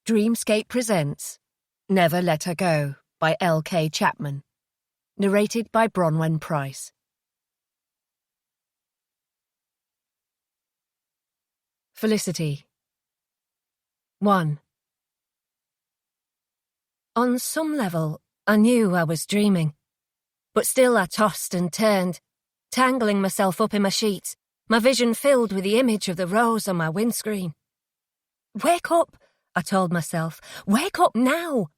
Dreamscape presents Never Let Her Go by L.K. Chapman. Narrated by Bronwen Price. Felicity. 1. On some level, I knew I was dreaming. But still I tossed and turned, tangling myself up in my sheets, my vision filled with the image of the rose on my windscreen. Wake up, I told myself. Wake up now!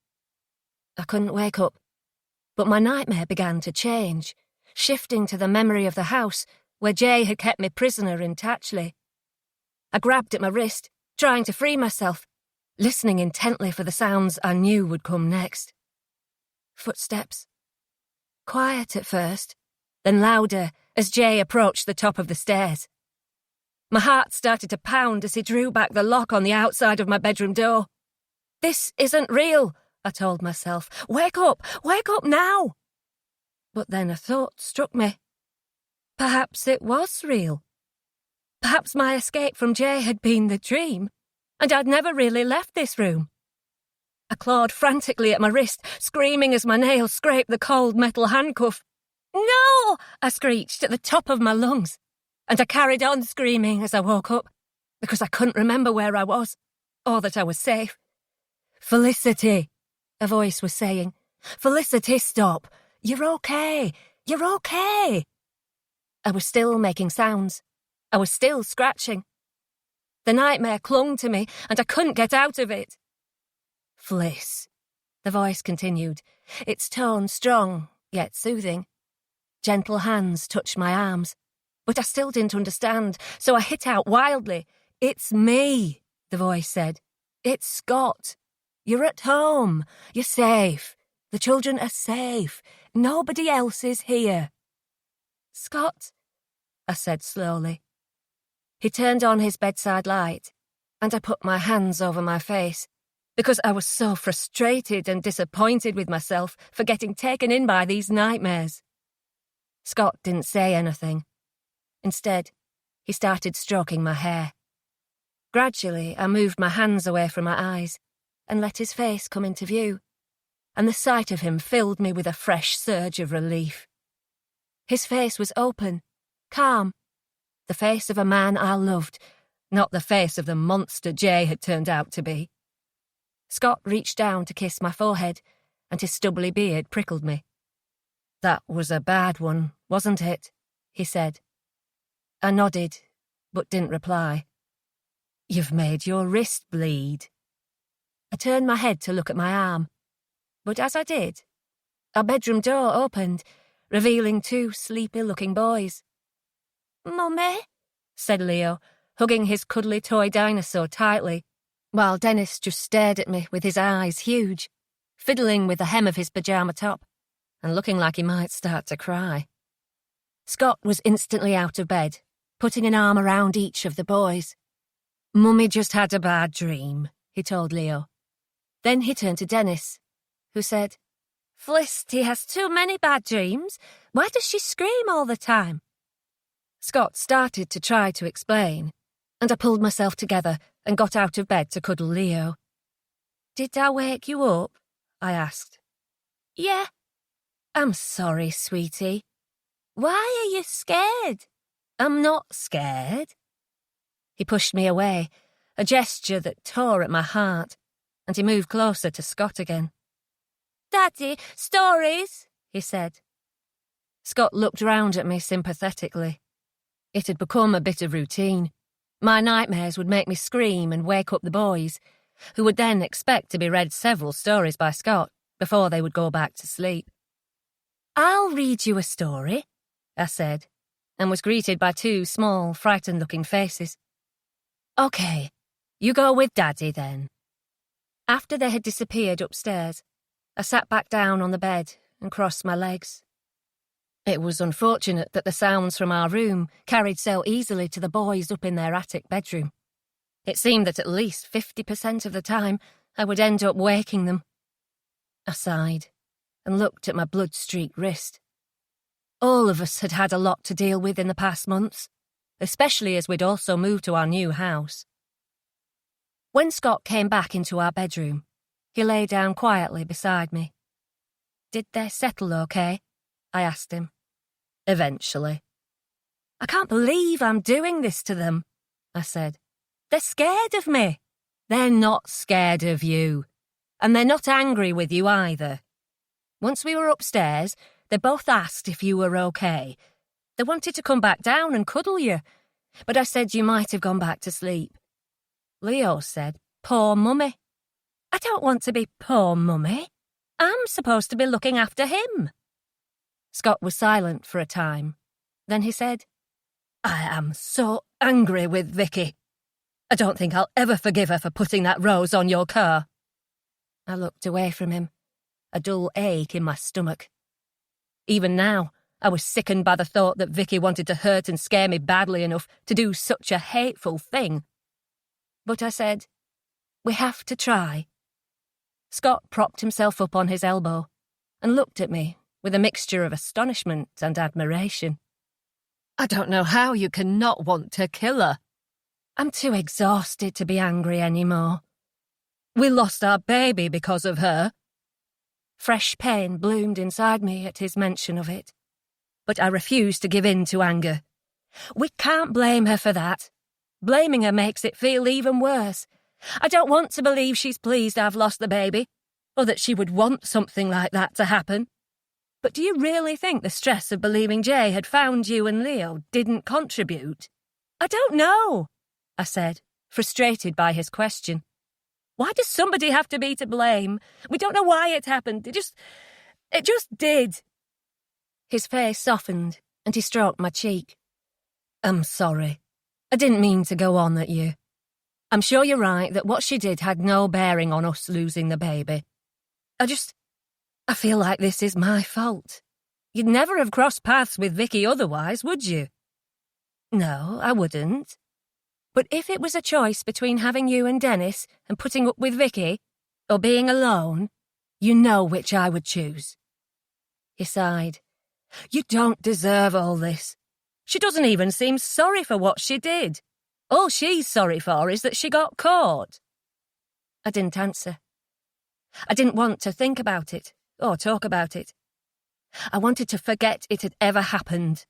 I couldn't wake up, but my nightmare began to change, shifting to the memory of the house where Jay had kept me prisoner in Tatchley. I grabbed at my wrist, trying to free myself, listening intently for the sounds I knew would come next. Footsteps. Quiet at first, then louder as Jay approached the top of the stairs. My heart started to pound as he drew back the lock on the outside of my bedroom door. This isn't real, I told myself. Wake up now! But then a thought struck me. Perhaps it was real. Perhaps my escape from Jay had been the dream, and I'd never really left this room. I clawed frantically at my wrist, screaming as my nails scraped the cold metal handcuff. No! I screeched at the top of my lungs. And I carried on screaming as I woke up, because I couldn't remember where I was, or that I was safe. Felicity, a voice was saying. Felicity, stop. You're okay. You're okay. I was still making sounds. I was still scratching. The nightmare clung to me, and I couldn't get out of it. Fliss, the voice continued, its tone strong, yet soothing. Gentle hands touched my arms. But I still didn't understand, so I hit out wildly. It's me, the voice said. It's Scott. You're at home. You're safe. The children are safe. Nobody else is here. Scott, I said slowly. He turned on his bedside light, and I put my hands over my face, because I was so frustrated and disappointed with myself for getting taken in by these nightmares. Scott didn't say anything. Instead, he started stroking my hair. Gradually, I moved my hands away from my eyes and let his face come into view, and the sight of him filled me with a fresh surge of relief. His face was open, calm, the face of a man I loved, not the face of the monster Jay had turned out to be. Scott reached down to kiss my forehead, and his stubbly beard prickled me. That was a bad one, wasn't it? He said. I nodded, but didn't reply. You've made your wrist bleed. I turned my head to look at my arm, but as I did, our bedroom door opened, revealing two sleepy-looking boys. Mummy, said Leo, hugging his cuddly toy dinosaur tightly, while Dennis just stared at me with his eyes huge, fiddling with the hem of his pyjama top, and looking like he might start to cry. Scott was instantly out of bed, putting an arm around each of the boys. Mummy just had a bad dream, he told Leo. Then he turned to Dennis, who said, Felicity has too many bad dreams. Why does she scream all the time? Scott started to try to explain, and I pulled myself together and got out of bed to cuddle Leo. Did I wake you up? I asked. Yeah. I'm sorry, sweetie. Why are you scared? I'm not scared. He pushed me away, a gesture that tore at my heart, and he moved closer to Scott again. Daddy, stories, he said. Scott looked round at me sympathetically. It had become a bit of routine. My nightmares would make me scream and wake up the boys, who would then expect to be read several stories by Scott before they would go back to sleep. I'll read you a story, I said, and was greeted by two small, frightened-looking faces. Okay, you go with Daddy then. After they had disappeared upstairs, I sat back down on the bed and crossed my legs. It was unfortunate that the sounds from our room carried so easily to the boys up in their attic bedroom. It seemed that at least 50% of the time I would end up waking them. I sighed and looked at my blood-streaked wrist. All of us had had a lot to deal with in the past months, especially as we'd also moved to our new house. When Scott came back into our bedroom, he lay down quietly beside me. "Did they settle okay?" I asked him. "Eventually." "I can't believe I'm doing this to them," I said. "They're scared of me." "They're not scared of you. And they're not angry with you either. Once we were upstairs, they both asked if you were okay. They wanted to come back down and cuddle you, but I said you might have gone back to sleep. Leo said, 'Poor mummy.' I don't want to be poor mummy. I'm supposed to be looking after him." Scott was silent for a time. Then he said, "I am so angry with Vicky. I don't think I'll ever forgive her for putting that rose on your car." I looked away from him, a dull ache in my stomach. Even now, I was sickened by the thought that Vicky wanted to hurt and scare me badly enough to do such a hateful thing. But I said, "We have to try." Scott propped himself up on his elbow and looked at me with a mixture of astonishment and admiration. "I don't know how you can not want to kill her." "I'm too exhausted to be angry anymore." "We lost our baby because of her." Fresh pain bloomed inside me at his mention of it. But I refused to give in to anger. "We can't blame her for that. Blaming her makes it feel even worse. I don't want to believe she's pleased I've lost the baby, or that she would want something like that to happen. But do you really think the stress of believing Jay had found you and Leo didn't contribute?" "I don't know," I said, frustrated by his question. "Why does somebody have to be to blame? We don't know why it happened. It just did." His face softened, and he stroked my cheek. "I'm sorry. I didn't mean to go on at you. I'm sure you're right that what she did had no bearing on us losing the baby. I feel like this is my fault. You'd never have crossed paths with Vicky otherwise, would you?" "No, I wouldn't. But if it was a choice between having you and Dennis and putting up with Vicky, or being alone, you know which I would choose." He sighed. "You don't deserve all this. She doesn't even seem sorry for what she did. All she's sorry for is that she got caught." I didn't answer. I didn't want to think about it or talk about it. I wanted to forget it had ever happened.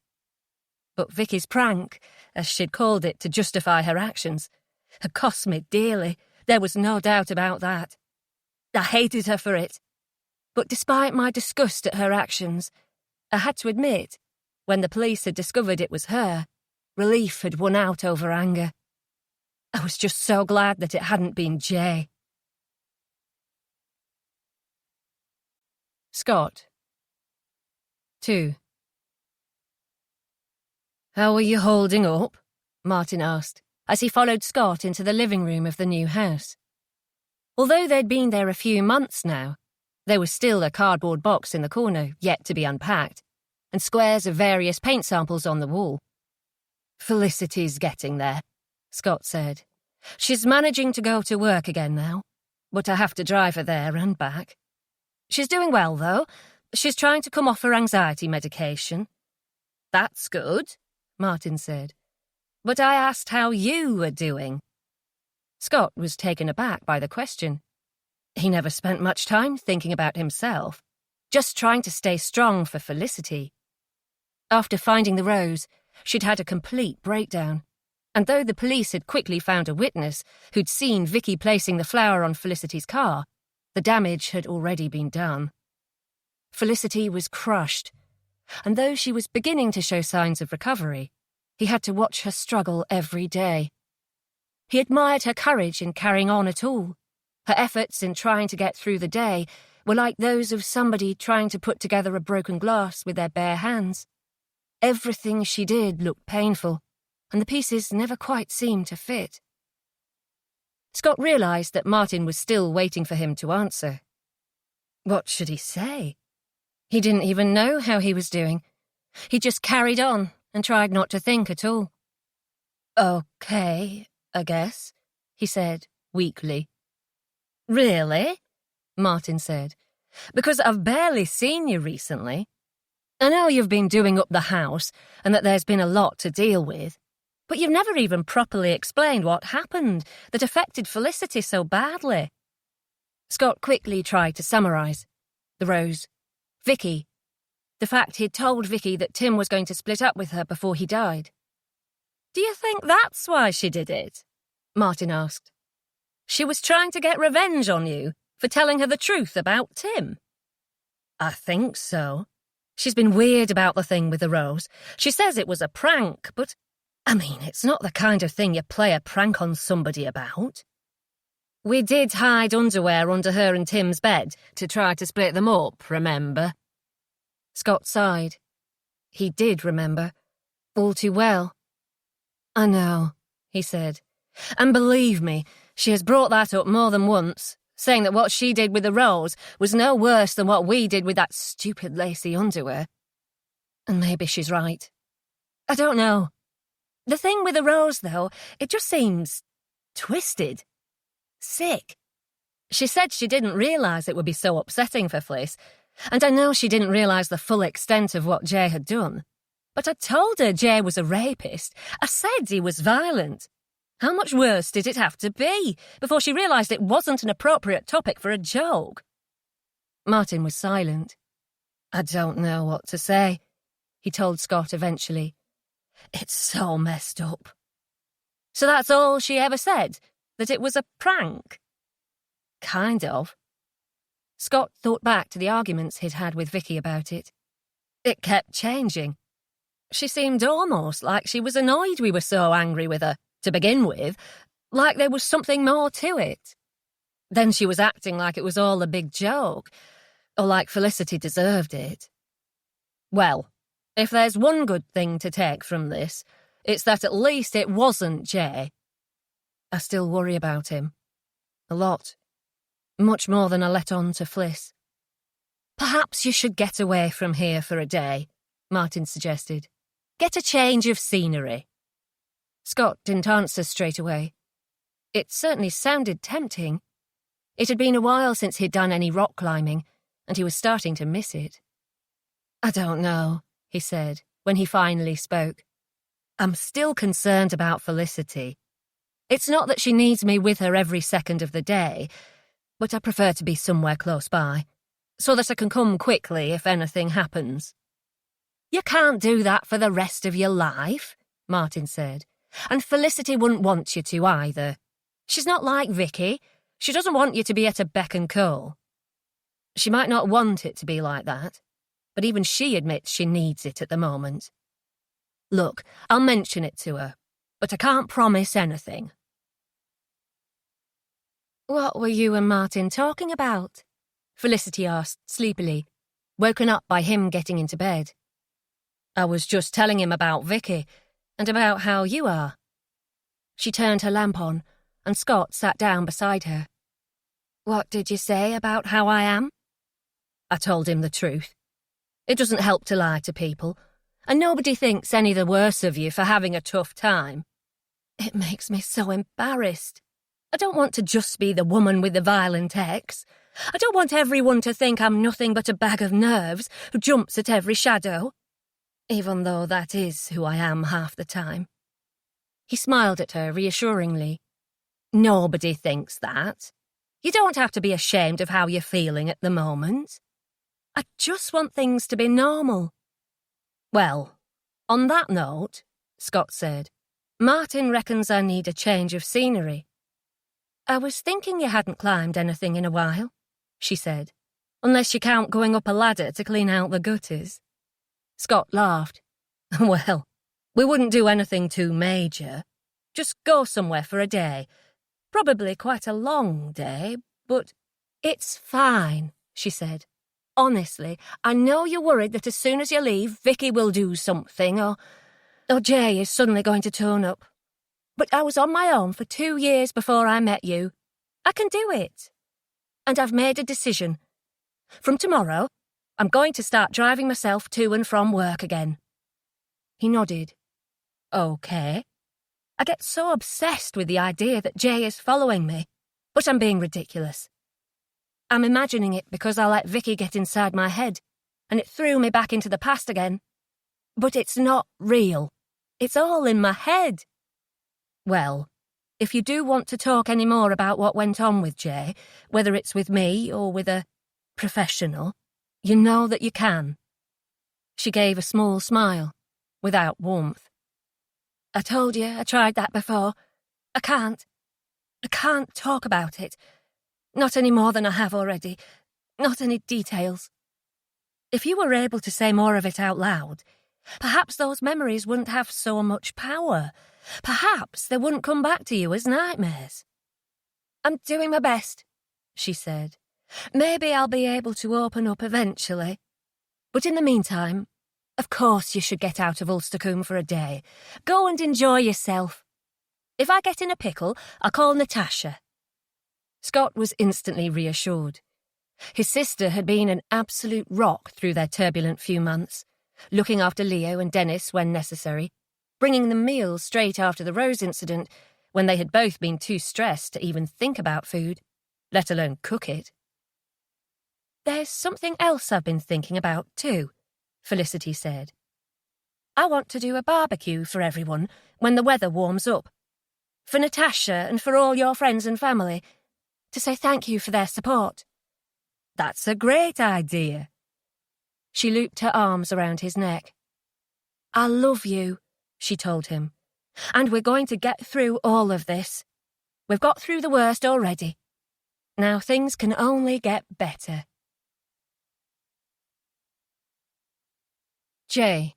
But Vicky's prank, as she'd called it to justify her actions, had cost me dearly. There was no doubt about that. I hated her for it. But despite my disgust at her actions, I had to admit, when the police had discovered it was her, relief had won out over anger. I was just so glad that it hadn't been Jay. Scott. 2. "How are you holding up?" Martin asked, as he followed Scott into the living room of the new house. Although they'd been there a few months now, there was still a cardboard box in the corner yet to be unpacked, and squares of various paint samples on the wall. "Felicity's getting there," Scott said. "She's managing to go to work again now, but I have to drive her there and back. She's doing well, though. She's trying to come off her anxiety medication." "That's good," Martin said. "But I asked how you were doing." Scott was taken aback by the question. He never spent much time thinking about himself, just trying to stay strong for Felicity. After finding the rose, she'd had a complete breakdown, and though the police had quickly found a witness who'd seen Vicky placing the flower on Felicity's car, the damage had already been done. Felicity was crushed, and though she was beginning to show signs of recovery, he had to watch her struggle every day. He admired her courage in carrying on at all. Her efforts in trying to get through the day were like those of somebody trying to put together a broken glass with their bare hands. Everything she did looked painful, and the pieces never quite seemed to fit. Scott realized that Martin was still waiting for him to answer. What should he say? He didn't even know how he was doing. He just carried on and tried not to think at all. "Okay, I guess," he said weakly. "Really?" Martin said. "Because I've barely seen you recently. I know you've been doing up the house and that there's been a lot to deal with. But you've never even properly explained what happened that affected Felicity so badly. Scott quickly tried to summarise. The rose. Vicky. The fact he'd told Vicky that Tim was going to split up with her before he died. Do you think that's why she did it? Martin asked. She was trying to get revenge on you for telling her the truth about Tim? I think so. She's been weird about the thing with the rose. She says it was a prank, but, I mean, it's not the kind of thing you play a prank on somebody about. We did hide underwear under her and Tim's bed to try to split them up, remember? Scott sighed. He did remember. All too well. I know, he said. And believe me, she has brought that up more than once, saying that what she did with the rose was no worse than what we did with that stupid lacy underwear. And maybe she's right. I don't know. The thing with the rose, though, it just seems twisted. Sick. She said she didn't realise it would be so upsetting for Fliss, and I know she didn't realise the full extent of what Jay had done. But I told her Jay was a rapist. I said he was violent. How much worse did it have to be before she realised it wasn't an appropriate topic for a joke? Martin was silent. I don't know what to say, he told Scott eventually. It's so messed up. So that's all she ever said? That it was a prank? Kind of. Scott thought back to the arguments he'd had with Vicky about it. It kept changing. She seemed almost like she was annoyed we were so angry with her, to begin with, like there was something more to it. Then she was acting like it was all a big joke, or like Felicity deserved it. Well, if there's one good thing to take from this, it's that at least it wasn't Jay. I still worry about him. A lot. Much more than I let on to Fliss. Perhaps you should get away from here for a day, Martin suggested. Get a change of scenery. Scott didn't answer straight away. It certainly sounded tempting. It had been a while since he'd done any rock climbing, and he was starting to miss it. I don't know, he said, when he finally spoke. I'm still concerned about Felicity. It's not that she needs me with her every second of the day, but I prefer to be somewhere close by, so that I can come quickly if anything happens. You can't do that for the rest of your life, Martin said, and Felicity wouldn't want you to either. She's not like Vicky. She doesn't want you to be at her beck and call. She might not want it to be like that, but even she admits she needs it at the moment. Look, I'll mention it to her, but I can't promise anything. What were you and Martin talking about? Felicity asked sleepily, woken up by him getting into bed. I was just telling him about Vicky and about how you are. She turned her lamp on, and Scott sat down beside her. What did you say about how I am? I told him the truth. It doesn't help to lie to people, and nobody thinks any the worse of you for having a tough time. It makes me so embarrassed. I don't want to just be the woman with the violent ex. I don't want everyone to think I'm nothing but a bag of nerves who jumps at every shadow, even though that is who I am half the time. He smiled at her reassuringly. Nobody thinks that. You don't have to be ashamed of how you're feeling at the moment. I just want things to be normal. Well, on that note, Scott said, Martin reckons I need a change of scenery. I was thinking you hadn't climbed anything in a while, she said, unless you count going up a ladder to clean out the gutters. Scott laughed. Well, we wouldn't do anything too major. Just go somewhere for a day. Probably quite a long day, but it's fine, she said. Honestly, I know you're worried that as soon as you leave, Vicky will do something, or Jay is suddenly going to turn up. But I was on my own for 2 years before I met you. I can do it. And I've made a decision. From tomorrow, I'm going to start driving myself to and from work again. He nodded. Okay. I get so obsessed with the idea that Jay is following me, but I'm being ridiculous. I'm imagining it because I let Vicky get inside my head, and it threw me back into the past again. But it's not real. It's all in my head. Well, if you do want to talk any more about what went on with Jay, whether it's with me or with a professional, you know that you can. She gave a small smile, without warmth. I told you I tried that before. I can't talk about it. Not any more than I have already. Not any details. If you were able to say more of it out loud, perhaps those memories wouldn't have so much power. Perhaps they wouldn't come back to you as nightmares. I'm doing my best, she said. Maybe I'll be able to open up eventually. But in the meantime, of course you should get out of Ulstercombe for a day. Go and enjoy yourself. If I get in a pickle, I'll call Natasha. Scott was instantly reassured. His sister had been an absolute rock through their turbulent few months, looking after Leo and Dennis when necessary, bringing them meals straight after the Rose incident when they had both been too stressed to even think about food, let alone cook it. There's something else I've been thinking about too, Felicity said. I want to do a barbecue for everyone when the weather warms up. For Natasha and for all your friends and family, to say thank you for their support. That's a great idea. She looped her arms around his neck. I love you, she told him, and we're going to get through all of this. We've got through the worst already. Now things can only get better. J.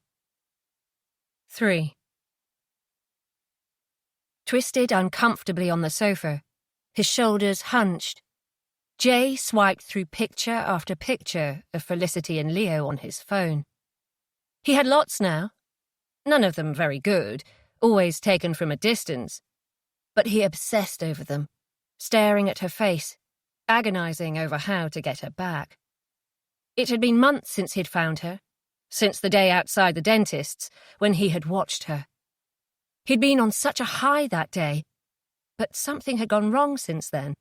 3. Twisted uncomfortably on the sofa, his shoulders hunched, Jay swiped through picture after picture of Felicity and Leo on his phone. He had lots now, none of them very good, always taken from a distance, but he obsessed over them, staring at her face, agonizing over how to get her back. It had been months since he'd found her, since the day outside the dentist's when he had watched her. He'd been on such a high that day, but something had gone wrong since then.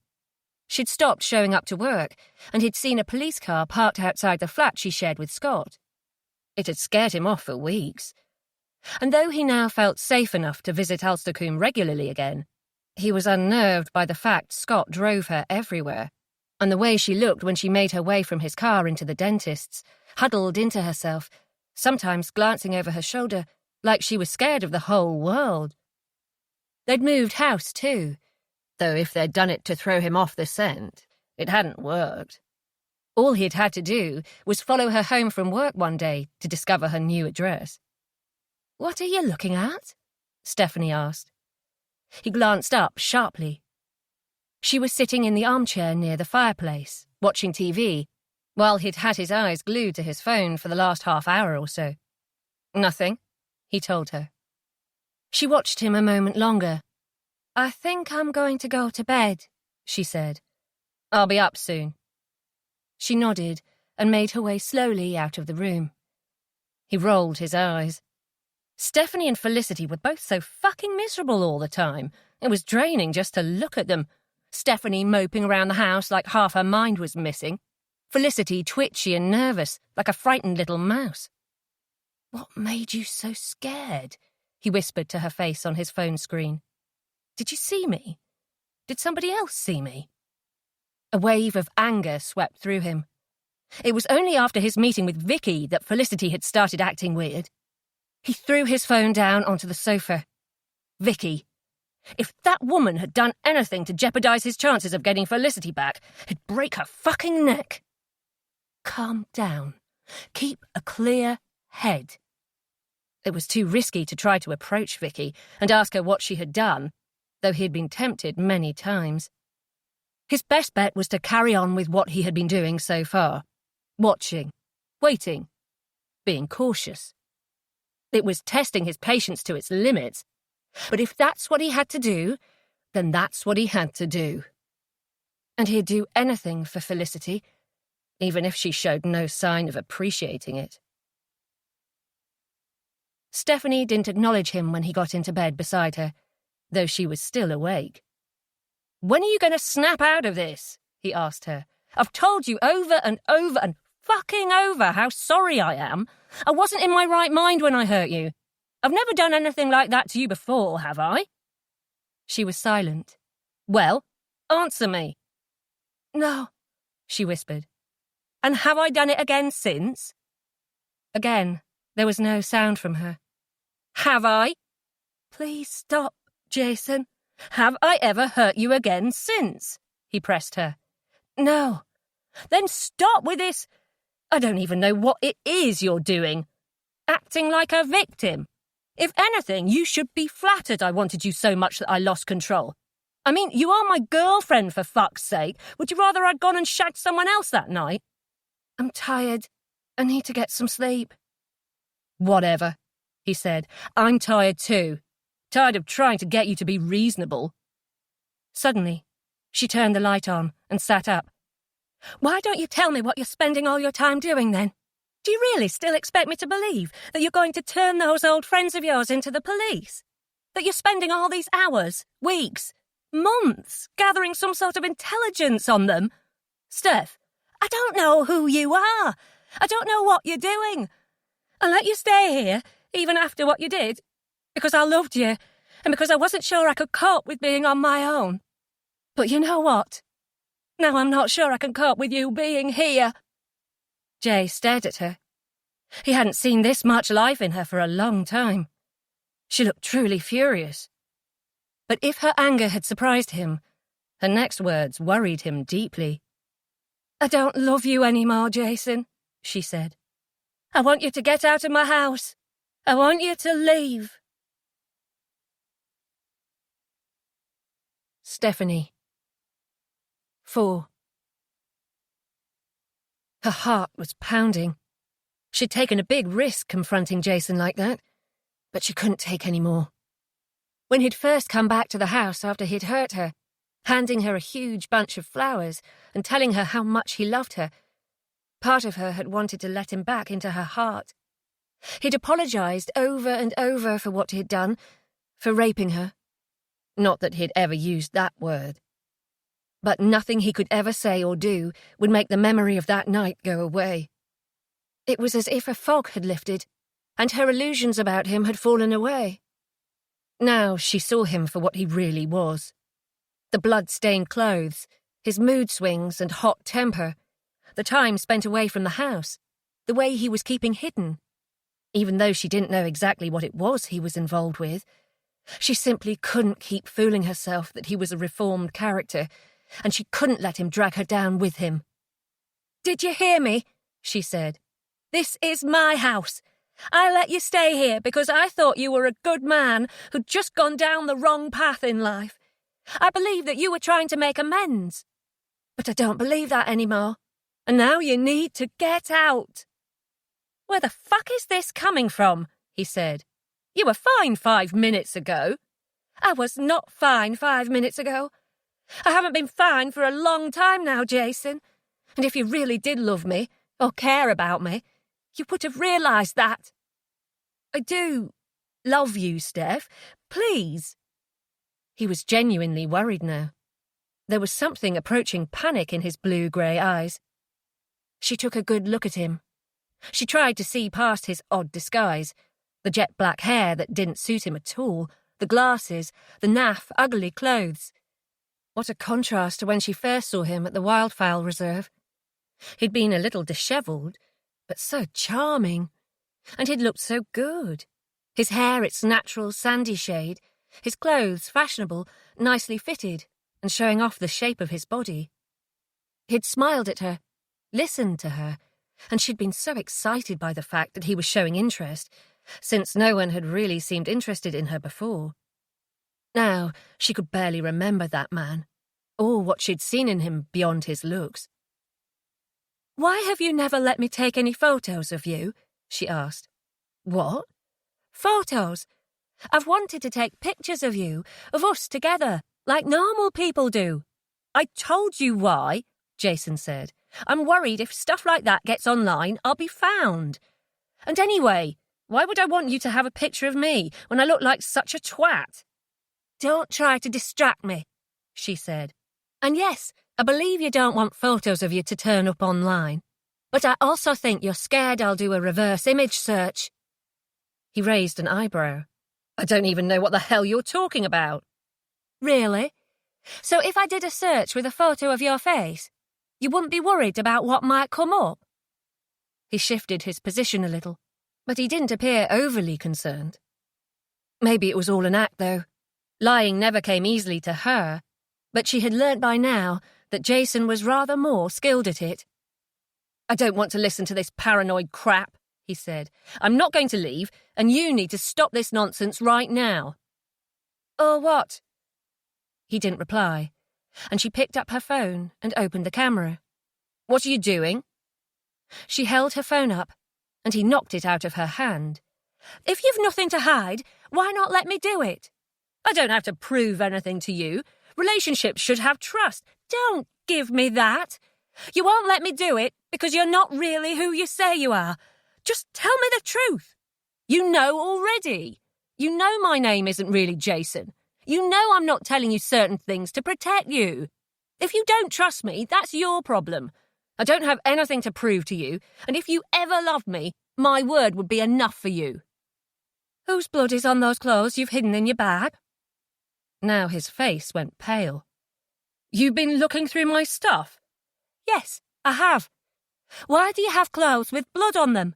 She'd stopped showing up to work, and he'd seen a police car parked outside the flat she shared with Scott. It had scared him off for weeks. And though he now felt safe enough to visit Ulstercombe regularly again, he was unnerved by the fact Scott drove her everywhere, and the way she looked when she made her way from his car into the dentist's, huddled into herself, sometimes glancing over her shoulder, like she was scared of the whole world. They'd moved house, too, though if they'd done it to throw him off the scent, it hadn't worked. All he'd had to do was follow her home from work one day to discover her new address. "What are you looking at?" Stephanie asked. He glanced up sharply. She was sitting in the armchair near the fireplace, watching TV, while he'd had his eyes glued to his phone for the last half hour or so. "Nothing," he told her. She watched him a moment longer. "I think I'm going to go to bed," she said. "I'll be up soon." She nodded and made her way slowly out of the room. He rolled his eyes. Stephanie and Felicity were both so fucking miserable all the time. It was draining just to look at them. Stephanie moping around the house like half her mind was missing. Felicity twitchy and nervous, like a frightened little mouse. "What made you so scared?" he whispered to her face on his phone screen. "Did you see me? Did somebody else see me?" A wave of anger swept through him. It was only after his meeting with Vicky that Felicity had started acting weird. He threw his phone down onto the sofa. Vicky. If that woman had done anything to jeopardize his chances of getting Felicity back, he'd break her fucking neck. Calm down. Keep a clear head. It was too risky to try to approach Vicky and ask her what she had done, though he'd been tempted many times. His best bet was to carry on with what he had been doing so far. Watching. Waiting. Being cautious. It was testing his patience to its limits. But if that's what he had to do, then that's what he had to do. And he'd do anything for Felicity, even if she showed no sign of appreciating it. Stephanie didn't acknowledge him when he got into bed beside her, though she was still awake. "When are you going to snap out of this?" he asked her. "I've told you over and over and fucking over how sorry I am. I wasn't in my right mind when I hurt you. I've never done anything like that to you before, have I?" She was silent. "Well, answer me." "No," she whispered. "And have I done it again since?" Again, there was no sound from her. "Have I?" "Please stop, Jason." "Have I ever hurt you again since?" he pressed her. "No." "Then stop with this. I don't even know what it is you're doing. Acting like a victim. If anything, you should be flattered I wanted you so much that I lost control. I mean, you are my girlfriend, for fuck's sake. Would you rather I'd gone and shagged someone else that night?" "I'm tired. I need to get some sleep." "Whatever," he said. "I'm tired too. Tired of trying to get you to be reasonable." Suddenly, she turned the light on and sat up. "Why don't you tell me what you're spending all your time doing then? Do you really still expect me to believe that you're going to turn those old friends of yours into the police? That you're spending all these hours, weeks, months gathering some sort of intelligence on them? Steph, I don't know who you are. I don't know what you're doing. I let you stay here, even after what you did, because I loved you and because I wasn't sure I could cope with being on my own. But you know what? Now I'm not sure I can cope with you being here." Jay stared at her. He hadn't seen this much life in her for a long time. She looked truly furious. But if her anger had surprised him, her next words worried him deeply. "I don't love you anymore, Jason," she said. "I want you to get out of my house. I want you to leave." Stephanie. 4. Her heart was pounding. She'd taken a big risk confronting Jason like that, but she couldn't take any more. When he'd first come back to the house after he'd hurt her, handing her a huge bunch of flowers and telling her how much he loved her, part of her had wanted to let him back into her heart. He'd apologized over and over for what he'd done, for raping her. Not that he'd ever used that word. But nothing he could ever say or do would make the memory of that night go away. It was as if a fog had lifted, and her illusions about him had fallen away. Now she saw him for what he really was. The blood-stained clothes, his mood swings and hot temper, the time spent away from the house, the way he was keeping hidden. Even though she didn't know exactly what it was he was involved with, she simply couldn't keep fooling herself that he was a reformed character, and she couldn't let him drag her down with him. "Did you hear me?" she said. "This is my house. I let you stay here because I thought you were a good man who'd just gone down the wrong path in life. I believed that you were trying to make amends. But I don't believe that anymore. And now you need to get out." "Where the fuck is this coming from?" he said. "You were fine 5 minutes ago." "I was not fine 5 minutes ago. I haven't been fine for a long time now, Jason. And if you really did love me, or care about me, you would have realised that." "I do love you, Steph. Please." He was genuinely worried now. There was something approaching panic in his blue-grey eyes. She took a good look at him. She tried to see past his odd disguise, the jet-black hair that didn't suit him at all, the glasses, the naff, ugly clothes. What a contrast to when she first saw him at the wildfowl reserve. He'd been a little dishevelled, but so charming. And he'd looked so good. His hair its natural sandy shade, his clothes fashionable, nicely fitted, and showing off the shape of his body. He'd smiled at her, listened to her, and she'd been so excited by the fact that he was showing interest, since no one had really seemed interested in her before. Now she could barely remember that man, or what she'd seen in him beyond his looks. "Why have you never let me take any photos of you?" she asked. "What?" "Photos. I've wanted to take pictures of you, of us together, like normal people do." "I told you why," Jason said. "I'm worried if stuff like that gets online, I'll be found. And anyway, why would I want you to have a picture of me when I look like such a twat?" "Don't try to distract me," she said. "And yes, I believe you don't want photos of you to turn up online. But I also think you're scared I'll do a reverse image search." He raised an eyebrow. "I don't even know what the hell you're talking about." Really? So if I did a search with a photo of your face, you wouldn't be worried about what might come up? He shifted his position a little, but he didn't appear overly concerned. Maybe it was all an act, though. Lying never came easily to her, but she had learnt by now that Jason was rather more skilled at it. I don't want to listen to this paranoid crap, he said. I'm not going to leave, and you need to stop this nonsense right now. Or what? He didn't reply, and she picked up her phone and opened the camera. What are you doing? She held her phone up, and he knocked it out of her hand. If you've nothing to hide, why not let me do it? I don't have to prove anything to you. Relationships should have trust. Don't give me that. You won't let me do it because you're not really who you say you are. Just tell me the truth. You know already. You know my name isn't really Jason. You know I'm not telling you certain things to protect you. If you don't trust me, that's your problem. I don't have anything to prove to you, and if you ever loved me, my word would be enough for you. Whose blood is on those clothes you've hidden in your bag? Now his face went pale. You've been looking through my stuff? Yes, I have. Why do you have clothes with blood on them?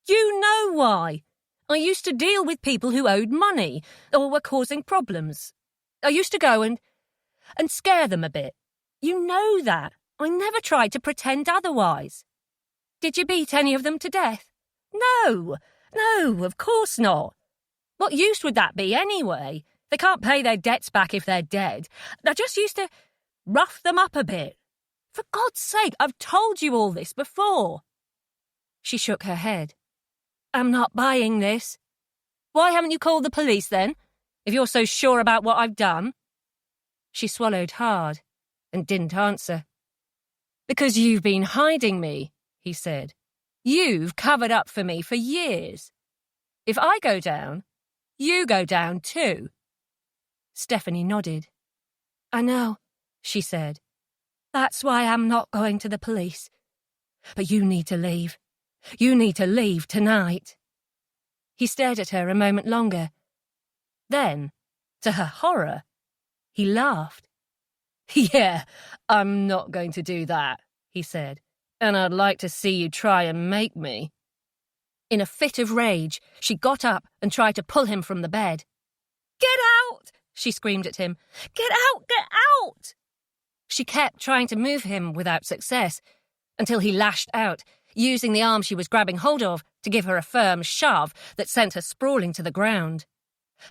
You know why. I used to deal with people who owed money or were causing problems. I used to go and scare them a bit. You know that. I never tried to pretend otherwise. Did you beat any of them to death? No, of course not. What use would that be anyway? They can't pay their debts back if they're dead. I just used to rough them up a bit. For God's sake, I've told you all this before. She shook her head. I'm not buying this. Why haven't you called the police then, if you're so sure about what I've done? She swallowed hard and didn't answer. Because you've been hiding me, he said. You've covered up for me for years. If I go down, you go down too. Stephanie nodded. I know, she said. That's why I'm not going to the police. But you need to leave. You need to leave tonight. He stared at her a moment longer. Then, to her horror, he laughed. Yeah, I'm not going to do that, he said, and I'd like to see you try and make me. In a fit of rage, she got up and tried to pull him from the bed. Get out! She screamed at him. Get out! Get out! She kept trying to move him without success, until he lashed out, using the arm she was grabbing hold of to give her a firm shove that sent her sprawling to the ground.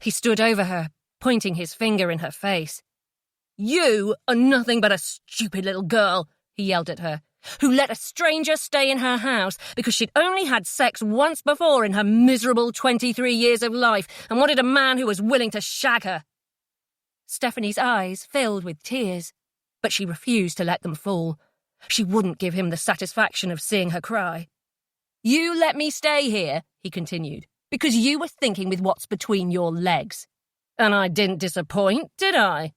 He stood over her, pointing his finger in her face. You are nothing but a stupid little girl, he yelled at her, who let a stranger stay in her house because she'd only had sex once before in her miserable 23 years of life and wanted a man who was willing to shag her. Stephanie's eyes filled with tears, but she refused to let them fall. She wouldn't give him the satisfaction of seeing her cry. You let me stay here, he continued, because you were thinking with what's between your legs. And I didn't disappoint, did I?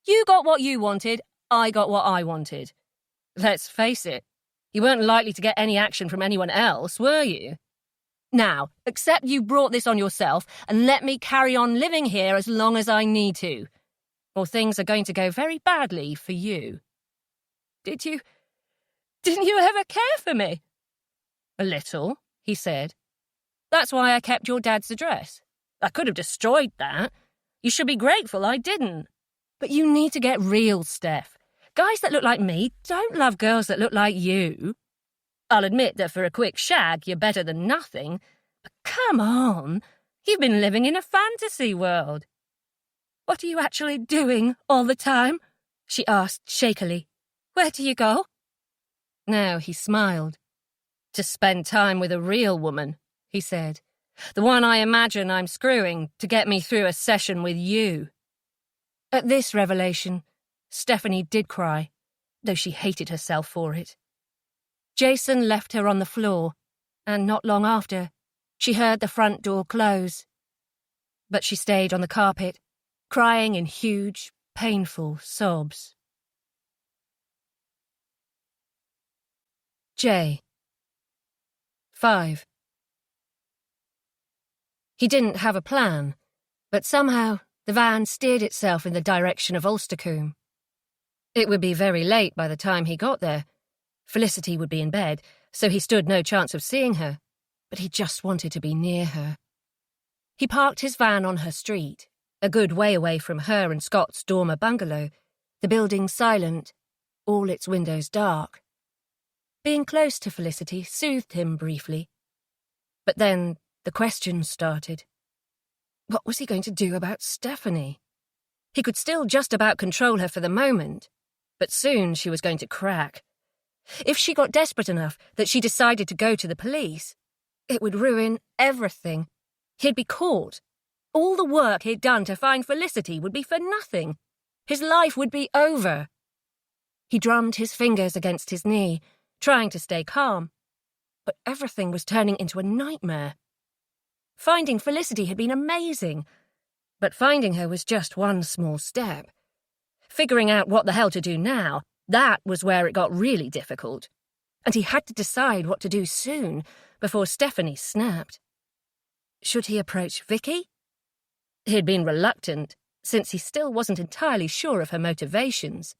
You got what you wanted, I got what I wanted. Let's face it, you weren't likely to get any action from anyone else, were you? Now, accept you brought this on yourself and let me carry on living here as long as I need to, or things are going to go very badly for you. Didn't you ever care for me? A little, he said. That's why I kept your dad's address. I could have destroyed that. You should be grateful I didn't. But you need to get real, Steph. Guys that look like me don't love girls that look like you. I'll admit that for a quick shag, you're better than nothing. But come on, you've been living in a fantasy world. What are you actually doing all the time? She asked shakily. Where do you go? Now he smiled. To spend time with a real woman, he said. The one I imagine I'm screwing to get me through a session with you. At this revelation, Stephanie did cry, though she hated herself for it. Jason left her on the floor, and not long after, she heard the front door close. But she stayed on the carpet, crying in huge, painful sobs. J. 5. He didn't have a plan, but somehow The van steered itself in the direction of Ulstercombe. It would be very late by the time he got there. Felicity would be in bed, so he stood no chance of seeing her, but he just wanted to be near her. He parked his van on her street, a good way away from her and Scott's dormer bungalow, the building silent, all its windows dark. Being close to Felicity soothed him briefly. But then the questions started. What was he going to do about Stephanie? He could still just about control her for the moment, but soon she was going to crack. If she got desperate enough that she decided to go to the police, it would ruin everything. He'd be caught. All the work he'd done to find Felicity would be for nothing. His life would be over. He drummed his fingers against his knee, trying to stay calm, but everything was turning into a nightmare. Finding Felicity had been amazing, but finding her was just one small step. Figuring out what the hell to do now, that was where it got really difficult, and he had to decide what to do soon before Stephanie snapped. Should he approach Vicky? He'd been reluctant, since he still wasn't entirely sure of her motivations.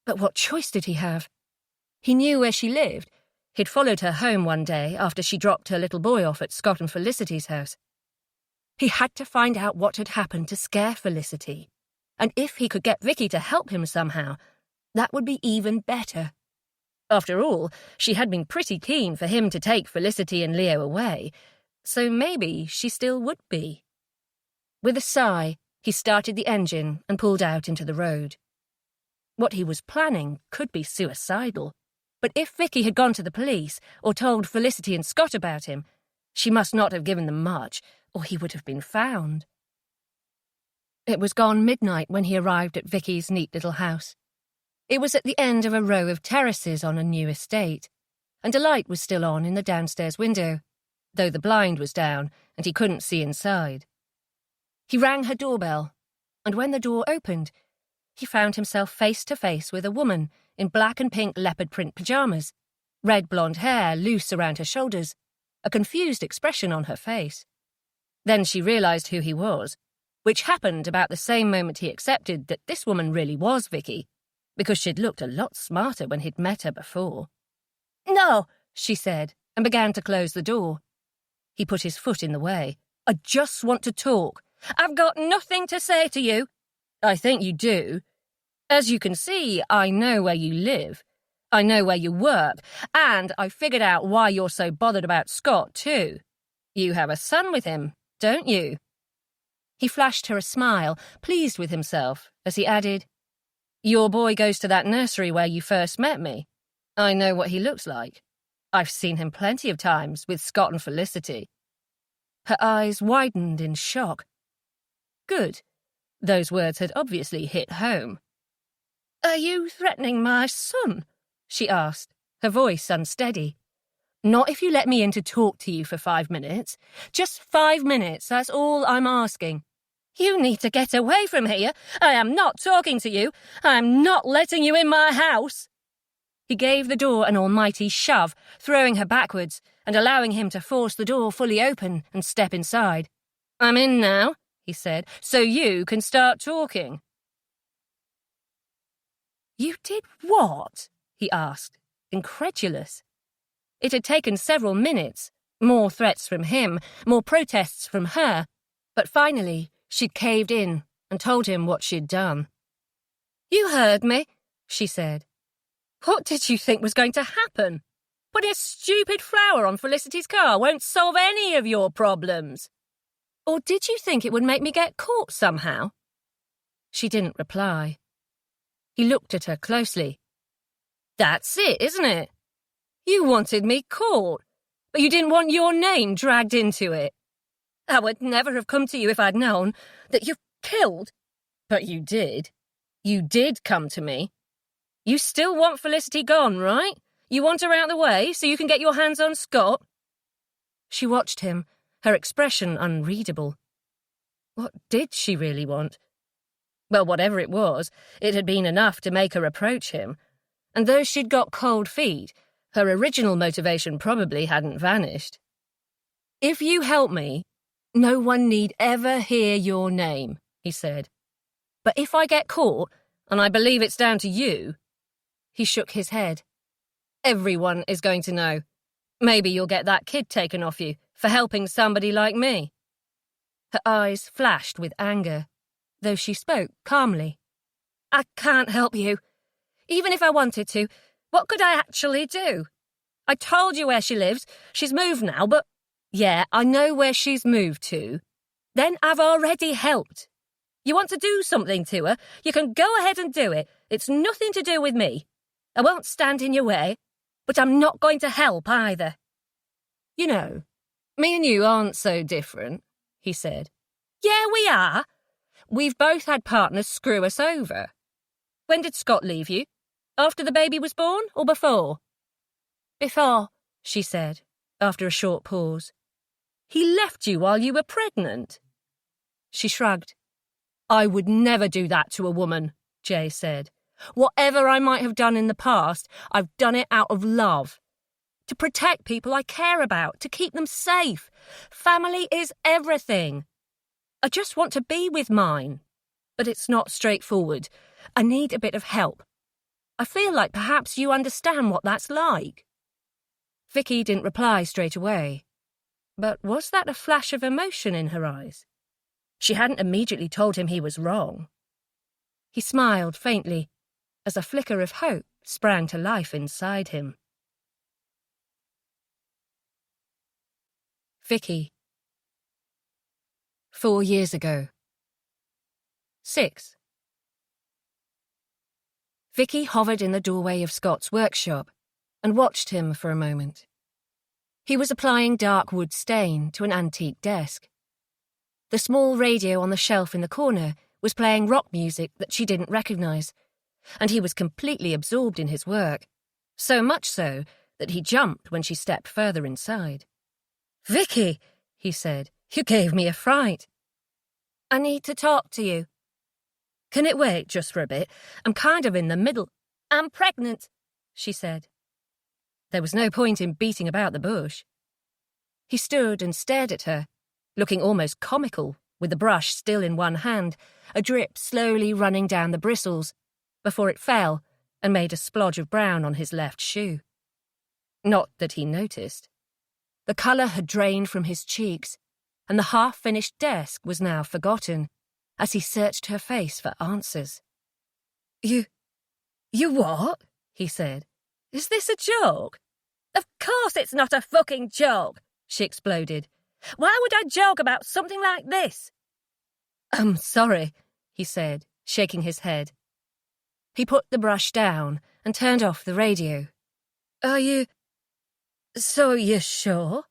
But what choice did he have? He knew where she lived. He'd followed her home one day after she dropped her little boy off at Scott and Felicity's house. He had to find out what had happened to scare Felicity, and if he could get Vicky to help him somehow, that would be even better. After all, she had been pretty keen for him to take Felicity and Leo away, so maybe she still would be. With a sigh, he started the engine and pulled out into the road. What he was planning could be suicidal, but if Vicky had gone to the police or told Felicity and Scott about him, she must not have given them much, or he would have been found. It was gone midnight when he arrived at Vicky's neat little house. It was at the end of a row of terraces on a new estate, and a light was still on in the downstairs window, though the blind was down and he couldn't see inside. He rang her doorbell, and when the door opened, he found himself face to face with a woman in black and pink leopard print pyjamas, red blonde hair loose around her shoulders, a confused expression on her face. Then she realised who he was, which happened about the same moment he accepted that this woman really was Vicky, because she'd looked a lot smarter when he'd met her before. "No," she said, and began to close the door. He put his foot in the way. "I just want to talk. I've got nothing to say to you." "I think you do. As you can see, I know where you live. I know where you work, and I figured out why you're so bothered about Scott, too. You have a son with him, don't you?" He flashed her a smile, pleased with himself, as he added, "Your boy goes to that nursery where you first met me. I know what he looks like. I've seen him plenty of times with Scott and Felicity." Her eyes widened in shock. Good. Those words had obviously hit home. "Are you threatening my son?" she asked, her voice unsteady. "Not if you let me in to talk to you for 5 minutes. Just 5 minutes, that's all I'm asking." "You need to get away from here. I am not talking to you. I am not letting you in my house." He gave the door an almighty shove, throwing her backwards and allowing him to force the door fully open and step inside. "I'm in now," he said, "so you can start talking." "You did what?" he asked, incredulous. It had taken several minutes, more threats from him, more protests from her, but finally she'd caved in and told him what she'd done. "You heard me," she said. "What did you think was going to happen? Putting a stupid flower on Felicity's car won't solve any of your problems. Or did you think it would make me get caught somehow?" She didn't reply. He looked at her closely. "That's it, isn't it? You wanted me caught, but you didn't want your name dragged into it. I would never have come to you if I'd known that you've killed. But you did. You did come to me. You still want Felicity gone, right? You want her out the way so you can get your hands on Scott?" She watched him, her expression unreadable. What did she really want? Well, whatever it was, it had been enough to make her approach him, and though she'd got cold feet, her original motivation probably hadn't vanished. "If you help me, no one need ever hear your name," he said. "But if I get caught, and I believe it's down to you—" He shook his head. "Everyone is going to know. Maybe you'll get that kid taken off you for helping somebody like me." Her eyes flashed with anger, though she spoke calmly. "I can't help you. Even if I wanted to, what could I actually do? I told you where she lives. She's moved now, but... Yeah, I know where she's moved to. Then I've already helped. You want to do something to her, you can go ahead and do it. It's nothing to do with me. I won't stand in your way, but I'm not going to help either." "You know, me and you aren't so different," he said. "Yeah, we are. We've both had partners screw us over. When did Scott leave you? After the baby was born or before?" "Before," she said, after a short pause. "He left you while you were pregnant?" She shrugged. "I would never do that to a woman," Jay said. "Whatever I might have done in the past, I've done it out of love. To protect people I care about, to keep them safe. Family is everything. I just want to be with mine. But it's not straightforward. I need a bit of help. I feel like perhaps you understand what that's like." Vicky didn't reply straight away. But was that a flash of emotion in her eyes? She hadn't immediately told him he was wrong. He smiled faintly, as a flicker of hope sprang to life inside him. Vicky. 4 years ago. 6. Vicky hovered in the doorway of Scott's workshop and watched him for a moment. He was applying dark wood stain to an antique desk. The small radio on the shelf in the corner was playing rock music that she didn't recognise, and he was completely absorbed in his work, so much so that he jumped when she stepped further inside. "Vicky," he said, "you gave me a fright." "I need to talk to you." "Can it wait just for a bit? I'm kind of in the middle." "I'm pregnant," she said. There was no point in beating about the bush. He stood and stared at her, looking almost comical, with the brush still in one hand, a drip slowly running down the bristles, before it fell and made a splodge of brown on his left shoe. Not that he noticed. The colour had drained from his cheeks, and the half-finished desk was now forgotten, as he searched her face for answers. You what?" he said. "Is this a joke?" "Of course it's not a fucking joke," she exploded. "Why would I joke about something like this?" "I'm sorry," he said, shaking his head. He put the brush down and turned off the radio. So you're sure?"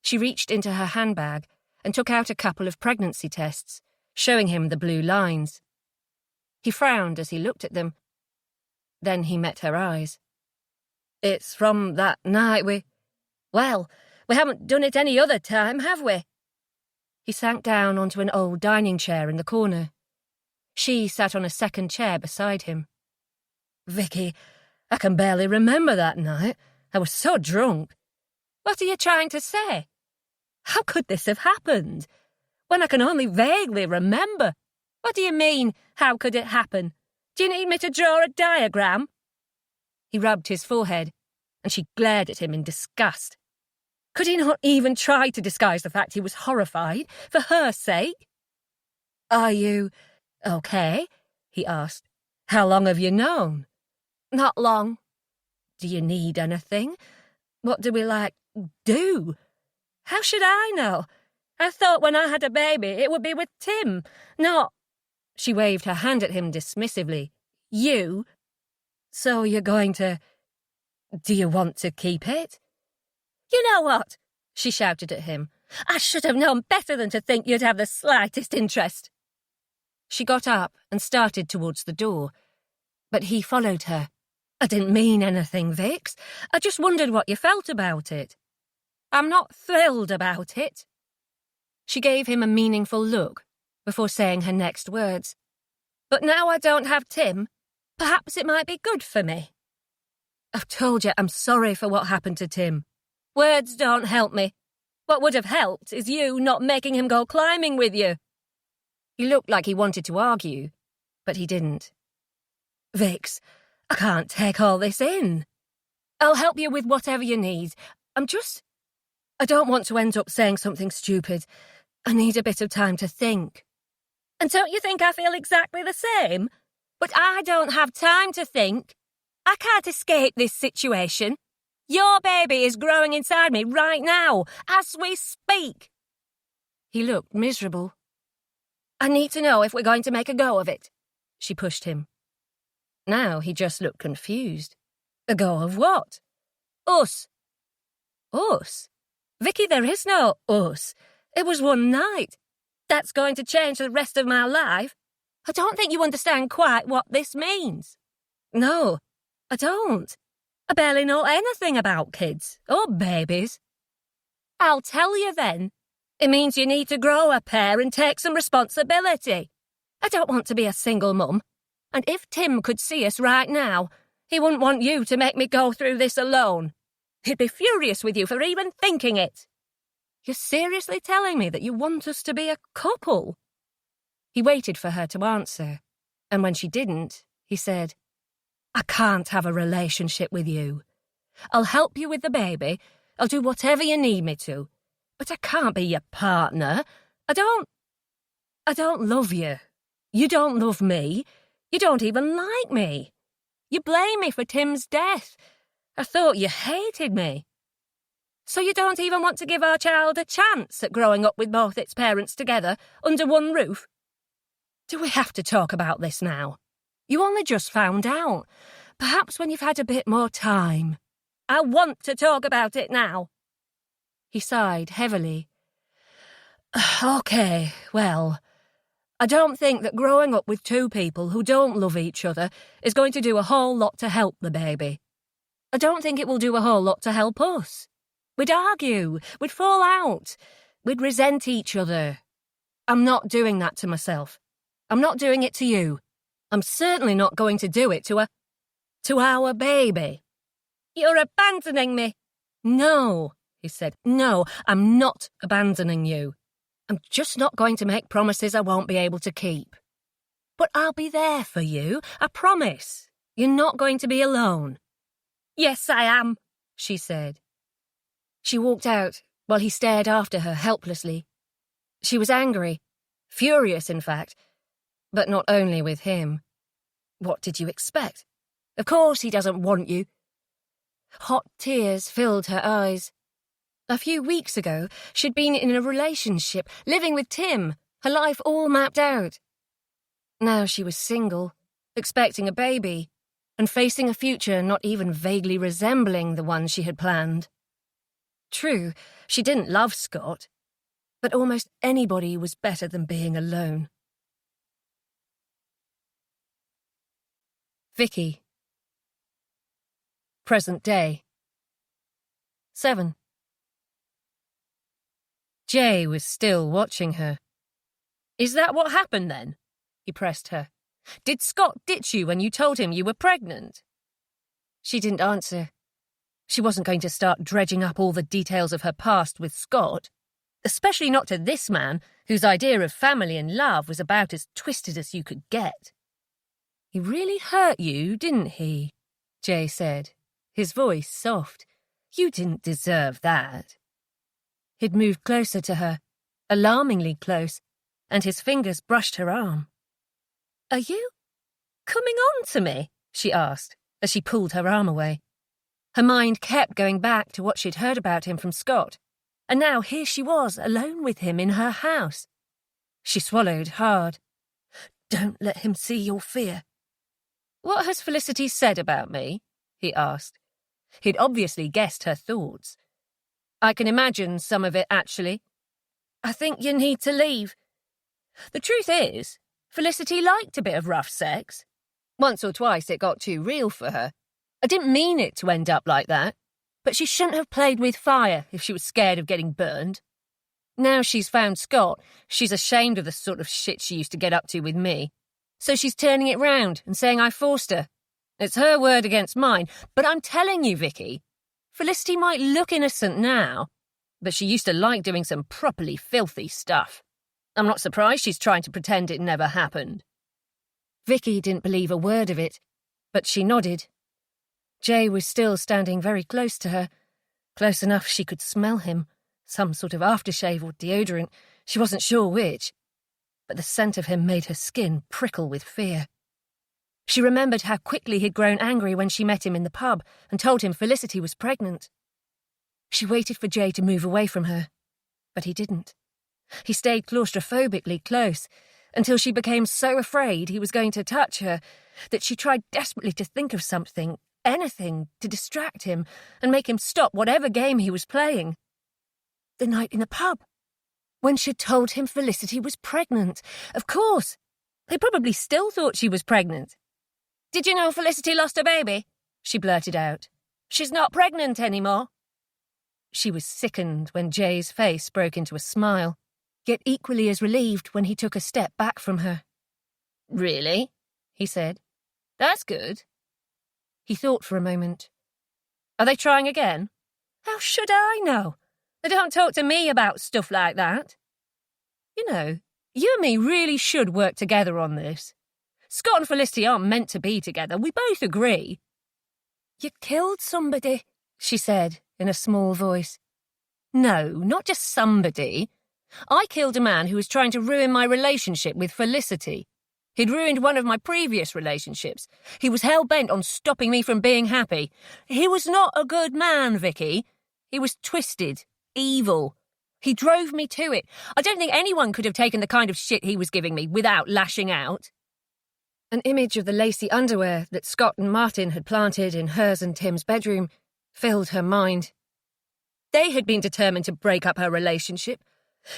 She reached into her handbag and took out a couple of pregnancy tests, showing him the blue lines. He frowned as he looked at them. Then he met her eyes. "It's from that night we haven't done it any other time, have we?" He sank down onto an old dining chair in the corner. She sat on a second chair beside him. "Vicky, I can barely remember that night. I was so drunk." "What are you trying to say? How could this have happened? When I can only vaguely remember. What do you mean, how could it happen? Do you need me to draw a diagram?" He rubbed his forehead, and she glared at him in disgust. Could he not even try to disguise the fact he was horrified, for her sake? "Are you okay?" he asked. "How long have you known?" "Not long." "Do you need anything? What do we do?" "How should I know? I thought when I had a baby it would be with Tim, not—" She waved her hand at him dismissively. "You? So you're going to... Do you want to keep it?" "You know what?" she shouted at him. "I should have known better than to think you'd have the slightest interest." She got up and started towards the door, but he followed her. "I didn't mean anything, Vix. I just wondered what you felt about it." "I'm not thrilled about it." She gave him a meaningful look before saying her next words. "But now I don't have Tim, perhaps it might be good for me." "I've told you I'm sorry for what happened to Tim." "Words don't help me. What would have helped is you not making him go climbing with you." He looked like he wanted to argue, but he didn't. Vix, I can't take all this in. I'll help you with whatever you need. I don't want to end up saying something stupid. I need a bit of time to think. And don't you think I feel exactly the same? But I don't have time to think. I can't escape this situation. Your baby is growing inside me right now, as we speak. He looked miserable. I need to know if we're going to make a go of it. She pushed him. Now he just looked confused. A go of what? Us. Us? Vicky, there is no us. It was one night. That's going to change the rest of my life. I don't think you understand quite what this means. No, I don't. I barely know anything about kids or babies. I'll tell you then. It means you need to grow a pair and take some responsibility. I don't want to be a single mum. And if Tim could see us right now, he wouldn't want you to make me go through this alone. He'd be furious with you for even thinking it. You're seriously telling me that you want us to be a couple? He waited for her to answer, and when she didn't, he said, I can't have a relationship with you. I'll help you with the baby. I'll do whatever you need me to. But I can't be your partner. I don't love you. You don't love me. You don't even like me. You blame me for Tim's death. I thought you hated me. So you don't even want to give our child a chance at growing up with both its parents together under one roof? Do we have to talk about this now? You only just found out. Perhaps when you've had a bit more time. I want to talk about it now. He sighed heavily. Okay, well, I don't think that growing up with two people who don't love each other is going to do a whole lot to help the baby. I don't think it will do a whole lot to help us. We'd argue, we'd fall out, we'd resent each other. I'm not doing that to myself. I'm not doing it to you. I'm certainly not going to do it to our baby. You're abandoning me. No, he said. No, I'm not abandoning you. I'm just not going to make promises I won't be able to keep. But I'll be there for you, I promise. You're not going to be alone. Yes, I am, she said. She walked out while he stared after her helplessly. She was angry, furious in fact, but not only with him. What did you expect? Of course he doesn't want you. Hot tears filled her eyes. A few weeks ago, she'd been in a relationship, living with Tim, her life all mapped out. Now she was single, expecting a baby, and facing a future not even vaguely resembling the one she had planned. True, she didn't love Scott, but almost anybody was better than being alone. Vicky. Present day. 7. Jay was still watching her. Is that what happened then? He pressed her. Did Scott ditch you when you told him you were pregnant? She didn't answer. She wasn't going to start dredging up all the details of her past with Scott, especially not to this man whose idea of family and love was about as twisted as you could get. He really hurt you, didn't he? Jay said, his voice soft. You didn't deserve that. He'd moved closer to her, alarmingly close, and his fingers brushed her arm. Are you coming on to me? She asked, as she pulled her arm away. Her mind kept going back to what she'd heard about him from Scott, and now here she was, alone with him in her house. She swallowed hard. Don't let him see your fear. What has Felicity said about me? He asked. He'd obviously guessed her thoughts. I can imagine some of it, actually. I think you need to leave. The truth is, Felicity liked a bit of rough sex. Once or twice it got too real for her. I didn't mean it to end up like that, but she shouldn't have played with fire if she was scared of getting burned. Now she's found Scott, she's ashamed of the sort of shit she used to get up to with me. So she's turning it round and saying I forced her. It's her word against mine, but I'm telling you, Vicky, Felicity might look innocent now, but she used to like doing some properly filthy stuff. I'm not surprised she's trying to pretend it never happened. Vicky didn't believe a word of it, but she nodded. Jay was still standing very close to her, close enough she could smell him, some sort of aftershave or deodorant, she wasn't sure which, but the scent of him made her skin prickle with fear. She remembered how quickly he'd grown angry when she met him in the pub and told him Felicity was pregnant. She waited for Jay to move away from her, but he didn't. He stayed claustrophobically close until she became so afraid he was going to touch her that she tried desperately to think of something, anything, to distract him and make him stop whatever game he was playing. The night in the pub, when she'd told him Felicity was pregnant. Of course! They probably still thought she was pregnant. "Did you know Felicity lost her baby?" she blurted out. "She's not pregnant anymore." She was sickened when Jay's face broke into a smile, yet equally as relieved when he took a step back from her. "Really?" he said. "That's good." He thought for a moment. "Are they trying again?" "How should I know? They don't talk to me about stuff like that." "You know, you and me really should work together on this. Scott and Felicity aren't meant to be together, we both agree." "You killed somebody," she said in a small voice. "No, not just somebody. I killed a man who was trying to ruin my relationship with Felicity. He'd ruined one of my previous relationships. He was hell-bent on stopping me from being happy. He was not a good man, Vicky. He was twisted, evil. He drove me to it. I don't think anyone could have taken the kind of shit he was giving me without lashing out." An image of the lacy underwear that Scott and Martin had planted in hers and Tim's bedroom filled her mind. They had been determined to break up her relationship.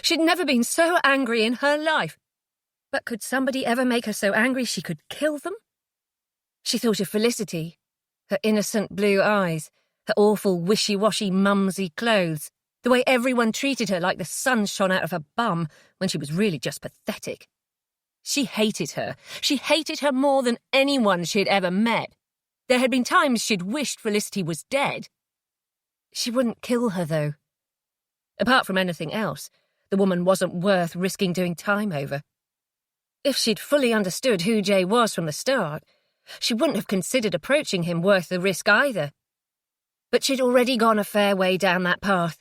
She'd never been so angry in her life. But could somebody ever make her so angry she could kill them? She thought of Felicity, her innocent blue eyes, her awful wishy-washy mumsy clothes, the way everyone treated her like the sun shone out of her bum when she was really just pathetic. She hated her. She hated her more than anyone she'd ever met. There had been times she'd wished Felicity was dead. She wouldn't kill her, though. Apart from anything else, the woman wasn't worth risking doing time over. If she'd fully understood who Jay was from the start, she wouldn't have considered approaching him worth the risk either. But she'd already gone a fair way down that path,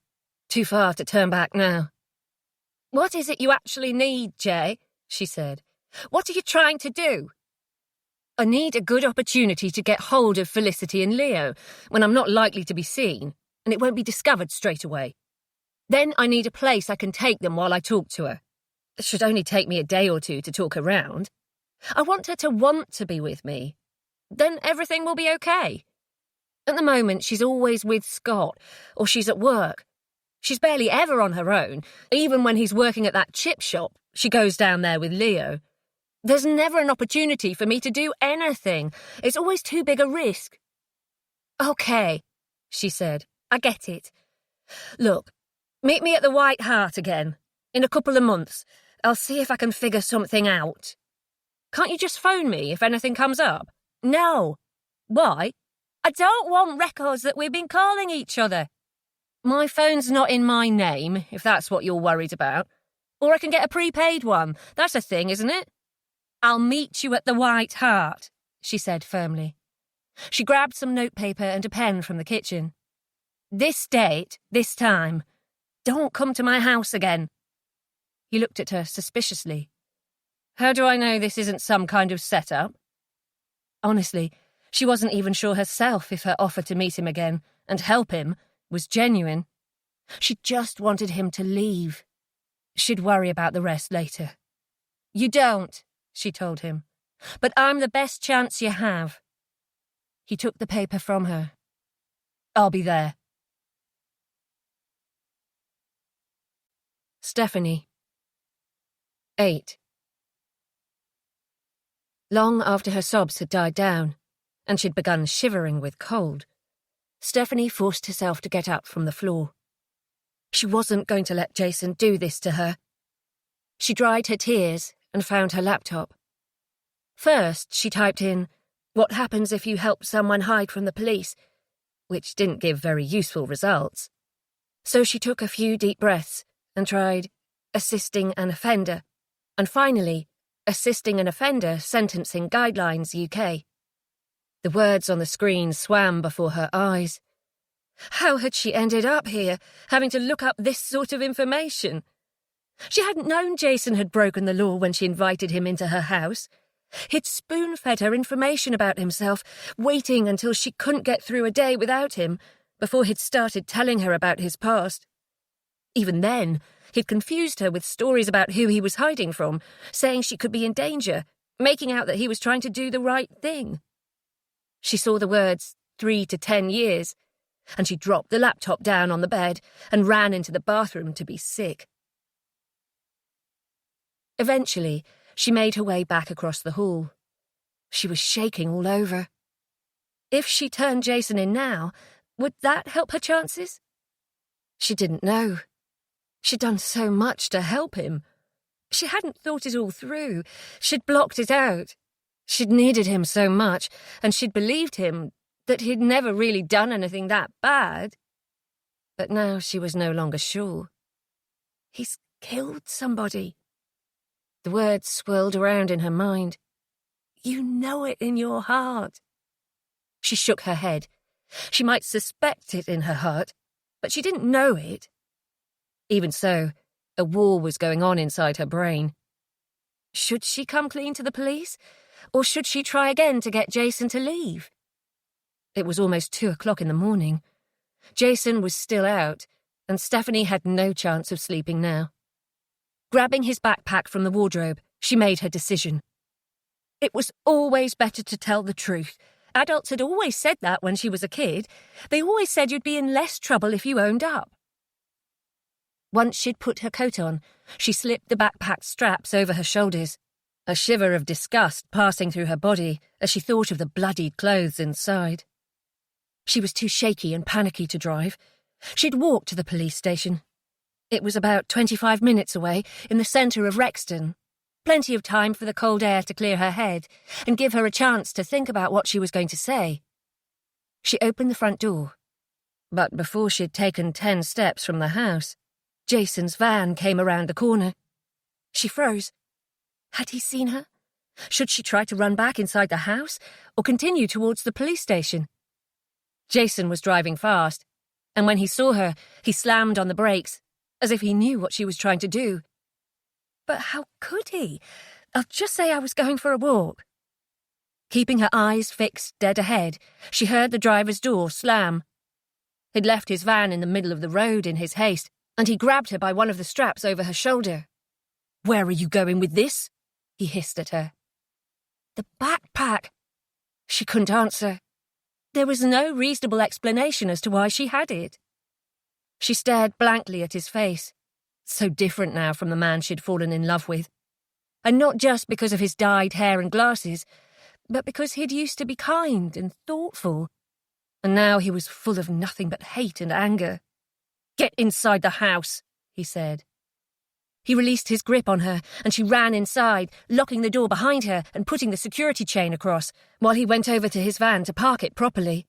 too far to turn back now. "What is it you actually need, Jay?" she said. "What are you trying to do?" "I need a good opportunity to get hold of Felicity and Leo when I'm not likely to be seen, and it won't be discovered straight away. Then I need a place I can take them while I talk to her. It should only take me a day or two to talk around. I want her to want to be with me. Then everything will be okay. At the moment, she's always with Scott, or she's at work. She's barely ever on her own. Even when he's working at that chip shop, she goes down there with Leo. There's never an opportunity for me to do anything. It's always too big a risk." "Okay," she said. "I get it. Look, meet me at the White Hart again. In a couple of months. I'll see if I can figure something out." "Can't you just phone me if anything comes up?" "No." "Why?" "I don't want records that we've been calling each other." "My phone's not in my name, if that's what you're worried about. Or I can get a prepaid one. That's a thing, isn't it?" "I'll meet you at the White Hart," she said firmly. She grabbed some notepaper and a pen from the kitchen. "This date, this time. Don't come to my house again." He looked at her suspiciously. "How do I know this isn't some kind of setup?" Honestly, she wasn't even sure herself if her offer to meet him again and help him was genuine. She just wanted him to leave. She'd worry about the rest later. "You don't," she told him. "But I'm the best chance you have." He took the paper from her. "I'll be there." Stephanie. 8. Long after her sobs had died down, and she'd begun shivering with cold, Stephanie forced herself to get up from the floor. She wasn't going to let Jason do this to her. She dried her tears and found her laptop. First, she typed in, "What happens if you help someone hide from the police?" which didn't give very useful results. So she took a few deep breaths and tried, assisting an offender, and finally, assisting an offender sentencing guidelines UK. The words on the screen swam before her eyes. How had she ended up here, having to look up this sort of information? She hadn't known Jason had broken the law when she invited him into her house. He'd spoon-fed her information about himself, waiting until she couldn't get through a day without him, before he'd started telling her about his past. Even then, he'd confused her with stories about who he was hiding from, saying she could be in danger, making out that he was trying to do the right thing. She saw the words 3 to 10 years, and she dropped the laptop down on the bed and ran into the bathroom to be sick. Eventually, she made her way back across the hall. She was shaking all over. If she turned Jason in now, would that help her chances? She didn't know. She'd done so much to help him. She hadn't thought it all through. She'd blocked it out. She'd needed him so much, and she'd believed him that he'd never really done anything that bad. But now she was no longer sure. He's killed somebody. The words swirled around in her mind. You know it in your heart. She shook her head. She might suspect it in her heart, but she didn't know it. Even so, a war was going on inside her brain. Should she come clean to the police, or should she try again to get Jason to leave? It was almost 2 o'clock in the morning. Jason was still out, and Stephanie had no chance of sleeping now. Grabbing his backpack from the wardrobe, she made her decision. It was always better to tell the truth. Adults had always said that when she was a kid. They always said you'd be in less trouble if you owned up. Once she'd put her coat on, she slipped the backpack straps over her shoulders, a shiver of disgust passing through her body as she thought of the bloodied clothes inside. She was too shaky and panicky to drive. She'd walked to the police station. It was about 25 minutes away, in the centre of Rexton. Plenty of time for the cold air to clear her head and give her a chance to think about what she was going to say. She opened the front door. But before she'd taken 10 steps from the house, Jason's van came around the corner. She froze. Had he seen her? Should she try to run back inside the house or continue towards the police station? Jason was driving fast, and when he saw her, he slammed on the brakes, as if he knew what she was trying to do. But how could he? I'll just say I was going for a walk. Keeping her eyes fixed dead ahead, she heard the driver's door slam. He'd left his van in the middle of the road in his haste, and he grabbed her by one of the straps over her shoulder. "Where are you going with this?" he hissed at her. "The backpack." She couldn't answer. There was no reasonable explanation as to why she had it. She stared blankly at his face, so different now from the man she'd fallen in love with. And not just because of his dyed hair and glasses, but because he'd used to be kind and thoughtful. And now he was full of nothing but hate and anger. "Get inside the house," he said. He released his grip on her, and she ran inside, locking the door behind her and putting the security chain across, while he went over to his van to park it properly.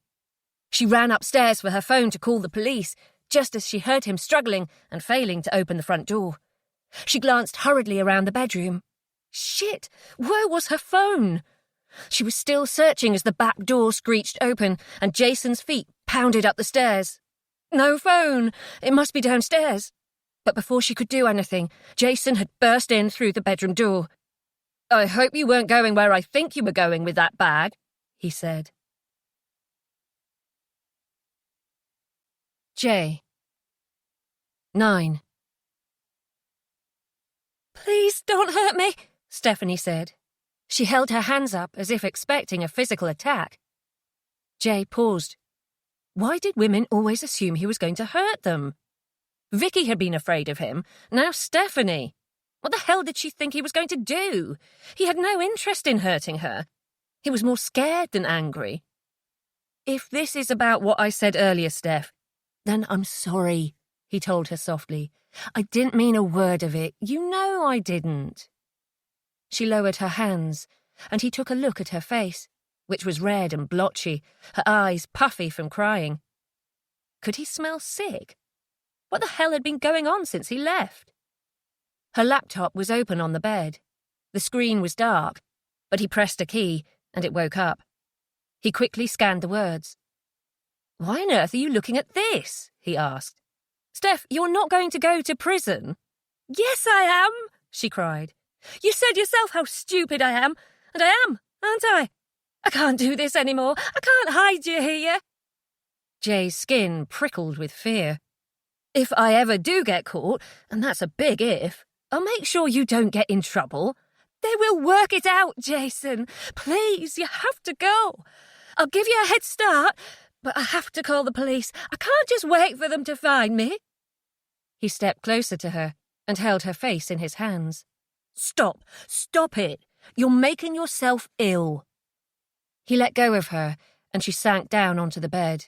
She ran upstairs for her phone to call the police, just as she heard him struggling and failing to open the front door. She glanced hurriedly around the bedroom. Shit! Where was her phone? She was still searching as the back door screeched open and Jason's feet pounded up the stairs. No phone! It must be downstairs. But before she could do anything, Jason had burst in through the bedroom door. "I hope you weren't going where I think you were going with that bag," he said. J. 9. "Please don't hurt me," Stephanie said. She held her hands up as if expecting a physical attack. Jay paused. Why did women always assume he was going to hurt them? Vicky had been afraid of him, now Stephanie. What the hell did she think he was going to do? He had no interest in hurting her. He was more scared than angry. "If this is about what I said earlier, Steph, then I'm sorry," he told her softly. "I didn't mean a word of it. You know I didn't." She lowered her hands, and he took a look at her face, which was red and blotchy, her eyes puffy from crying. Could he smell sick? What the hell had been going on since he left? Her laptop was open on the bed. The screen was dark, but he pressed a key and it woke up. He quickly scanned the words. "Why on earth are you looking at this?" he asked. "Steph, you're not going to go to prison." "Yes, I am," she cried. "You said yourself how stupid I am, and I am, aren't I? I can't do this anymore. I can't hide you here." Jay's skin prickled with fear. "If I ever do get caught, and that's a big if, I'll make sure you don't get in trouble." "They will work it out, Jason. Please, you have to go. I'll give you a head start, but I have to call the police. I can't just wait for them to find me." He stepped closer to her and held her face in his hands. Stop it. You're making yourself ill." He let go of her and she sank down onto the bed.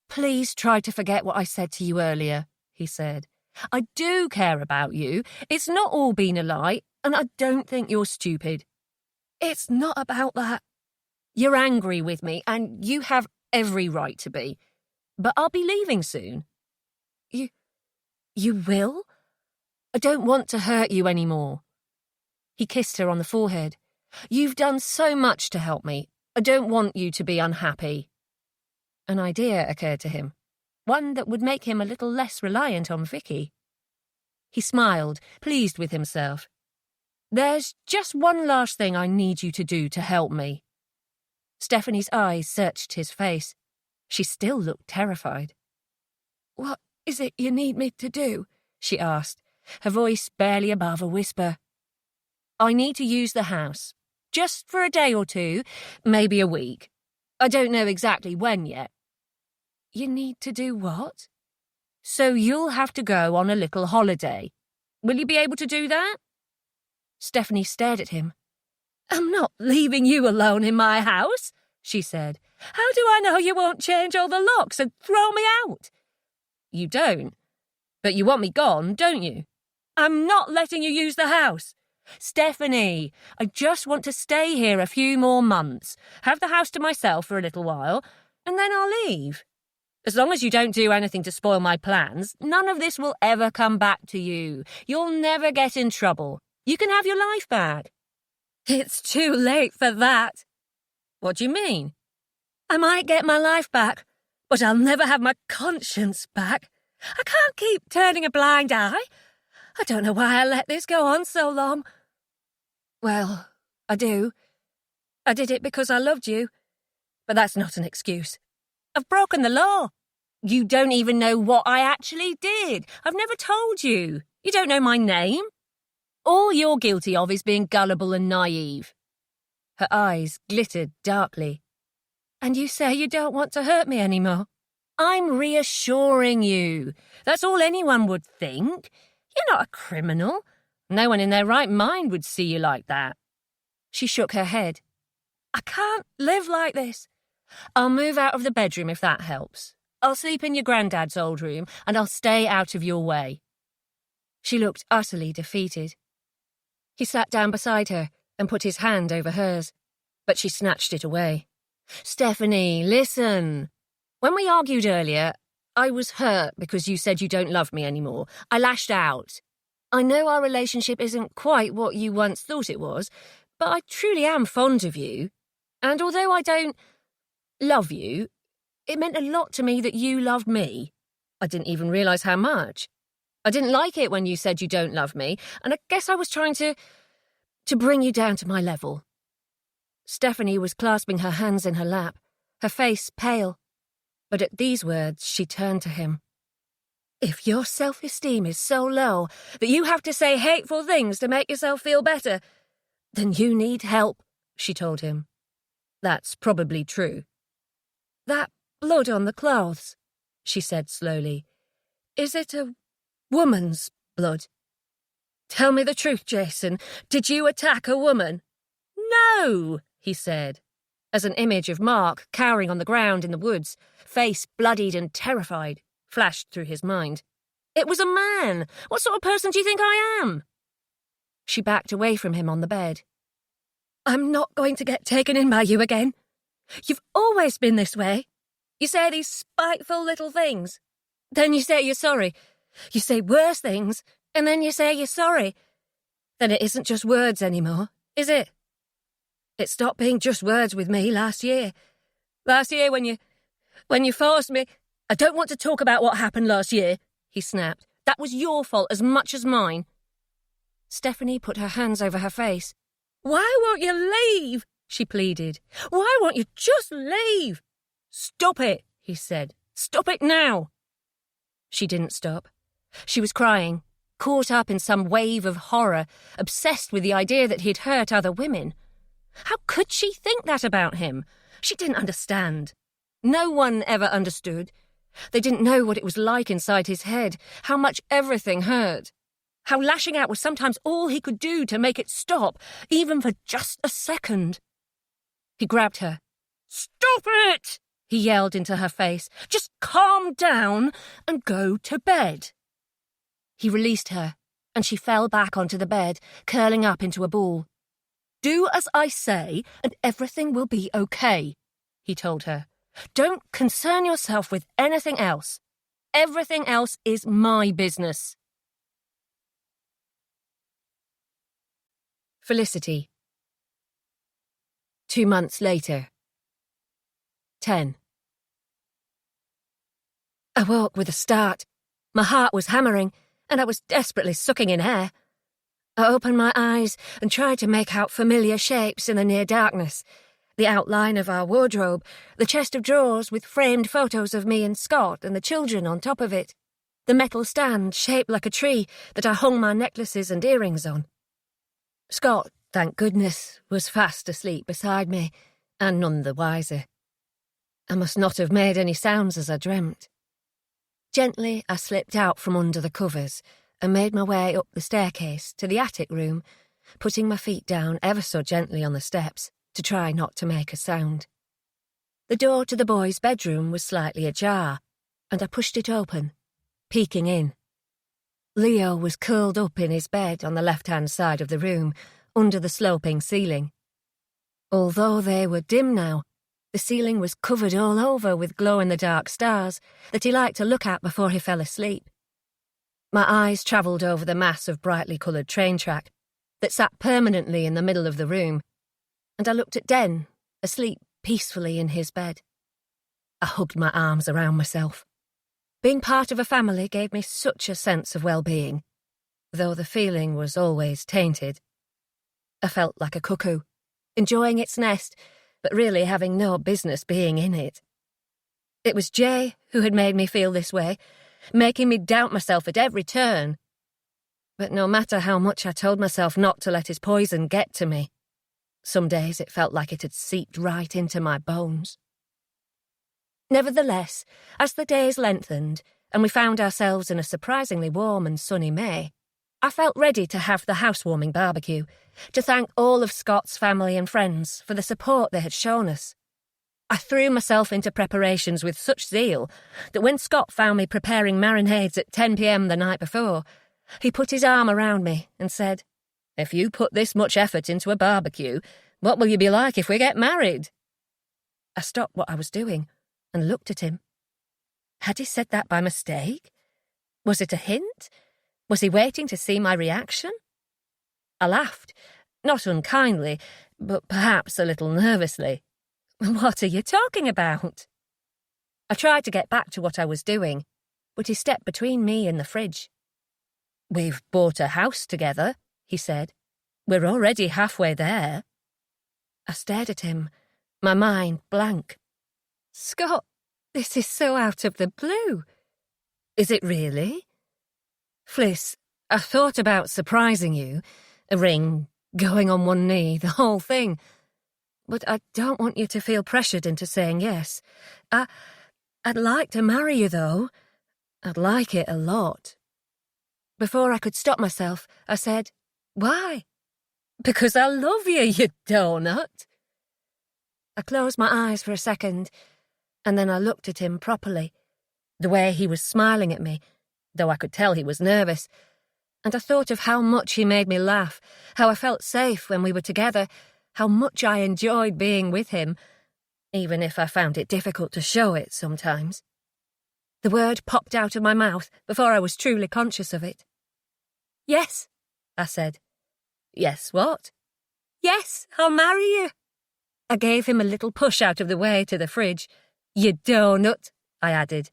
"Please try to forget what I said to you earlier," he said. "I do care about you. It's not all been a lie, and I don't think you're stupid." "It's not about that." "You're angry with me, and you have every right to be. But I'll be leaving soon." You will? I don't want to hurt you anymore." He kissed her on the forehead. "You've done so much to help me. I don't want you to be unhappy." An idea occurred to him, one that would make him a little less reliant on Vicky. He smiled, pleased with himself. "There's just one last thing I need you to do to help me." Stephanie's eyes searched his face. She still looked terrified. "What is it you need me to do?" she asked, her voice barely above a whisper. "I need to use the house. Just for a day or two, maybe a week. I don't know exactly when yet." "You need to do what?" "So you'll have to go on a little holiday. Will you be able to do that?" Stephanie stared at him. "I'm not leaving you alone in my house," she said. "How do I know you won't change all the locks and throw me out?" "You don't. But you want me gone, don't you?" "I'm not letting you use the house." "Stephanie, I just want to stay here a few more months, have the house to myself for a little while, and then I'll leave. As long as you don't do anything to spoil my plans, none of this will ever come back to you. You'll never get in trouble. You can have your life back." "It's too late for that." "What do you mean?" "I might get my life back, but I'll never have my conscience back. I can't keep turning a blind eye. I don't know why I let this go on so long." "Well, I do. I did it because I loved you. But that's not an excuse. I've broken the law. You don't even know what I actually did. I've never told you. You don't know my name. All you're guilty of is being gullible and naive." Her eyes glittered darkly. "And you say you don't want to hurt me anymore?" "I'm reassuring you. That's all anyone would think. You're not a criminal. No one in their right mind would see you like that." She shook her head. "I can't live like this. I'll move out of the bedroom if that helps. I'll sleep in your granddad's old room, and I'll stay out of your way." She looked utterly defeated. He sat down beside her and put his hand over hers, but she snatched it away. "Stephanie, listen. When we argued earlier, I was hurt because you said you don't love me anymore. I lashed out. I know our relationship isn't quite what you once thought it was, but I truly am fond of you. And although I don't love you, it meant a lot to me that you loved me. I didn't even realise how much. I didn't like it when you said you don't love me, and I guess I was trying to bring you down to my level." Stephanie was clasping her hands in her lap, her face pale. But at these words, she turned to him. "If your self-esteem is so low that you have to say hateful things to make yourself feel better, then you need help," she told him. "That's probably true." "That blood on the clothes," she said slowly. "Is it a woman's blood? Tell me the truth, Jason. Did you attack a woman?" "No," he said, as an image of Mark cowering on the ground in the woods, face bloodied and terrified, flashed through his mind. "It was a man. What sort of person do you think I am?" She backed away from him on the bed. "I'm not going to get taken in by you again. You've always been this way. You say these spiteful little things. Then you say you're sorry. You say worse things, and then you say you're sorry. Then it isn't just words anymore, is it? It stopped being just words with me last year. Last year when you forced me... I don't want to talk about what happened last year, he snapped. That was your fault as much as mine. Stephanie put her hands over her face. Why won't you leave? She pleaded. Why won't you just leave? Stop it, he said. Stop it now. She didn't stop. She was crying, caught up in some wave of horror, obsessed with the idea that he'd hurt other women. How could she think that about him? She didn't understand. No one ever understood. They didn't know what it was like inside his head, how much everything hurt. How lashing out was sometimes all he could do to make it stop, even for just a second. He grabbed her. Stop it! He yelled into her face. Just calm down and go to bed. He released her, and she fell back onto the bed, curling up into a ball. Do as I say, and everything will be okay, he told her. Don't concern yourself with anything else. Everything else is my business. Felicity. 2 months later. 10. I woke with a start. My heart was hammering, and I was desperately sucking in air. I opened my eyes and tried to make out familiar shapes in the near darkness. The outline of our wardrobe, the chest of drawers with framed photos of me and Scott and the children on top of it, the metal stand shaped like a tree that I hung my necklaces and earrings on. Scott, thank goodness, was fast asleep beside me, and none the wiser. I must not have made any sounds as I dreamt. Gently I slipped out from under the covers and made my way up the staircase to the attic room, putting my feet down ever so gently on the steps to try not to make a sound. The door to the boys' bedroom was slightly ajar, and I pushed it open, peeking in. Leo was curled up in his bed on the left-hand side of the room, under the sloping ceiling. Although they were dim now, the ceiling was covered all over with glow-in-the-dark stars that he liked to look at before he fell asleep. My eyes travelled over the mass of brightly coloured train track that sat permanently in the middle of the room, and I looked at Den, asleep peacefully in his bed. I hugged my arms around myself. Being part of a family gave me such a sense of well-being, though the feeling was always tainted. I felt like a cuckoo, enjoying its nest, but really having no business being in it. It was Jay who had made me feel this way, making me doubt myself at every turn. But no matter how much I told myself not to let his poison get to me, some days it felt like it had seeped right into my bones. Nevertheless, as the days lengthened and we found ourselves in a surprisingly warm and sunny May, I felt ready to have the housewarming barbecue, to thank all of Scott's family and friends for the support they had shown us. I threw myself into preparations with such zeal that when Scott found me preparing marinades at 10 p.m. the night before, he put his arm around me and said, "If you put this much effort into a barbecue, what will you be like if we get married?" I stopped what I was doing and looked at him. Had he said that by mistake? Was it a hint? Was he waiting to see my reaction? I laughed, not unkindly, but perhaps a little nervously. "What are you talking about?" I tried to get back to what I was doing, but he stepped between me and the fridge. "We've bought a house together," he said. "We're already halfway there." I stared at him, my mind blank. "Scott, this is so out of the blue." "Is it really?" "Fliss, I thought about surprising you. A ring, going on one knee, the whole thing. But I don't want you to feel pressured into saying yes. I'd like to marry you, though. I'd like it a lot." Before I could stop myself, I said, "Why?" "Because I love you, you donut." I closed my eyes for a second, and then I looked at him properly, the way he was smiling at me, though I could tell he was nervous, and I thought of how much he made me laugh, how I felt safe when we were together, how much I enjoyed being with him, even if I found it difficult to show it sometimes. The word popped out of my mouth before I was truly conscious of it. "Yes," I said. Yes, what? Yes, I'll marry you. I gave him a little push out of the way to the fridge. You donut, I added.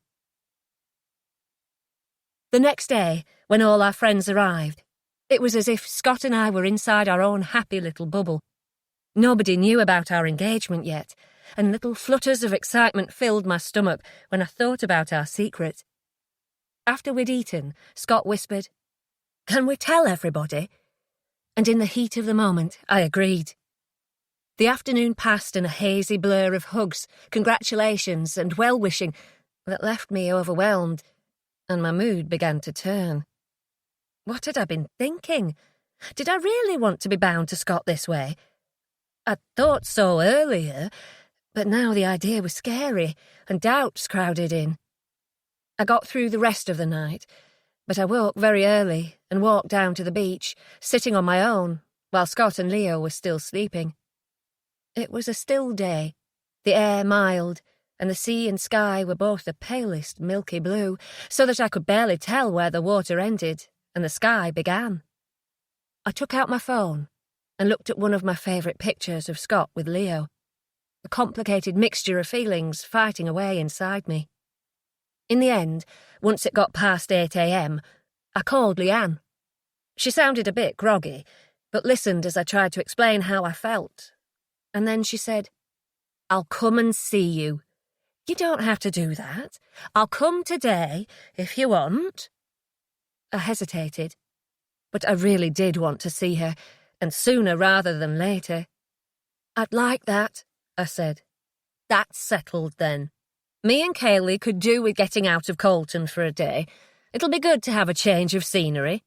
The next day, when all our friends arrived, it was as if Scott and I were inside our own happy little bubble. Nobody knew about our engagement yet, and little flutters of excitement filled my stomach when I thought about our secret. After we'd eaten, Scott whispered, "Can we tell everybody?" And in the heat of the moment, I agreed. The afternoon passed in a hazy blur of hugs, congratulations, and well-wishing that left me overwhelmed, and my mood began to turn. What had I been thinking? Did I really want to be bound to Scott this way? I'd thought so earlier, but now the idea was scary, and doubts crowded in. I got through the rest of the night, but I woke very early and walked down to the beach, sitting on my own, while Scott and Leo were still sleeping. It was a still day, the air mild, and the sea and sky were both the palest milky blue, so that I could barely tell where the water ended and the sky began. I took out my phone and looked at one of my favourite pictures of Scott with Leo, a complicated mixture of feelings fighting away inside me. In the end, once it got past 8 a.m, I called Leanne. She sounded a bit groggy, but listened as I tried to explain how I felt. And then she said, "I'll come and see you. You don't have to do that. I'll come today, if you want." I hesitated, but I really did want to see her, and sooner rather than later. "I'd like that," I said. "That's settled then. Me and Kaylee could do with getting out of Colton for a day. It'll be good to have a change of scenery."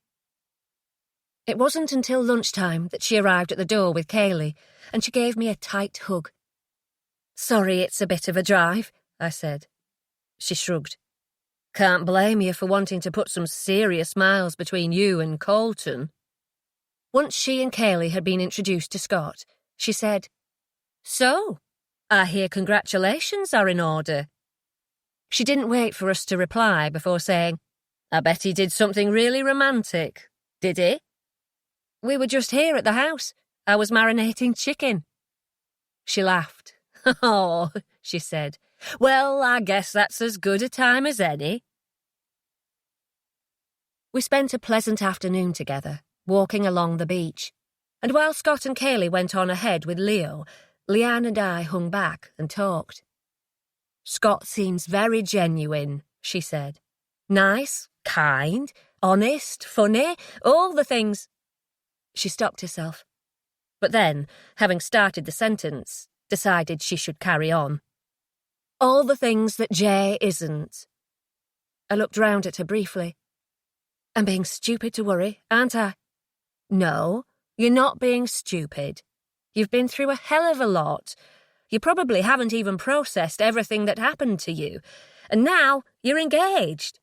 It wasn't until lunchtime that she arrived at the door with Kaylee, and she gave me a tight hug. "Sorry it's a bit of a drive," I said. She shrugged. "Can't blame you for wanting to put some serious miles between you and Colton." Once she and Kaylee had been introduced to Scott, she said, "So, I hear congratulations are in order." She didn't wait for us to reply before saying, "I bet he did something really romantic. Did he?" "We were just here at the house. I was marinating chicken." She laughed. "Oh," she said, "well, I guess that's as good a time as any." We spent a pleasant afternoon together, walking along the beach, and while Scott and Kaylee went on ahead with Leo, Leanne and I hung back and talked. "Scott seems very genuine," she said. "Nice, kind, honest, funny, all the things—" She stopped herself, but then, having started the sentence, decided she should carry on. "All the things that Jay isn't." I looked round at her briefly. "I'm being stupid to worry, aren't I?" "No, you're not being stupid. You've been through a hell of a lot. You probably haven't even processed everything that happened to you. And now you're engaged.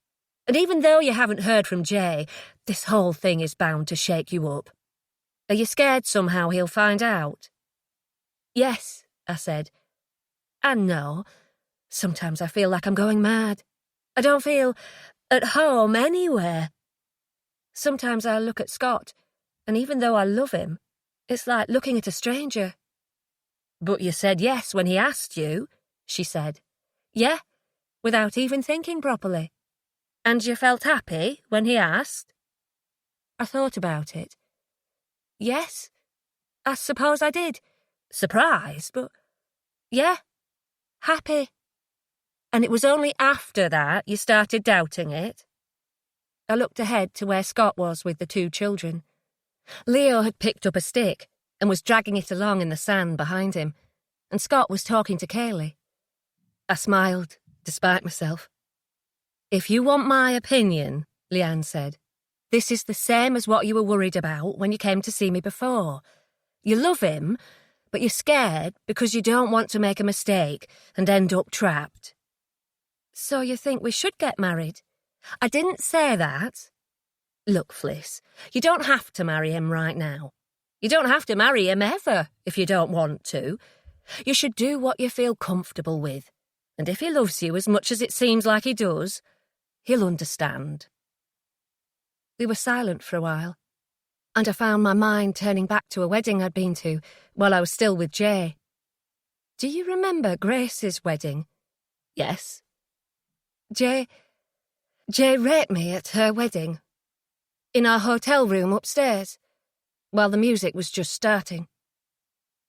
And even though you haven't heard from Jay, this whole thing is bound to shake you up. Are you scared somehow he'll find out?" "Yes," I said. "And no. Sometimes I feel like I'm going mad. I don't feel at home anywhere. Sometimes I look at Scott, and even though I love him, it's like looking at a stranger." "But you said yes when he asked you," she said. "Yeah, without even thinking properly." "And you felt happy when he asked?" I thought about it. Yes, I suppose I did. Surprised, but yeah, happy. "And it was only after that you started doubting it?" I looked ahead to where Scott was with the 2 children. Leo had picked up a stick and was dragging it along in the sand behind him, and Scott was talking to Kaylee. I smiled, despite myself. "If you want my opinion," Leanne said, "this is the same as what you were worried about when you came to see me before. You love him, but you're scared because you don't want to make a mistake and end up trapped." "So you think we should get married?" "I didn't say that. Look, Fliss, you don't have to marry him right now. You don't have to marry him ever if you don't want to. You should do what you feel comfortable with, and if he loves you as much as it seems like he does, he'll understand." We were silent for a while. and I found my mind turning back to a wedding I'd been to while I was still with Jay. Do you remember Grace's wedding? Yes. Jay raped me at her wedding. In our hotel room upstairs, while the music was just starting.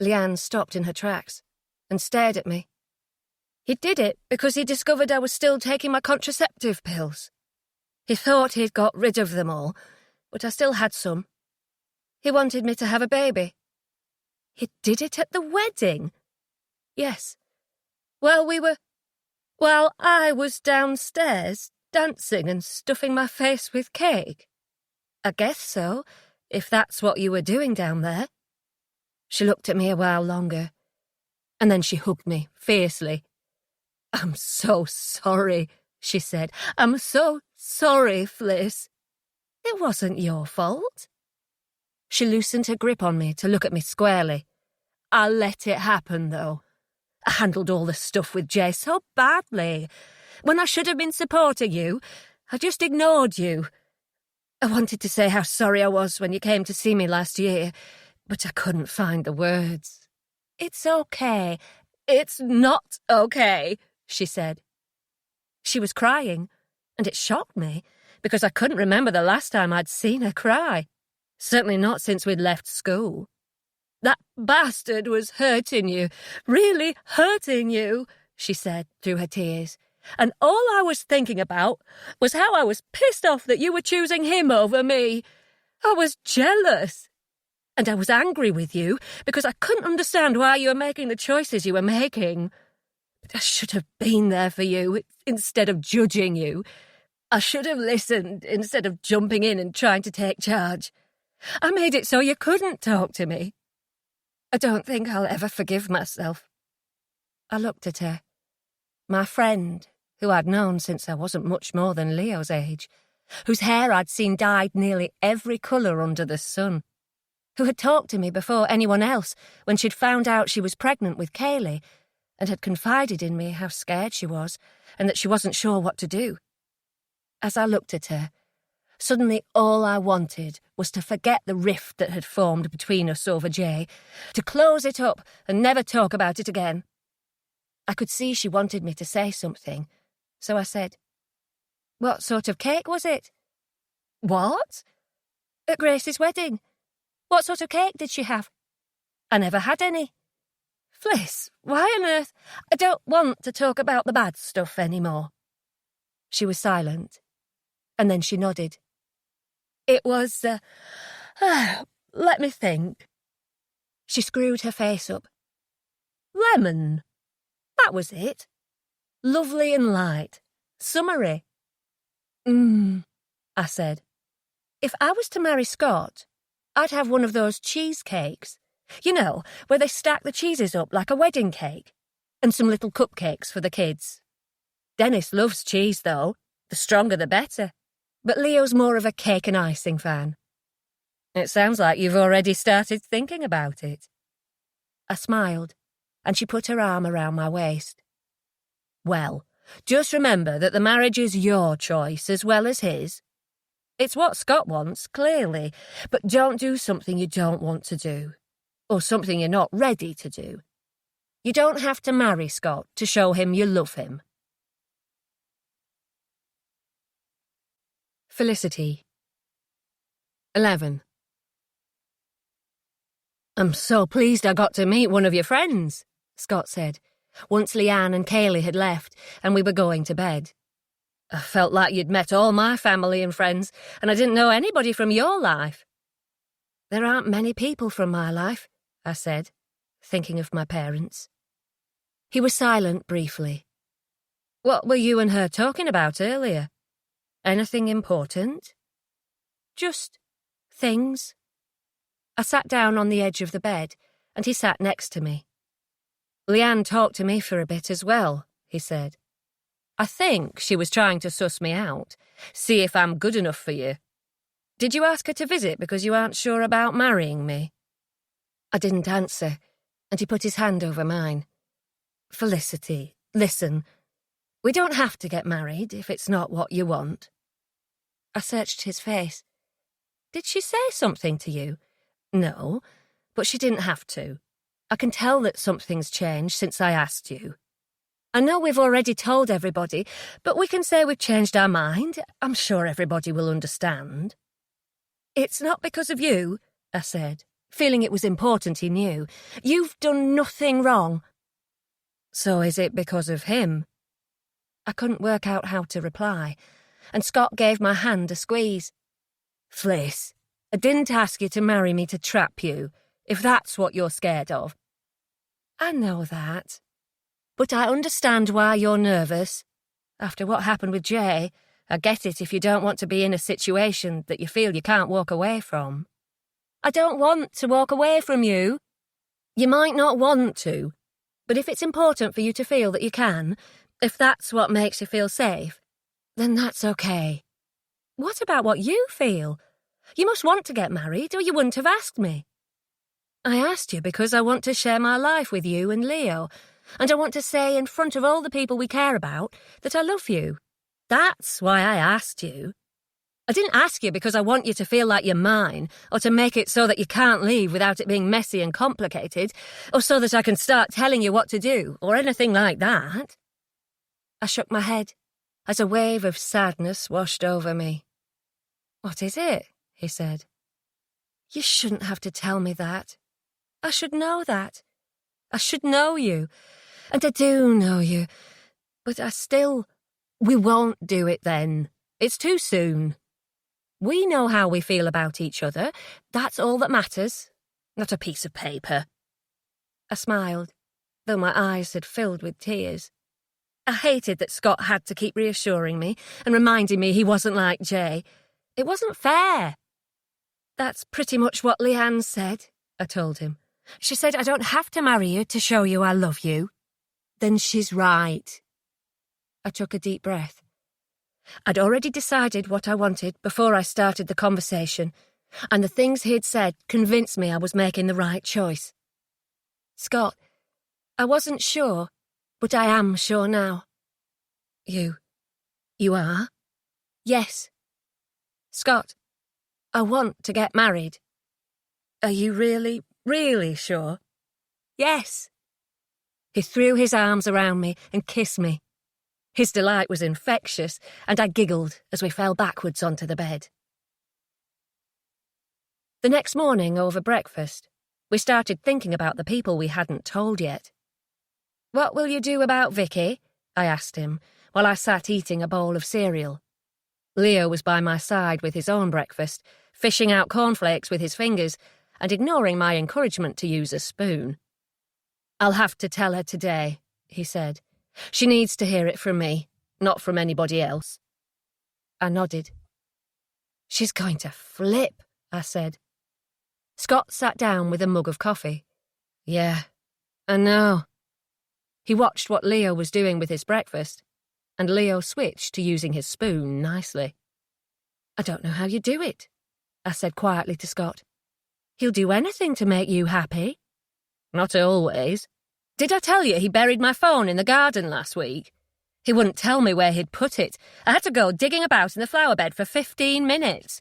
Leanne stopped in her tracks and stared at me. He did it because he discovered I was still taking my contraceptive pills. He thought he'd got rid of them all, but I still had some. He wanted me to have a baby. He did it at the wedding? Yes. While I was downstairs dancing and stuffing my face with cake. I guess so, if that's what you were doing down there. She looked at me a while longer, and then she hugged me fiercely. I'm so sorry, she said. I'm so sorry, Fliss. It wasn't your fault. She loosened her grip on me to look at me squarely. I let it happen, though. I handled all the stuff with Jay so badly. When I should have been supporting you, I just ignored you. I wanted to say how sorry I was when you came to see me last year, but I couldn't find the words. It's okay. It's not okay, she said. She was crying, and it shocked me, because I couldn't remember the last time I'd seen her cry. Certainly not since we'd left school. That bastard was hurting you, really hurting you, she said through her tears. And all I was thinking about was how I was pissed off that you were choosing him over me. I was jealous. And I was angry with you because I couldn't understand why you were making the choices you were making. But I should have been there for you instead of judging you. I should have listened instead of jumping in and trying to take charge. I made it so you couldn't talk to me. I don't think I'll ever forgive myself. I looked at her. My friend, who I'd known since I wasn't much more than Leo's age, whose hair I'd seen dyed nearly every colour under the sun, who had talked to me before anyone else when she'd found out she was pregnant with Kaylee and had confided in me how scared she was and that she wasn't sure what to do. As I looked at her, suddenly all I wanted was to forget the rift that had formed between us over Jay, to close it up and never talk about it again. I could see she wanted me to say something, so I said, "What sort of cake was it?" "What?" "At Grace's wedding. What sort of cake did she have?" "I never had any." "Fliss, why on earth—" "I don't want to talk about the bad stuff anymore." She was silent, and then she nodded. "It was, let me think." She screwed her face up. "Lemon. That was it. Lovely and light. Summery." I said. "If I was to marry Scott, I'd have one of those cheesecakes. You know, where they stack the cheeses up like a wedding cake. And some little cupcakes for the kids. Dennis loves cheese, though. The stronger the better. But Leo's more of a cake and icing fan." "It sounds like you've already started thinking about it." I smiled, and she put her arm around my waist. "Well, just remember that the marriage is your choice as well as his. It's what Scott wants, clearly, but don't do something you don't want to do, or something you're not ready to do. You don't have to marry Scott to show him you love him." Felicity. 11. "I'm so pleased I got to meet one of your friends," Scott said, once Leanne and Kaylee had left and we were going to bed. "I felt like you'd met all my family and friends, and I didn't know anybody from your life." "There aren't many people from my life," I said, thinking of my parents. He was silent briefly. "What were you and her talking about earlier? Anything important?" "Just things." I sat down on the edge of the bed, and he sat next to me. "Leanne talked to me for a bit as well," he said. "I think she was trying to suss me out, see if I'm good enough for you. Did you ask her to visit because you aren't sure about marrying me?" I didn't answer, and he put his hand over mine. "Felicity, listen. We don't have to get married if it's not what you want." I searched his face. Did she say something to you? No, but she didn't have to. I can tell that something's changed since I asked you. I know we've already told everybody, but we can say we've changed our mind. I'm sure everybody will understand. It's not because of you, I said, feeling it was important he knew. You've done nothing wrong. So is it because of him? I couldn't work out how to reply, and Scott gave my hand a squeeze. Fliss, I didn't ask you to marry me to trap you, if that's what you're scared of. I know that. But I understand why you're nervous. After what happened with Jay, I get it if you don't want to be in a situation that you feel you can't walk away from. I don't want to walk away from you. You might not want to, but if it's important for you to feel that you can, if that's what makes you feel safe, then that's okay. What about what you feel? You must want to get married, or you wouldn't have asked me. I asked you because I want to share my life with you and Leo, and I want to say in front of all the people we care about that I love you. That's why I asked you. I didn't ask you because I want you to feel like you're mine, or to make it so that you can't leave without it being messy and complicated, or so that I can start telling you what to do, or anything like that. I shook my head as a wave of sadness washed over me. What is it? He said. You shouldn't have to tell me that. I should know that. I should know you. And I do know you. But we won't do it then. It's too soon. We know how we feel about each other. That's all that matters. Not a piece of paper. I smiled, though my eyes had filled with tears. I hated that Scott had to keep reassuring me and reminding me he wasn't like Jay. It wasn't fair. That's pretty much what Leanne said, I told him. She said I don't have to marry you to show you I love you. Then she's right. I took a deep breath. I'd already decided what I wanted before I started the conversation, and the things he'd said convinced me I was making the right choice. Scott, I wasn't sure, but I am sure now. You are? Yes. Scott, I want to get married. Are you really, really sure? Yes. He threw his arms around me and kissed me. His delight was infectious, and I giggled as we fell backwards onto the bed. The next morning, over breakfast, we started thinking about the people we hadn't told yet. What will you do about Vicky? I asked him, while I sat eating a bowl of cereal. Leo was by my side with his own breakfast, fishing out cornflakes with his fingers and ignoring my encouragement to use a spoon. I'll have to tell her today, he said. She needs to hear it from me, not from anybody else. I nodded. She's going to flip, I said. Scott sat down with a mug of coffee. Yeah, I know. He watched what Leo was doing with his breakfast, and Leo switched to using his spoon nicely. I don't know how you do it, I said quietly to Scott. He'll do anything to make you happy. Not always. Did I tell you he buried my phone in the garden last week? He wouldn't tell me where he'd put it. I had to go digging about in the flower bed for 15 minutes.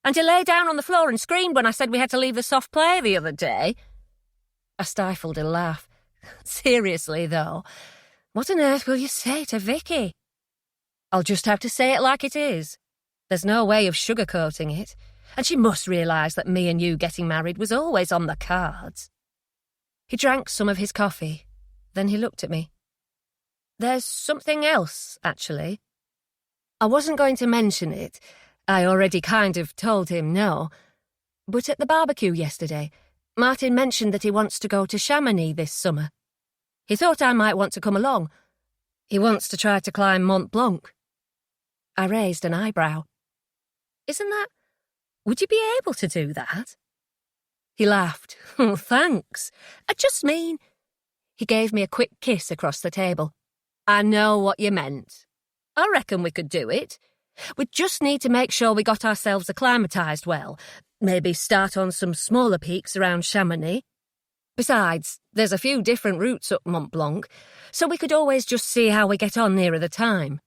And he lay down on the floor and screamed when I said we had to leave the soft play the other day. I stifled a laugh. Seriously, though, what on earth will you say to Vicky? I'll just have to say it like it is. There's no way of sugarcoating it, and she must realise that me and you getting married was always on the cards. He drank some of his coffee, then he looked at me. There's something else, actually. I wasn't going to mention it. I already kind of told him no. But at the barbecue yesterday, Martin mentioned that he wants to go to Chamonix this summer. He thought I might want to come along. He wants to try to climb Mont Blanc. I raised an eyebrow. Would you be able to do that? He laughed. Oh, thanks. I just mean... He gave me a quick kiss across the table. I know what you meant. I reckon we could do it. We'd just need to make sure we got ourselves acclimatised well. Maybe start on some smaller peaks around Chamonix. Besides, there's a few different routes up Mont Blanc, so we could always just see how we get on nearer the time.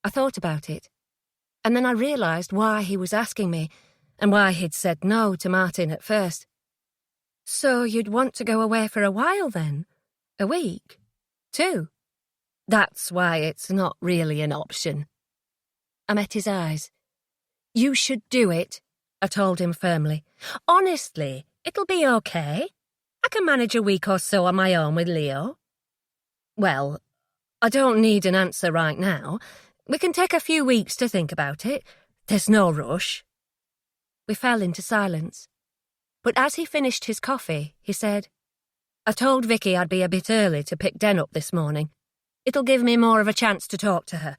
I thought about it, and then I realised why he was asking me, and why he'd said no to Martin at first. So you'd want to go away for a while then? A week? 2? That's why it's not really an option. I met his eyes. You should do it, I told him firmly. Honestly, it'll be okay. I can manage a week or so on my own with Leo. Well, I don't need an answer right now. We can take a few weeks to think about it. There's no rush. We fell into silence. But as he finished his coffee, he said, I told Vicky I'd be a bit early to pick Den up this morning. It'll give me more of a chance to talk to her,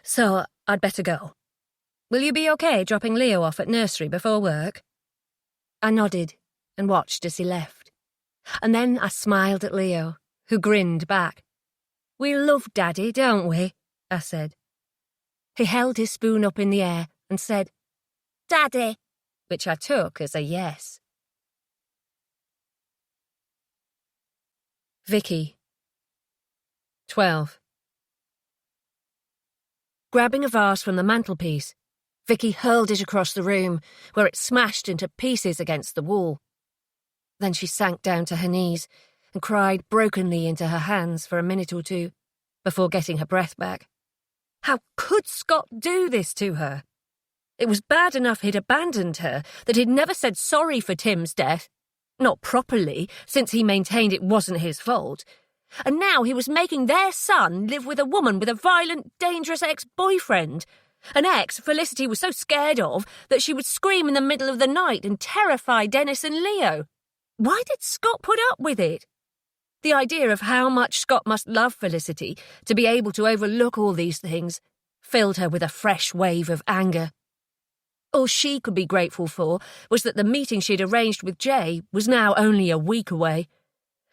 so I'd better go. Will you be okay dropping Leo off at nursery before work? I nodded and watched as he left. And then I smiled at Leo, who grinned back. We love Daddy, don't we? I said. He held his spoon up in the air and said, Daddy, which I took as a yes. Vicky. 12. Grabbing a vase from the mantelpiece, Vicky hurled it across the room, where it smashed into pieces against the wall. Then she sank down to her knees and cried brokenly into her hands for a minute or two, before getting her breath back. How could Scott do this to her? It was bad enough he'd abandoned her, that he'd never said sorry for Tim's death. Not properly, since he maintained it wasn't his fault. And now he was making their son live with a woman with a violent, dangerous ex-boyfriend. An ex Felicity was so scared of that she would scream in the middle of the night and terrify Dennis and Leo. Why did Scott put up with it? The idea of how much Scott must love Felicity to be able to overlook all these things filled her with a fresh wave of anger. All she could be grateful for was that the meeting she'd arranged with Jay was now only a week away.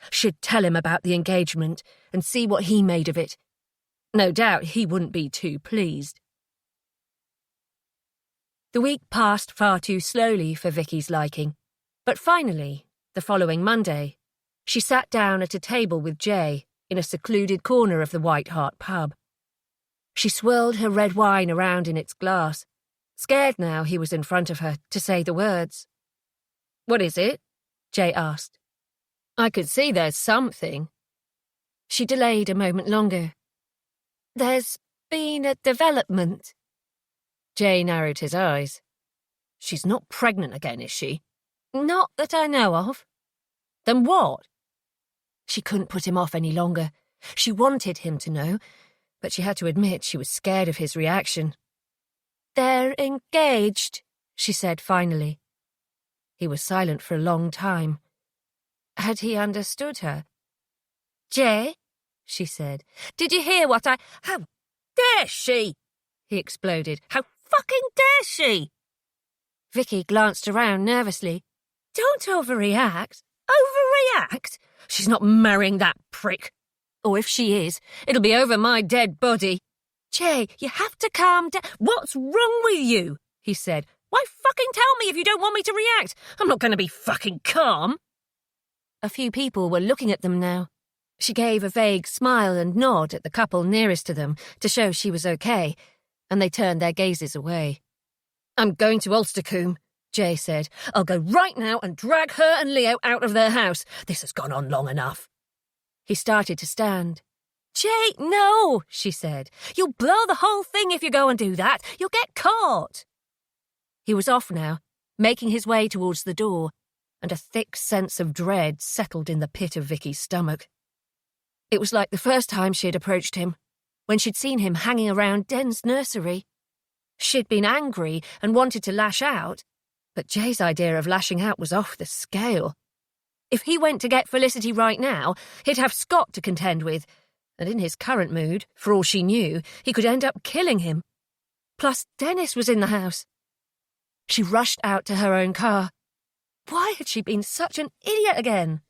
She'd tell him about the engagement and see what he made of it. No doubt he wouldn't be too pleased. The week passed far too slowly for Vicky's liking, but finally, the following Monday, she sat down at a table with Jay in a secluded corner of the White Hart pub. She swirled her red wine around in its glass, scared now he was in front of her to say the words. What is it? Jay asked. I could see there's something. She delayed a moment longer. There's been a development. Jay narrowed his eyes. She's not pregnant again, is she? Not that I know of. Then what? She couldn't put him off any longer. She wanted him to know, but she had to admit she was scared of his reaction. They're engaged, she said finally. He was silent for a long time. Had he understood her? Jay, she said, did you hear what How dare she? He exploded. How fucking dare she? Vicky glanced around nervously. Don't overreact. Overreact? She's not marrying that prick. Or if she is, it'll be over my dead body. Jay, you have to calm down. What's wrong with you? He said. Why fucking tell me if you don't want me to react? I'm not going to be fucking calm. A few people were looking at them now. She gave a vague smile and nod at the couple nearest to them to show she was okay, and they turned their gazes away. I'm going to Ulstercombe, Jay said. I'll go right now and drag her and Leo out of their house. This has gone on long enough. He started to stand. Jay, no, she said. You'll blow the whole thing if you go and do that. You'll get caught. He was off now, making his way towards the door, and a thick sense of dread settled in the pit of Vicky's stomach. It was like the first time she had approached him, when she'd seen him hanging around Den's nursery. She'd been angry and wanted to lash out, but Jay's idea of lashing out was off the scale. If he went to get Felicity right now, he'd have Scott to contend with, and in his current mood, for all she knew, he could end up killing him. Plus, Dennis was in the house. She rushed out to her own car. Why had she been such an idiot again?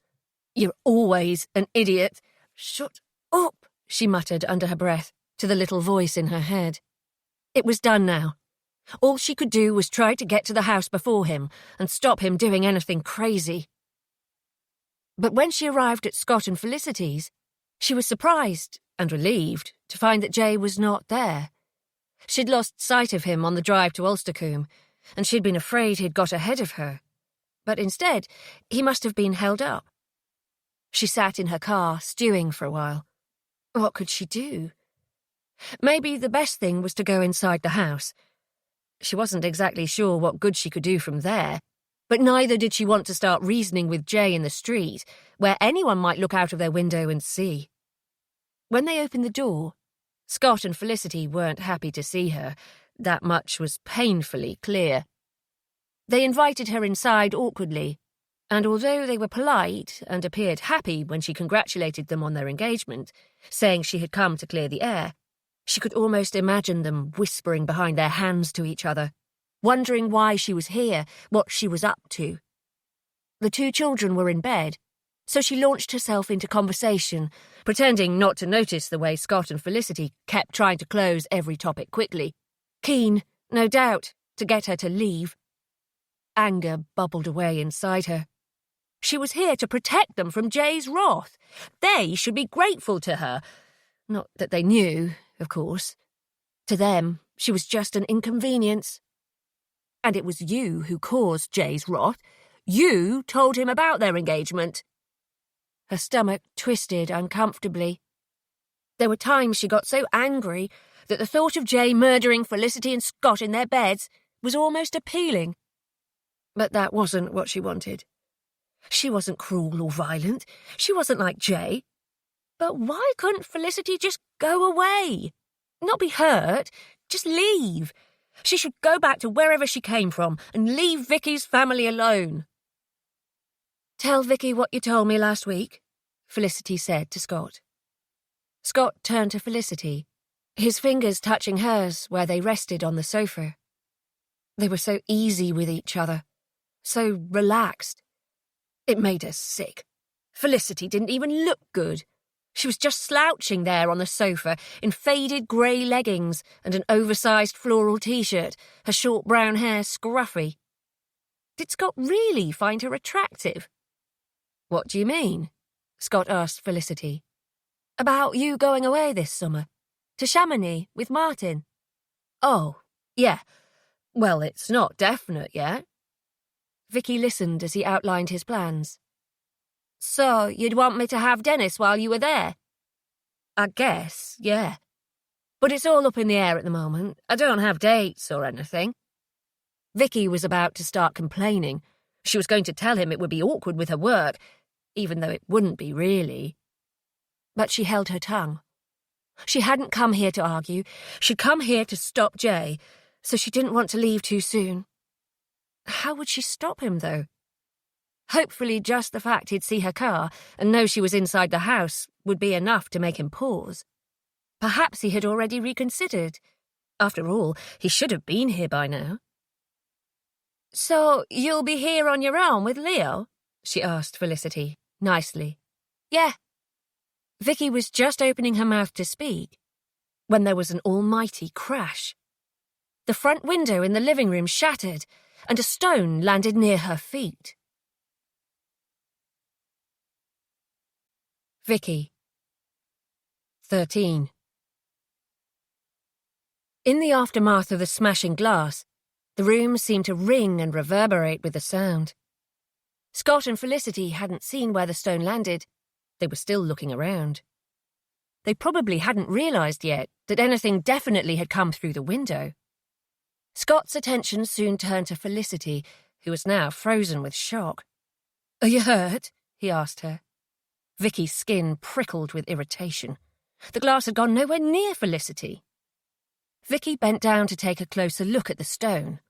You're always an idiot. Shut up, she muttered under her breath to the little voice in her head. It was done now. All she could do was try to get to the house before him and stop him doing anything crazy. But when she arrived at Scott and Felicity's, she was surprised and relieved to find that Jay was not there. She'd lost sight of him on the drive to Ulstercombe, and she'd been afraid he'd got ahead of her. But instead, he must have been held up. She sat in her car, stewing for a while. What could she do? Maybe the best thing was to go inside the house. She wasn't exactly sure what good she could do from there, but neither did she want to start reasoning with Jay in the street, where anyone might look out of their window and see. When they opened the door, Scott and Felicity weren't happy to see her. That much was painfully clear. They invited her inside awkwardly, and although they were polite and appeared happy when she congratulated them on their engagement, saying she had come to clear the air, she could almost imagine them whispering behind their hands to each other, wondering why she was here, what she was up to. The two children were in bed, so she launched herself into conversation, pretending not to notice the way Scott and Felicity kept trying to close every topic quickly, keen, no doubt, to get her to leave. Anger bubbled away inside her. She was here to protect them from Jay's wrath. They should be grateful to her. Not that they knew, of course. To them, she was just an inconvenience. And it was you who caused Jay's wrath. You told him about their engagement. Her stomach twisted uncomfortably. There were times she got so angry that the thought of Jay murdering Felicity and Scott in their beds was almost appealing. But that wasn't what she wanted. She wasn't cruel or violent. She wasn't like Jay. But why couldn't Felicity just go away? Not be hurt, just leave. She should go back to wherever she came from and leave Vicky's family alone. "Tell Vicky what you told me last week," Felicity said to Scott. Scott turned to Felicity, his fingers touching hers where they rested on the sofa. They were so easy with each other, so relaxed. It made her sick. Felicity didn't even look good. She was just slouching there on the sofa in faded grey leggings and an oversized floral t-shirt, her short brown hair scruffy. Did Scott really find her attractive? "What do you mean?" Scott asked Felicity. "About you going away this summer. To Chamonix with Martin." "Oh, yeah. Well, it's not definite yet." Vicky listened as he outlined his plans. "So, you'd want me to have Dennis while you were there?" "I guess, yeah. But it's all up in the air at the moment. I don't have dates or anything." Vicky was about to start complaining. She was going to tell him it would be awkward with her work, even though it wouldn't be really. But she held her tongue. She hadn't come here to argue. She'd come here to stop Jay, so she didn't want to leave too soon. How would she stop him, though? Hopefully just the fact he'd see her car and know she was inside the house would be enough to make him pause. Perhaps he had already reconsidered. After all, he should have been here by now. "So you'll be here on your own with Leo?" she asked Felicity, nicely. "Yeah." Vicky was just opening her mouth to speak when there was an almighty crash. The front window in the living room shattered, and a stone landed near her feet. Vicky, 13. In the aftermath of the smashing glass, the room seemed to ring and reverberate with the sound. Scott and Felicity hadn't seen where the stone landed. They were still looking around. They probably hadn't realised yet that anything definitely had come through the window. Scott's attention soon turned to Felicity, who was now frozen with shock. "Are you hurt?" he asked her. Vicky's skin prickled with irritation. The glass had gone nowhere near Felicity. Vicky bent down to take a closer look at the stone.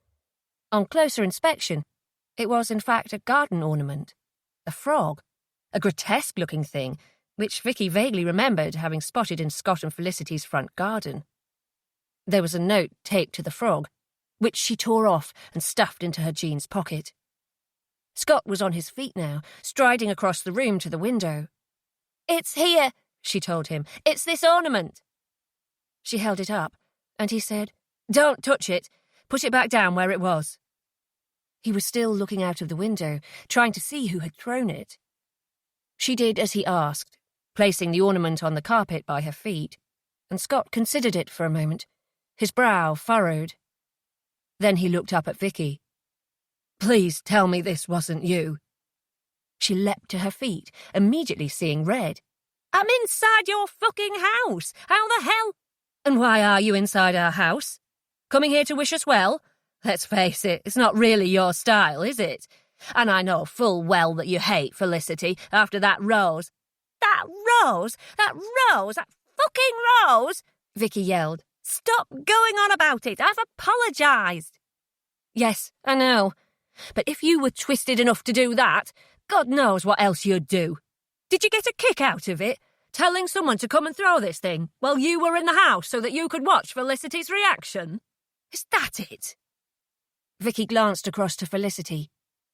On closer inspection, it was in fact a garden ornament. A frog. A grotesque-looking thing, which Vicky vaguely remembered having spotted in Scott and Felicity's front garden. There was a note taped to the frog, which she tore off and stuffed into her jeans pocket. Scott was on his feet now, striding across the room to the window. "It's here," she told him. "It's this ornament." She held it up, and he said, "Don't touch it. Put it back down where it was." He was still looking out of the window, trying to see who had thrown it. She did as he asked, placing the ornament on the carpet by her feet, and Scott considered it for a moment, his brow furrowed. Then he looked up at Vicky. "Please tell me this wasn't you." She leapt to her feet, immediately seeing red. "I'm inside your fucking house! How the hell—" "And why are you inside our house? Coming here to wish us well? Let's face it, it's not really your style, is it? And I know full well that you hate Felicity after that rose." "That rose? That rose? That fucking rose?" Vicky yelled. "Stop going on about it. I've apologised." "Yes, I know. But if you were twisted enough to do that, God knows what else you'd do. Did you get a kick out of it? Telling someone to come and throw this thing while you were in the house so that you could watch Felicity's reaction? Is that it?" Vicky glanced across to Felicity,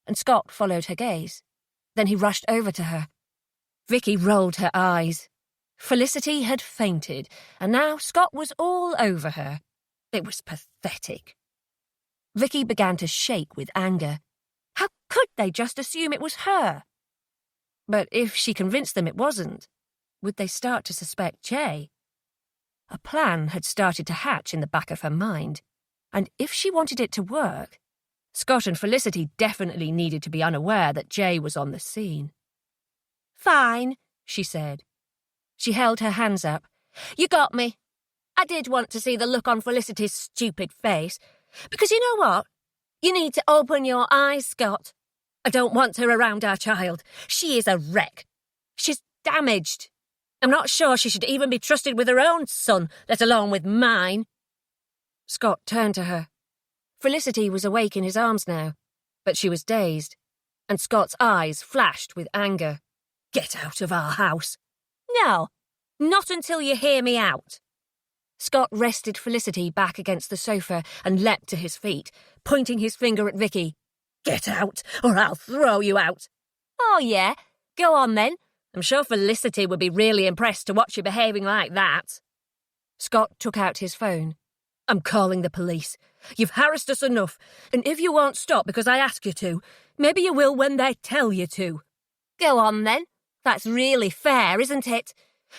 and Scott followed her gaze. Then he rushed over to her. Vicky rolled her eyes. Felicity had fainted, and now Scott was all over her. It was pathetic. Vicky began to shake with anger. How could they just assume it was her? But if she convinced them it wasn't, would they start to suspect Jay? A plan had started to hatch in the back of her mind, and if she wanted it to work, Scott and Felicity definitely needed to be unaware that Jay was on the scene. "Fine," she said. She held her hands up. "You got me. I did want to see the look on Felicity's stupid face, because you know what? You need to open your eyes, Scott. I don't want her around our child. She is a wreck. She's damaged. I'm not sure she should even be trusted with her own son, let alone with mine." Scott turned to her. Felicity was awake in his arms now, but she was dazed, and Scott's eyes flashed with anger. "Get out of our house." "No, not until you hear me out." Scott rested Felicity back against the sofa and leapt to his feet, pointing his finger at Vicky. "Get out, or I'll throw you out." "Oh, yeah? Go on, then. I'm sure Felicity would be really impressed to watch you behaving like that." Scott took out his phone. "I'm calling the police. You've harassed us enough, and if you won't stop because I ask you to, maybe you will when they tell you to." "Go on, then. That's really fair, isn't it?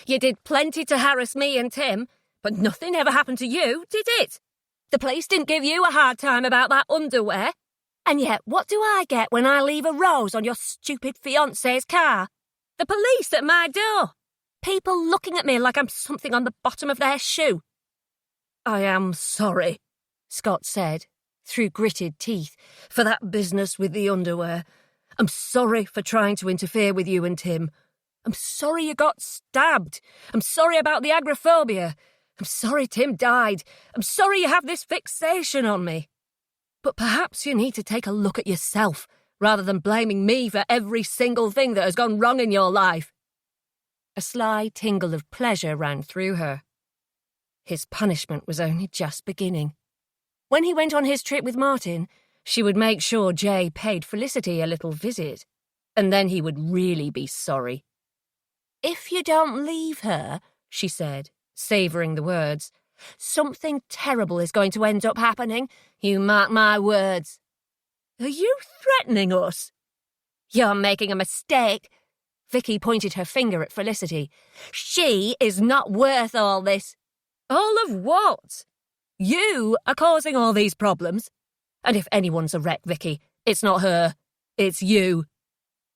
You did plenty to harass me and Tim, but nothing ever happened to you, did it? The police didn't give you a hard time about that underwear. And yet, what do I get when I leave a rose on your stupid fiancé's car? The police at my door. People looking at me like I'm something on the bottom of their shoe." "I am sorry," Scott said, through gritted teeth, "for that business with the underwear. I'm sorry for trying to interfere with you and Tim. I'm sorry you got stabbed. I'm sorry about the agoraphobia. I'm sorry Tim died. I'm sorry you have this fixation on me. But perhaps you need to take a look at yourself, rather than blaming me for every single thing that has gone wrong in your life." A sly tingle of pleasure ran through her. His punishment was only just beginning. When he went on his trip with Martin, she would make sure Jay paid Felicity a little visit, and then he would really be sorry. "If you don't leave her," she said, savouring the words, "something terrible is going to end up happening. You mark my words." "Are you threatening us?" "You're making a mistake." Vicky pointed her finger at Felicity. "She is not worth all this." "All of what? You are causing all these problems. And if anyone's a wreck, Vicky, it's not her. It's you.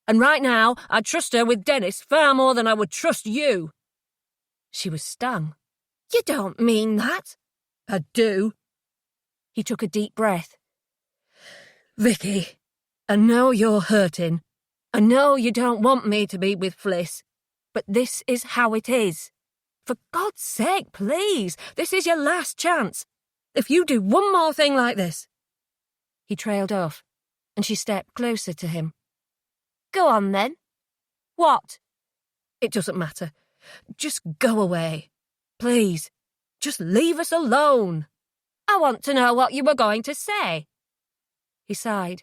And right now, I'd trust her with Dennis far more than I would trust you." She was stung. "You don't mean that." "I do." He took a deep breath. "Vicky, I know you're hurting. I know you don't want me to be with Fliss, but this is how it is. For God's sake, please, this is your last chance. If you do one more thing like this—" He trailed off, and she stepped closer to him. "Go on, then. What?" "It doesn't matter. Just go away. Please, just leave us alone." "I want to know what you were going to say." He sighed.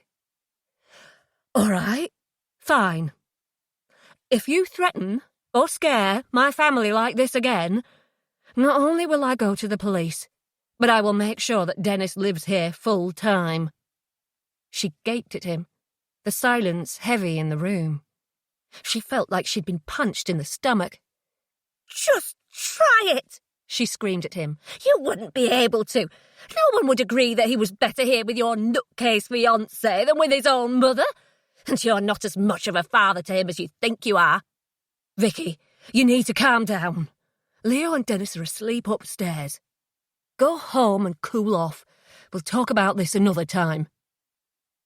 "All right, fine. If you threaten or scare my family like this again, not only will I go to the police, but I will make sure that Dennis lives here full time." She gaped at him, the silence heavy in the room. She felt like she'd been punched in the stomach. "Just try it," she screamed at him. "You wouldn't be able to. No one would agree that he was better here with your nutcase fiancée than with his own mother. And you're not as much of a father to him as you think you are. Vicky, you need to calm down. Leo and Dennis are asleep upstairs. Go home and cool off. We'll talk about this another time."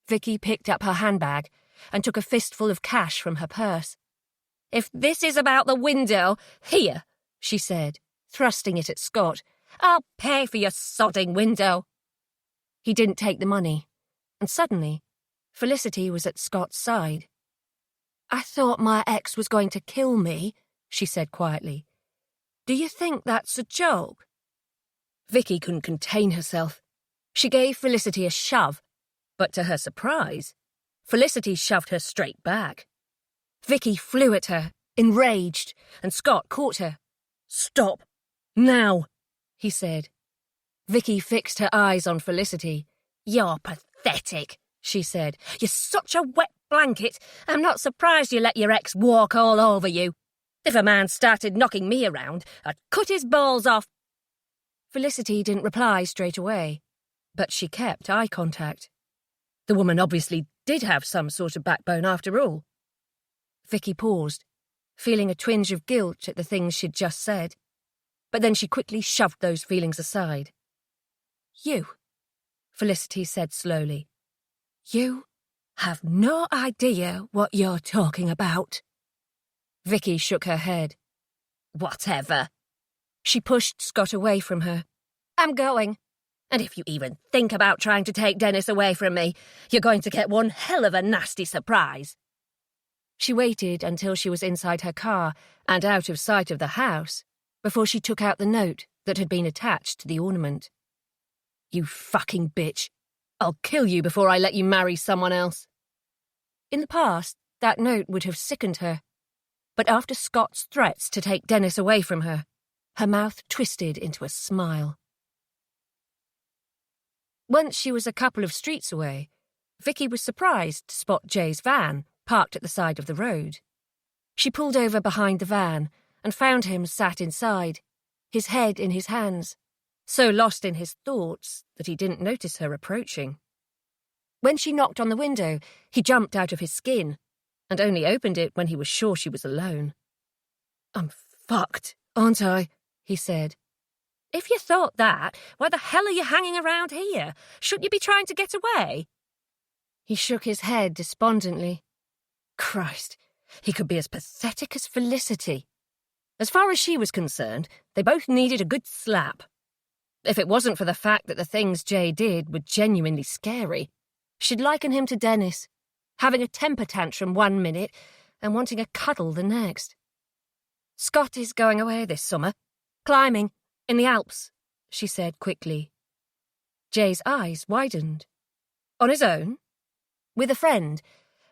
Vicky picked up her handbag and took a fistful of cash from her purse. "If this is about the window, here," she said, thrusting it at Scott. "I'll pay for your sodding window." He didn't take the money, and suddenly, Felicity was at Scott's side. "I thought my ex was going to kill me," she said quietly. "Do you think that's a joke?" Vicky couldn't contain herself. She gave Felicity a shove, but to her surprise, Felicity shoved her straight back. Vicky flew at her, enraged, and Scott caught her. "Stop. Now," he said. Vicky fixed her eyes on Felicity. "You're pathetic," she said. "You're such a wet blanket. I'm not surprised you let your ex walk all over you. If a man started knocking me around, I'd cut his balls off." Felicity didn't reply straight away, but she kept eye contact. The woman obviously did have some sort of backbone after all. Vicky paused, feeling a twinge of guilt at the things she'd just said, but then she quickly shoved those feelings aside. "You," Felicity said slowly, "you have no idea what you're talking about." Vicky shook her head. "Whatever." She pushed Scott away from her. "I'm going. And if you even think about trying to take Dennis away from me, you're going to get one hell of a nasty surprise." She waited until she was inside her car and out of sight of the house before she took out the note that had been attached to the ornament. "You fucking bitch. I'll kill you before I let you marry someone else." In the past, that note would have sickened her, but after Scott's threats to take Dennis away from her mouth twisted into a smile. Once she was a couple of streets away, Vicky was surprised to spot Jay's van parked at the side of the road. She pulled over behind the van and found him sat inside, his head in his hands, so lost in his thoughts that he didn't notice her approaching. When she knocked on the window, he jumped out of his skin and only opened it when he was sure she was alone. "I'm fucked, aren't I?" he said. "If you thought that, why the hell are you hanging around here? Shouldn't you be trying to get away?" He shook his head despondently. Christ, he could be as pathetic as Felicity. As far as she was concerned, they both needed a good slap. If it wasn't for the fact that the things Jay did were genuinely scary, she'd liken him to Dennis, having a temper tantrum one minute and wanting a cuddle the next. "Scott is going away this summer. Climbing, in the Alps," she said quickly. Jay's eyes widened. "On his own?" "With a friend.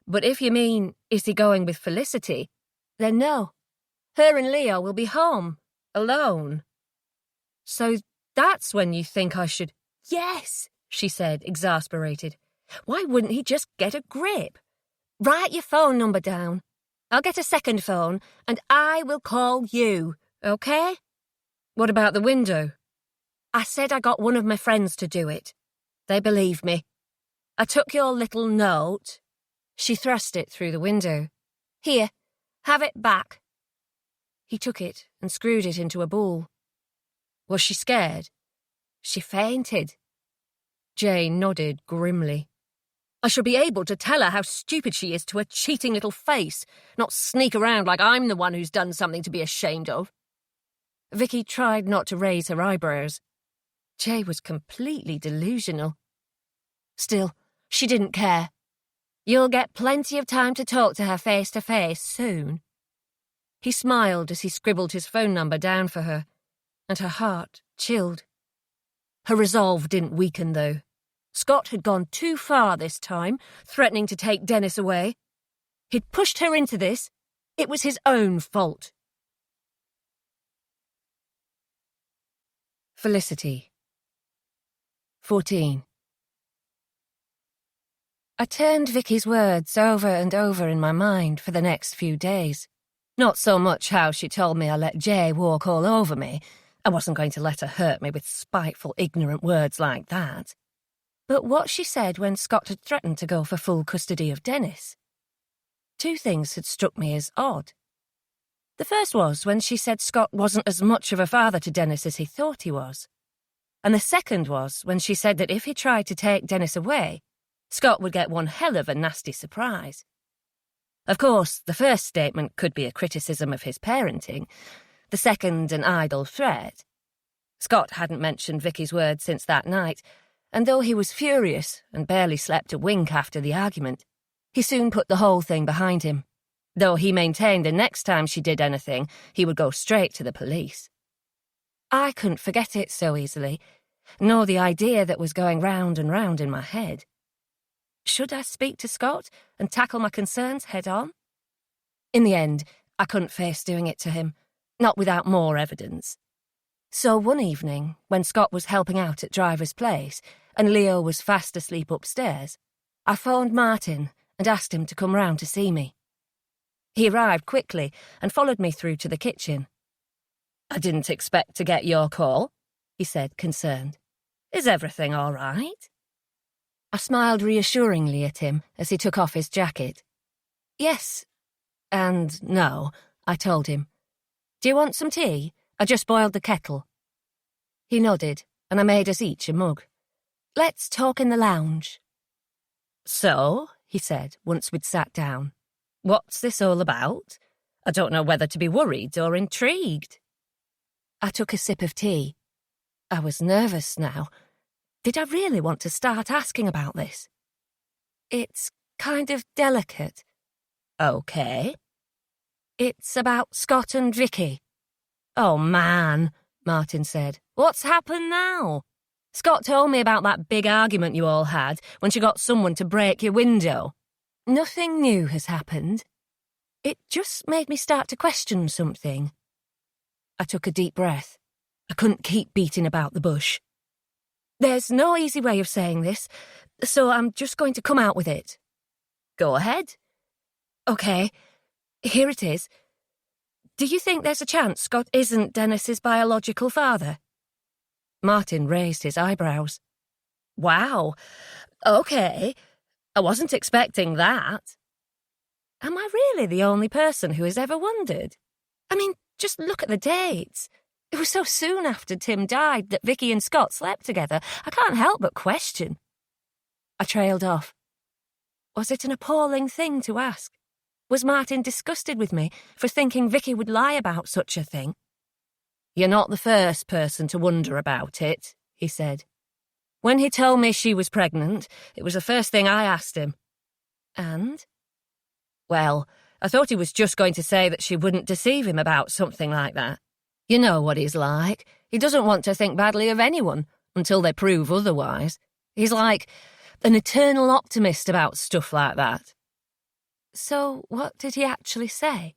But if you mean, is he going with Felicity, then no. Her and Leo will be home, alone." "So that's when you think I should—" "Yes," she said, exasperated. "Why wouldn't he just get a grip? Write your phone number down. I'll get a second phone, and I will call you, okay?" "What about the window?" "I said I got one of my friends to do it. They believe me. I took your little note." She thrust it through the window. "Here, have it back." He took it and screwed it into a ball. Was she scared? "She fainted." Jay nodded grimly. "I shall be able to tell her how stupid she is to her cheating little face, not sneak around like I'm the one who's done something to be ashamed of." Vicky tried not to raise her eyebrows. Jay was completely delusional. Still, she didn't care. "You'll get plenty of time to talk to her face to face soon." He smiled as he scribbled his phone number down for her, and her heart chilled. Her resolve didn't weaken, though. Scott had gone too far this time, threatening to take Dennis away. He'd pushed her into this. It was his own fault. Felicity. 14. I turned Vicky's words over and over in my mind for the next few days. Not so much how she told me I let Jay walk all over me, I wasn't going to let her hurt me with spiteful, ignorant words like that. But what she said when Scott had threatened to go for full custody of Dennis. 2 things had struck me as odd. The first was when she said Scott wasn't as much of a father to Dennis as he thought he was. And the second was when she said that if he tried to take Dennis away, Scott would get one hell of a nasty surprise. Of course, the first statement could be a criticism of his parenting, the second an idle threat. Scott hadn't mentioned Vicky's words since that night, and though he was furious and barely slept a wink after the argument, he soon put the whole thing behind him, though he maintained the next time she did anything, he would go straight to the police. I couldn't forget it so easily, nor the idea that was going round and round in my head. Should I speak to Scott and tackle my concerns head on? In the end, I couldn't face doing it to him, not without more evidence. So one evening, when Scott was helping out at Driver's place and Leo was fast asleep upstairs, I phoned Martin and asked him to come round to see me. He arrived quickly and followed me through to the kitchen. "I didn't expect to get your call," he said, concerned. "Is everything all right?" I smiled reassuringly at him as he took off his jacket. "Yes, and no," I told him. "Do you want some tea? I just boiled the kettle." He nodded, and I made us each a mug. "Let's talk in the lounge." "So," he said, once we'd sat down, "what's this all about? I don't know whether to be worried or intrigued." I took a sip of tea. I was nervous now. Did I really want to start asking about this? "It's kind of delicate." "Okay." "It's about Scott and Vicky." "Oh, man," Martin said. "What's happened now? Scott told me about that big argument you all had when she got someone to break your window." "Nothing new has happened. It just made me start to question something." I took a deep breath. I couldn't keep beating about the bush. "There's no easy way of saying this, so I'm just going to come out with it." "Go ahead." "Okay, here it is. Do you think there's a chance Scott isn't Dennis's biological father?" Martin raised his eyebrows. "Wow, okay. I wasn't expecting that." Am I really the only person who has ever wondered? I mean, just look at the dates. It was so soon after Tim died that Vicky and Scott slept together. I can't help but question. I trailed off. Was it an appalling thing to ask? Was Martin disgusted with me for thinking Vicky would lie about such a thing? "You're not the first person to wonder about it," he said. "When he told me she was pregnant, it was the first thing I asked him." "And?" "Well, I thought he was just going to say that she wouldn't deceive him about something like that. You know what he's like. He doesn't want to think badly of anyone until they prove otherwise. He's like an eternal optimist about stuff like that." "So what did he actually say?"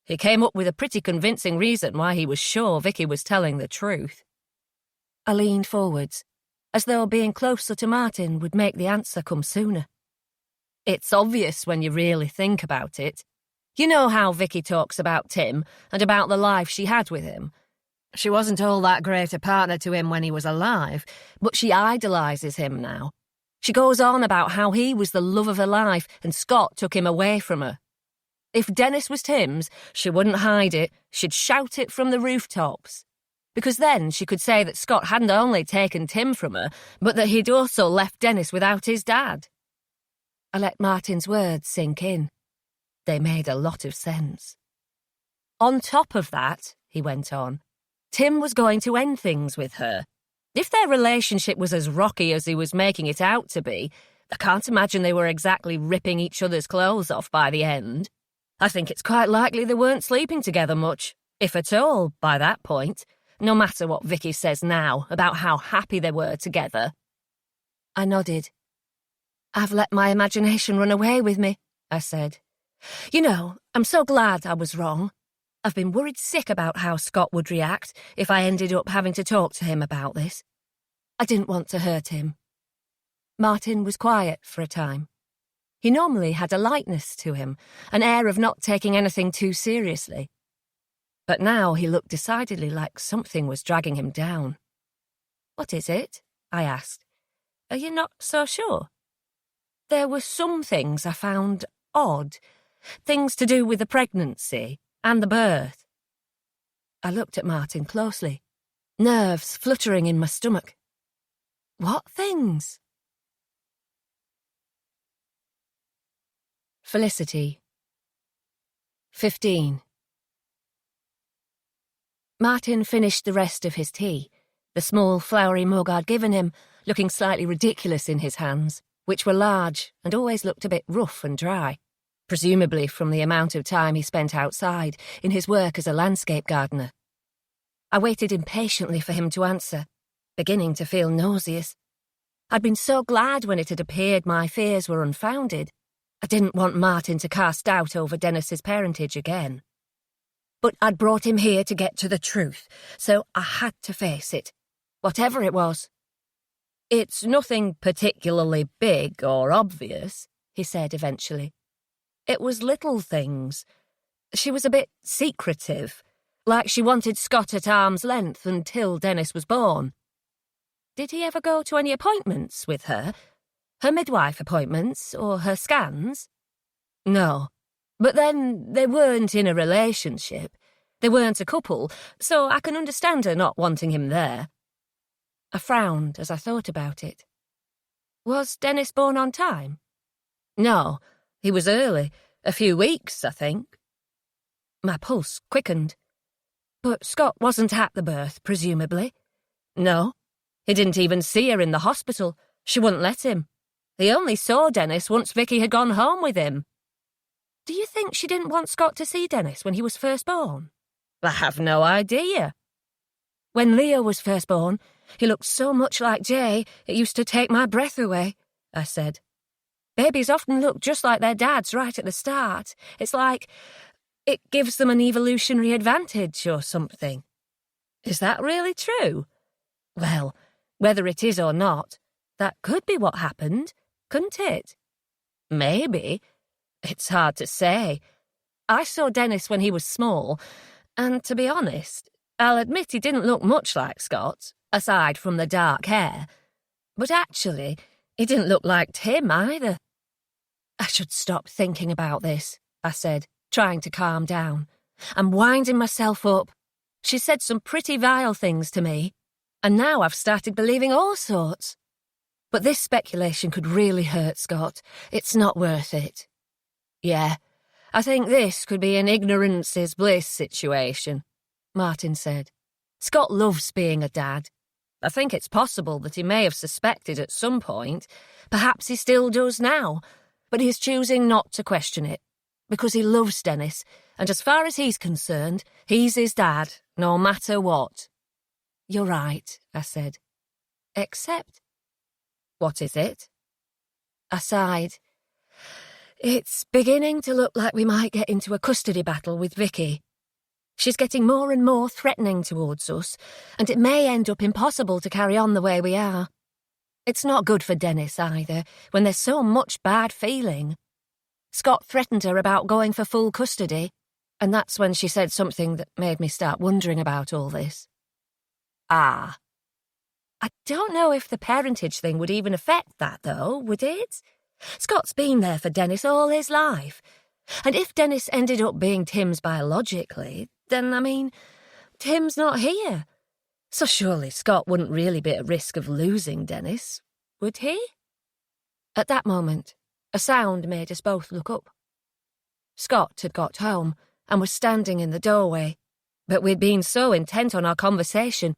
"He came up with a pretty convincing reason why he was sure Vicky was telling the truth." I leaned forwards, as though being closer to Martin would make the answer come sooner. "It's obvious when you really think about it. You know how Vicky talks about Tim and about the life she had with him. She wasn't all that great a partner to him when he was alive, but she idolises him now. She goes on about how he was the love of her life and Scott took him away from her. If Dennis was Tim's, she wouldn't hide it, she'd shout it from the rooftops. Because then she could say that Scott hadn't only taken Tim from her, but that he'd also left Dennis without his dad." I let Martin's words sink in. They made a lot of sense. "On top of that," he went on, "Tim was going to end things with her. If their relationship was as rocky as he was making it out to be, I can't imagine they were exactly ripping each other's clothes off by the end. I think it's quite likely they weren't sleeping together much, if at all, by that point, no matter what Vicky says now about how happy they were together." I nodded. "I've let my imagination run away with me," I said. "You know, I'm so glad I was wrong. I've been worried sick about how Scott would react if I ended up having to talk to him about this. I didn't want to hurt him." Martin was quiet for a time. He normally had a lightness to him, an air of not taking anything too seriously. But now he looked decidedly like something was dragging him down. "What is it?" I asked. "Are you not so sure?" "There were some things I found odd. Things to do with the pregnancy and the birth." I looked at Martin closely, nerves fluttering in my stomach. "What things?" Felicity. 15. Martin finished the rest of his tea, the small flowery mug I'd given him looking slightly ridiculous in his hands, which were large and always looked a bit rough and dry, presumably from the amount of time he spent outside in his work as a landscape gardener. I waited impatiently for him to answer, beginning to feel nauseous. I'd been so glad when it had appeared my fears were unfounded. I didn't want Martin to cast doubt over Dennis's parentage again. But I'd brought him here to get to the truth, so I had to face it, whatever it was. "It's nothing particularly big or obvious," he said eventually. "It was little things. She was a bit secretive, like she wanted Scott at arm's length until Dennis was born." "Did he ever go to any appointments with her? Her midwife appointments or her scans?" "No. But then they weren't in a relationship. They weren't a couple, so I can understand her not wanting him there." I frowned as I thought about it. "Was Dennis born on time?" "No, he was early. A few weeks, I think." My pulse quickened. "But Scott wasn't at the birth, presumably?" "No. He didn't even see her in the hospital. She wouldn't let him. He only saw Dennis once Vicky had gone home with him." "Do you think she didn't want Scott to see Dennis when he was first born?" "I have no idea." "When Leo was first born, he looked so much like Jay, it used to take my breath away," I said. "Babies often look just like their dads right at the start. It's like it gives them an evolutionary advantage or something." "Is that really true?" "Well, whether it is or not, that could be what happened, couldn't it?" "Maybe. It's hard to say. I saw Dennis when he was small, and to be honest, I'll admit he didn't look much like Scott, aside from the dark hair. But actually, he didn't look like Tim either." "I should stop thinking about this," I said, trying to calm down. "I'm winding myself up. She said some pretty vile things to me, and now I've started believing all sorts. But this speculation could really hurt Scott. It's not worth it." "Yeah, I think this could be an ignorance is bliss situation," Martin said. "Scott loves being a dad. I think it's possible that he may have suspected at some point. Perhaps he still does now, but he's choosing not to question it, because he loves Dennis, and as far as he's concerned, he's his dad, no matter what." "You're right," I said. "Except—" "What is it?" I sighed. "It's beginning to look like we might get into a custody battle with Vicky. She's getting more and more threatening towards us, and it may end up impossible to carry on the way we are. It's not good for Dennis either, when there's so much bad feeling. Scott threatened her about going for full custody, and that's when she said something that made me start wondering about all this." "Ah." "I don't know if the parentage thing would even affect that, though, would it? Scott's been there for Dennis all his life. And if Dennis ended up being Tim's biologically, then, I mean, Tim's not here. So surely Scott wouldn't really be at risk of losing Dennis, would he?" At that moment, a sound made us both look up. Scott had got home and was standing in the doorway, but we'd been so intent on our conversation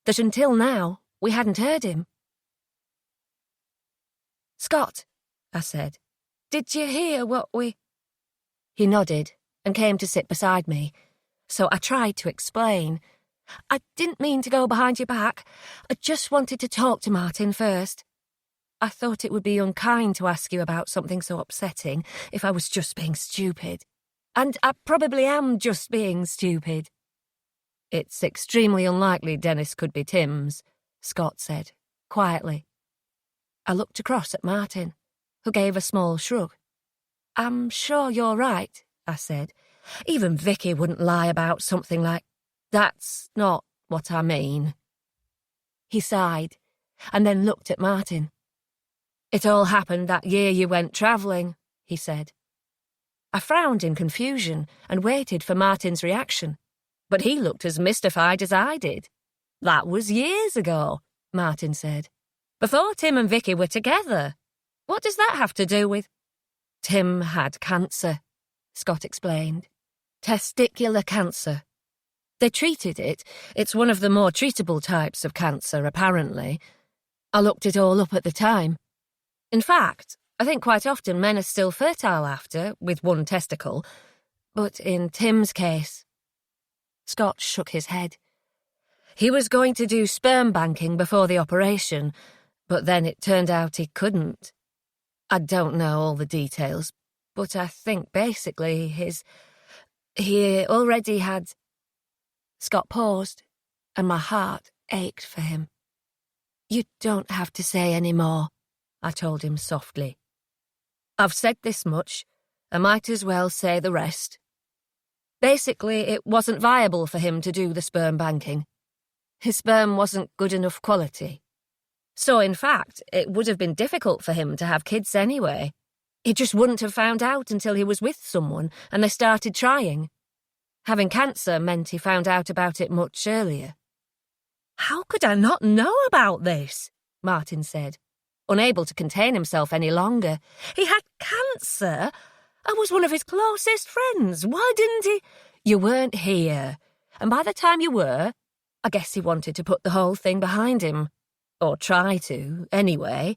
that until now we hadn't heard him. "Scott," I said, "did you hear what we—" He nodded and came to sit beside me, so I tried to explain. "I didn't mean to go behind your back. I just wanted to talk to Martin first. I thought it would be unkind to ask you about something so upsetting if I was just being stupid. And I probably am just being stupid." "It's extremely unlikely Dennis could be Tim's," Scott said, quietly. I looked across at Martin, who gave a small shrug. "I'm sure you're right," I said. Even Vicky wouldn't lie about something like, "That's not what I mean." He sighed, and then looked at Martin. "It all happened that year you went travelling," he said. I frowned in confusion and waited for Martin's reaction, but he looked as mystified as I did. "That was years ago," Martin said. "Before Tim and Vicky were together. What does that have to do with—" "Tim had cancer," Scott explained. "Testicular cancer. They treated it. It's one of the more treatable types of cancer, apparently. I looked it all up at the time. In fact, I think quite often men are still fertile after, with one testicle. But in Tim's case—" Scott shook his head. "He was going to do sperm banking before the operation, but then it turned out he couldn't. I don't know all the details, but I think basically he already had—" Scott paused, and my heart ached for him. "You don't have to say any more," I told him softly. "I've said this much. I might as well say the rest. Basically, it wasn't viable for him to do the sperm banking. His sperm wasn't good enough quality. So, in fact, it would have been difficult for him to have kids anyway. He just wouldn't have found out until he was with someone and they started trying. Having cancer meant he found out about it much earlier." "How could I not know about this?" Martin said, unable to contain himself any longer. "He had cancer. I was one of his closest friends. Why didn't he—" "You weren't here, and by the time you were, I guess he wanted to put the whole thing behind him. Or try to, anyway.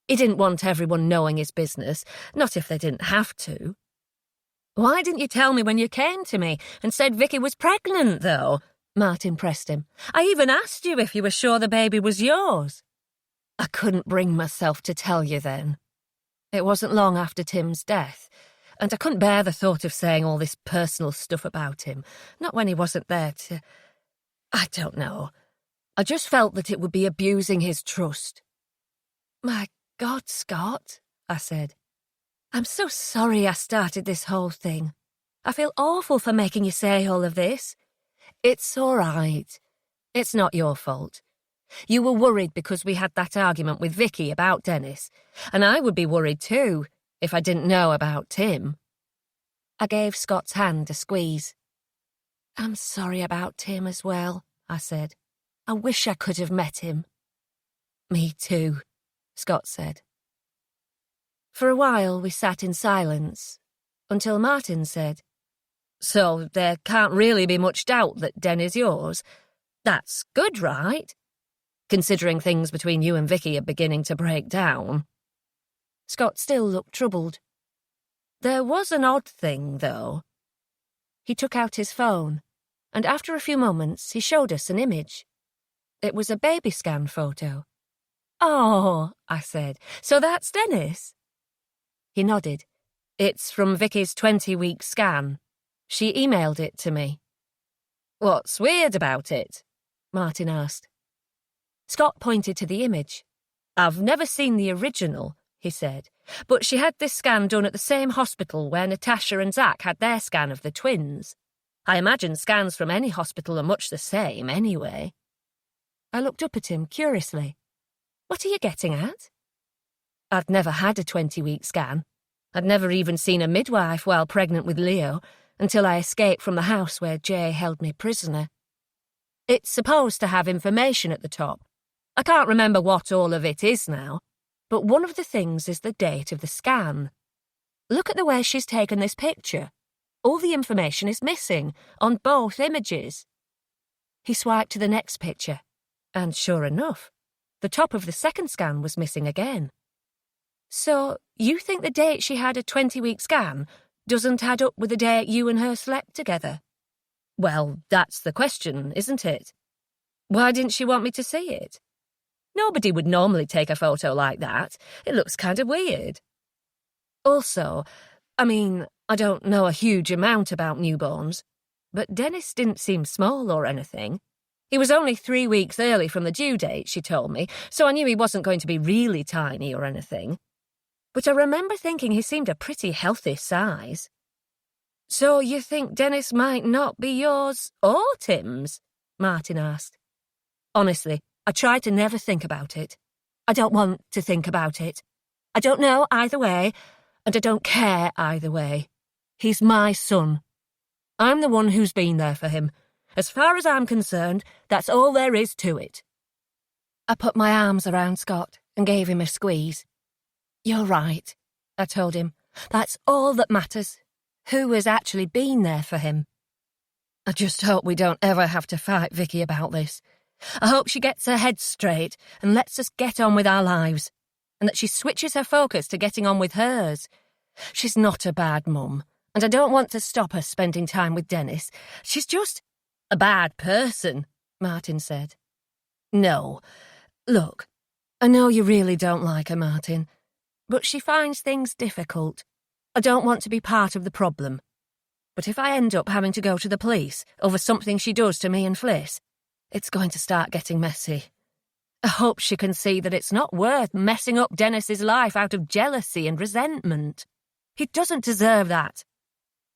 He didn't want everyone knowing his business, not if they didn't have to." "Why didn't you tell me when you came to me and said Vicky was pregnant, though?" Martin pressed him. "I even asked you if you were sure the baby was yours." "I couldn't bring myself to tell you then. It wasn't long after Tim's death, and I couldn't bear the thought of saying all this personal stuff about him, not when he wasn't there to— I don't know. I just felt that it would be abusing his trust." "My God, Scott," I said. "I'm so sorry I started this whole thing. I feel awful for making you say all of this." "It's all right. It's not your fault. You were worried because we had that argument with Vicky about Dennis, and I would be worried too if I didn't know about Tim." I gave Scott's hand a squeeze. "I'm sorry about Tim as well," I said. "I wish I could have met him." "Me too," Scott said. For a while we sat in silence, until Martin said, "So there can't really be much doubt that Den is yours. That's good, right? Considering things between you and Vicky are beginning to break down." Scott still looked troubled. "There was an odd thing, though." He took out his phone, and after a few moments he showed us an image. It was a baby scan photo. "Oh," I said, "so that's Dennis?" He nodded. "It's from Vicky's 20-week scan. She emailed it to me." "What's weird about it?" Martin asked. Scott pointed to the image. "I've never seen the original," he said, "but she had this scan done at the same hospital where Natasha and Zach had their scan of the twins. I imagine scans from any hospital are much the same anyway." I looked up at him curiously. "What are you getting at?" I'd never had a 20-week scan. I'd never even seen a midwife while pregnant with Leo until I escaped from the house where Jay held me prisoner. It's supposed to have information at the top. I can't remember what all of it is now, but one of the things is the date of the scan. Look at the way she's taken this picture. All the information is missing on both images." He swiped to the next picture, and sure enough, the top of the second scan was missing again. "So, you think the date she had a 20-week scan doesn't add up with the date you and her slept together?" "Well, that's the question, isn't it? Why didn't she want me to see it? Nobody would normally take a photo like that. It looks kind of weird. Also, I don't know a huge amount about newborns, but Dennis didn't seem small or anything. He was only 3 weeks early from the due date, she told me, so I knew he wasn't going to be really tiny or anything. But I remember thinking he seemed a pretty healthy size." So you think Dennis might not be yours or Tim's? Martin asked. Honestly, I try to never think about it. I don't want to think about it. I don't know either way, and I don't care either way. He's my son. I'm the one who's been there for him. As far as I'm concerned, that's all there is to it. I put my arms around Scott and gave him a squeeze. You're right, I told him. That's all that matters. Who has actually been there for him? I just hope we don't ever have to fight Vicky about this. I hope she gets her head straight and lets us get on with our lives, and that she switches her focus to getting on with hers. She's not a bad mum, and I don't want to stop her spending time with Dennis. She's just a bad person, Martin said. No. Look, I know you really don't like her, Martin, but she finds things difficult. I don't want to be part of the problem. But if I end up having to go to the police over something she does to me and Fliss, it's going to start getting messy. I hope she can see that it's not worth messing up Dennis's life out of jealousy and resentment. He doesn't deserve that.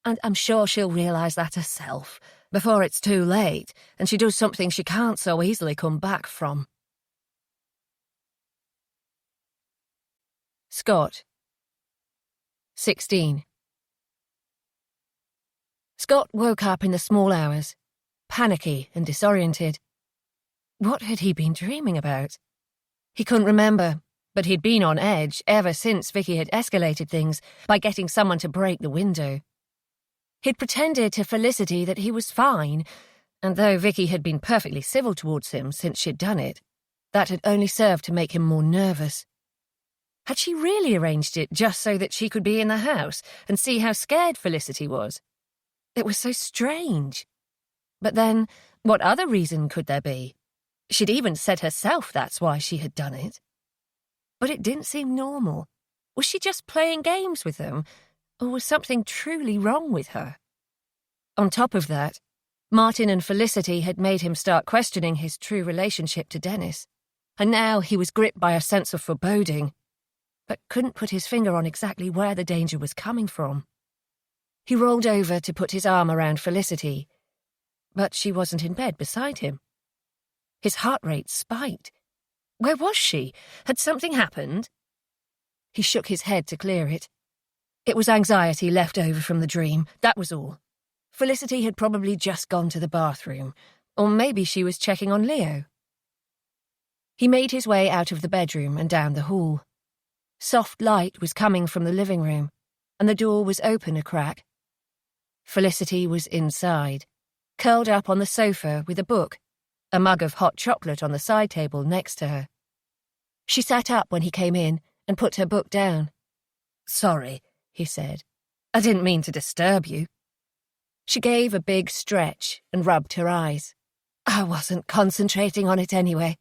And I'm sure she'll realise that herself before it's too late and she does something she can't so easily come back from. Scott, 16. Scott woke up in the small hours, panicky and disoriented. What had he been dreaming about? He couldn't remember, but he'd been on edge ever since Vicky had escalated things by getting someone to break the window. He'd pretended to Felicity that he was fine, and though Vicky had been perfectly civil towards him since she'd done it, that had only served to make him more nervous. Had she really arranged it just so that she could be in the house and see how scared Felicity was? It was so strange. But then, what other reason could there be? She'd even said herself that's why she had done it. But it didn't seem normal. Was she just playing games with them, or was something truly wrong with her? On top of that, Martin and Felicity had made him start questioning his true relationship to Dennis, and now he was gripped by a sense of foreboding, but couldn't put his finger on exactly where the danger was coming from. He rolled over to put his arm around Felicity, but she wasn't in bed beside him. His heart rate spiked. Where was she? Had something happened? He shook his head to clear it. It was anxiety left over from the dream, that was all. Felicity had probably just gone to the bathroom, or maybe she was checking on Leo. He made his way out of the bedroom and down the hall. Soft light was coming from the living room, and the door was open a crack. Felicity was inside, curled up on the sofa with a book, a mug of hot chocolate on the side table next to her. She sat up when he came in and put her book down. "Sorry," he said. "I didn't mean to disturb you." She gave a big stretch and rubbed her eyes. "I wasn't concentrating on it anyway.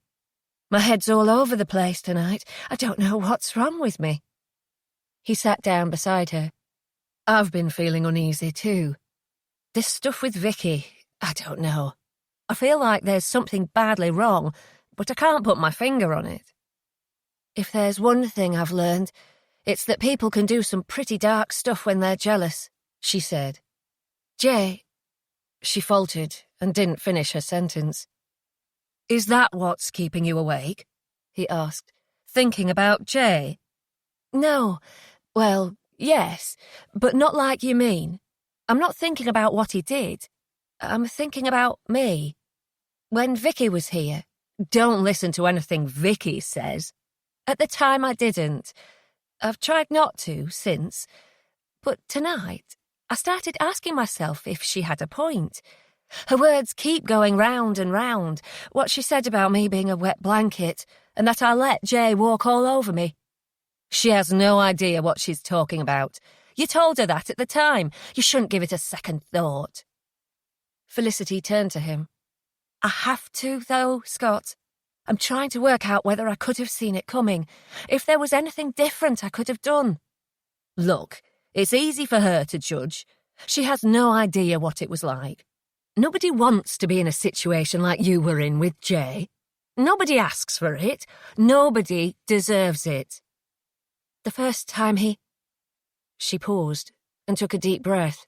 My head's all over the place tonight. I don't know what's wrong with me." He sat down beside her. "I've been feeling uneasy too. This stuff with Vicky, I don't know. I feel like there's something badly wrong, but I can't put my finger on it." "If there's one thing I've learned, it's that people can do some pretty dark stuff when they're jealous," she said. "Jay," she faltered and didn't finish her sentence. "Is that what's keeping you awake?" he asked. "Thinking about Jay?" "No. Well, yes, but not like you mean. I'm not thinking about what he did. I'm thinking about me. When Vicky was here, don't listen to anything Vicky says. At the time I didn't. I've tried not to since. But tonight, I started asking myself if she had a point. Her words keep going round and round, what she said about me being a wet blanket, and that I let Jay walk all over me. She has no idea what she's talking about. You told her that at the time. You shouldn't give it a second thought." Felicity turned to him. "I have to, though, Scott. I'm trying to work out whether I could have seen it coming, if there was anything different I could have done." "Look, it's easy for her to judge. She has no idea what it was like. Nobody wants to be in a situation like you were in with Jay. Nobody asks for it. Nobody deserves it. The first time he—" She paused and took a deep breath.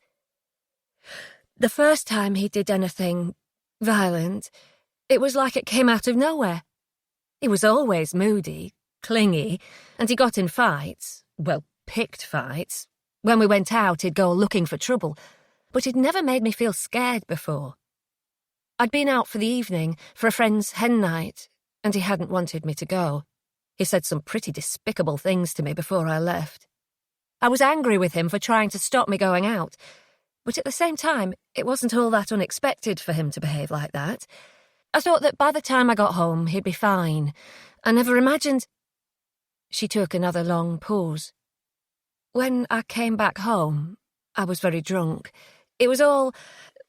The first time he did anything violent, it was like it came out of nowhere. He was always moody, clingy, and he got in fights, well, picked fights. When we went out, he'd go looking for trouble, but he'd never made me feel scared before. I'd been out for the evening, for a friend's hen night, and he hadn't wanted me to go. He said some pretty despicable things to me before I left. I was angry with him for trying to stop me going out, but at the same time, it wasn't all that unexpected for him to behave like that. I thought that by the time I got home, he'd be fine. I never imagined... She took another long pause. When I came back home, I was very drunk. It was all...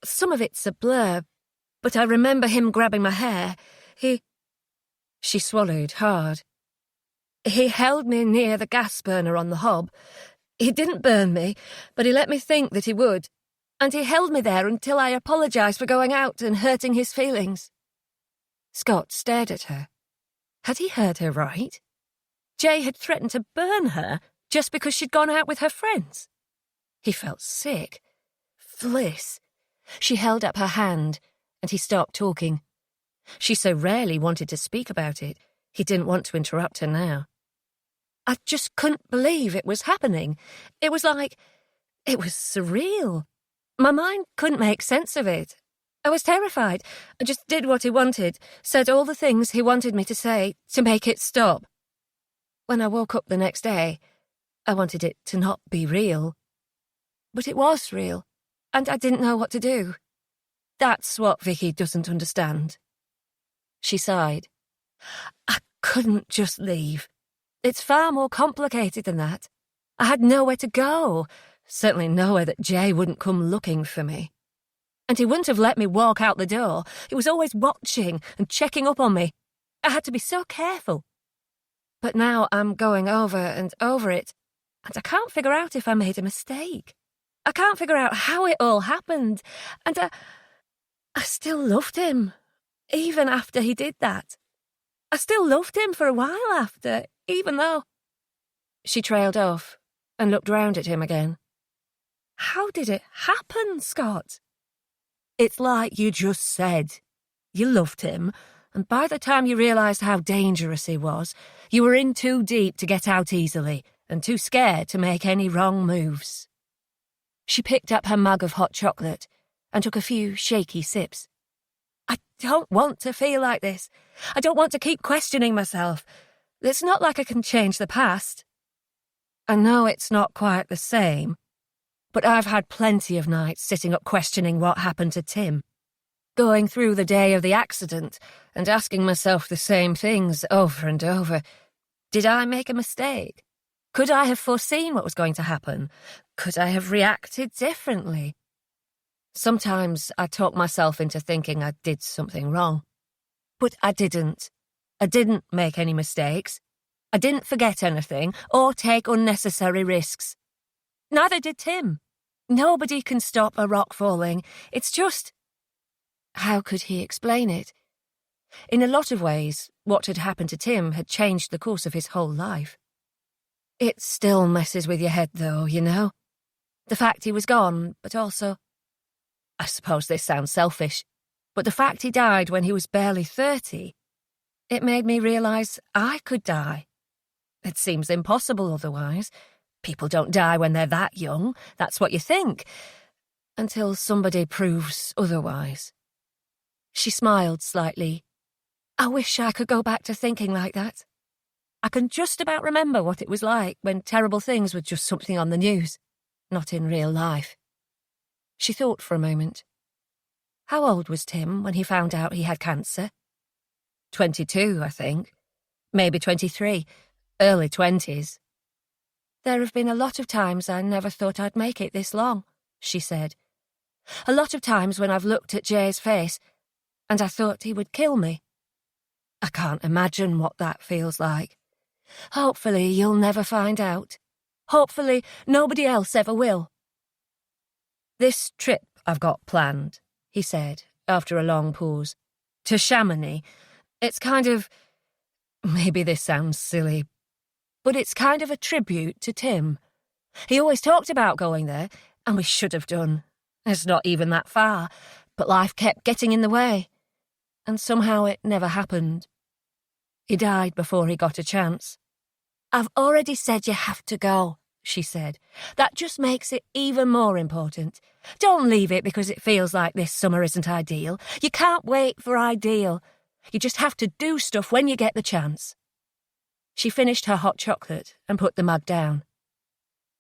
some of it's a blur, but I remember him grabbing my hair. She swallowed hard. He held me near the gas burner on the hob. He didn't burn me, but he let me think that he would. And he held me there until I apologised for going out and hurting his feelings. Scott stared at her. Had he heard her right? Jay had threatened to burn her just because she'd gone out with her friends. He felt sick. Fliss. She held up her hand, and he stopped talking. She so rarely wanted to speak about it, he didn't want to interrupt her now. I just couldn't believe it was happening. It was like... it was surreal. My mind couldn't make sense of it. I was terrified. I just did what he wanted, said all the things he wanted me to say to make it stop. When I woke up the next day, I wanted it to not be real. But it was real, and I didn't know what to do. That's what Vicky doesn't understand. She sighed. I couldn't just leave. It's far more complicated than that. I had nowhere to go. Certainly nowhere that Jay wouldn't come looking for me. And he wouldn't have let me walk out the door. He was always watching and checking up on me. I had to be so careful. But now I'm going over and over it, and I can't figure out if I made a mistake. I can't figure out how it all happened, and I still loved him, even after he did that. I still loved him for a while after, even though... She trailed off and looked round at him again. How did it happen, Scott? It's like you just said. You loved him, and by the time you realised how dangerous he was, you were in too deep to get out easily and too scared to make any wrong moves. She picked up her mug of hot chocolate and took a few shaky sips. I don't want to feel like this. I don't want to keep questioning myself. It's not like I can change the past. I know it's not quite the same, but I've had plenty of nights sitting up questioning what happened to Tim, going through the day of the accident and asking myself the same things over and over. Did I make a mistake? Could I have foreseen what was going to happen? Could I have reacted differently? Sometimes I talk myself into thinking I did something wrong. But I didn't. I didn't make any mistakes. I didn't forget anything or take unnecessary risks. Neither did Tim. Nobody can stop a rock falling. It's just... How could he explain it? In a lot of ways, what had happened to Tim had changed the course of his whole life. It still messes with your head, though, you know? The fact he was gone, but also... I suppose this sounds selfish, but the fact he died when he was barely 30, it made me realise I could die. It seems impossible otherwise. People don't die when they're that young, that's what you think, until somebody proves otherwise. She smiled slightly. I wish I could go back to thinking like that. I can just about remember what it was like when terrible things were just something on the news, not in real life. She thought for a moment. How old was Tim when he found out he had cancer? 22, I think. Maybe 23. Early 20s. There have been a lot of times I never thought I'd make it this long, she said. A lot of times when I've looked at Jay's face and I thought he would kill me. I can't imagine what that feels like. Hopefully you'll never find out. Hopefully nobody else ever will. This trip I've got planned, he said, after a long pause, to Chamonix. It's kind of... Maybe this sounds silly, but it's kind of a tribute to Tim. He always talked about going there, and we should have done. It's not even that far, but life kept getting in the way, and somehow it never happened. He died before he got a chance. "I've already said you have to go," she said. "That just makes it even more important. Don't leave it because it feels like this summer isn't ideal. You can't wait for ideal. You just have to do stuff when you get the chance." She finished her hot chocolate and put the mug down.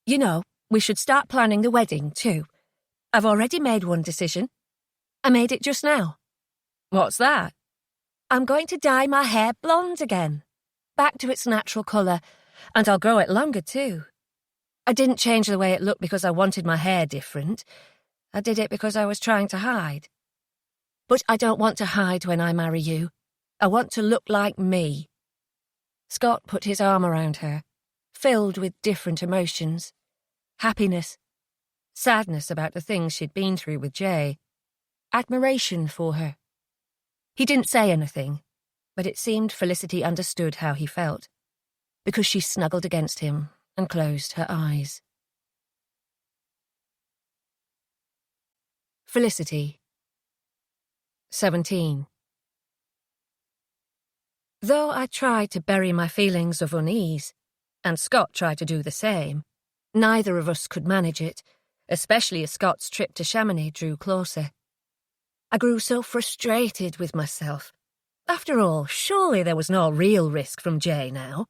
"You know, we should start planning the wedding, too. I've already made one decision. I made it just now." "What's that?" "I'm going to dye my hair blonde again, back to its natural colour, and I'll grow it longer too. I didn't change the way it looked because I wanted my hair different. I did it because I was trying to hide. But I don't want to hide when I marry you. I want to look like me." Scott put his arm around her, filled with different emotions. Happiness, sadness about the things she'd been through with Jay, admiration for her. He didn't say anything, but it seemed Felicity understood how he felt, because she snuggled against him and closed her eyes. Felicity, 17. Though I tried to bury my feelings of unease, and Scott tried to do the same, neither of us could manage it, especially as Scott's trip to Chamonix drew closer. I grew so frustrated with myself. After all, surely there was no real risk from Jay now.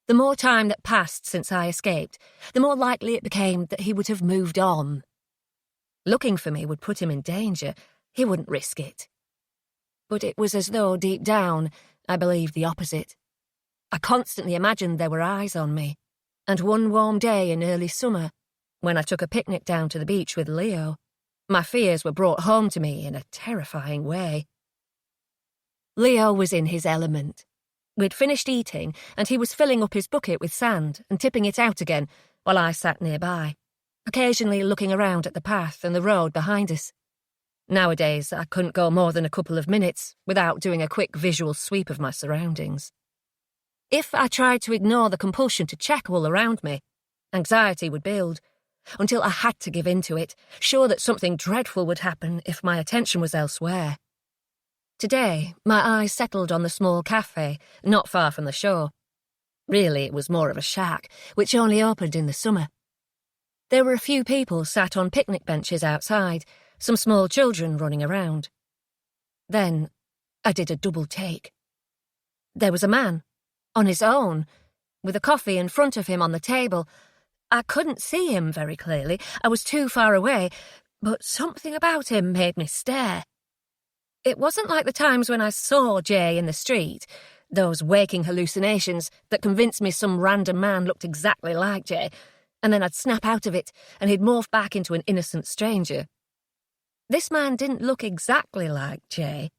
The more time that passed since I escaped, the more likely it became that he would have moved on. Looking for me would put him in danger. He wouldn't risk it. But it was as though, deep down, I believed the opposite. I constantly imagined there were eyes on me, and one warm day in early summer, when I took a picnic down to the beach with Leo, my fears were brought home to me in a terrifying way. Leo was in his element. We'd finished eating, and he was filling up his bucket with sand and tipping it out again while I sat nearby, occasionally looking around at the path and the road behind us. Nowadays, I couldn't go more than a couple of minutes without doing a quick visual sweep of my surroundings. If I tried to ignore the compulsion to check all around me, anxiety would build, until I had to give in to it, sure that something dreadful would happen if my attention was elsewhere. Today, my eyes settled on the small cafe, not far from the shore. Really, it was more of a shack, which only opened in the summer. There were a few people sat on picnic benches outside, some small children running around. Then, I did a double take. There was a man, on his own, with a coffee in front of him on the table. I couldn't see him very clearly, I was too far away, but something about him made me stare. It wasn't like the times when I saw Jay in the street, those waking hallucinations that convinced me some random man looked exactly like Jay, and then I'd snap out of it and he'd morph back into an innocent stranger. This man didn't look exactly like Jay.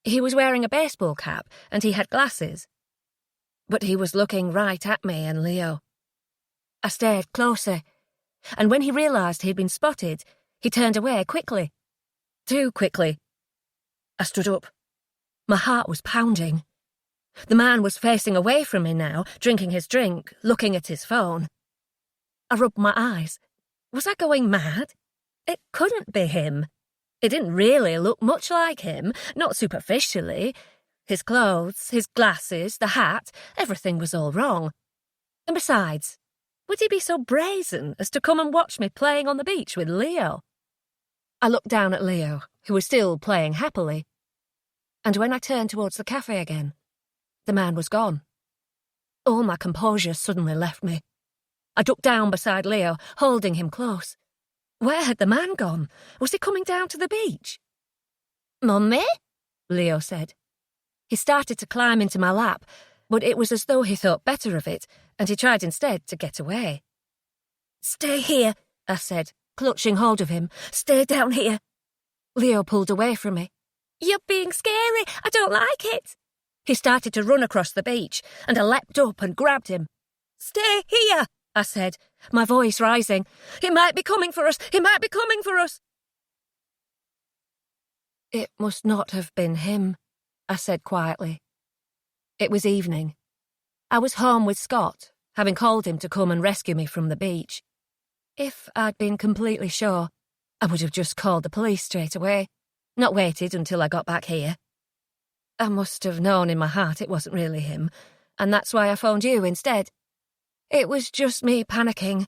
He was wearing a baseball cap and he had glasses. But he was looking right at me and Leo. I stared closer, and when he realised he'd been spotted, he turned away quickly. Too quickly. I stood up. My heart was pounding. The man was facing away from me now, drinking his drink, looking at his phone. I rubbed my eyes. Was I going mad? It couldn't be him. It didn't really look much like him, not superficially. His clothes, his glasses, the hat, everything was all wrong. And besides, would he be so brazen as to come and watch me playing on the beach with Leo? I looked down at Leo, who was still playing happily. And when I turned towards the cafe again, the man was gone. All my composure suddenly left me. I ducked down beside Leo, holding him close. Where had the man gone? Was he coming down to the beach? "Mummy?" Leo said. He started to climb into my lap, but it was as though he thought better of it, and he tried instead to get away. "Stay here," I said, clutching hold of him. "Stay down here." Leo pulled away from me. "You're being scary. I don't like it." He started to run across the beach, and I leapt up and grabbed him. "Stay here," I said, my voice rising. "He might be coming for us. He might be coming for us." It must not have been him, I said quietly. It was evening. I was home with Scott, having called him to come and rescue me from the beach. If I'd been completely sure, I would have just called the police straight away, not waited until I got back here. I must have known in my heart it wasn't really him, and that's why I phoned you instead. It was just me panicking.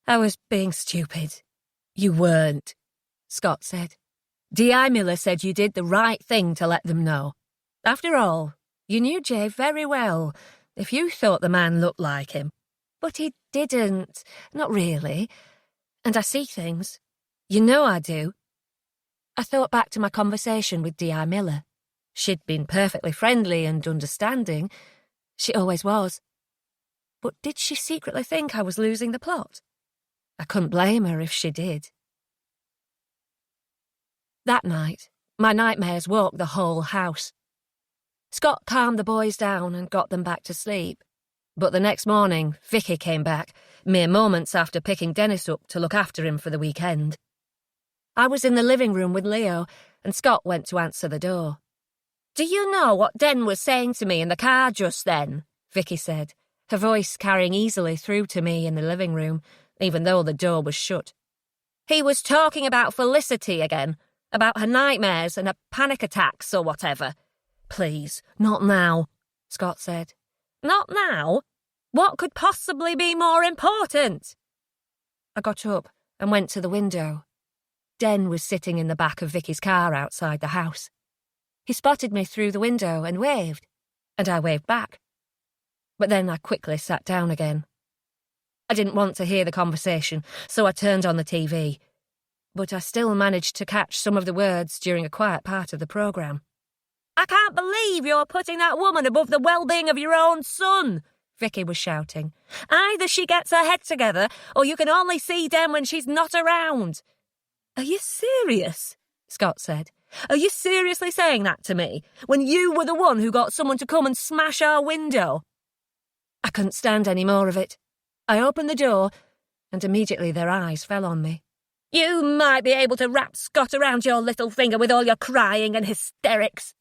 I was being stupid. You weren't, Scott said. D.I. Miller said you did the right thing to let them know. After all, you knew Jay very well, if you thought the man looked like him. But he didn't. Not really. And I see things. You know I do. I thought back to my conversation with D.I. Miller. She'd been perfectly friendly and understanding. She always was. But did she secretly think I was losing the plot? I couldn't blame her if she did. That night, my nightmares woke the whole house. Scott calmed the boys down and got them back to sleep. But the next morning, Vicky came back, mere moments after picking Dennis up to look after him for the weekend. I was in the living room with Leo, and Scott went to answer the door. "Do you know what Den was saying to me in the car just then?" Vicky said, her voice carrying easily through to me in the living room, even though the door was shut. "He was talking about Felicity again, about her nightmares and her panic attacks or whatever." "Please, not now," Scott said. "Not now? What could possibly be more important?" I got up and went to the window. Den was sitting in the back of Vicky's car outside the house. He spotted me through the window and waved, and I waved back. But then I quickly sat down again. I didn't want to hear the conversation, so I turned on the TV. But I still managed to catch some of the words during a quiet part of the programme. "I can't believe you're putting that woman above the well-being of your own son," Vicky was shouting. "Either she gets her head together, or you can only see Den when she's not around." "Are you serious?" Scott said. "Are you seriously saying that to me, when you were the one who got someone to come and smash our window?" I couldn't stand any more of it. I opened the door, and immediately their eyes fell on me. "You might be able to wrap Scott around your little finger with all your crying and hysterics,"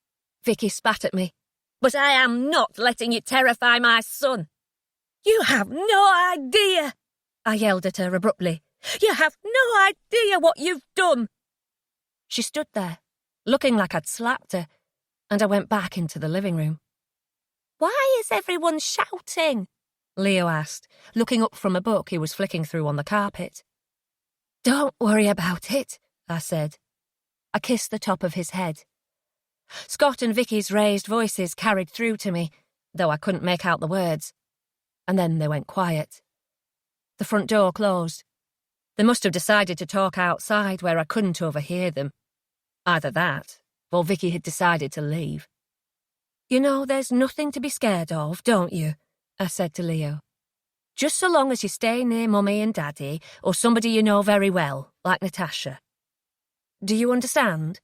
Vicky spat at me. "but I am not letting you terrify my son. You have no idea," I yelled at her abruptly. "You have no idea what you've done." She stood there, looking like I'd slapped her, and I went back into the living room. "Why is everyone shouting?" Leo asked, looking up from a book he was flicking through on the carpet. "Don't worry about it," I said. I kissed the top of his head. Scott and Vicky's raised voices carried through to me, though I couldn't make out the words. And then they went quiet. The front door closed. They must have decided to talk outside where I couldn't overhear them. Either that, or Vicky had decided to leave. "You know, there's nothing to be scared of, don't you?" I said to Leo. "Just so long as you stay near Mummy and Daddy, or somebody you know very well, like Natasha. Do you understand?"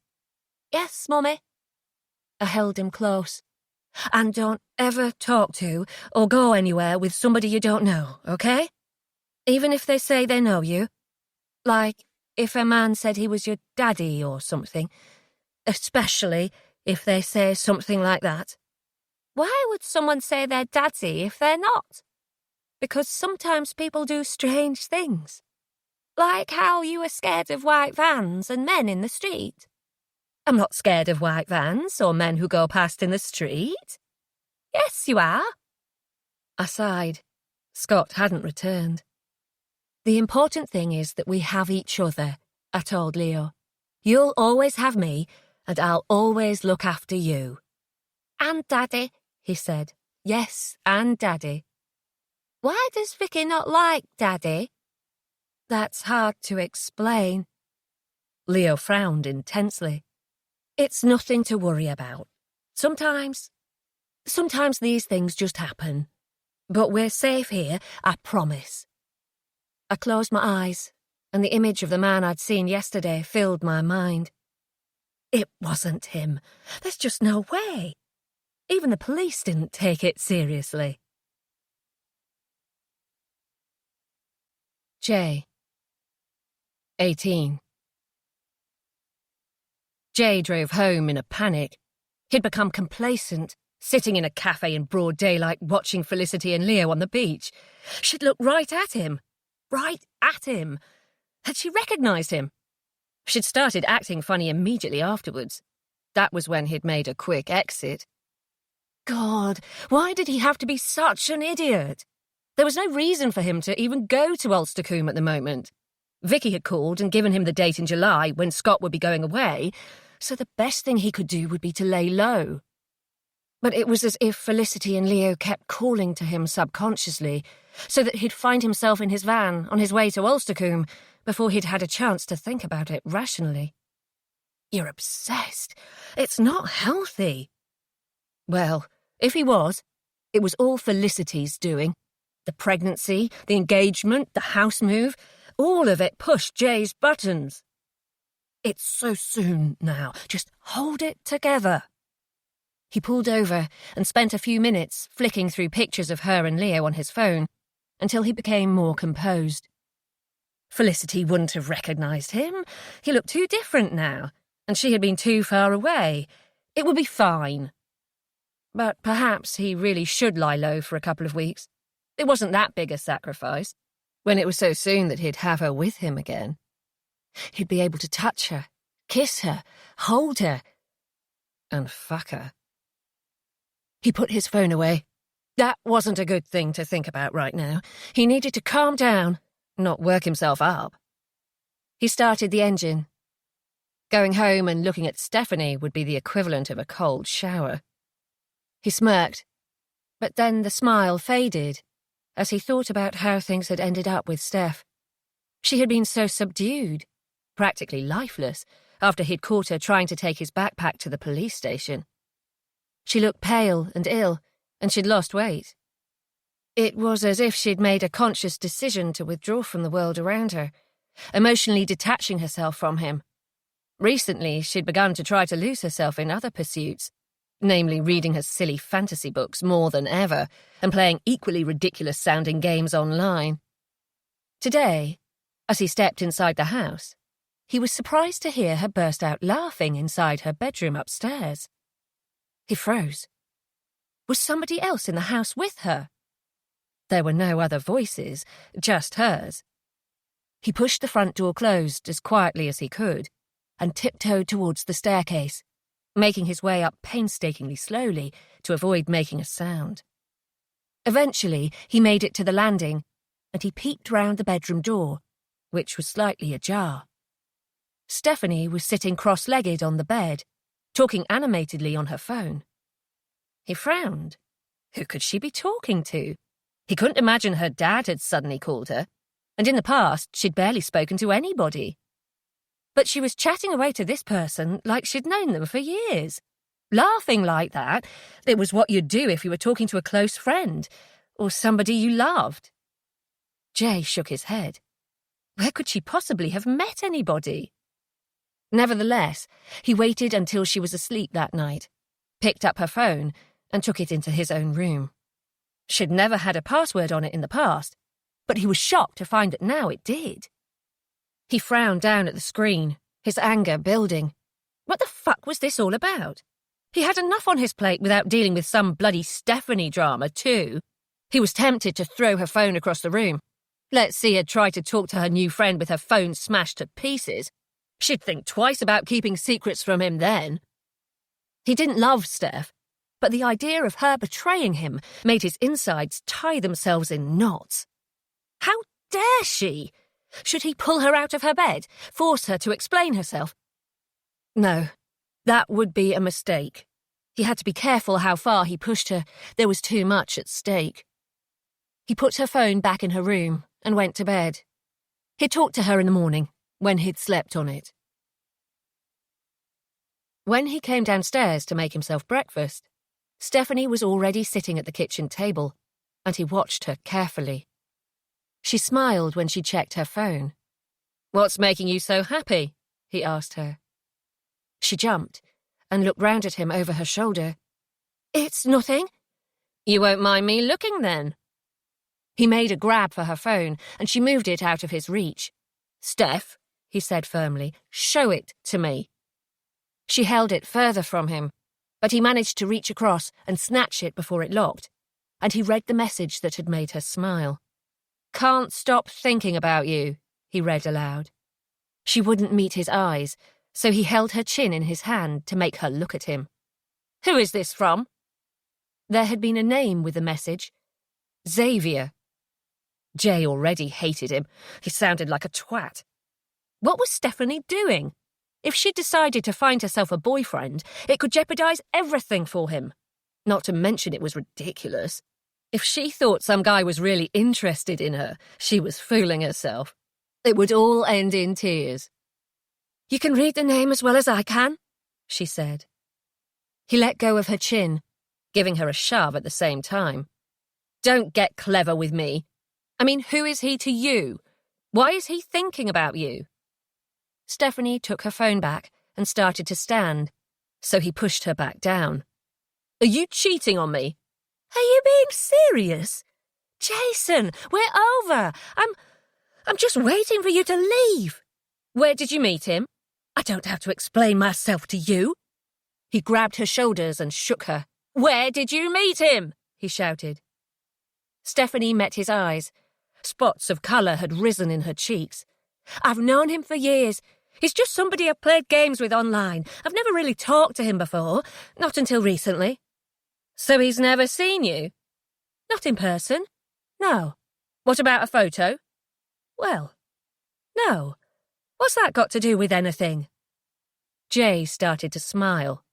"Yes, Mummy." I held him close. "And don't ever talk to or go anywhere with somebody you don't know, okay? Even if they say they know you. Like if a man said he was your daddy or something. Especially if they say something like that." "Why would someone say they're daddy if they're not?" "Because sometimes people do strange things." "Like how you were scared of white vans and men in the street?" "I'm not scared of white vans or men who go past in the street." "Yes, you are." I sighed. Scott hadn't returned. "The important thing is that we have each other," I told Leo. "You'll always have me, and I'll always look after you." "And Daddy," he said. "Yes, and Daddy." "Why does Vicky not like Daddy?" "That's hard to explain." Leo frowned intensely. "It's nothing to worry about. Sometimes these things just happen. But we're safe here, I promise." I closed my eyes, and the image of the man I'd seen yesterday filled my mind. It wasn't him. There's just no way. Even the police didn't take it seriously. Jay. 18. Jay drove home in a panic. He'd become complacent, sitting in a cafe in broad daylight watching Felicity and Leo on the beach. She'd looked right at him. Right at him. Had she recognised him? She'd started acting funny immediately afterwards. That was when he'd made a quick exit. God, why did he have to be such an idiot? There was no reason for him to even go to Ulstercombe at the moment. Vicky had called and given him the date in July when Scott would be going away, so the best thing he could do would be to lay low. But it was as if Felicity and Leo kept calling to him subconsciously, so that he'd find himself in his van on his way to Ulstercombe before he'd had a chance to think about it rationally. You're obsessed. It's not healthy. Well, if he was, it was all Felicity's doing. The pregnancy, the engagement, the house move, all of it pushed Jay's buttons. It's so soon now. Just hold it together. He pulled over and spent a few minutes flicking through pictures of her and Leo on his phone until he became more composed. Felicity wouldn't have recognised him. He looked too different now, and she had been too far away. It would be fine. But perhaps he really should lie low for a couple of weeks. It wasn't that big a sacrifice, when it was so soon that he'd have her with him again. He'd be able to touch her, kiss her, hold her, and fuck her. He put his phone away. That wasn't a good thing to think about right now. He needed to calm down, not work himself up. He started the engine. Going home and looking at Stephanie would be the equivalent of a cold shower. He smirked, but then the smile faded as he thought about how things had ended up with Steph. She had been so subdued, practically lifeless, after he'd caught her trying to take his backpack to the police station. She looked pale and ill, and she'd lost weight. It was as if she'd made a conscious decision to withdraw from the world around her, emotionally detaching herself from him. Recently, she'd begun to try to lose herself in other pursuits, namely reading her silly fantasy books more than ever and playing equally ridiculous-sounding games online. Today, as he stepped inside the house, he was surprised to hear her burst out laughing inside her bedroom upstairs. He froze. Was somebody else in the house with her? There were no other voices, just hers. He pushed the front door closed as quietly as he could and tiptoed towards the staircase, making his way up painstakingly slowly to avoid making a sound. Eventually, he made it to the landing, and he peeked round the bedroom door, which was slightly ajar. Stephanie was sitting cross-legged on the bed, talking animatedly on her phone. He frowned. Who could she be talking to? He couldn't imagine her dad had suddenly called her, and in the past she'd barely spoken to anybody. But she was chatting away to this person like she'd known them for years. Laughing like that, it was what you'd do if you were talking to a close friend, or somebody you loved. Jay shook his head. Where could she possibly have met anybody? Nevertheless, he waited until she was asleep that night, picked up her phone, and took it into his own room. She'd never had a password on it in the past, but he was shocked to find that now it did. He frowned down at the screen, his anger building. What the fuck was this all about? He had enough on his plate without dealing with some bloody Stephanie drama, too. He was tempted to throw her phone across the room. Let's see her try to talk to her new friend with her phone smashed to pieces. She'd think twice about keeping secrets from him then. He didn't love Steph, but the idea of her betraying him made his insides tie themselves in knots. How dare she? Should he pull her out of her bed, force her to explain herself? No, that would be a mistake. He had to be careful how far he pushed her. There was too much at stake. He put her phone back in her room and went to bed. He'd talk to her in the morning, when he'd slept on it. When he came downstairs to make himself breakfast, Stephanie was already sitting at the kitchen table, and he watched her carefully. She smiled when she checked her phone. "What's making you so happy?" he asked her. She jumped and looked round at him over her shoulder. "It's nothing." "You won't mind me looking, then?" He made a grab for her phone, and she moved it out of his reach. "Steph," he said firmly, "show it to me." She held it further from him, but he managed to reach across and snatch it before it locked, and he read the message that had made her smile. "Can't stop thinking about you," he read aloud. She wouldn't meet his eyes, so he held her chin in his hand to make her look at him. "Who is this from?" There had been a name with the message. Xavier. Jay already hated him. He sounded like a twat. What was Stephanie doing? If she'd decided to find herself a boyfriend, it could jeopardise everything for him. Not to mention it was ridiculous. If she thought some guy was really interested in her, she was fooling herself. It would all end in tears. "You can read the name as well as I can," she said. He let go of her chin, giving her a shove at the same time. "Don't get clever with me. I mean, who is he to you? Why is he thinking about you?" Stephanie took her phone back and started to stand, so he pushed her back down. "Are you cheating on me?" "Are you being serious? Jason, we're over. I'm just waiting for you to leave." "Where did you meet him?" "I don't have to explain myself to you." He grabbed her shoulders and shook her. "Where did you meet him?" he shouted. Stephanie met his eyes. Spots of colour had risen in her cheeks. "I've known him for years. He's just somebody I've played games with online. I've never really talked to him before, not until recently." "So he's never seen you?" "Not in person. No." "What about a photo?" "Well, no. What's that got to do with anything?" Jay started to smile.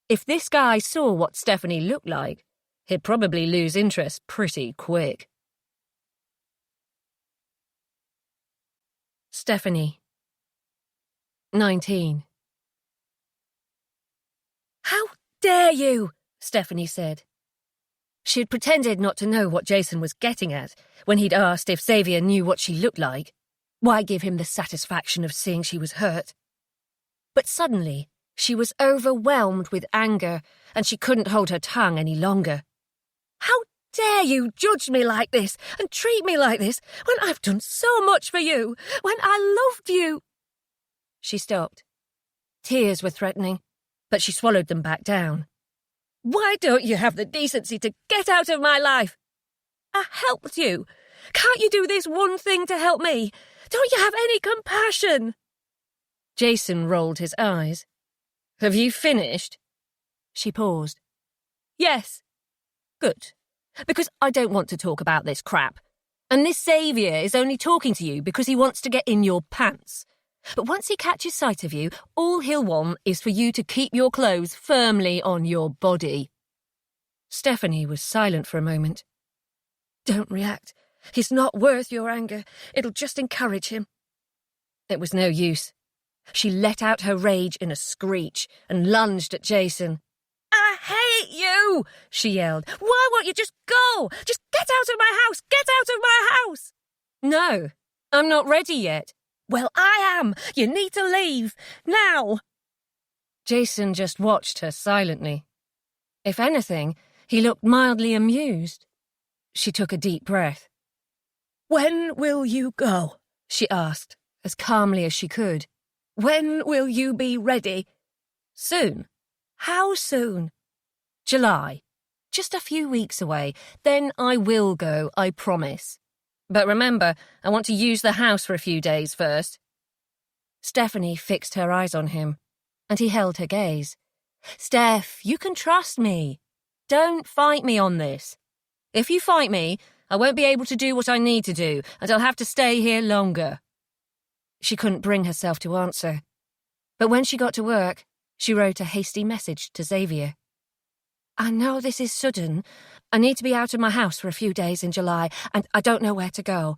If this guy saw what Stephanie looked like, he'd probably lose interest pretty quick. Stephanie, 19. "How dare you?" Stephanie said. She had pretended not to know what Jason was getting at when he'd asked if Xavier knew what she looked like. Why give him the satisfaction of seeing she was hurt? But suddenly, she was overwhelmed with anger, and she couldn't hold her tongue any longer. "How dare you judge me like this and treat me like this when I've done so much for you, when I loved you?" She stopped. Tears were threatening, but she swallowed them back down. "Why don't you have the decency to get out of my life? I helped you. Can't you do this one thing to help me? Don't you have any compassion?" Jason rolled his eyes. "Have you finished?" She paused. "Yes." "Good. Because I don't want to talk about this crap. And this Xavier is only talking to you because he wants to get in your pants. But once he catches sight of you, all he'll want is for you to keep your clothes firmly on your body." Stephanie was silent for a moment. "Don't react. He's not worth your anger. It'll just encourage him." It was no use. She let out her rage in a screech and lunged at Jason. "I hate you!" she yelled. "Why won't you just go? Just get out of my house! Get out of my house!" "No, I'm not ready yet." "Well, I am. You need to leave. Now." Jason just watched her silently. If anything, he looked mildly amused. She took a deep breath. "When will you go?" she asked, as calmly as she could. "When will you be ready?" "Soon." "How soon?" "July. Just a few weeks away. Then I will go, I promise. But remember, I want to use the house for a few days first." Stephanie fixed her eyes on him, and he held her gaze. "Steph, you can trust me. Don't fight me on this. If you fight me, I won't be able to do what I need to do, and I'll have to stay here longer." She couldn't bring herself to answer. But when she got to work, she wrote a hasty message to Xavier. "I know this is sudden. I need to be out of my house for a few days in July, and I don't know where to go.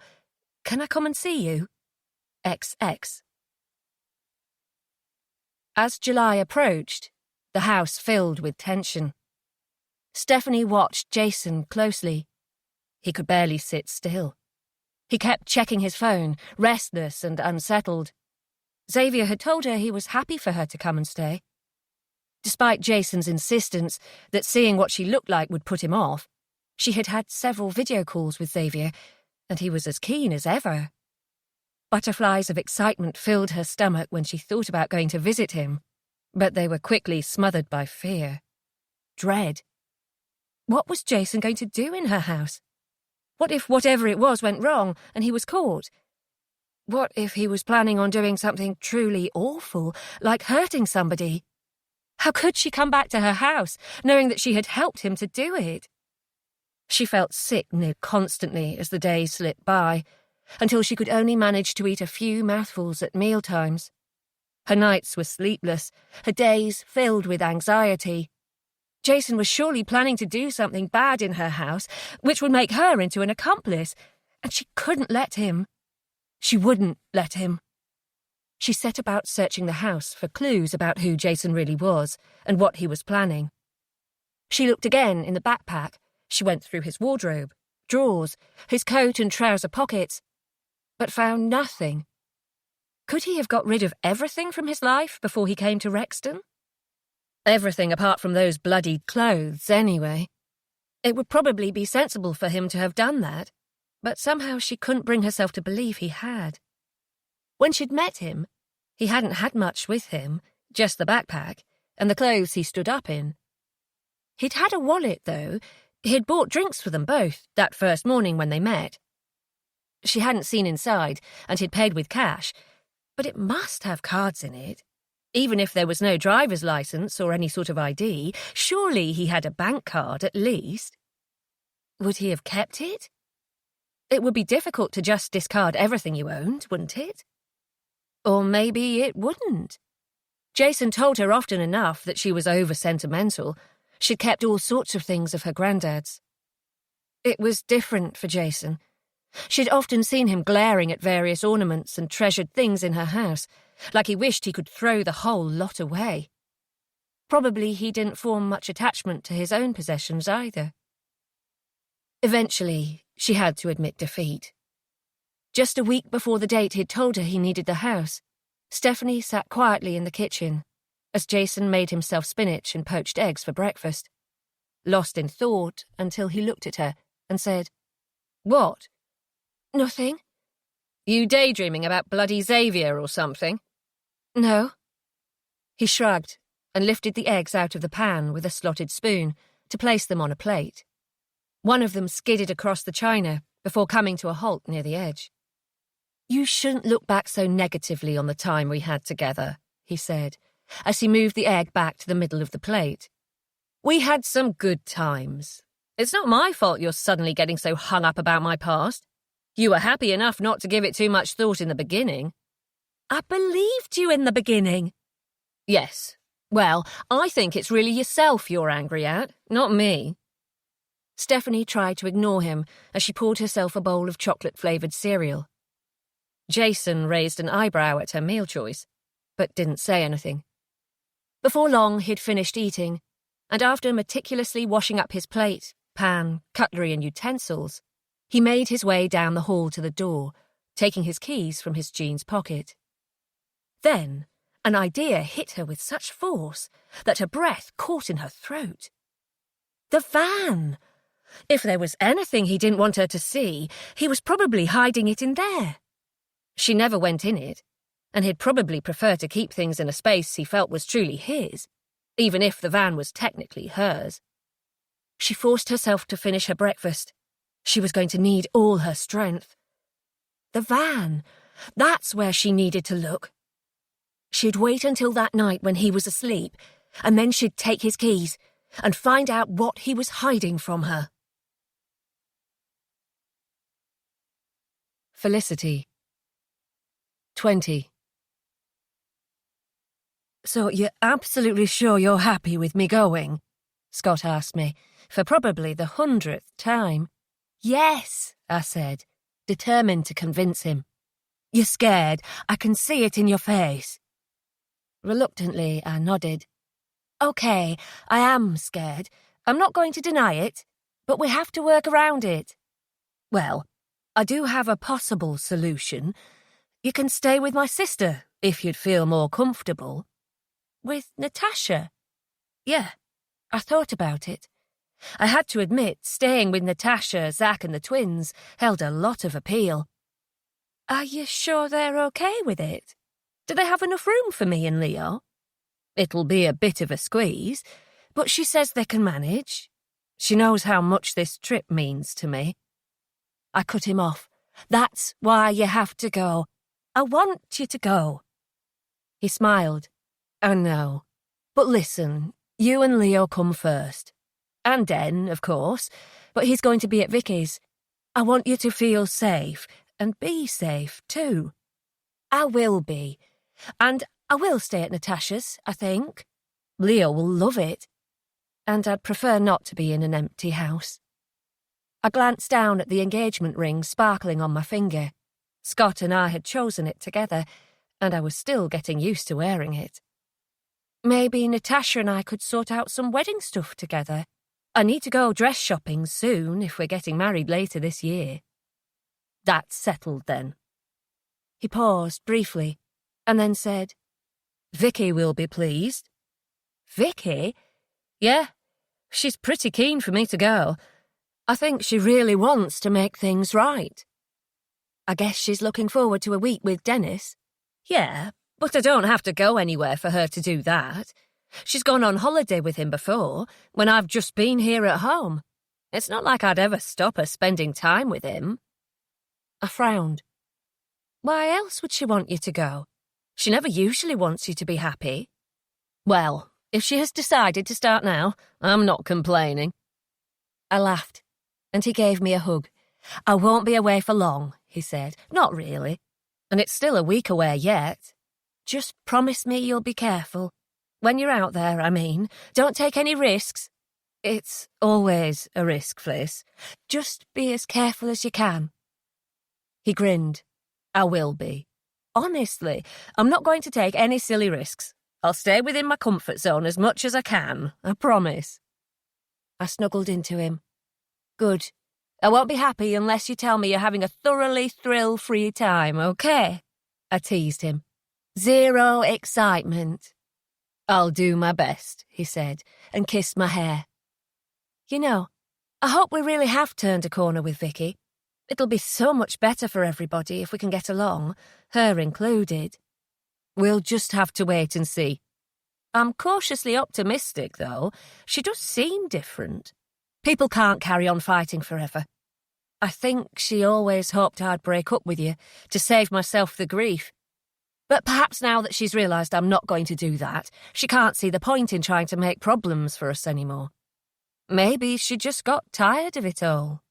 Can I come and see you? XX." As July approached, the house filled with tension. Stephanie watched Jason closely. He could barely sit still. He kept checking his phone, restless and unsettled. Xavier had told her he was happy for her to come and stay. Despite Jason's insistence that seeing what she looked like would put him off, she had had several video calls with Xavier, and he was as keen as ever. Butterflies of excitement filled her stomach when she thought about going to visit him, but they were quickly smothered by fear. Dread. What was Jason going to do in her house? What if whatever it was went wrong and he was caught? What if he was planning on doing something truly awful, like hurting somebody? How could she come back to her house, knowing that she had helped him to do it? She felt sick near constantly as the days slipped by, until she could only manage to eat a few mouthfuls at mealtimes. Her nights were sleepless, her days filled with anxiety. Jason was surely planning to do something bad in her house, which would make her into an accomplice, and she couldn't let him. She wouldn't let him. She set about searching the house for clues about who Jason really was and what he was planning. She looked again in the backpack. She went through his wardrobe, drawers, his coat and trouser pockets, but found nothing. Could he have got rid of everything from his life before he came to Rexton? Everything apart from those bloodied clothes, anyway. It would probably be sensible for him to have done that, but somehow she couldn't bring herself to believe he had. When she'd met him, he hadn't had much with him, just the backpack and the clothes he stood up in. He'd had a wallet, though. He'd bought drinks for them both that first morning when they met. She hadn't seen inside, and he'd paid with cash, but it must have cards in it. Even if there was no driver's license or any sort of ID, surely he had a bank card at least. Would he have kept it? It would be difficult to just discard everything you owned, wouldn't it? Or maybe it wouldn't. Jason told her often enough that she was over-sentimental. She'd kept all sorts of things of her granddad's. It was different for Jason. She'd often seen him glaring at various ornaments and treasured things in her house, like he wished he could throw the whole lot away. Probably he didn't form much attachment to his own possessions either. Eventually, she had to admit defeat. Just a week before the date he'd told her he needed the house, Stephanie sat quietly in the kitchen as Jason made himself spinach and poached eggs for breakfast, lost in thought until he looked at her and said, "What?" "Nothing." "You daydreaming about bloody Xavier or something?" "No." He shrugged and lifted the eggs out of the pan with a slotted spoon to place them on a plate. One of them skidded across the china before coming to a halt near the edge. "You shouldn't look back so negatively on the time we had together," he said, as he moved the egg back to the middle of the plate. "We had some good times. It's not my fault you're suddenly getting so hung up about my past. You were happy enough not to give it too much thought in the beginning." "I believed you in the beginning." "Yes. Well, I think it's really yourself you're angry at, not me." Stephanie tried to ignore him as she poured herself a bowl of chocolate-flavoured cereal. Jason raised an eyebrow at her meal choice, but didn't say anything. Before long, he'd finished eating, and after meticulously washing up his plate, pan, cutlery and utensils, he made his way down the hall to the door, taking his keys from his jeans pocket. Then, an idea hit her with such force that her breath caught in her throat. The van! If there was anything he didn't want her to see, he was probably hiding it in there. She never went in it, and he'd probably prefer to keep things in a space he felt was truly his, even if the van was technically hers. She forced herself to finish her breakfast. She was going to need all her strength. The van! That's where she needed to look. She'd wait until that night when he was asleep, and then she'd take his keys and find out what he was hiding from her. Felicity. 20. "So you're absolutely sure you're happy with me going?" Scott asked me, for probably the 100th time. "Yes," I said, determined to convince him. "You're scared. I can see it in your face." Reluctantly, I nodded. "Okay, I am scared. I'm not going to deny it, but we have to work around it." "Well, I do have a possible solution. You can stay with my sister, if you'd feel more comfortable." "With Natasha?" "Yeah, I thought about it. I had to admit, staying with Natasha, Zach and the twins held a lot of appeal." "Are you sure they're okay with it? Do they have enough room for me and Leo?" "It'll be a bit of a squeeze, but she says they can manage. She knows how much this trip means to me." I cut him off. "That's why you have to go. I want you to go. He smiled. I know. But listen, you and Leo come first. And Den, of course, but he's going to be at Vicky's. I want you to feel safe, and be safe, too. I will be. And I will stay at Natasha's, I think. Leo will love it. And I'd prefer not to be in an empty house. I glanced down at the engagement ring sparkling on my finger. Scott and I had chosen it together, and I was still getting used to wearing it. Maybe Natasha and I could sort out some wedding stuff together. I need to go dress shopping soon if we're getting married later this year. That's settled then. He paused briefly, and then said, Vicky will be pleased. Vicky? Yeah, she's pretty keen for me to go. I think she really wants to make things right. I guess she's looking forward to a week with Dennis. Yeah, but I don't have to go anywhere for her to do that. She's gone on holiday with him before, when I've just been here at home. It's not like I'd ever stop her spending time with him. I frowned. Why else would she want you to go? She never usually wants you to be happy. Well, if she has decided to start now, I'm not complaining. I laughed, and he gave me a hug. I won't be away for long, he said. Not really. And it's still a week away yet. Just promise me you'll be careful. When you're out there, I mean. Don't take any risks. It's always a risk, Fliss. Just be as careful as you can. He grinned. I will be. Honestly, I'm not going to take any silly risks. I'll stay within my comfort zone as much as I can, I promise. I snuggled into him. Good. I won't be happy unless you tell me you're having a thoroughly thrill-free time, okay? I teased him. Zero excitement. I'll do my best, he said, and kissed my hair. You know, I hope we really have turned a corner with Vicky. It'll be so much better for everybody if we can get along, her included. We'll just have to wait and see. I'm cautiously optimistic, though. She does seem different. People can't carry on fighting forever. I think she always hoped I'd break up with you, to save myself the grief. But perhaps now that she's realised I'm not going to do that, she can't see the point in trying to make problems for us anymore. Maybe she just got tired of it all.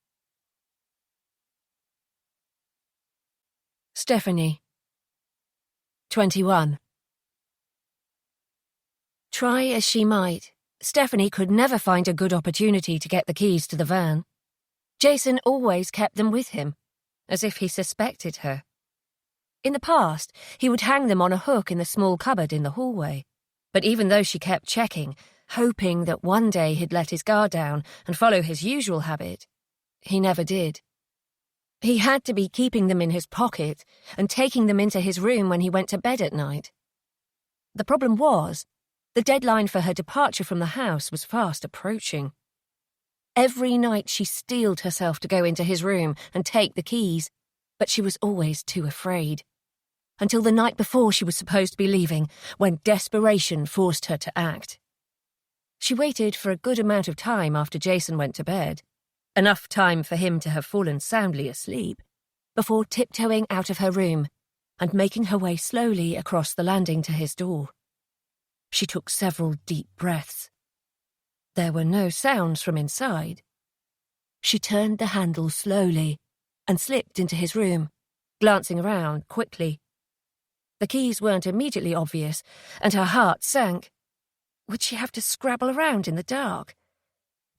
Stephanie. 21. Try as she might, Stephanie could never find a good opportunity to get the keys to the van. Jason always kept them with him, as if he suspected her. In the past, he would hang them on a hook in the small cupboard in the hallway, but even though she kept checking, hoping that one day he'd let his guard down and follow his usual habit, he never did. He had to be keeping them in his pocket and taking them into his room when he went to bed at night. The problem was, the deadline for her departure from the house was fast approaching. Every night she steeled herself to go into his room and take the keys, but she was always too afraid. Until the night before she was supposed to be leaving, when desperation forced her to act. She waited for a good amount of time after Jason went to bed, enough time for him to have fallen soundly asleep, before tiptoeing out of her room and making her way slowly across the landing to his door. She took several deep breaths. There were no sounds from inside. She turned the handle slowly and slipped into his room, glancing around quickly. The keys weren't immediately obvious, and her heart sank. Would she have to scrabble around in the dark?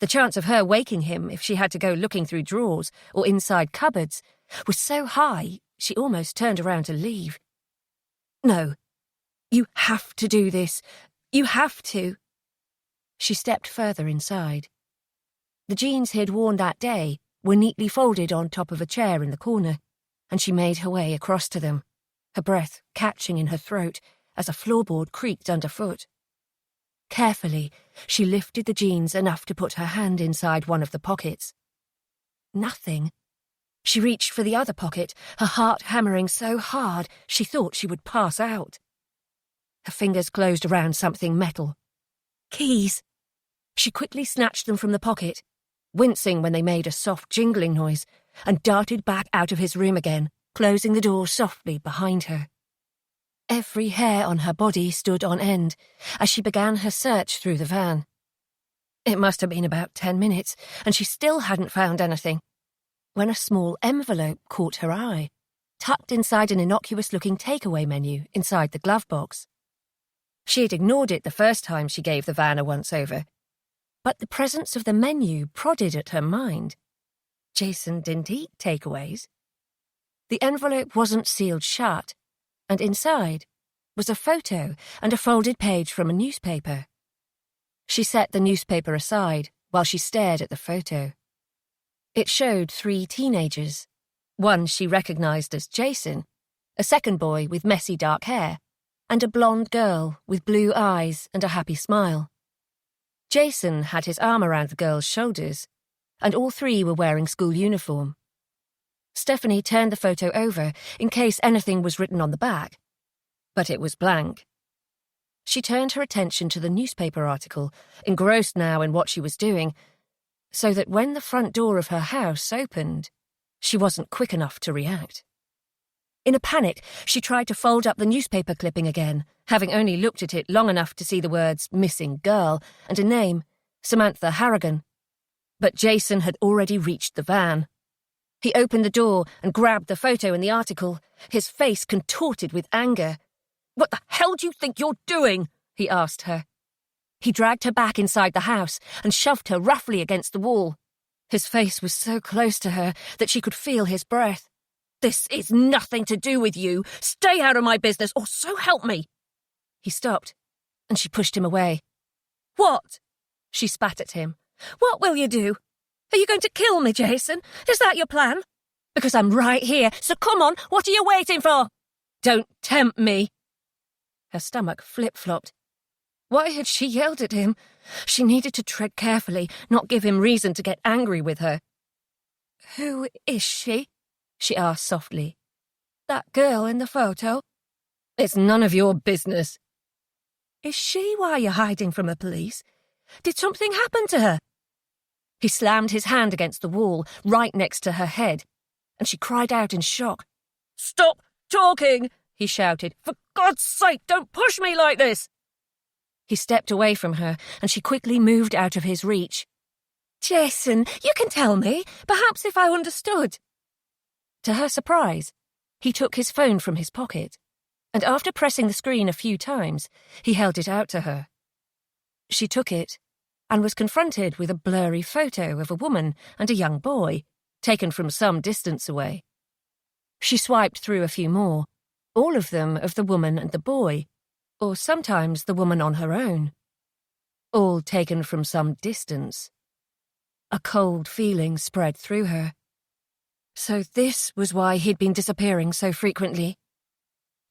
The chance of her waking him if she had to go looking through drawers or inside cupboards was so high she almost turned around to leave. No, you have to do this. You have to. She stepped further inside. The jeans he had worn that day were neatly folded on top of a chair in the corner, and she made her way across to them, her breath catching in her throat as a floorboard creaked underfoot. Carefully, she lifted the jeans enough to put her hand inside one of the pockets. Nothing. She reached for the other pocket, her heart hammering so hard she thought she would pass out. Her fingers closed around something metal. Keys! She quickly snatched them from the pocket, wincing when they made a soft jingling noise, and darted back out of his room again, closing the door softly behind her. Every hair on her body stood on end as she began her search through the van. It must have been about 10 minutes, and she still hadn't found anything, when a small envelope caught her eye, tucked inside an innocuous-looking takeaway menu inside the glove box. She had ignored it the first time she gave the van a once-over, but the presence of the menu prodded at her mind. Jason didn't eat takeaways. The envelope wasn't sealed shut, and inside was a photo and a folded page from a newspaper. She set the newspaper aside while she stared at the photo. It showed 3 teenagers. One she recognized as Jason, a second boy with messy dark hair, and a blonde girl with blue eyes and a happy smile. Jason had his arm around the girl's shoulders, and all 3 were wearing school uniform. Stephanie turned the photo over in case anything was written on the back, but it was blank. She turned her attention to the newspaper article, engrossed now in what she was doing, so that when the front door of her house opened, she wasn't quick enough to react. In a panic, she tried to fold up the newspaper clipping again, having only looked at it long enough to see the words "missing girl" and a name, Samantha Harrigan. But Jason had already reached the van. He opened the door and grabbed the photo in the article, his face contorted with anger. "What the hell do you think you're doing?" he asked her. He dragged her back inside the house and shoved her roughly against the wall. His face was so close to her that she could feel his breath. "This is nothing to do with you. Stay out of my business, or so help me." He stopped, and she pushed him away. "What?" She spat at him. "What will you do? Are you going to kill me, Jason? Is that your plan? Because I'm right here, so come on, what are you waiting for? Don't tempt me." Her stomach flip-flopped. Why had she yelled at him? She needed to tread carefully, not give him reason to get angry with her. "Who is she?" she asked softly. "That girl in the photo?" "It's none of your business." "Is she why you're hiding from the police? Did something happen to her?" He slammed his hand against the wall, right next to her head, and she cried out in shock. "Stop talking!" he shouted. "For God's sake, don't push me like this!" He stepped away from her, and she quickly moved out of his reach. "Jason, you can tell me, perhaps if I understood." To her surprise, he took his phone from his pocket, and after pressing the screen a few times, he held it out to her. She took it, and was confronted with a blurry photo of a woman and a young boy, taken from some distance away. She swiped through a few more, all of them of the woman and the boy, or sometimes the woman on her own. All taken from some distance. A cold feeling spread through her. So this was why he'd been disappearing so frequently.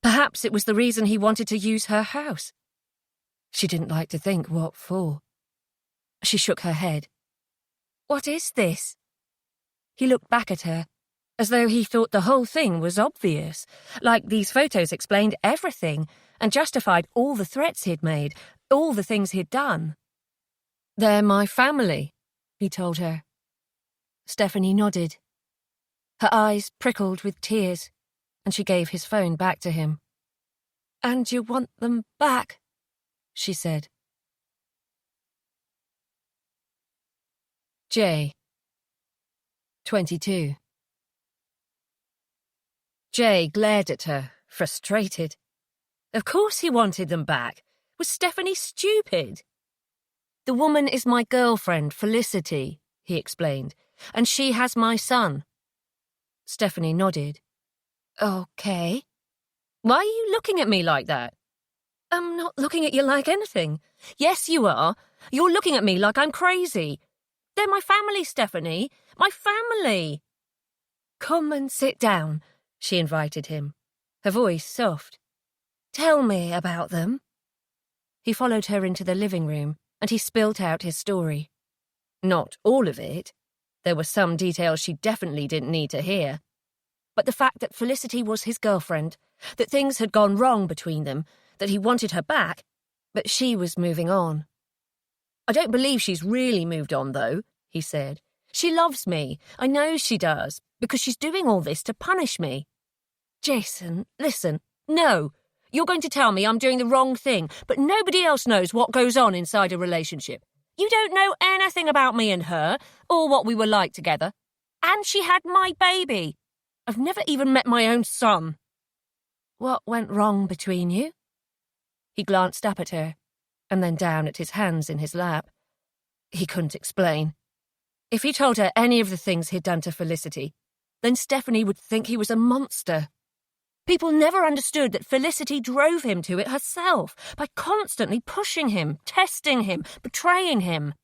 Perhaps it was the reason he wanted to use her house. She didn't like to think what for. She shook her head. "What is this?" He looked back at her, as though he thought the whole thing was obvious, like these photos explained everything and justified all the threats he'd made, all the things he'd done. "They're my family," he told her. Stephanie nodded. Her eyes prickled with tears, and she gave his phone back to him. "And you want them back?" she said. Jay, 22. Jay glared at her, frustrated. Of course he wanted them back. Was Stephanie stupid? "The woman is my girlfriend, Felicity," he explained, "and she has my son." Stephanie nodded. "Okay." "Why are you looking at me like that?" "I'm not looking at you like anything." "Yes, you are. You're looking at me like I'm crazy. They're my family, Stephanie. My family." "Come and sit down," she invited him, her voice soft. "Tell me about them." He followed her into the living room, and he spilt out his story. Not all of it. There were some details she definitely didn't need to hear. But the fact that Felicity was his girlfriend, that things had gone wrong between them, that he wanted her back, but she was moving on. "I don't believe she's really moved on, though," he said. "She loves me. I know she does, because she's doing all this to punish me. Jason, listen. No. You're going to tell me I'm doing the wrong thing, but nobody else knows what goes on inside a relationship. You don't know anything about me and her, or what we were like together. And she had my baby. I've never even met my own son. What went wrong between you? He glanced up at her, and then down at his hands in his lap. He couldn't explain. If he told her any of the things he'd done to Felicity, then Stephanie would think he was a monster. People never understood that Felicity drove him to it herself by constantly pushing him, testing him, betraying him.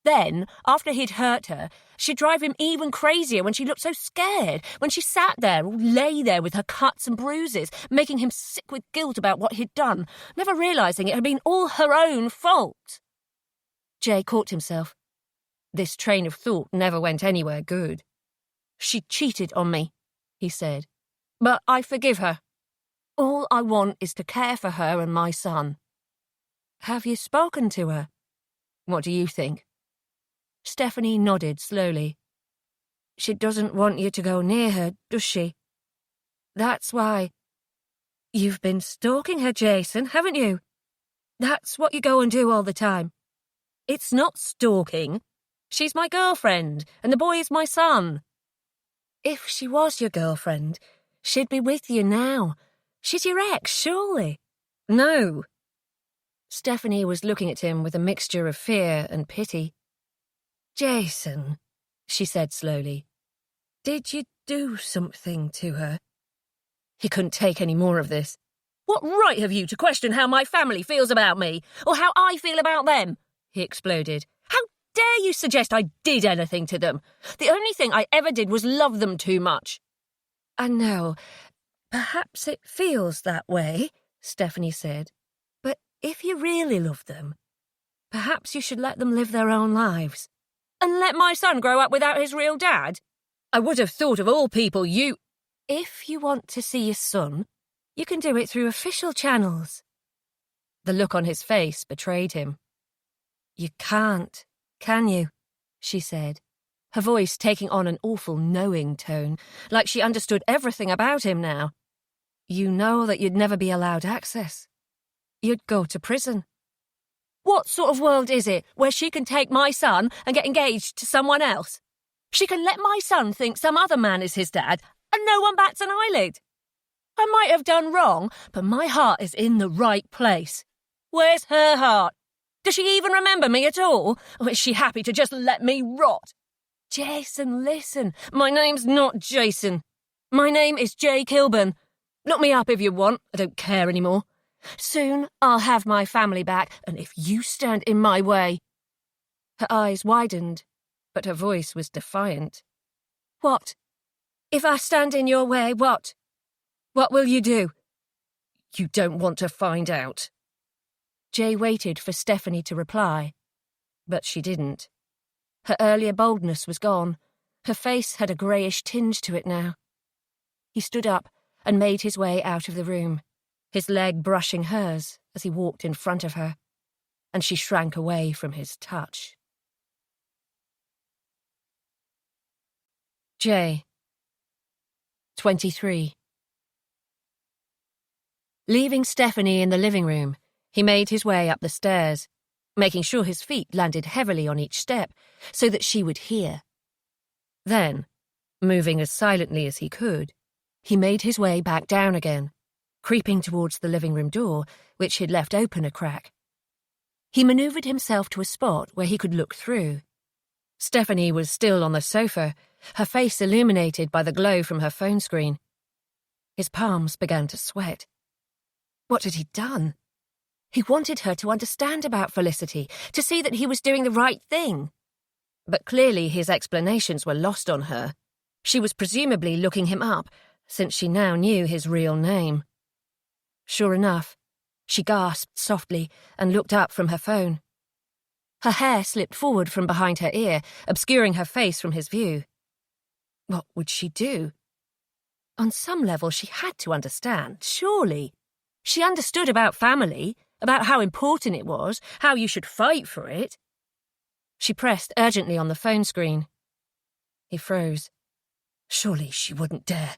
Then, after he'd hurt her, she'd drive him even crazier when she looked so scared, when she sat there or lay there with her cuts and bruises, making him sick with guilt about what he'd done, never realising it had been all her own fault. Jay caught himself. This train of thought never went anywhere good. She cheated on me, he said. But I forgive her. All I want is to care for her and my son. Have you spoken to her? What do you think? Stephanie nodded slowly. She doesn't want you to go near her, does she? That's why. You've been stalking her, Jason, haven't you? That's what you go and do all the time. It's not stalking. She's my girlfriend, and the boy is my son. If she was your girlfriend, she'd be with you now. She's your ex, surely. No. Stephanie was looking at him with a mixture of fear and pity. Jason, she said slowly, did you do something to her? He couldn't take any more of this. What right have you to question how my family feels about me, or how I feel about them? He exploded. How dare you suggest I did anything to them? The only thing I ever did was love them too much. I know. Perhaps it feels that way, Stephanie said. But if you really love them, perhaps you should let them live their own lives. And let my son grow up without his real dad? I would have thought of all people you... If you want to see your son, you can do it through official channels. The look on his face betrayed him. You can't, can you? She said, her voice taking on an awful knowing tone, like she understood everything about him now. You know that you'd never be allowed access. You'd go to prison. What sort of world is it where she can take my son and get engaged to someone else? She can let my son think some other man is his dad and no one bats an eyelid. I might have done wrong, but my heart is in the right place. Where's her heart? Does she even remember me at all? Or is she happy to just let me rot? Jason, listen. My name's not Jason. My name is Jay Kilburn. Look me up if you want. I don't care anymore. Soon I'll have my family back, and if you stand in my way... Her eyes widened, but her voice was defiant. What? If I stand in your way, what? What will you do? You don't want to find out. Jay waited for Stephanie to reply, but she didn't. Her earlier boldness was gone. Her face had a greyish tinge to it now. He stood up and made his way out of the room, his leg brushing hers as he walked in front of her, and she shrank away from his touch. Jay, 23. Leaving Stephanie in the living room, he made his way up the stairs, making sure his feet landed heavily on each step so that she would hear. Then, moving as silently as he could, he made his way back down again, creeping towards the living room door, which he'd left open a crack. He manoeuvred himself to a spot where he could look through. Stephanie was still on the sofa, her face illuminated by the glow from her phone screen. His palms began to sweat. What had he done? He wanted her to understand about Felicity, to see that he was doing the right thing. But clearly his explanations were lost on her. She was presumably looking him up, since she now knew his real name. Sure enough, she gasped softly and looked up from her phone. Her hair slipped forward from behind her ear, obscuring her face from his view. What would she do? On some level she had to understand, surely. She understood about family, about how important it was, how you should fight for it. She pressed urgently on the phone screen. He froze. Surely she wouldn't dare.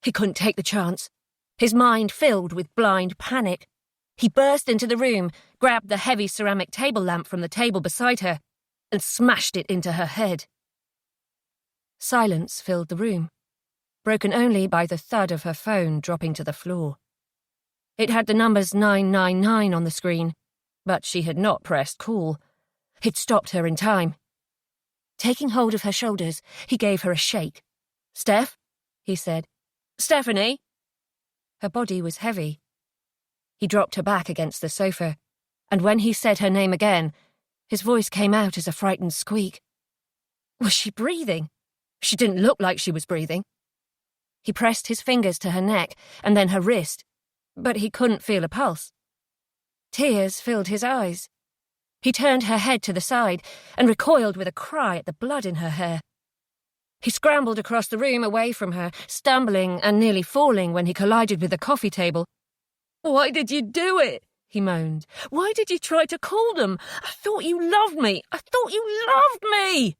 He couldn't take the chance. His mind filled with blind panic. He burst into the room, grabbed the heavy ceramic table lamp from the table beside her, and smashed it into her head. Silence filled the room, broken only by the thud of her phone dropping to the floor. It had the numbers 999 on the screen, but she had not pressed call. He'd stopped her in time. Taking hold of her shoulders, he gave her a shake. "Steph?" he said. "Stephanie?" Her body was heavy. He dropped her back against the sofa, and when he said her name again, his voice came out as a frightened squeak. Was she breathing? She didn't look like she was breathing. He pressed his fingers to her neck and then her wrist, but he couldn't feel a pulse. Tears filled his eyes. He turned her head to the side and recoiled with a cry at the blood in her hair. He scrambled across the room away from her, stumbling and nearly falling when he collided with the coffee table. "Why did you do it?" he moaned. "Why did you try to call them? I thought you loved me. I thought you loved me."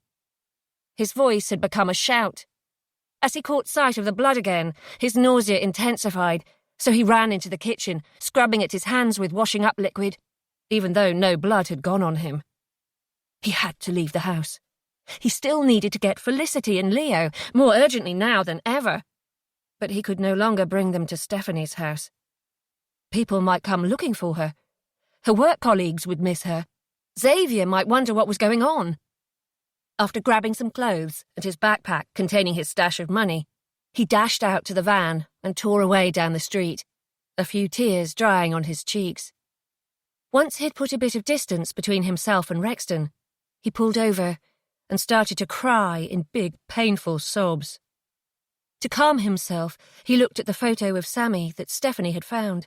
His voice had become a shout. As he caught sight of the blood again, his nausea intensified, so he ran into the kitchen, scrubbing at his hands with washing-up liquid, even though no blood had gone on him. He had to leave the house. He still needed to get Felicity and Leo, more urgently now than ever. But he could no longer bring them to Stephanie's house. People might come looking for her. Her work colleagues would miss her. Xavier might wonder what was going on. After grabbing some clothes and his backpack containing his stash of money, he dashed out to the van and tore away down the street, a few tears drying on his cheeks. Once he'd put a bit of distance between himself and Rexton, he pulled over and started to cry in big, painful sobs. To calm himself, he looked at the photo of Sammy that Stephanie had found,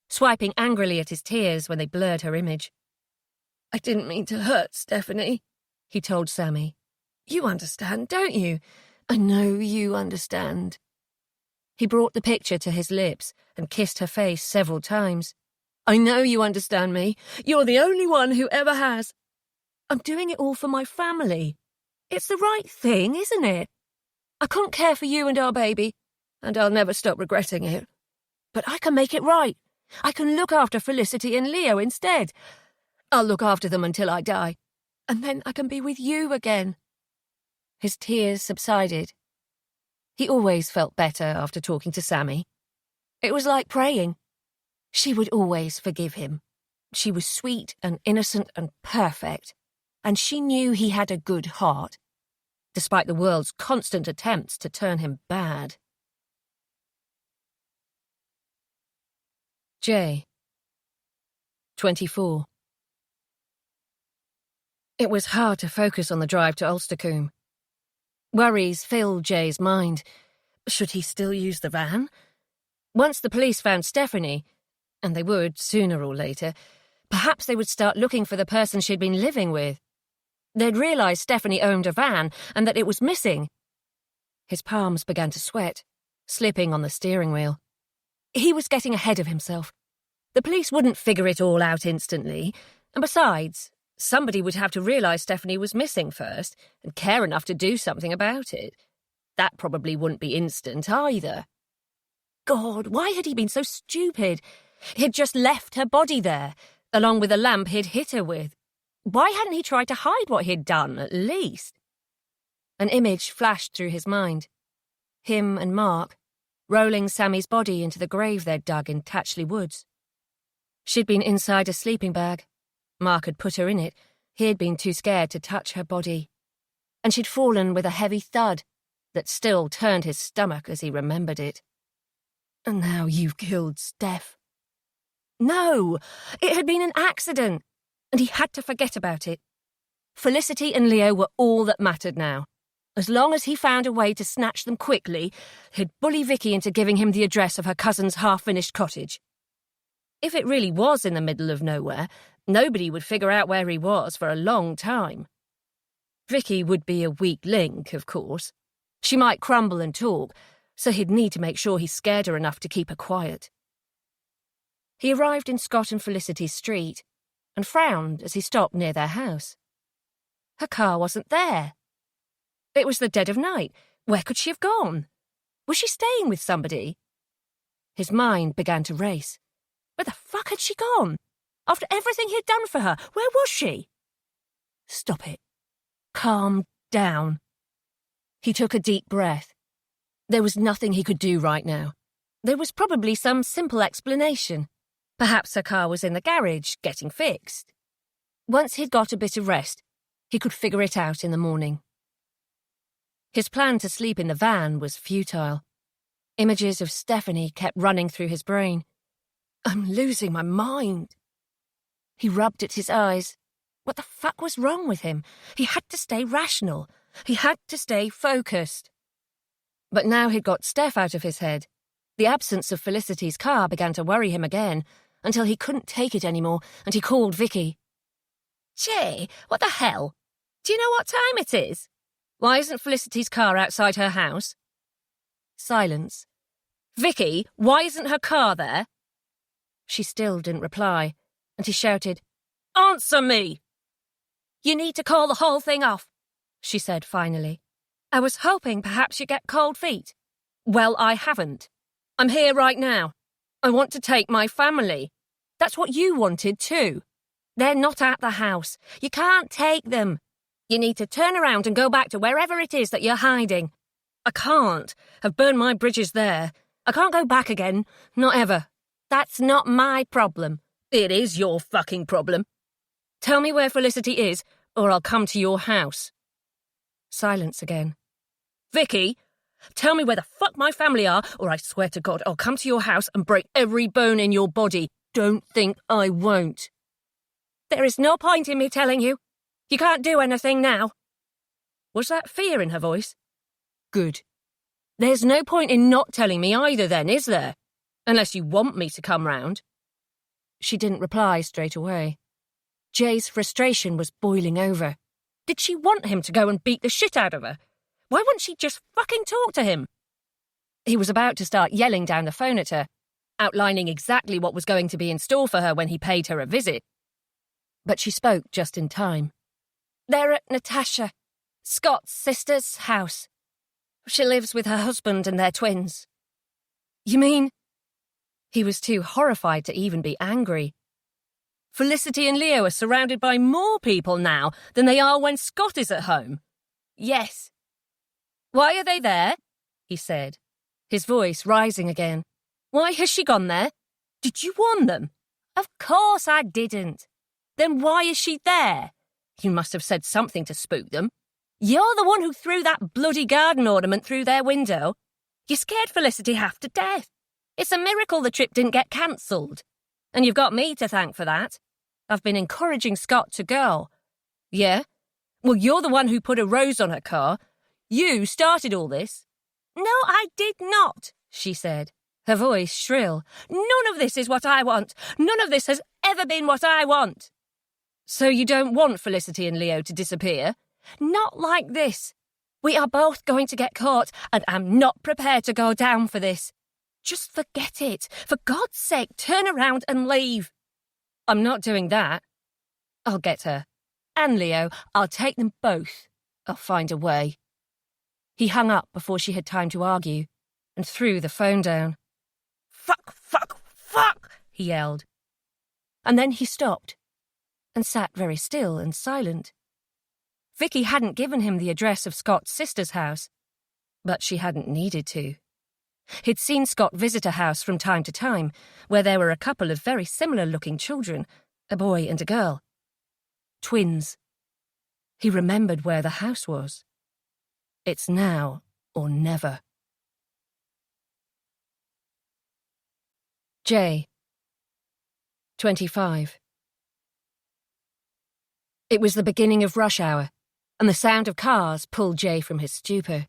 swiping angrily at his tears when they blurred her image. "I didn't mean to hurt Stephanie," he told Sammy. "You understand, don't you? I know you understand." He brought the picture to his lips and kissed her face several times. "I know you understand me. You're the only one who ever has. I'm doing it all for my family. It's the right thing, isn't it? I couldn't care for you and our baby, and I'll never stop regretting it. But I can make it right. I can look after Felicity and Leo instead. I'll look after them until I die, and then I can be with you again." His tears subsided. He always felt better after talking to Sammy. It was like praying. She would always forgive him. She was sweet and innocent and perfect, and she knew he had a good heart, despite the world's constant attempts to turn him bad. J. 24. It was hard to focus on the drive to Ulstercombe. Worries filled Jay's mind. Should he still use the van? Once the police found Stephanie, and they would sooner or later, perhaps they would start looking for the person she'd been living with. They'd realise Stephanie owned a van and that it was missing. His palms began to sweat, slipping on the steering wheel. He was getting ahead of himself. The police wouldn't figure it all out instantly, and besides, somebody would have to realise Stephanie was missing first and care enough to do something about it. That probably wouldn't be instant either. God, why had he been so stupid? He'd just left her body there, along with the lamp he'd hit her with. Why hadn't he tried to hide what he'd done, at least? An image flashed through his mind. Him and Mark, rolling Sammy's body into the grave they'd dug in Tatchley Woods. She'd been inside a sleeping bag. Mark had put her in it. He'd been too scared to touch her body. And she'd fallen with a heavy thud that still turned his stomach as he remembered it. And now you've killed Steph. No, it had been an accident, and he had to forget about it. Felicity and Leo were all that mattered now. As long as he found a way to snatch them quickly, he'd bully Vicky into giving him the address of her cousin's half-finished cottage. If it really was in the middle of nowhere, nobody would figure out where he was for a long time. Vicky would be a weak link, of course. She might crumble and talk, so he'd need to make sure he scared her enough to keep her quiet. He arrived in Scott and Felicity's street and frowned as he stopped near their house. Her car wasn't there. It was the dead of night. Where could she have gone? Was she staying with somebody? His mind began to race. Where the fuck had she gone? After everything he'd done for her, where was she? Stop it. Calm down. He took a deep breath. There was nothing he could do right now. There was probably some simple explanation. Perhaps her car was in the garage, getting fixed. Once he'd got a bit of rest, he could figure it out in the morning. His plan to sleep in the van was futile. Images of Stephanie kept running through his brain. I'm losing my mind. He rubbed at his eyes. What the fuck was wrong with him? He had to stay rational. He had to stay focused. But now he'd got Steph out of his head. The absence of Felicity's car began to worry him again, until he couldn't take it anymore, and he called Vicky. Jay, what the hell? Do you know what time it is? Why isn't Felicity's car outside her house? Silence. Vicky, why isn't her car there? She still didn't reply, and he shouted, Answer me! You need to call the whole thing off, she said finally. I was hoping perhaps you'd get cold feet. Well, I haven't. I'm here right now. I want to take my family. That's what you wanted too. They're not at the house. You can't take them. You need to turn around and go back to wherever it is that you're hiding. I can't. I've burned my bridges there. I can't go back again. Not ever. That's not my problem. It is your fucking problem. Tell me where Felicity is, or I'll come to your house. Silence again. Vicky, tell me where the fuck my family are, or I swear to God I'll come to your house and break every bone in your body. Don't think I won't. There is no point in me telling you. You can't do anything now. Was that fear in her voice? Good. There's no point in not telling me either then, is there? Unless you want me to come round. She didn't reply straight away. Jay's frustration was boiling over. Did she want him to go and beat the shit out of her? Why wouldn't she just fucking talk to him? He was about to start yelling down the phone at her, outlining exactly what was going to be in store for her when he paid her a visit. But she spoke just in time. They're at Natasha, Scott's sister's house. She lives with her husband and their twins. You mean? He was too horrified to even be angry. Felicity and Leo are surrounded by more people now than they are when Scott is at home. Yes. Why are they there? He said, his voice rising again. Why has she gone there? Did you warn them? Of course I didn't. Then why is she there? You must have said something to spook them. You're the one who threw that bloody garden ornament through their window. You scared Felicity half to death. It's a miracle the trip didn't get cancelled. And you've got me to thank for that. I've been encouraging Scott to go. Yeah? Well, you're the one who put a rose on her car. You started all this. No, I did not, she said, her voice shrill. None of this is what I want. None of this has ever been what I want. So you don't want Felicity and Leo to disappear? Not like this. We are both going to get caught, and I'm not prepared to go down for this. Just forget it. For God's sake, turn around and leave. I'm not doing that. I'll get her. And Leo, I'll take them both. I'll find a way. He hung up before she had time to argue, and threw the phone down. Fuck, fuck, fuck, he yelled. And then he stopped, and sat very still and silent. Vicky hadn't given him the address of Scott's sister's house, but she hadn't needed to. He'd seen Scott visit a house from time to time, where there were a couple of very similar-looking children, a boy and a girl. Twins. He remembered where the house was. It's now or never. J. 25. It was the beginning of rush hour, and the sound of cars pulled Jay from his stupor.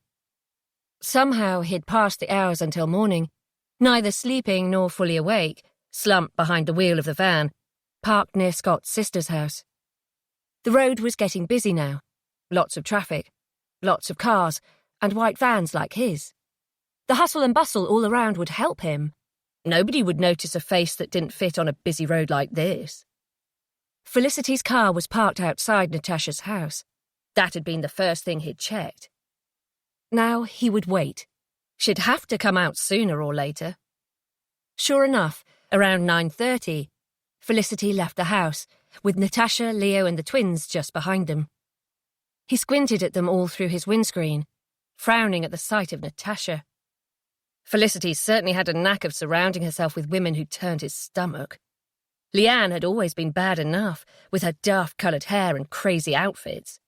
Somehow he'd passed the hours until morning, neither sleeping nor fully awake, slumped behind the wheel of the van, parked near Scott's sister's house. The road was getting busy now. Lots of traffic, lots of cars, and white vans like his. The hustle and bustle all around would help him. Nobody would notice a face that didn't fit on a busy road like this. Felicity's car was parked outside Natasha's house. That had been the first thing he'd checked. Now he would wait. She'd have to come out sooner or later. Sure enough, around 9:30, Felicity left the house, with Natasha, Leo and the twins just behind them. He squinted at them all through his windscreen, frowning at the sight of Natasha. Felicity certainly had a knack of surrounding herself with women who turned his stomach. Leanne had always been bad enough, with her daft-coloured hair and crazy outfits.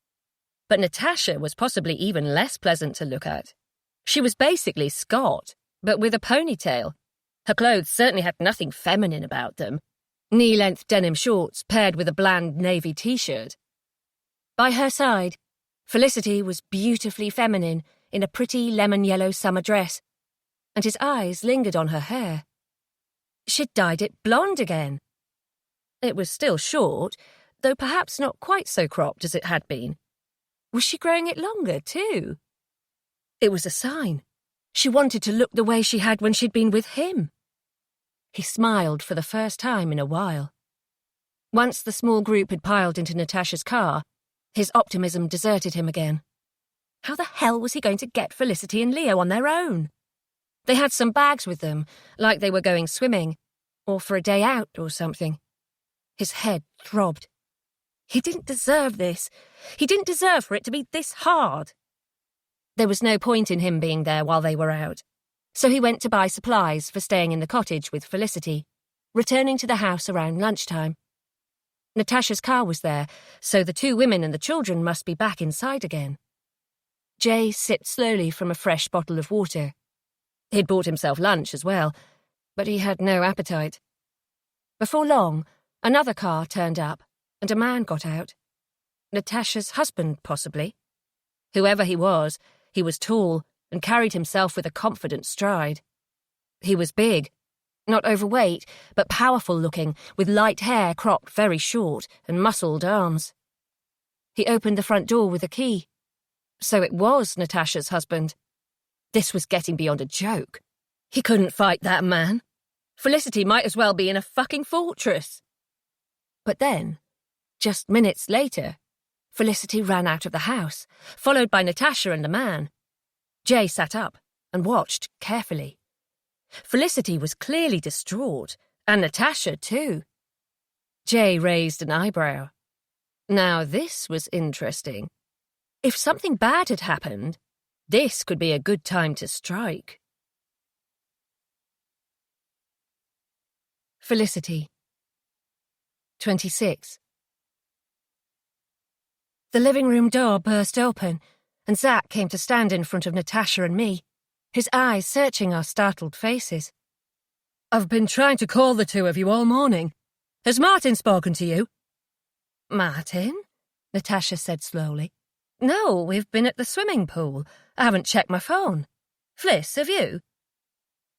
But Natasha was possibly even less pleasant to look at. She was basically Scott, but with a ponytail. Her clothes certainly had nothing feminine about them. Knee-length denim shorts paired with a bland navy t-shirt. By her side, Felicity was beautifully feminine in a pretty lemon-yellow summer dress, and his eyes lingered on her hair. She'd dyed it blonde again. It was still short, though perhaps not quite so cropped as it had been. Was she growing it longer, too? It was a sign. She wanted to look the way she had when she'd been with him. He smiled for the first time in a while. Once the small group had piled into Natasha's car, his optimism deserted him again. How the hell was he going to get Felicity and Leo on their own? They had some bags with them, like they were going swimming, or for a day out or something. His head throbbed. He didn't deserve this. He didn't deserve for it to be this hard. There was no point in him being there while they were out, so he went to buy supplies for staying in the cottage with Felicity, returning to the house around lunchtime. Natasha's car was there, so the two women and the children must be back inside again. Jay sipped slowly from a fresh bottle of water. He'd bought himself lunch as well, but he had no appetite. Before long, another car turned up, and a man got out. Natasha's husband, possibly. Whoever he was tall and carried himself with a confident stride. He was big, not overweight, but powerful-looking, with light hair cropped very short and muscled arms. He opened the front door with a key. So it was Natasha's husband. This was getting beyond a joke. He couldn't fight that man. Felicity might as well be in a fucking fortress. But then, just minutes later, Felicity ran out of the house, followed by Natasha and the man. Jay sat up and watched carefully. Felicity was clearly distraught, and Natasha too. Jay raised an eyebrow. Now this was interesting. If something bad had happened, this could be a good time to strike. Felicity. 26. The living room door burst open, and Zach came to stand in front of Natasha and me, his eyes searching our startled faces. "I've been trying to call the two of you all morning. Has Martin spoken to you?" "Martin?" Natasha said slowly. "No, we've been at the swimming pool. I haven't checked my phone. Fliss, have you?"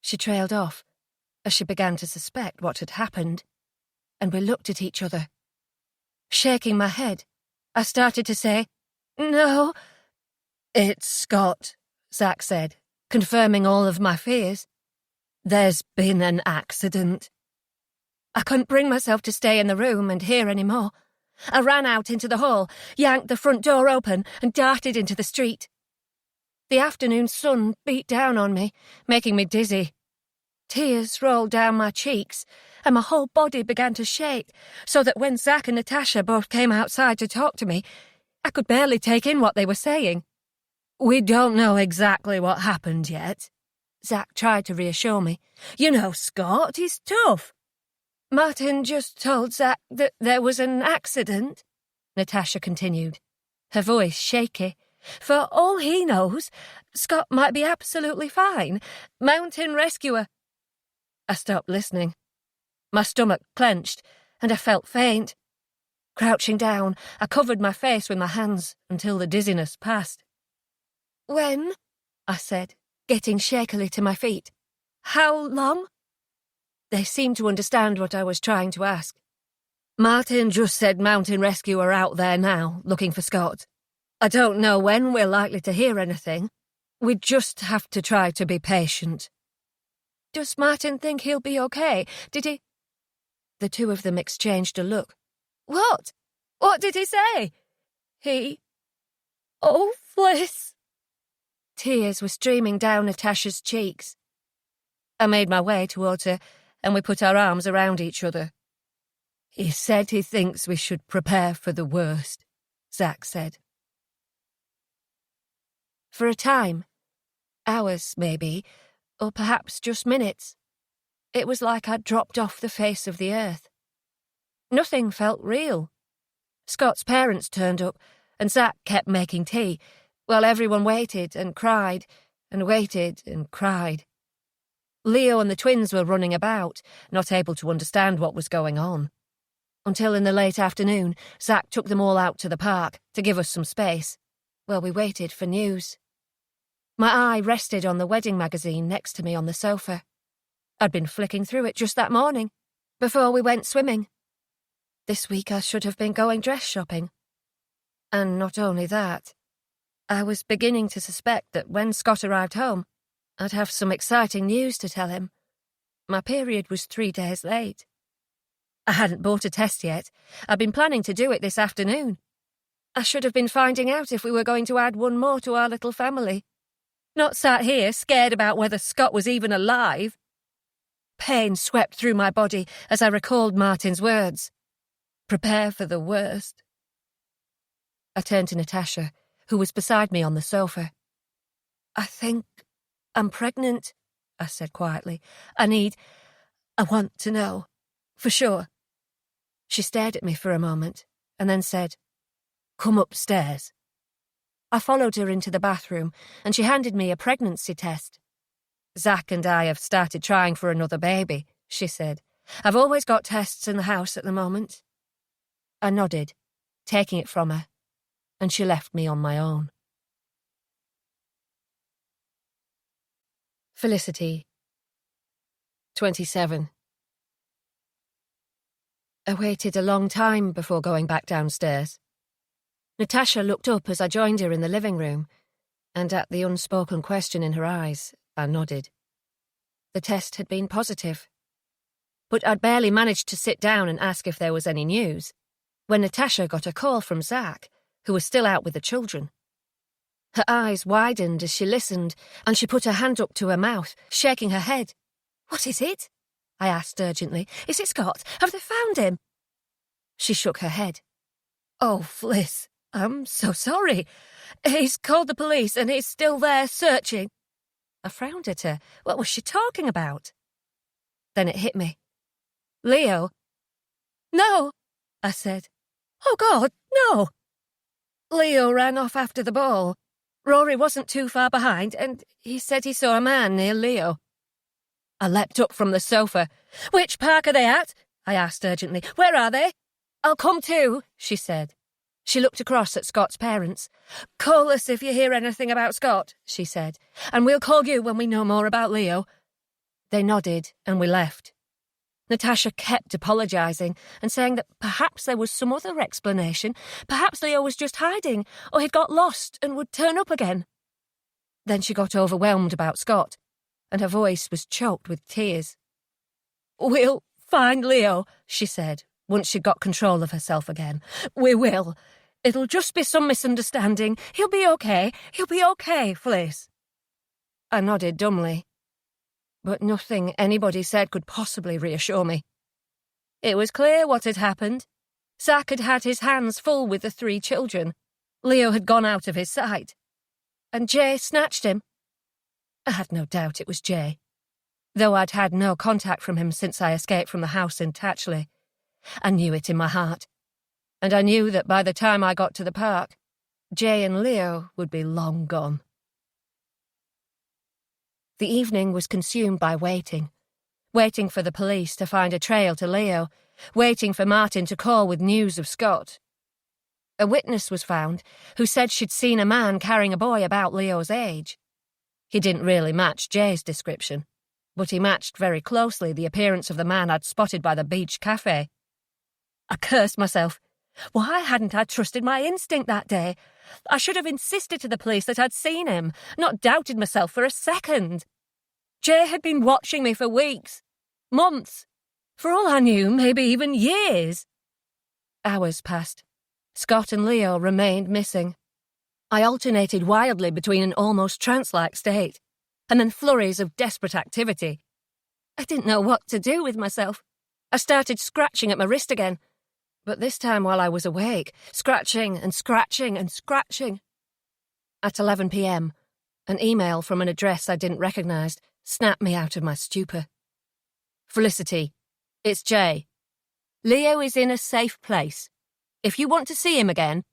She trailed off, as she began to suspect what had happened, and we looked at each other. Shaking my head, I started to say, "No." "It's Scott," Zach said, confirming all of my fears. "There's been an accident." I couldn't bring myself to stay in the room and hear any more. I ran out into the hall, yanked the front door open, and darted into the street. The afternoon sun beat down on me, making me dizzy. Tears rolled down my cheeks, and my whole body began to shake, so that when Zach and Natasha both came outside to talk to me, I could barely take in what they were saying. "We don't know exactly what happened yet," Zach tried to reassure me. "You know Scott, he's tough." "Martin just told Zach that there was an accident," Natasha continued, her voice shaky. "For all he knows, Scott might be absolutely fine. Mountain rescuer." I stopped listening. My stomach clenched, and I felt faint. Crouching down, I covered my face with my hands until the dizziness passed. "When?" I said, getting shakily to my feet. "How long?" They seemed to understand what I was trying to ask. "Martin just said mountain rescue are out there now, looking for Scott. I don't know when we're likely to hear anything. We just have to try to be patient." "Does Martin think he'll be okay? Did he—" The two of them exchanged a look. "What? What did he say?" "He... Oh, Fliss." Tears were streaming down Natasha's cheeks. I made my way towards her, and we put our arms around each other. "He said he thinks we should prepare for the worst," Zach said. For a time, hours maybe, or perhaps just minutes, it was like I'd dropped off the face of the earth. Nothing felt real. Scott's parents turned up, and Zach kept making tea, while everyone waited and cried, and waited and cried. Leo and the twins were running about, not able to understand what was going on. Until in the late afternoon, Zach took them all out to the park to give us some space, while we waited for news. My eye rested on the wedding magazine next to me on the sofa. I'd been flicking through it just that morning, before we went swimming. This week I should have been going dress shopping. And not only that, I was beginning to suspect that when Scott arrived home, I'd have some exciting news to tell him. My period was 3 days late. I hadn't bought a test yet. I'd been planning to do it this afternoon. I should have been finding out if we were going to add one more to our little family. Not sat here scared about whether Scott was even alive. Pain swept through my body as I recalled Martin's words. Prepare for the worst. I turned to Natasha, who was beside me on the sofa. "I think I'm pregnant," I said quietly. I want to know, for sure." She stared at me for a moment, and then said, "Come upstairs." I followed her into the bathroom, and she handed me a pregnancy test. "Zach and I have started trying for another baby," she said. "I've always got tests in the house at the moment." I nodded, taking it from her, and she left me on my own. Felicity, 27. I waited a long time before going back downstairs. Natasha looked up as I joined her in the living room, and at the unspoken question in her eyes, I nodded. The test had been positive. But I'd barely managed to sit down and ask if there was any news when Natasha got a call from Zach, who was still out with the children. Her eyes widened as she listened, and she put her hand up to her mouth, shaking her head. "What is it?" I asked urgently. "Is it Scott? Have they found him?" She shook her head. "Oh, Fliss, I'm so sorry. He's called the police and he's still there searching." I frowned at her. What was she talking about? Then it hit me. "Leo?" "No," I said. "Oh, God, no." "Leo ran off after the ball. Rory wasn't too far behind, and he said he saw a man near Leo." I leapt up from the sofa. "Which park are they at?" I asked urgently. "Where are they?" "I'll come too," she said. She looked across at Scott's parents. "Call us if you hear anything about Scott," she said, "and we'll call you when we know more about Leo." They nodded, and we left. Natasha kept apologising and saying that perhaps there was some other explanation. Perhaps Leo was just hiding, or he'd got lost and would turn up again. Then she got overwhelmed about Scott, and her voice was choked with tears. "We'll find Leo," she said, once she'd got control of herself again. "We will. It'll just be some misunderstanding. He'll be okay. He'll be okay, Fliss." I nodded dumbly. But nothing anybody said could possibly reassure me. It was clear what had happened. Zach had had his hands full with the 3 children. Leo had gone out of his sight. And Jay snatched him. I had no doubt it was Jay, though I'd had no contact from him since I escaped from the house in Tatchley. I knew it in my heart. And I knew that by the time I got to the park, Jay and Leo would be long gone. The evening was consumed by waiting for the police to find a trail to Leo, waiting for Martin to call with news of Scott. A witness was found who said she'd seen a man carrying a boy about Leo's age. He didn't really match Jay's description, but he matched very closely the appearance of the man I'd spotted by the beach cafe. I cursed myself. Why hadn't I trusted my instinct that day? I should have insisted to the police that I'd seen him, not doubted myself for a second. Jay had been watching me for weeks, months, for all I knew, maybe even years. Hours passed. Scott and Leo remained missing. I alternated wildly between an almost trance-like state and then flurries of desperate activity. I didn't know what to do with myself. I started scratching at my wrist again, but this time while I was awake, scratching and scratching and scratching. At 11 p.m, an email from an address I didn't recognise snapped me out of my stupor. Felicity, it's Jay. Leo is in a safe place. If you want to see him again,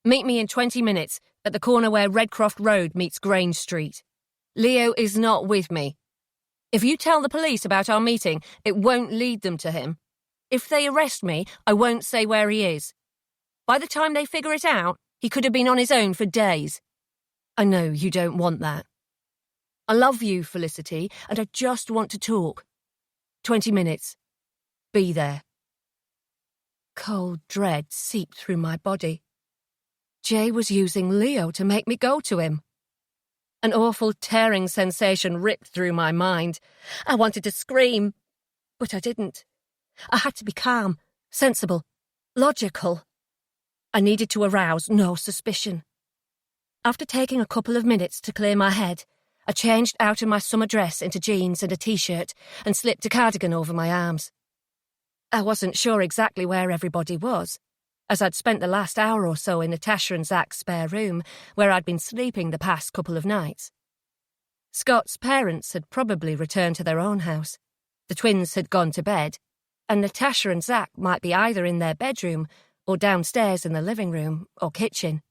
meet me in 20 minutes at the corner where Redcroft Road meets Grange Street. Leo is not with me. If you tell the police about our meeting, it won't lead them to him. If they arrest me, I won't say where he is. By the time they figure it out, he could have been on his own for days. I know you don't want that. I love you, Felicity, and I just want to talk. 20 minutes. Be there. Cold dread seeped through my body. Jay was using Leo to make me go to him. An awful tearing sensation ripped through my mind. I wanted to scream, but I didn't. I had to be calm, sensible, logical. I needed to arouse no suspicion. After taking a couple of minutes to clear my head, I changed out of my summer dress into jeans and a t-shirt and slipped a cardigan over my arms. I wasn't sure exactly where everybody was, as I'd spent the last hour or so in Natasha and Zach's spare room, where I'd been sleeping the past couple of nights. Scott's parents had probably returned to their own house. The twins had gone to bed, and Natasha and Zach might be either in their bedroom or downstairs in the living room or kitchen.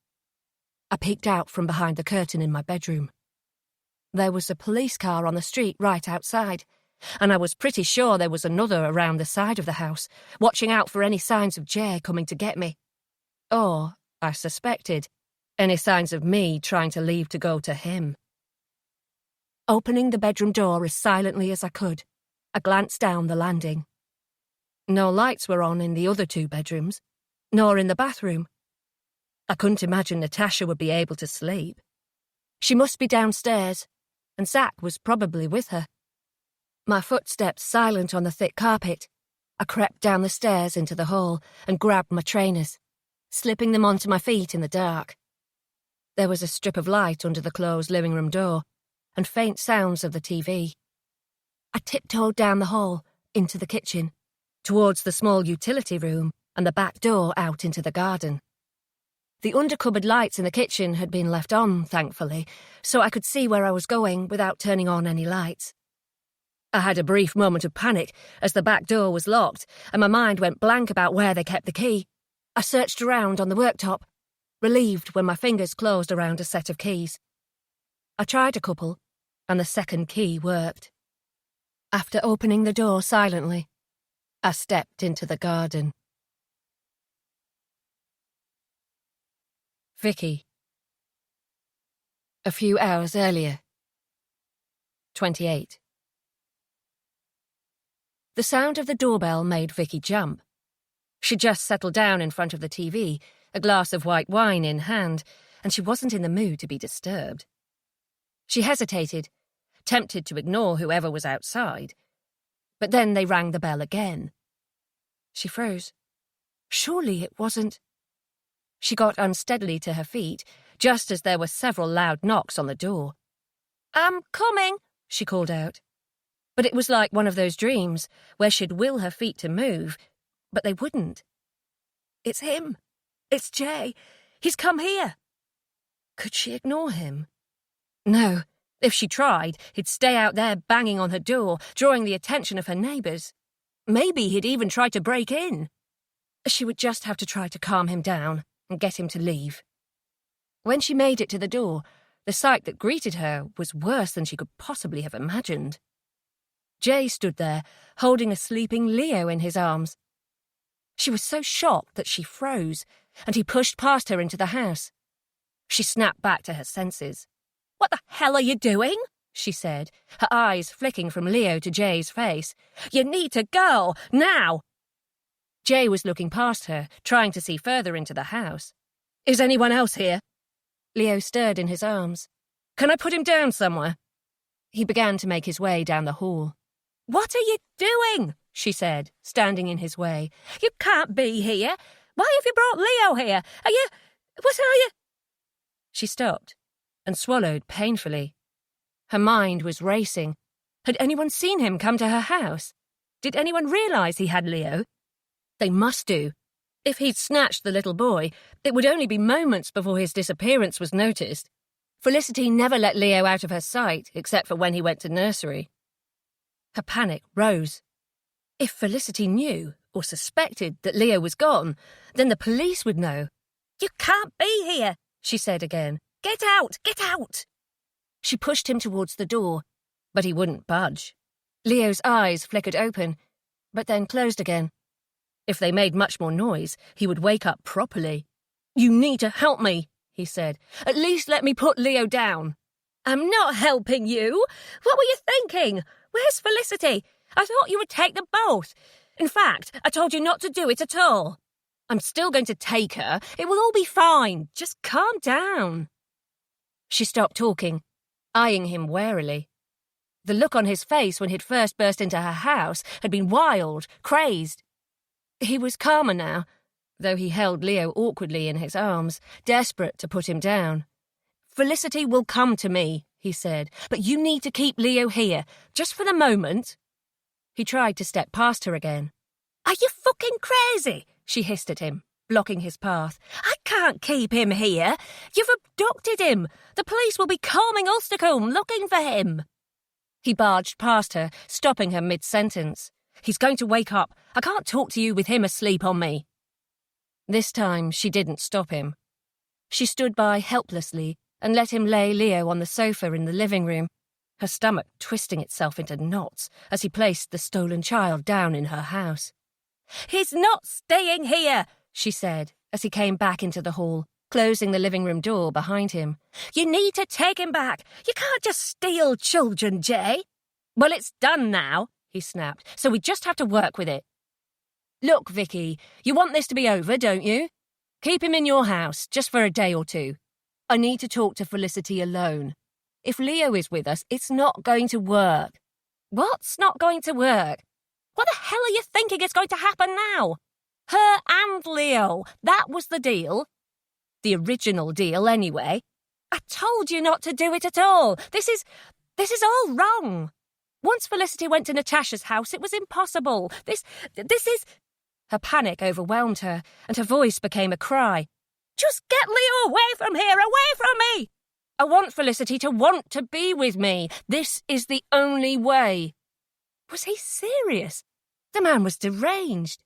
I peeked out from behind the curtain in my bedroom. There was a police car on the street right outside, and I was pretty sure there was another around the side of the house, watching out for any signs of Jay coming to get me. Or, I suspected, any signs of me trying to leave to go to him. Opening the bedroom door as silently as I could, I glanced down the landing. No lights were on in the other two bedrooms, nor in the bathroom. I couldn't imagine Natasha would be able to sleep. She must be downstairs, and Zach was probably with her. My footsteps silent on the thick carpet, I crept down the stairs into the hall and grabbed my trainers, slipping them onto my feet in the dark. There was a strip of light under the closed living room door, and faint sounds of the TV. I tiptoed down the hall, into the kitchen, towards the small utility room and the back door out into the garden. The undercupboard lights in the kitchen had been left on, thankfully, so I could see where I was going without turning on any lights. I had a brief moment of panic as the back door was locked and my mind went blank about where they kept the key. I searched around on the worktop, relieved when my fingers closed around a set of keys. I tried a couple, and the second key worked. After opening the door silently, I stepped into the garden. Vicky. A few hours earlier. 28. The sound of the doorbell made Vicky jump. She'd just settled down in front of the TV, a glass of white wine in hand, and she wasn't in the mood to be disturbed. She hesitated, tempted to ignore whoever was outside. But then they rang the bell again. She froze. Surely it wasn't. She got unsteadily to her feet, just as there were several loud knocks on the door. "I'm coming," she called out. But it was like one of those dreams, where she'd will her feet to move, but they wouldn't. It's him. It's Jay. He's come here. Could she ignore him? No. If she tried, he'd stay out there banging on her door, drawing the attention of her neighbours. Maybe he'd even try to break in. She would just have to try to calm him down and get him to leave. When she made it to the door, the sight that greeted her was worse than she could possibly have imagined. Jay stood there, holding a sleeping Leo in his arms. She was so shocked that she froze, and he pushed past her into the house. She snapped back to her senses. "What the hell are you doing?" she said, her eyes flicking from Leo to Jay's face. "You need to go, now!" Jay was looking past her, trying to see further into the house. "Is anyone else here?" Leo stirred in his arms. "Can I put him down somewhere?" He began to make his way down the hall. "What are you doing?" she said, standing in his way. "You can't be here. Why have you brought Leo here? What are you—" She stopped and swallowed painfully. Her mind was racing. Had anyone seen him come to her house? Did anyone realise he had Leo? They must do. If he'd snatched the little boy, it would only be moments before his disappearance was noticed. Felicity never let Leo out of her sight, except for when he went to nursery. Her panic rose. If Felicity knew or suspected that Leo was gone, then the police would know. "You can't be here," she said again. "Get out! Get out!" She pushed him towards the door, but he wouldn't budge. Leo's eyes flickered open, but then closed again. If they made much more noise, he would wake up properly. "You need to help me," he said. "At least let me put Leo down." "I'm not helping you. What were you thinking? Where's Felicity? I thought you would take them both. In fact, I told you not to do it at all." "I'm still going to take her. It will all be fine. Just calm down." She stopped talking, eyeing him warily. The look on his face when he'd first burst into her house had been wild, crazed. He was calmer now, though he held Leo awkwardly in his arms, desperate to put him down. "Felicity will come to me," he said, "but you need to keep Leo here, just for the moment." He tried to step past her again. "Are you fucking crazy?" she hissed at him, blocking his path. "I can't keep him here. You've abducted him. The police will be combing Ulstercombe looking for him." He barged past her, stopping her mid-sentence. "He's going to wake up. I can't talk to you with him asleep on me." This time she didn't stop him. She stood by helplessly and let him lay Leo on the sofa in the living room, her stomach twisting itself into knots as he placed the stolen child down in her house. "He's not staying here," she said as he came back into the hall, closing the living room door behind him. "You need to take him back. You can't just steal children, Jay." "Well, it's done now," he snapped, "so we just have to work with it. Look, Vicky, you want this to be over, don't you? Keep him in your house, just for a day or two. I need to talk to Felicity alone. If Leo is with us, it's not going to work." "What's not going to work? What the hell are you thinking is going to happen now?" "Her and Leo, that was the deal. The original deal, anyway. I told you not to do it at all. This is all wrong. Once Felicity went to Natasha's house, it was impossible. This is..." Her panic overwhelmed her, and her voice became a cry. "Just get Leo away from here, away from me! I want Felicity to want to be with me. This is the only way." Was he serious? The man was deranged.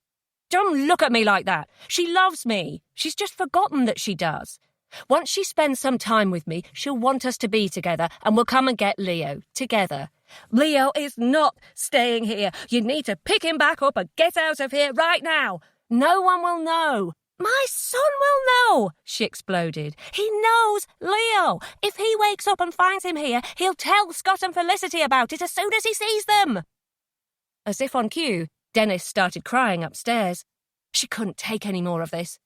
"Don't look at me like that. She loves me. She's just forgotten that she does. Once she spends some time with me, she'll want us to be together, and we'll come and get Leo, together. Leo is not staying here. You need to pick him back up and get out of here right now. No one will know." "My son will know," she exploded. "He knows Leo. If he wakes up and finds him here, he'll tell Scott and Felicity about it as soon as he sees them." As if on cue, Dennis started crying upstairs. She couldn't take any more of this.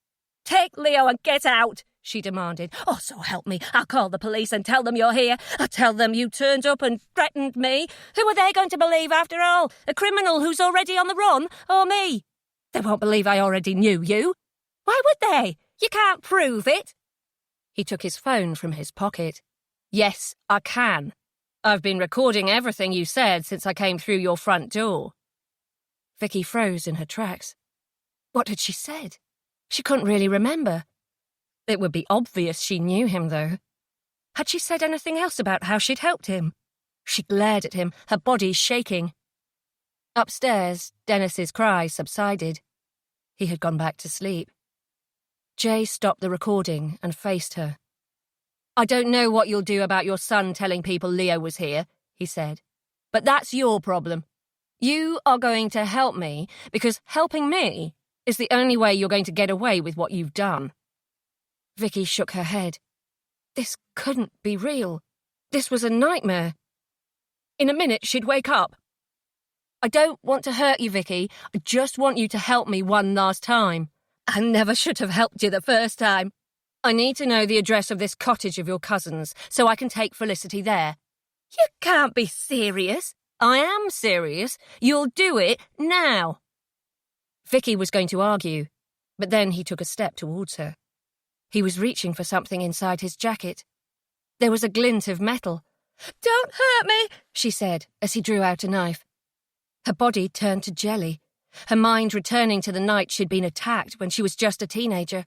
"Take Leo and get out," she demanded. "Oh, so help me. I'll call the police and tell them you're here. I'll tell them you turned up and threatened me. Who are they going to believe after all? A criminal who's already on the run, or me? They won't believe I already knew you. Why would they? You can't prove it." He took his phone from his pocket. "Yes, I can. I've been recording everything you said since I came through your front door." Vicky froze in her tracks. What had she said? She couldn't really remember. It would be obvious she knew him, though. Had she said anything else about how she'd helped him? She glared at him, her body shaking. Upstairs, Dennis's cries subsided. He had gone back to sleep. Jay stopped the recording and faced her. "I don't know what you'll do about your son telling people Leo was here," he said, "but that's your problem. You are going to help me because helping me is the only way you're going to get away with what you've done." Vicky shook her head. This couldn't be real. This was a nightmare. In a minute, she'd wake up. "I don't want to hurt you, Vicky. I just want you to help me one last time. I never should have helped you the first time. I need to know the address of this cottage of your cousin's so I can take Felicity there." "You can't be serious." "I am serious. You'll do it now." Vicky was going to argue, but then he took a step towards her. He was reaching for something inside his jacket. There was a glint of metal. "Don't hurt me," she said as he drew out a knife. Her body turned to jelly, her mind returning to the night she'd been attacked when she was just a teenager,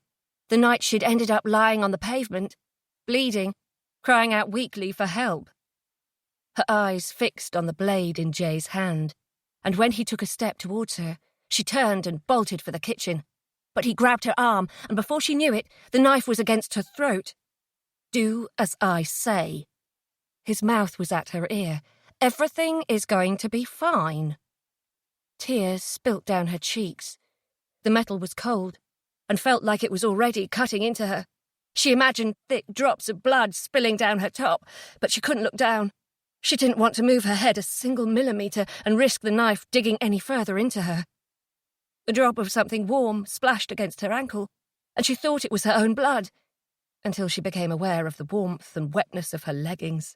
the night she'd ended up lying on the pavement, bleeding, crying out weakly for help. Her eyes fixed on the blade in Jay's hand, and when he took a step towards her, she turned and bolted for the kitchen. But he grabbed her arm, and before she knew it, the knife was against her throat. "Do as I say." His mouth was at her ear. "Everything is going to be fine." Tears spilt down her cheeks. The metal was cold, and felt like it was already cutting into her. She imagined thick drops of blood spilling down her top, but she couldn't look down. She didn't want to move her head a single millimetre and risk the knife digging any further into her. A drop of something warm splashed against her ankle, and she thought it was her own blood, until she became aware of the warmth and wetness of her leggings.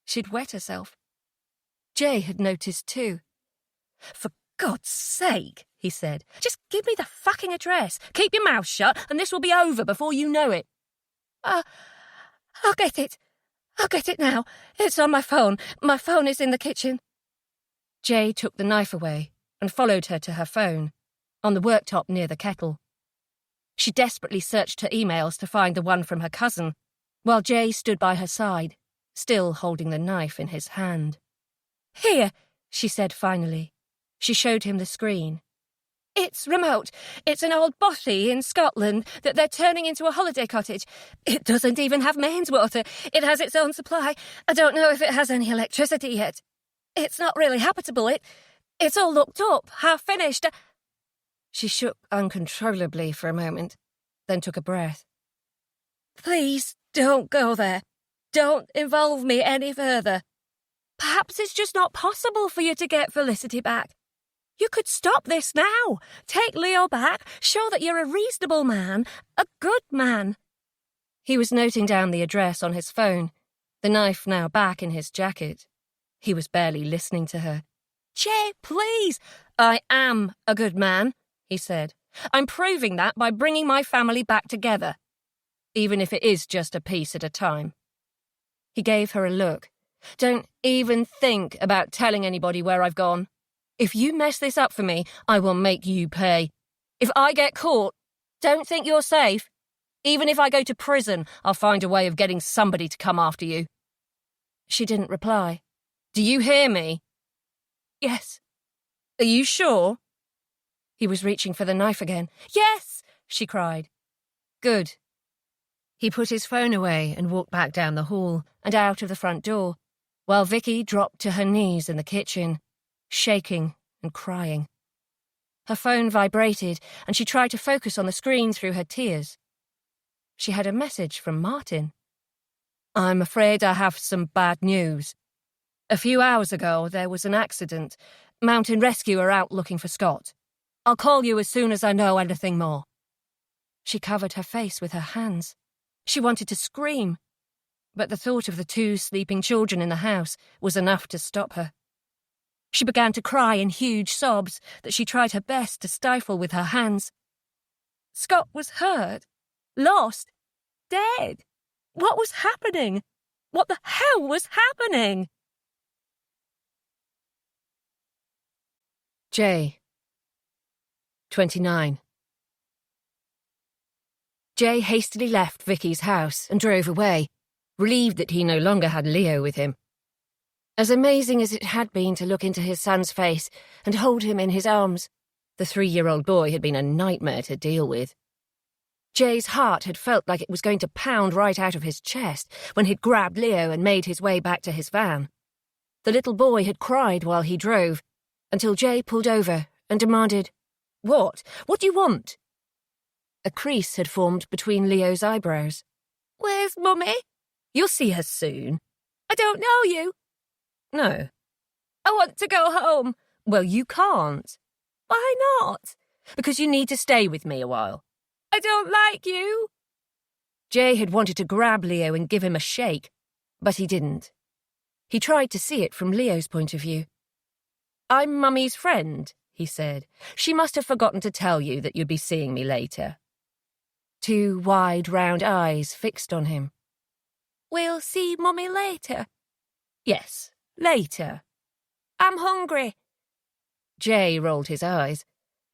She'd wet herself. Jay had noticed too. "For God's sake," he said, "just give me the fucking address. Keep your mouth shut, and this will be over before you know it." I'll get it. I'll get it now. It's on my phone. My phone is in the kitchen." Jay took the knife away and followed her to her phone, on the worktop near the kettle. She desperately searched her emails to find the one from her cousin, while Jay stood by her side, still holding the knife in his hand. "Here," she said finally. She showed him the screen. "It's remote. It's an old bothy in Scotland that they're turning into a holiday cottage. It doesn't even have mains water. It has its own supply. I don't know if it has any electricity yet. It's not really habitable. It's all looked up, half finished." She shook uncontrollably for a moment, then took a breath. "Please don't go there. Don't involve me any further. Perhaps it's just not possible for you to get Felicity back. You could stop this now. Take Leo back. Show that you're a reasonable man, a good man." He was noting down the address on his phone, the knife now back in his jacket. He was barely listening to her. "Jay, please." "I am a good man," he said. "I'm proving that by bringing my family back together, even if it is just a piece at a time." He gave her a look. "Don't even think about telling anybody where I've gone. If you mess this up for me, I will make you pay. If I get caught, don't think you're safe. Even if I go to prison, I'll find a way of getting somebody to come after you." She didn't reply. "Do you hear me?" "Yes." "Are you sure?" He was reaching for the knife again. "Yes," she cried. "Good." He put his phone away and walked back down the hall and out of the front door, while Vicky dropped to her knees in the kitchen, shaking and crying. Her phone vibrated, and she tried to focus on the screen through her tears. She had a message from Martin. "I'm afraid I have some bad news. A few hours ago, there was an accident. Mountain Rescue are out looking for Scott. I'll call you as soon as I know anything more." She covered her face with her hands. She wanted to scream, but the thought of the 2 sleeping children in the house was enough to stop her. She began to cry in huge sobs that she tried her best to stifle with her hands. Scott was hurt, lost, dead. What was happening? What the hell was happening? Jay, 29. Jay hastily left Vicky's house and drove away, relieved that he no longer had Leo with him. As amazing as it had been to look into his son's face and hold him in his arms, the 3-year-old boy had been a nightmare to deal with. Jay's heart had felt like it was going to pound right out of his chest when he'd grabbed Leo and made his way back to his van. The little boy had cried while he drove, until Jay pulled over and demanded, "What? What do you want?" A crease had formed between Leo's eyebrows. "Where's Mummy?" "You'll see her soon." "I don't know you." "No." "I want to go home." "Well, you can't." "Why not?" "Because you need to stay with me a while." "I don't like you." Jay had wanted to grab Leo and give him a shake, but he didn't. He tried to see it from Leo's point of view. "I'm Mummy's friend," he said. "She must have forgotten to tell you that you'd be seeing me later." two wide, round eyes fixed on him. "We'll see Mummy later." "Yes, later." "I'm hungry." Jay rolled his eyes.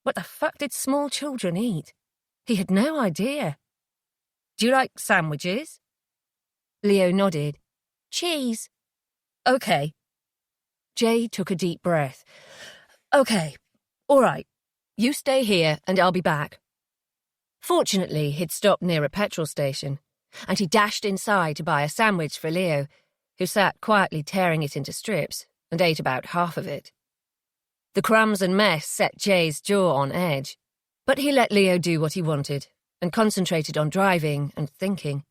What the fuck did small children eat? He had no idea. "Do you like sandwiches?" Leo nodded. "Cheese." "Okay." Jay took a deep breath. "Okay, all right. You stay here and I'll be back." Fortunately, he'd stopped near a petrol station, and he dashed inside to buy a sandwich for Leo, who sat quietly tearing it into strips and ate about half of it. The crumbs and mess set Jay's jaw on edge, but he let Leo do what he wanted and concentrated on driving and thinking.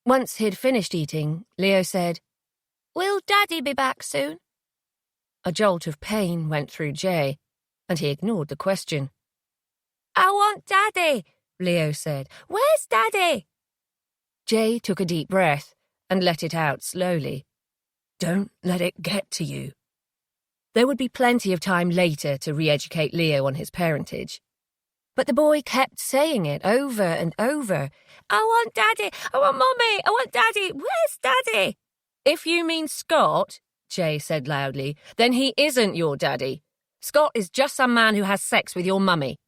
Once he'd finished eating, Leo said, "Will Daddy be back soon?" A jolt of pain went through Jay, and he ignored the question. "I want Daddy," Leo said. "Where's Daddy?" Jay took a deep breath and let it out slowly. "Don't let it get to you." There would be plenty of time later to re-educate Leo on his parentage. But the boy kept saying it over and over. "I want Daddy. I want Mummy. I want Daddy. Where's Daddy?" "If you mean Scott," Jay said loudly, "then he isn't your daddy. Scott is just some man who has sex with your mummy."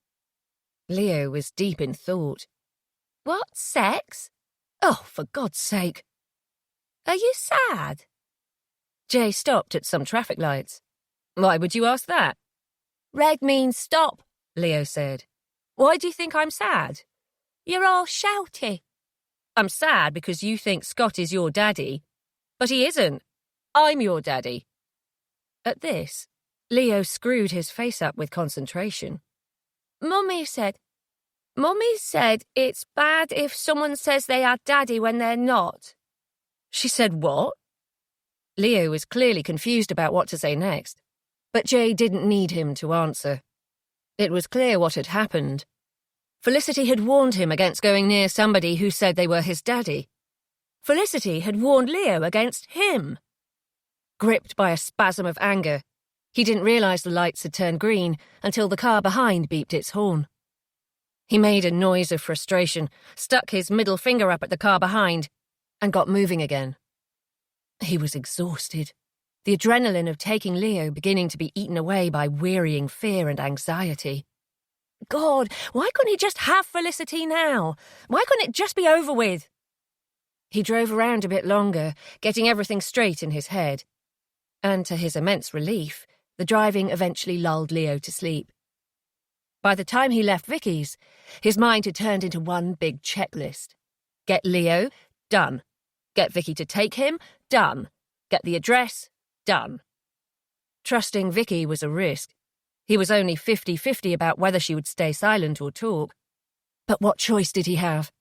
Leo was deep in thought. "What, sex?" "Oh, for God's sake." "Are you sad?" Jay stopped at some traffic lights. "Why would you ask that?" "Red means stop," Leo said. "Why do you think I'm sad?" "You're all shouty." "I'm sad because you think Scott is your daddy. But he isn't. I'm your daddy." At this, Leo screwed his face up with concentration. Mummy said it's bad if someone says they are Daddy when they're not." "She said what?" Leo was clearly confused about what to say next, but Jay didn't need him to answer. It was clear what had happened. Felicity had warned him against going near somebody who said they were his daddy. Felicity had warned Leo against him. Gripped by a spasm of anger, he didn't realize the lights had turned green until the car behind beeped its horn. He made a noise of frustration, stuck his middle finger up at the car behind, and got moving again. He was exhausted, the adrenaline of taking Leo beginning to be eaten away by wearying fear and anxiety. God, why couldn't he just have Felicity now? Why couldn't it just be over with? He drove around a bit longer, getting everything straight in his head. And to his immense relief, the driving eventually lulled Leo to sleep. By the time he left Vicky's, his mind had turned into one big checklist. Get Leo, done. Get Vicky to take him, done. Get the address, done. Trusting Vicky was a risk. He was only 50-50 about whether she would stay silent or talk. But what choice did he have?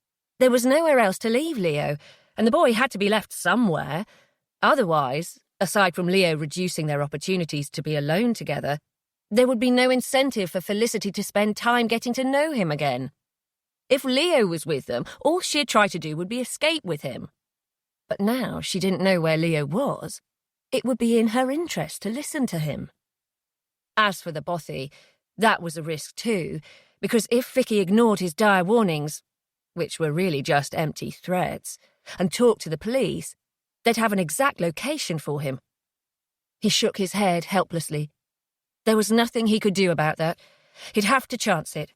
There was nowhere else to leave Leo, and the boy had to be left somewhere. Otherwise, aside from Leo reducing their opportunities to be alone together, there would be no incentive for Felicity to spend time getting to know him again. If Leo was with them, all she'd try to do would be escape with him. But now she didn't know where Leo was. It would be in her interest to listen to him. As for the bothy, that was a risk too, because if Vicky ignored his dire warnings, which were really just empty threats, and talked to the police, they'd have an exact location for him. He shook his head helplessly. There was nothing he could do about that. He'd have to chance it.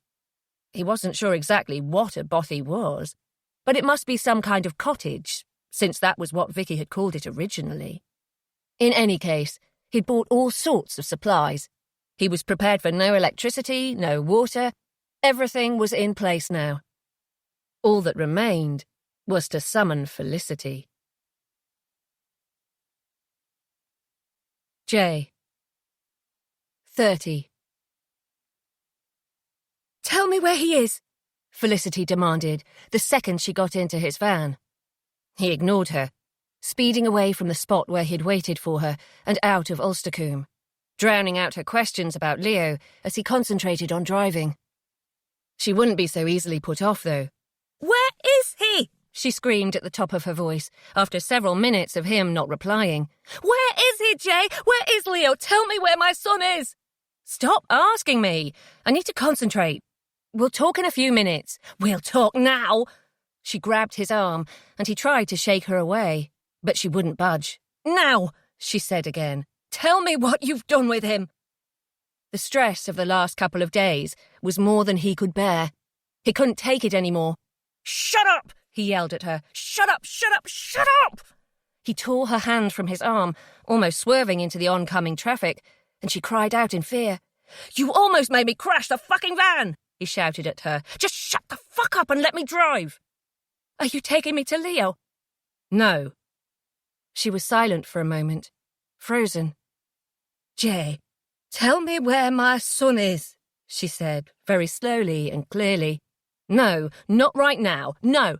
He wasn't sure exactly what a bothy was, but it must be some kind of cottage, since that was what Vicky had called it originally. In any case, he'd bought all sorts of supplies. He was prepared for no electricity, no water. Everything was in place now. All that remained was to summon Felicity. J. 30. "Tell me where he is," Felicity demanded the second she got into his van. He ignored her, speeding away from the spot where he'd waited for her and out of Ulstercombe, drowning out her questions about Leo as he concentrated on driving. She wouldn't be so easily put off, though. "Where is he?" she screamed at the top of her voice, after several minutes of him not replying. "Where is he, Jay? Where is Leo? Tell me where my son is!" "Stop asking me. I need to concentrate." We'll talk in a few minutes. We'll talk now. She grabbed his arm, and he tried to shake her away, but she wouldn't budge. Now, she said again. Tell me what you've done with him. The stress of the last couple of days was more than he could bear. He couldn't take it anymore. Shut up, he yelled at her. Shut up, shut up, shut up! He tore her hand from his arm, almost swerving into the oncoming traffic, and she cried out in fear. You almost made me crash the fucking van, he shouted at her. Just shut the fuck up and let me drive. Are you taking me to Leo? No. She was silent for a moment, frozen. Jay, tell me where my son is, she said, very slowly and clearly. No, not right now, no.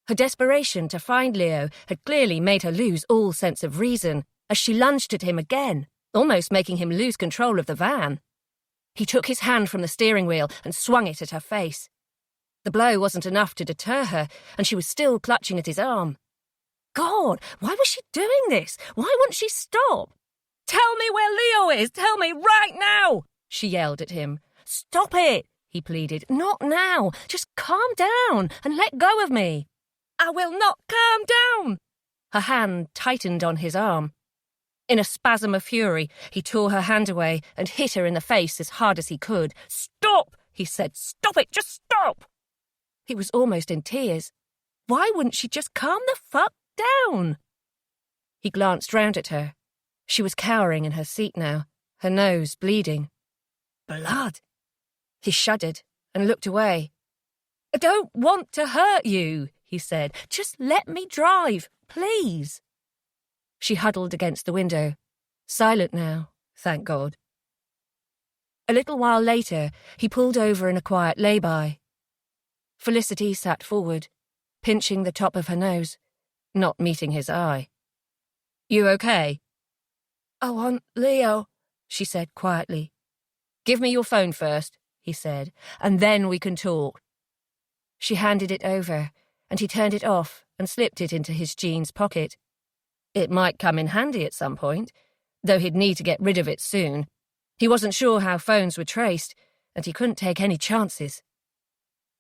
Her desperation to find Leo had clearly made her lose all sense of reason as she lunged at him again, almost making him lose control of the van. He took his hand from the steering wheel and swung it at her face. The blow wasn't enough to deter her, and she was still clutching at his arm. God, why was she doing this? Why wouldn't she stop? Tell me where Leo is! Tell me right now! She yelled at him. Stop it, he pleaded. Not now. Just calm down and let go of me. I will not calm down. Her hand tightened on his arm. In a spasm of fury, he tore her hand away and hit her in the face as hard as he could. Stop, he said. Stop it, just stop. He was almost in tears. Why wouldn't she just calm the fuck down? He glanced round at her. She was cowering in her seat now, her nose bleeding. Blood. He shuddered and looked away. I don't want to hurt you, he said. Just let me drive, please. She huddled against the window, silent now, thank God. A little while later, he pulled over in a quiet lay-by. Felicity sat forward, pinching the top of her nose, not meeting his eye. You okay? I want Leo, she said quietly. Give me your phone first, he said, and then we can talk. She handed it over, and he turned it off and slipped it into his jeans pocket. It might come in handy at some point, though he'd need to get rid of it soon. He wasn't sure how phones were traced, and he couldn't take any chances.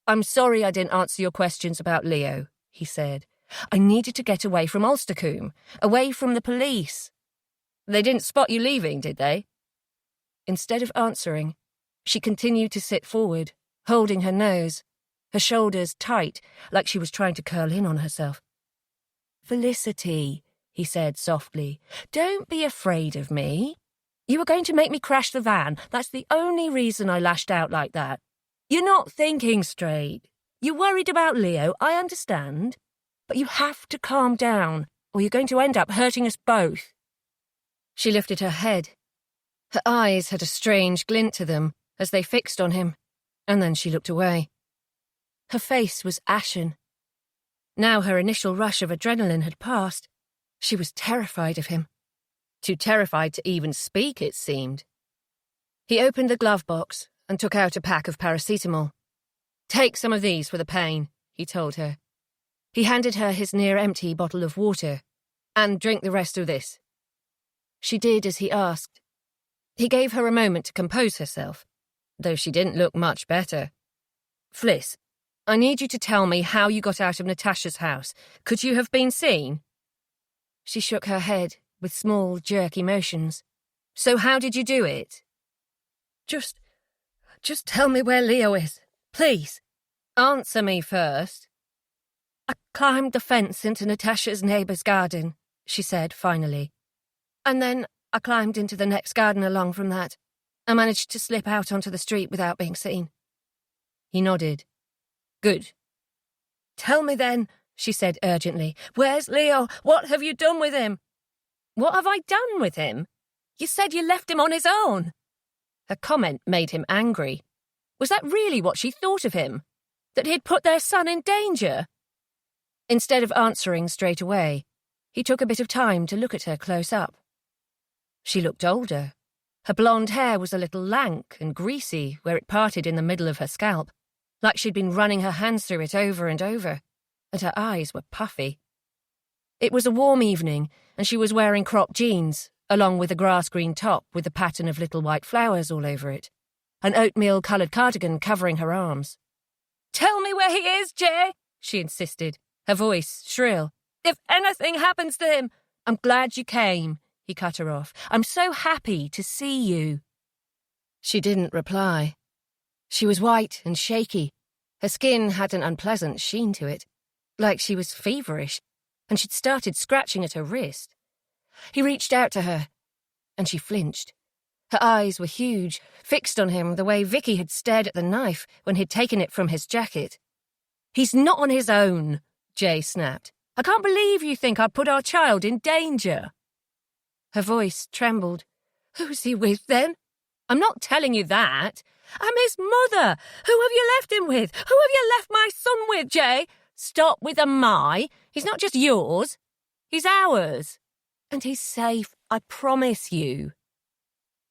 I'm sorry I didn't answer your questions about Leo, he said. I needed to get away from Ulstercombe, away from the police. They didn't spot you leaving, did they? Instead of answering, she continued to sit forward, holding her nose, her shoulders tight, like she was trying to curl in on herself. Felicity, he said softly, don't be afraid of me. You were going to make me crash the van. That's the only reason I lashed out like that. You're not thinking straight. You're worried about Leo, I understand. But you have to calm down, or you're going to end up hurting us both. She lifted her head. Her eyes had a strange glint to them as they fixed on him, and then she looked away. Her face was ashen. Now her initial rush of adrenaline had passed. She was terrified of him. Too terrified to even speak, it seemed. He opened the glove box and took out a pack of paracetamol. Take some of these for the pain, he told her. He handed her his near-empty bottle of water. And drink the rest of this. She did as he asked. He gave her a moment to compose herself, though she didn't look much better. Fliss, I need you to tell me how you got out of Natasha's house. Could you have been seen? She shook her head with small, jerky motions. So how did you do it? Just tell me where Leo is, please. Answer me first. I climbed the fence into Natasha's neighbour's garden, she said finally. And then I climbed into the next garden along from that. I managed to slip out onto the street without being seen. He nodded. Good. Tell me then, she said urgently. Where's Leo? What have you done with him? What have I done with him? You said you left him on his own. Her comment made him angry. Was that really what she thought of him? That he'd put their son in danger? Instead of answering straight away, he took a bit of time to look at her close up. She looked older. Her blonde hair was a little lank and greasy where it parted in the middle of her scalp, like she'd been running her hands through it over and over, and her eyes were puffy. It was a warm evening, and she was wearing cropped jeans, along with a grass-green top with a pattern of little white flowers all over it. an oatmeal-coloured cardigan covering her arms. "Tell me where he is, Jay," she insisted, her voice shrill. "If anything happens to him—" "I'm glad you came," he cut her off. "I'm so happy to see you." She didn't reply. She was white and shaky. Her skin had an unpleasant sheen to it, like she was feverish, and she'd started scratching at her wrist. He reached out to her, and she flinched. Her eyes were huge, fixed on him the way Vicky had stared at the knife when he'd taken it from his jacket. "He's not on his own," Jay snapped. "I can't believe you think I'd put our child in danger." Her voice trembled. "Who's he with, then?" "I'm not telling you that. I'm his mother. Who have you left him with? Who have you left my son with, Jay? Stop with the my. He's not just yours. He's ours. And he's safe, I promise you."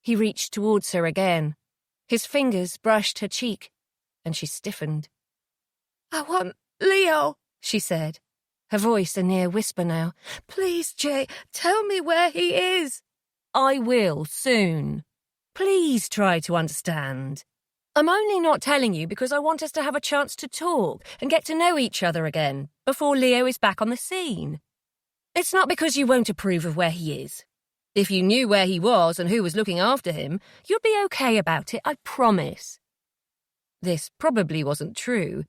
He reached towards her again. His fingers brushed her cheek, and she stiffened. "I want Leo," she said, her voice a near whisper now. "Please, Jay, tell me where he is." "I will, soon. Please try to understand. I'm only not telling you because I want us to have a chance to talk and get to know each other again before Leo is back on the scene. It's not because you won't approve of where he is. If you knew where he was and who was looking after him, you'd be okay about it, I promise." This probably wasn't true,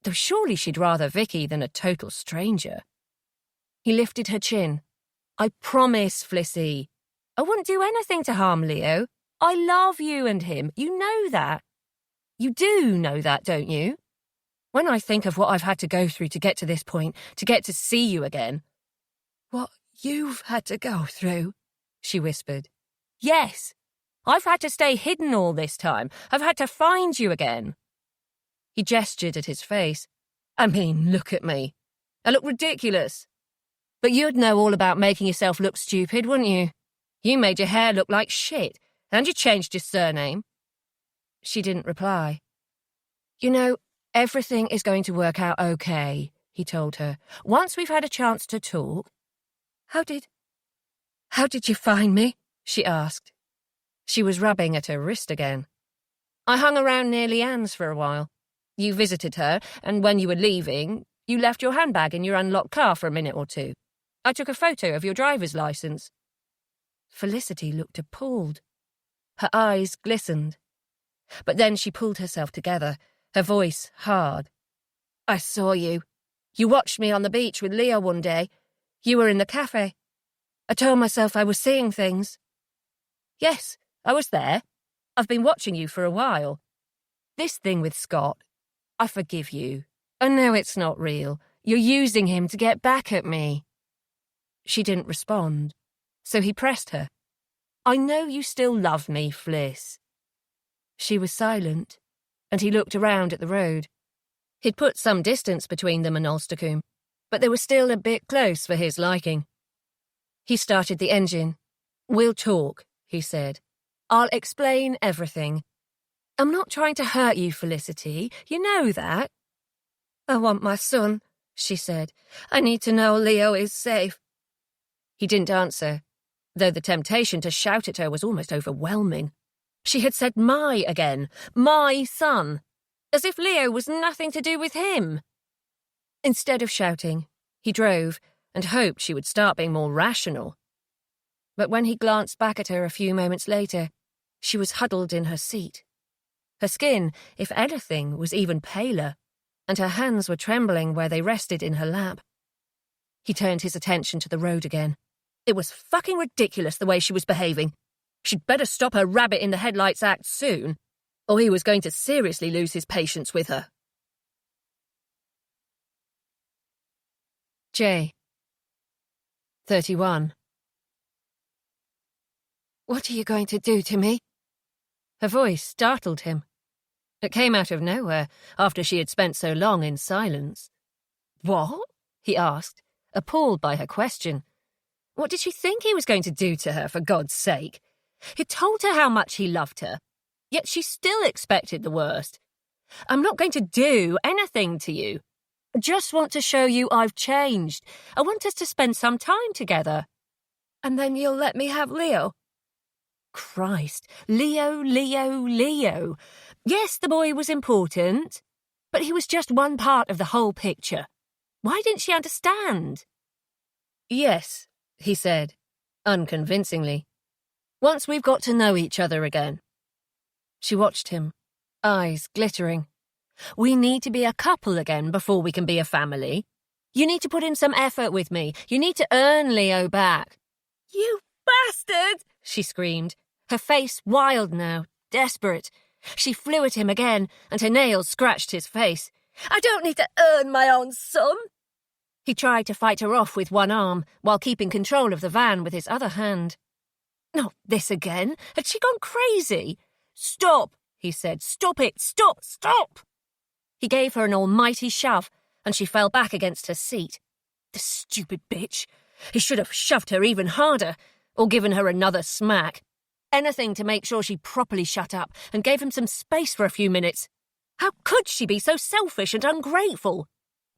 though surely she'd rather Vicky than a total stranger. He lifted her chin. "I promise, Flissy. I wouldn't do anything to harm Leo. I love you and him. You know that. You do know that, don't you? When I think of what I've had to go through to get to this point, to get to see you again." "What you've had to go through?" she whispered. "Yes. I've had to stay hidden all this time. I've had to find you again." He gestured at his face. "I mean, look at me. I look ridiculous. But you'd know all about making yourself look stupid, wouldn't you? You made your hair look like shit, and you changed your surname." She didn't reply. "You know, everything is going to work out okay," he told her, "once we've had a chance to talk." How did you find me?" she asked. She was rubbing at her wrist again. "I hung around near Leanne's for a while. You visited her, and when you were leaving, you left your handbag in your unlocked car for a minute or two. I took a photo of your driver's license." Felicity looked appalled. Her eyes glistened. But then she pulled herself together, her voice hard. "I saw you. You watched me on the beach with Leo one day. You were in the cafe. I told myself I was seeing things." "Yes, I was there. I've been watching you for a while. This thing with Scott, I forgive you. I know it's not real. You're using him to get back at me." She didn't respond, so he pressed her. "I know you still love me, Fliss." She was silent, and he looked around at the road. He'd put some distance between them and Ulstercombe, but they were still a bit close for his liking. He started the engine. "We'll talk," he said. "I'll explain everything. I'm not trying to hurt you, Felicity. You know that." "I want my son," she said. "I need to know Leo is safe." He didn't answer, though the temptation to shout at her was almost overwhelming. She had said "my" again, "my son," as if Leo was nothing to do with him. Instead of shouting, he drove and hoped she would start being more rational. But when he glanced back at her a few moments later, she was huddled in her seat. Her skin, if anything, was even paler, and her hands were trembling where they rested in her lap. He turned his attention to the road again. It was fucking ridiculous the way she was behaving. She'd better stop her rabbit-in-the-headlights act soon, or he was going to seriously lose his patience with her. J. 31. "What are you going to do to me?" Her voice startled him. It came out of nowhere after she had spent so long in silence. "What?" he asked, appalled by her question. What did she think he was going to do to her, for God's sake? He'd told her how much he loved her, yet she still expected the worst. "I'm not going to do anything to you. I just want to show you I've changed. I want us to spend some time together." "And then you'll let me have Leo?" Christ, Leo, Leo, Leo. Yes, the boy was important, but he was just one part of the whole picture. Why didn't she understand? Yes, he said, unconvincingly. Once we've got to know each other again. She watched him, eyes glittering. We need to be a couple again before we can be a family. You need to put in some effort with me. You need to earn Leo back. You bastard! She screamed, her face wild now, desperate. She flew at him again, and her nails scratched his face. I don't need to earn my own son. He tried to fight her off with one arm, while keeping control of the van with his other hand. Not this again. Had she gone crazy? Stop, he said. Stop it. Stop, stop. He gave her an almighty shove, and she fell back against her seat. The stupid bitch. He should have shoved her even harder, or given her another smack. Anything to make sure she properly shut up and gave him some space for a few minutes. How could she be so selfish and ungrateful?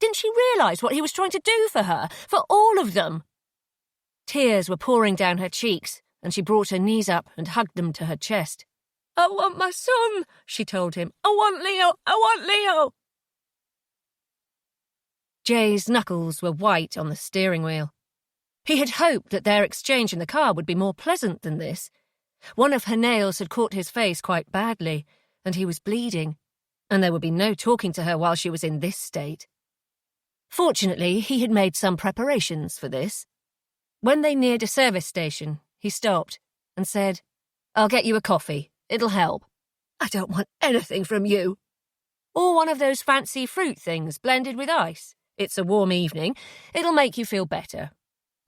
Didn't she realise what he was trying to do for her, for all of them? Tears were pouring down her cheeks, and she brought her knees up and hugged them to her chest. I want my son, she told him. I want Leo, I want Leo. Jay's knuckles were white on the steering wheel. He had hoped that their exchange in the car would be more pleasant than this. One of her nails had caught his face quite badly, and he was bleeding, and there would be no talking to her while she was in this state. Fortunately, he had made some preparations for this. When they neared a service station, he stopped and said, I'll get you a coffee. It'll help. I don't want anything from you. Or one of those fancy fruit things blended with ice. It's a warm evening. It'll make you feel better.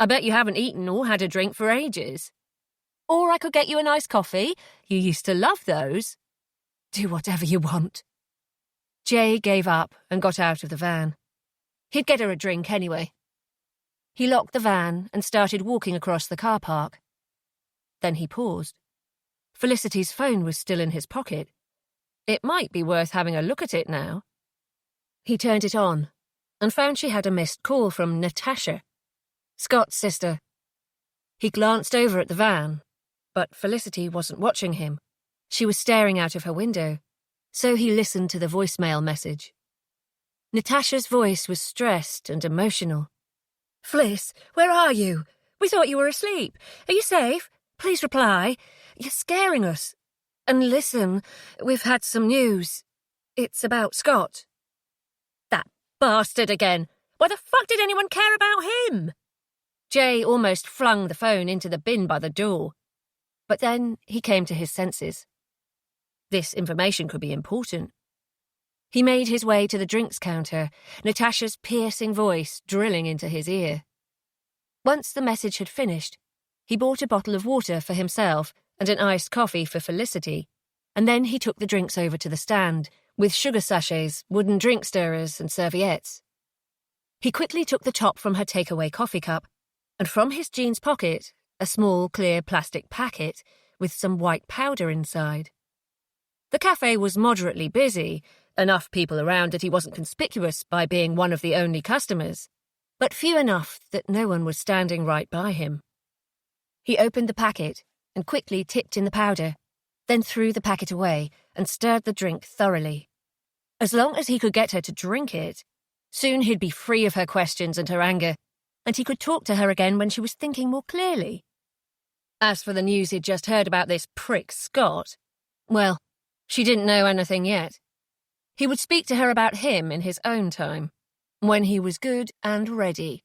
I bet you haven't eaten or had a drink for ages. Or I could get you a nice coffee. You used to love those. Do whatever you want. Jay gave up and got out of the van. He'd get her a drink anyway. He locked the van and started walking across the car park. Then he paused. Felicity's phone was still in his pocket. It might be worth having a look at it now. He turned it on and found she had a missed call from Natasha, Scott's sister. He glanced over at the van, but Felicity wasn't watching him. She was staring out of her window, so he listened to the voicemail message. Natasha's voice was stressed and emotional. Fliss, where are you? We thought you were asleep. Are you safe? Please reply. You're scaring us. And listen, we've had some news. It's about Scott. That bastard again. Why the fuck did anyone care about him? Jay almost flung the phone into the bin by the door. But then he came to his senses. This information could be important. He made his way to the drinks counter, Natasha's piercing voice drilling into his ear. Once the message had finished, he bought a bottle of water for himself and an iced coffee for Felicity, and then he took the drinks over to the stand, with sugar sachets, wooden drink stirrers and serviettes. He quickly took the top from her takeaway coffee cup, and from his jeans pocket, a small clear plastic packet with some white powder inside. The cafe was moderately busy, enough people around that he wasn't conspicuous by being one of the only customers, but few enough that no one was standing right by him. He opened the packet and quickly tipped in the powder, then threw the packet away and stirred the drink thoroughly. As long as he could get her to drink it, soon he'd be free of her questions and her anger, and he could talk to her again when she was thinking more clearly. As for the news he'd just heard about this prick Scott, well, she didn't know anything yet. He would speak to her about him in his own time, when he was good and ready.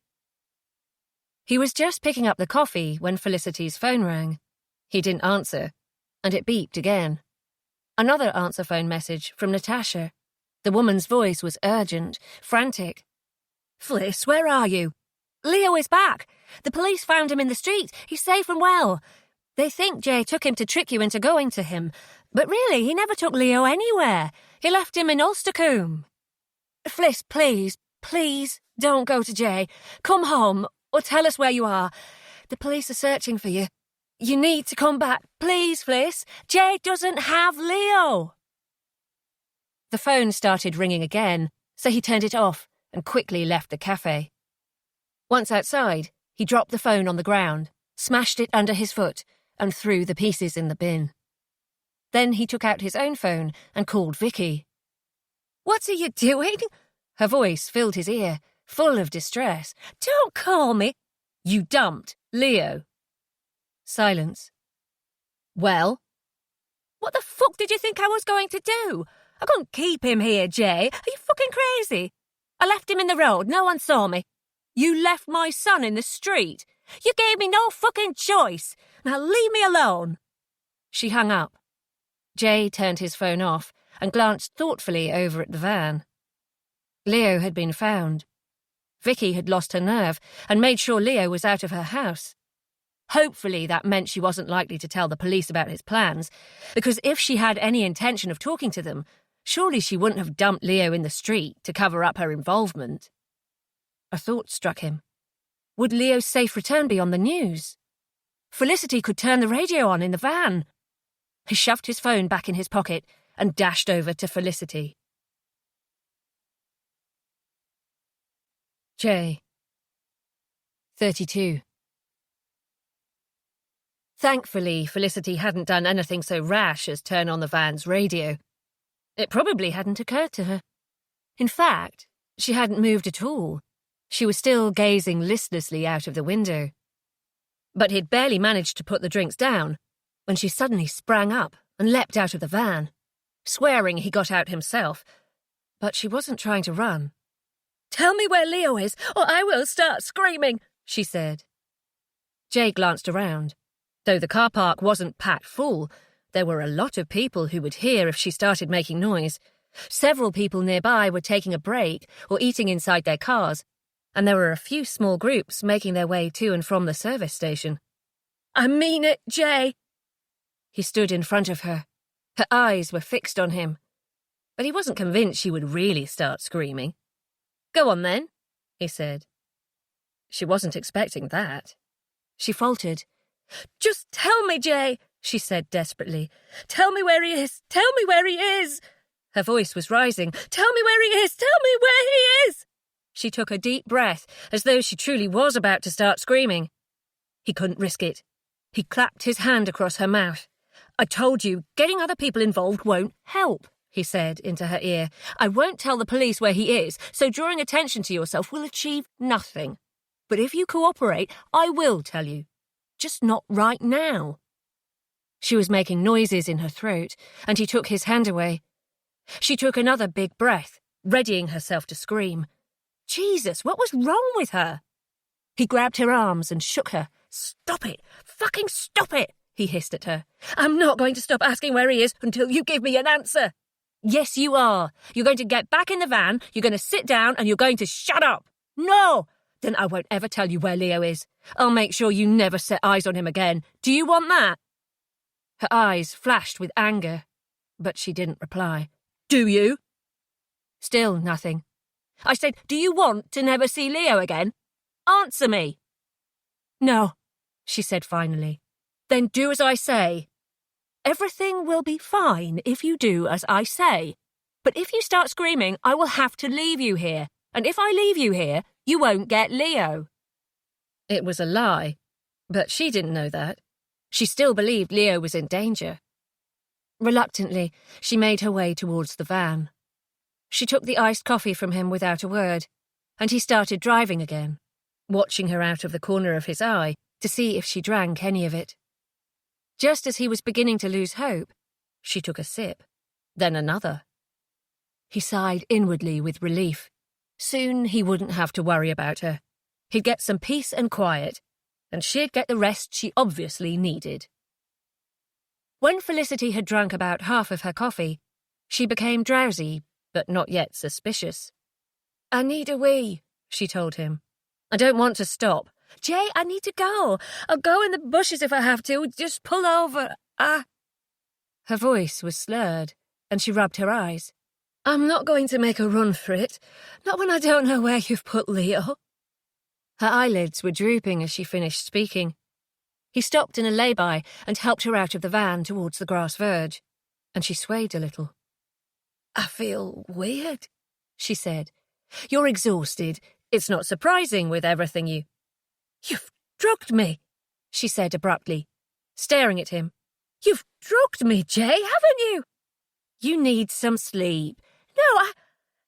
He was just picking up the coffee when Felicity's phone rang. He didn't answer, and it beeped again. Another answer phone message from Natasha. The woman's voice was urgent, frantic. Fliss, where are you? Leo is back. The police found him in the street. He's safe and well. They think Jay took him to trick you into going to him, but really he never took Leo anywhere. He left him in Ulstercombe. Fliss, please, don't go to Jay. Come home, or tell us where you are. The police are searching for you. You need to come back. Please, Fliss. Jay doesn't have Leo. The phone started ringing again, so he turned it off and quickly left the cafe. Once outside, he dropped the phone on the ground, smashed it under his foot, and threw the pieces in the bin. Then he took out his own phone and called Vicky. "What are you doing?" Her voice filled his ear, full of distress. "Don't call me." "You dumped Leo." Silence. "Well?" "What the fuck did you think I was going to do? I couldn't keep him here, Jay. Are you fucking crazy? I left him in the road. No one saw me. You left my son in the street. You gave me no fucking choice. Now leave me alone." She hung up. Jay turned his phone off and glanced thoughtfully over at the van. Leo had been found. Vicky had lost her nerve and made sure Leo was out of her house. Hopefully that meant she wasn't likely to tell the police about his plans, because if she had any intention of talking to them, surely she wouldn't have dumped Leo in the street to cover up her involvement. A thought struck him. Would Leo's safe return be on the news? Felicity could turn the radio on in the van. He shoved his phone back in his pocket and dashed over to Felicity. J. 32. Thankfully, Felicity hadn't done anything so rash as turn on the van's radio. It probably hadn't occurred to her. In fact, she hadn't moved at all. She was still gazing listlessly out of the window. But he'd barely managed to put the drinks down when she suddenly sprang up and leapt out of the van, swearing he got out himself. But she wasn't trying to run. "Tell me where Leo is, or I will start screaming," she said. Jay glanced around. Though the car park wasn't packed full, there were a lot of people who would hear if she started making noise. Several people nearby were taking a break or eating inside their cars, and there were a few small groups making their way to and from the service station. "I mean it, Jay." He stood in front of her. Her eyes were fixed on him, but he wasn't convinced she would really start screaming. "Go on then," he said. She wasn't expecting that. She faltered. "Just tell me, Jay," she said desperately. "Tell me where he is. Tell me where he is." Her voice was rising. "Tell me where he is. Tell me where he is." She took a deep breath, as though she truly was about to start screaming. He couldn't risk it. He clapped his hand across her mouth. "I told you, getting other people involved won't help," he said into her ear. "I won't tell the police where he is, so drawing attention to yourself will achieve nothing. But if you cooperate, I will tell you. Just not right now." She was making noises in her throat, and he took his hand away. She took another big breath, readying herself to scream. Jesus, what was wrong with her? He grabbed her arms and shook her. "Stop it! Fucking stop it!" he hissed at her. "I'm not going to stop asking where he is until you give me an answer." "Yes, you are. You're going to get back in the van, you're going to sit down, and you're going to shut up." "No!" "Then I won't ever tell you where Leo is. I'll make sure you never set eyes on him again. Do you want that?" Her eyes flashed with anger, but she didn't reply. "Do you?" Still nothing. I said, "Do you want to never see Leo again? Answer me." "No," she said finally. "Then do as I say." "Everything will be fine if you do as I say. But if you start screaming, I will have to leave you here. And if I leave you here, you won't get Leo." It was a lie, but she didn't know that. She still believed Leo was in danger. Reluctantly, she made her way towards the van. She took the iced coffee from him without a word, and he started driving again, watching her out of the corner of his eye to see if she drank any of it. Just as he was beginning to lose hope, she took a sip, then another. He sighed inwardly with relief. Soon he wouldn't have to worry about her. He'd get some peace and quiet, and she'd get the rest she obviously needed. When Felicity had drunk about half of her coffee, she became drowsy, but not yet suspicious. "I need a wee," she told him. "I don't want to stop." "Jay, I need to go. I'll go in the bushes if I have to. Just pull over. Her voice was slurred, and she rubbed her eyes. "I'm not going to make a run for it. Not when I don't know where you've put Leo." Her eyelids were drooping as she finished speaking. He stopped in a lay-by and helped her out of the van towards the grass verge, and she swayed a little. "I feel weird," she said. "You're exhausted. It's not surprising with everything you—" "You've drugged me," she said abruptly. staring at him. "You've drugged me, Jay, haven't you?" "You need some sleep." "No,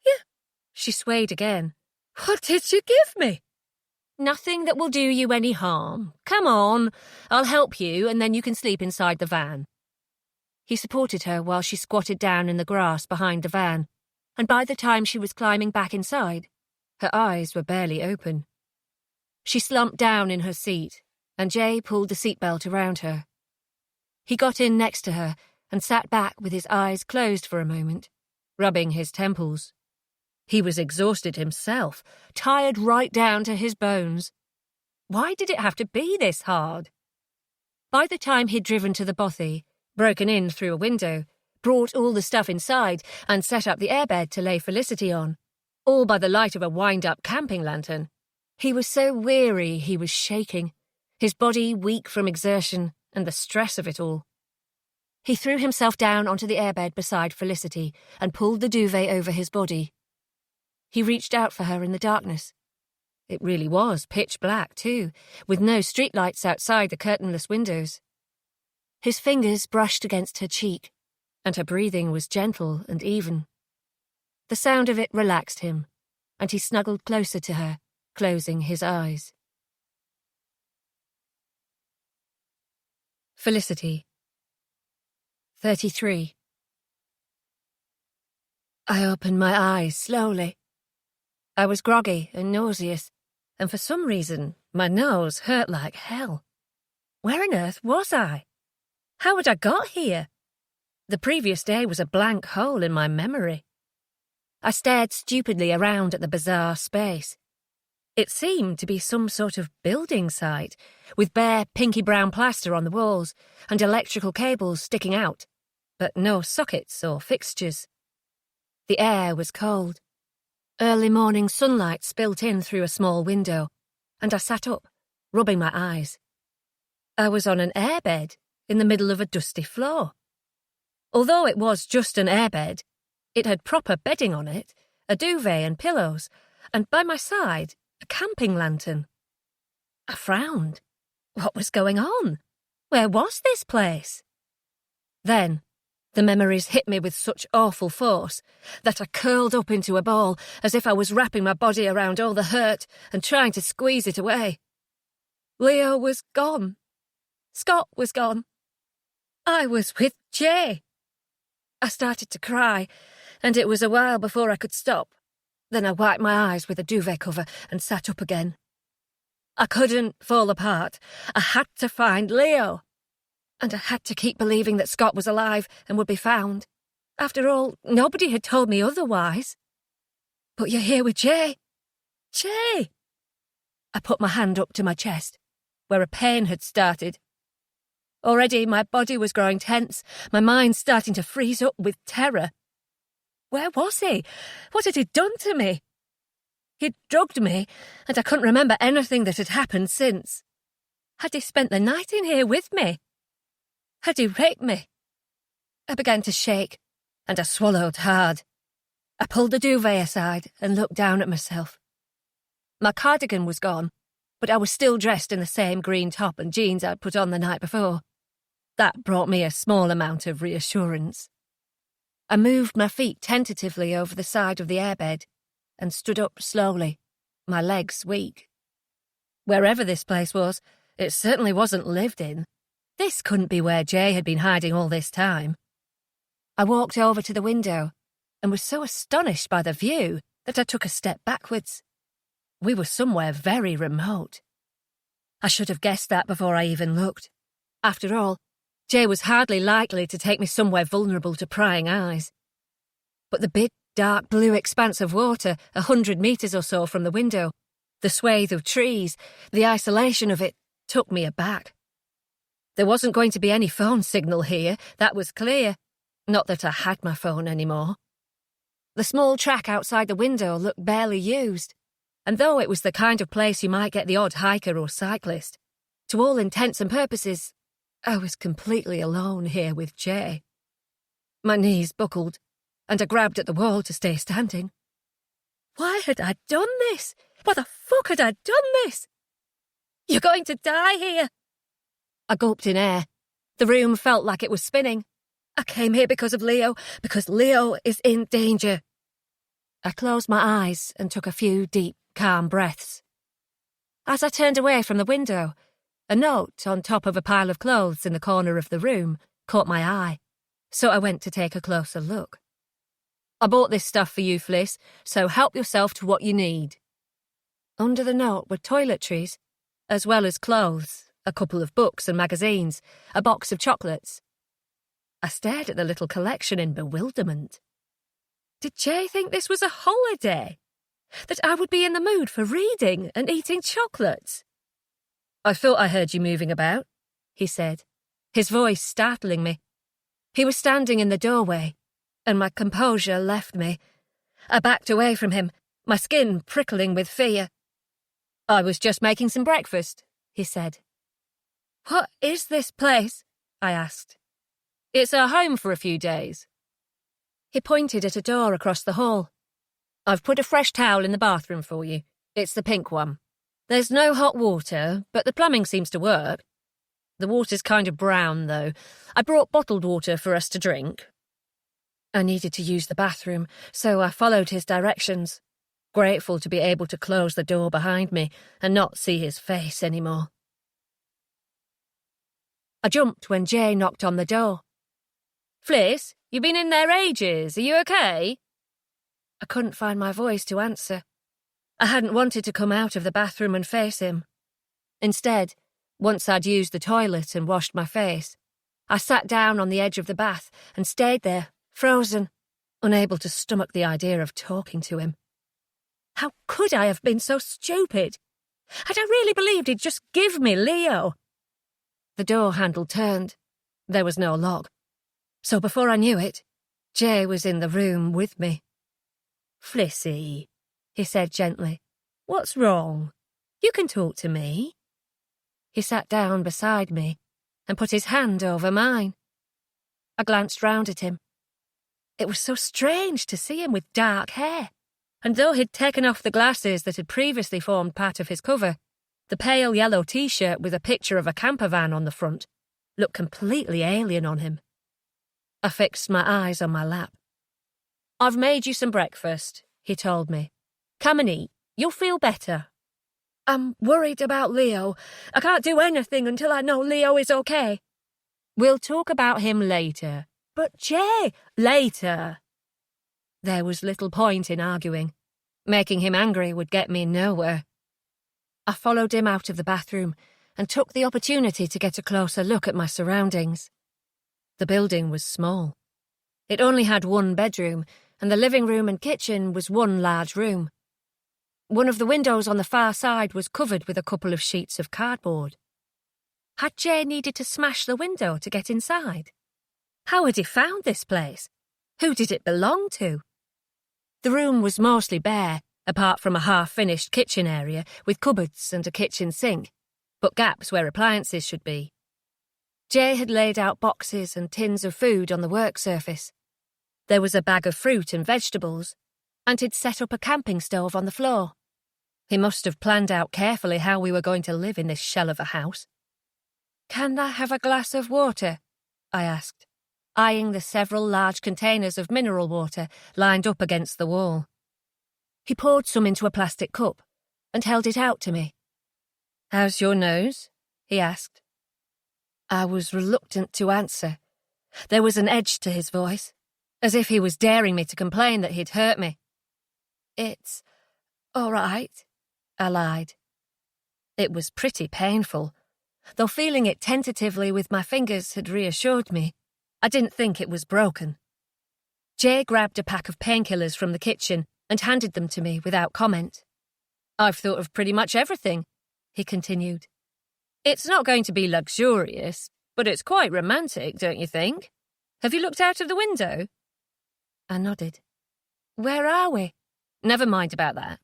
yeah." She swayed again. "What did you give me?" "Nothing that will do you any harm. Come on, I'll help you and then you can sleep inside the van." He supported her while she squatted down in the grass behind the van, and by the time she was climbing back inside, her eyes were barely open. She slumped down in her seat, and Jay pulled the seatbelt around her. He got in next to her and sat back with his eyes closed for a moment, rubbing his temples. He was exhausted himself, tired right down to his bones. Why did it have to be this hard? By the time he'd driven to the bothy, broken in through a window, brought all the stuff inside and set up the airbed to lay Felicity on, all by the light of a wind-up camping lantern, he was so weary he was shaking, his body weak from exertion and the stress of it all. He threw himself down onto the airbed beside Felicity and pulled the duvet over his body. He reached out for her in the darkness. It really was pitch black, too, with no streetlights outside the curtainless windows. His fingers brushed against her cheek, and her breathing was gentle and even. The sound of it relaxed him, and he snuggled closer to her, closing his eyes. Felicity, 33. I opened my eyes slowly. I was groggy and nauseous, and for some reason my nose hurt like hell. Where on earth was I? How had I got here? The previous day was a blank hole in my memory. I stared stupidly around at the bizarre space. It seemed to be some sort of building site, with bare pinky-brown plaster on the walls and electrical cables sticking out, but no sockets or fixtures. The air was cold. Early morning sunlight spilt in through a small window, and I sat up, rubbing my eyes. I was on an airbed in the middle of a dusty floor. Although it was just an airbed, it had proper bedding on it, a duvet and pillows, and by my side, a camping lantern. I frowned. What was going on? Where was this place? Then, the memories hit me with such awful force that I curled up into a ball as if I was wrapping my body around all the hurt and trying to squeeze it away. Leo was gone. Scott was gone. I was with Jay. I started to cry, and it was a while before I could stop. Then I wiped my eyes with a duvet cover and sat up again. I couldn't fall apart. I had to find Leo. And I had to keep believing that Scott was alive and would be found. After all, nobody had told me otherwise. But you're here with Jay. Jay! I put my hand up to my chest, where a pain had started. Already my body was growing tense, my mind starting to freeze up with terror. Where was he? What had he done to me? He'd drugged me, and I couldn't remember anything that had happened since. Had he spent the night in here with me? Had he raped me? I began to shake, and I swallowed hard. I pulled the duvet aside and looked down at myself. My cardigan was gone, but I was still dressed in the same green top and jeans I'd put on the night before. That brought me a small amount of reassurance. I moved my feet tentatively over the side of the airbed and stood up slowly, my legs weak. Wherever this place was, it certainly wasn't lived in. This couldn't be where Jay had been hiding all this time. I walked over to the window and was so astonished by the view that I took a step backwards. We were somewhere very remote. I should have guessed that before I even looked. After all, Jay was hardly likely to take me somewhere vulnerable to prying eyes. But the big, dark blue expanse of water 100 metres or so from the window, the swathe of trees, the isolation of it, took me aback. There wasn't going to be any phone signal here, that was clear. Not that I had my phone anymore. The small track outside the window looked barely used, and though it was the kind of place you might get the odd hiker or cyclist, to all intents and purposes, I was completely alone here with Jay. My knees buckled, and I grabbed at the wall to stay standing. Why had I done this? What the fuck had I done this? You're going to die here. I gulped in air The room felt like it was spinning. I came here because of Leo, because Leo is in danger. I closed my eyes and took a few deep, calm breaths. As I turned away from the window, a note on top of a pile of clothes in the corner of the room caught my eye, so I went to take a closer look. I bought this stuff for you, Fliss, so help yourself to what you need. Under the note were toiletries, as well as clothes, a couple of books and magazines, a box of chocolates. I stared at the little collection in bewilderment. Did Jay think this was a holiday? That I would be in the mood for reading and eating chocolates? I thought I heard you moving about, he said, his voice startling me. He was standing in the doorway, and my composure left me. I backed away from him, my skin prickling with fear. I was just making some breakfast, he said. What is this place? I asked. It's our home for a few days. He pointed at a door across the hall. I've put a fresh towel in the bathroom for you. It's the pink one. There's no hot water, but the plumbing seems to work. The water's kind of brown, though. I brought bottled water for us to drink. I needed to use the bathroom, so I followed his directions, grateful to be able to close the door behind me and not see his face anymore. I jumped when Jay knocked on the door. Fliss, you've been in there ages. Are you okay? I couldn't find my voice to answer. I hadn't wanted to come out of the bathroom and face him. Instead, once I'd used the toilet and washed my face, I sat down on the edge of the bath and stayed there, frozen, unable to stomach the idea of talking to him. How could I have been so stupid? Had I really believed he'd just give me Leo? The door handle turned. There was no lock. So before I knew it, Jay was in the room with me. Flissy, he said gently, what's wrong? You can talk to me. He sat down beside me and put his hand over mine. I glanced round at him. It was so strange to see him with dark hair, and though he'd taken off the glasses that had previously formed part of his cover, the pale yellow T-shirt with a picture of a camper van on the front looked completely alien on him. I fixed my eyes on my lap. I've made you some breakfast, he told me. Come and eat. You'll feel better. I'm worried about Leo. I can't do anything until I know Leo is okay. We'll talk about him later. But Jay, later. There was little point in arguing. Making him angry would get me nowhere. I followed him out of the bathroom and took the opportunity to get a closer look at my surroundings. The building was small. It only had one bedroom, and the living room and kitchen was one large room. One of the windows on the far side was covered with a couple of sheets of cardboard. Had Jay needed to smash the window to get inside? How had he found this place? Who did it belong to? The room was mostly bare, apart from a half-finished kitchen area with cupboards and a kitchen sink, but gaps where appliances should be. Jay had laid out boxes and tins of food on the work surface. There was a bag of fruit and vegetables, and he'd set up a camping stove on the floor. He must have planned out carefully how we were going to live in this shell of a house. Can I have a glass of water? I asked, eyeing the several large containers of mineral water lined up against the wall. He poured some into a plastic cup and held it out to me. How's your nose? He asked. I was reluctant to answer. There was an edge to his voice, as if he was daring me to complain that he'd hurt me. It's all right, I lied. It was pretty painful, though feeling it tentatively with my fingers had reassured me. I didn't think it was broken. Jay grabbed a pack of painkillers from the kitchen and handed them to me without comment. I've thought of pretty much everything, he continued. It's not going to be luxurious, but it's quite romantic, don't you think? Have you looked out of the window? I nodded. Where are we? Never mind about that.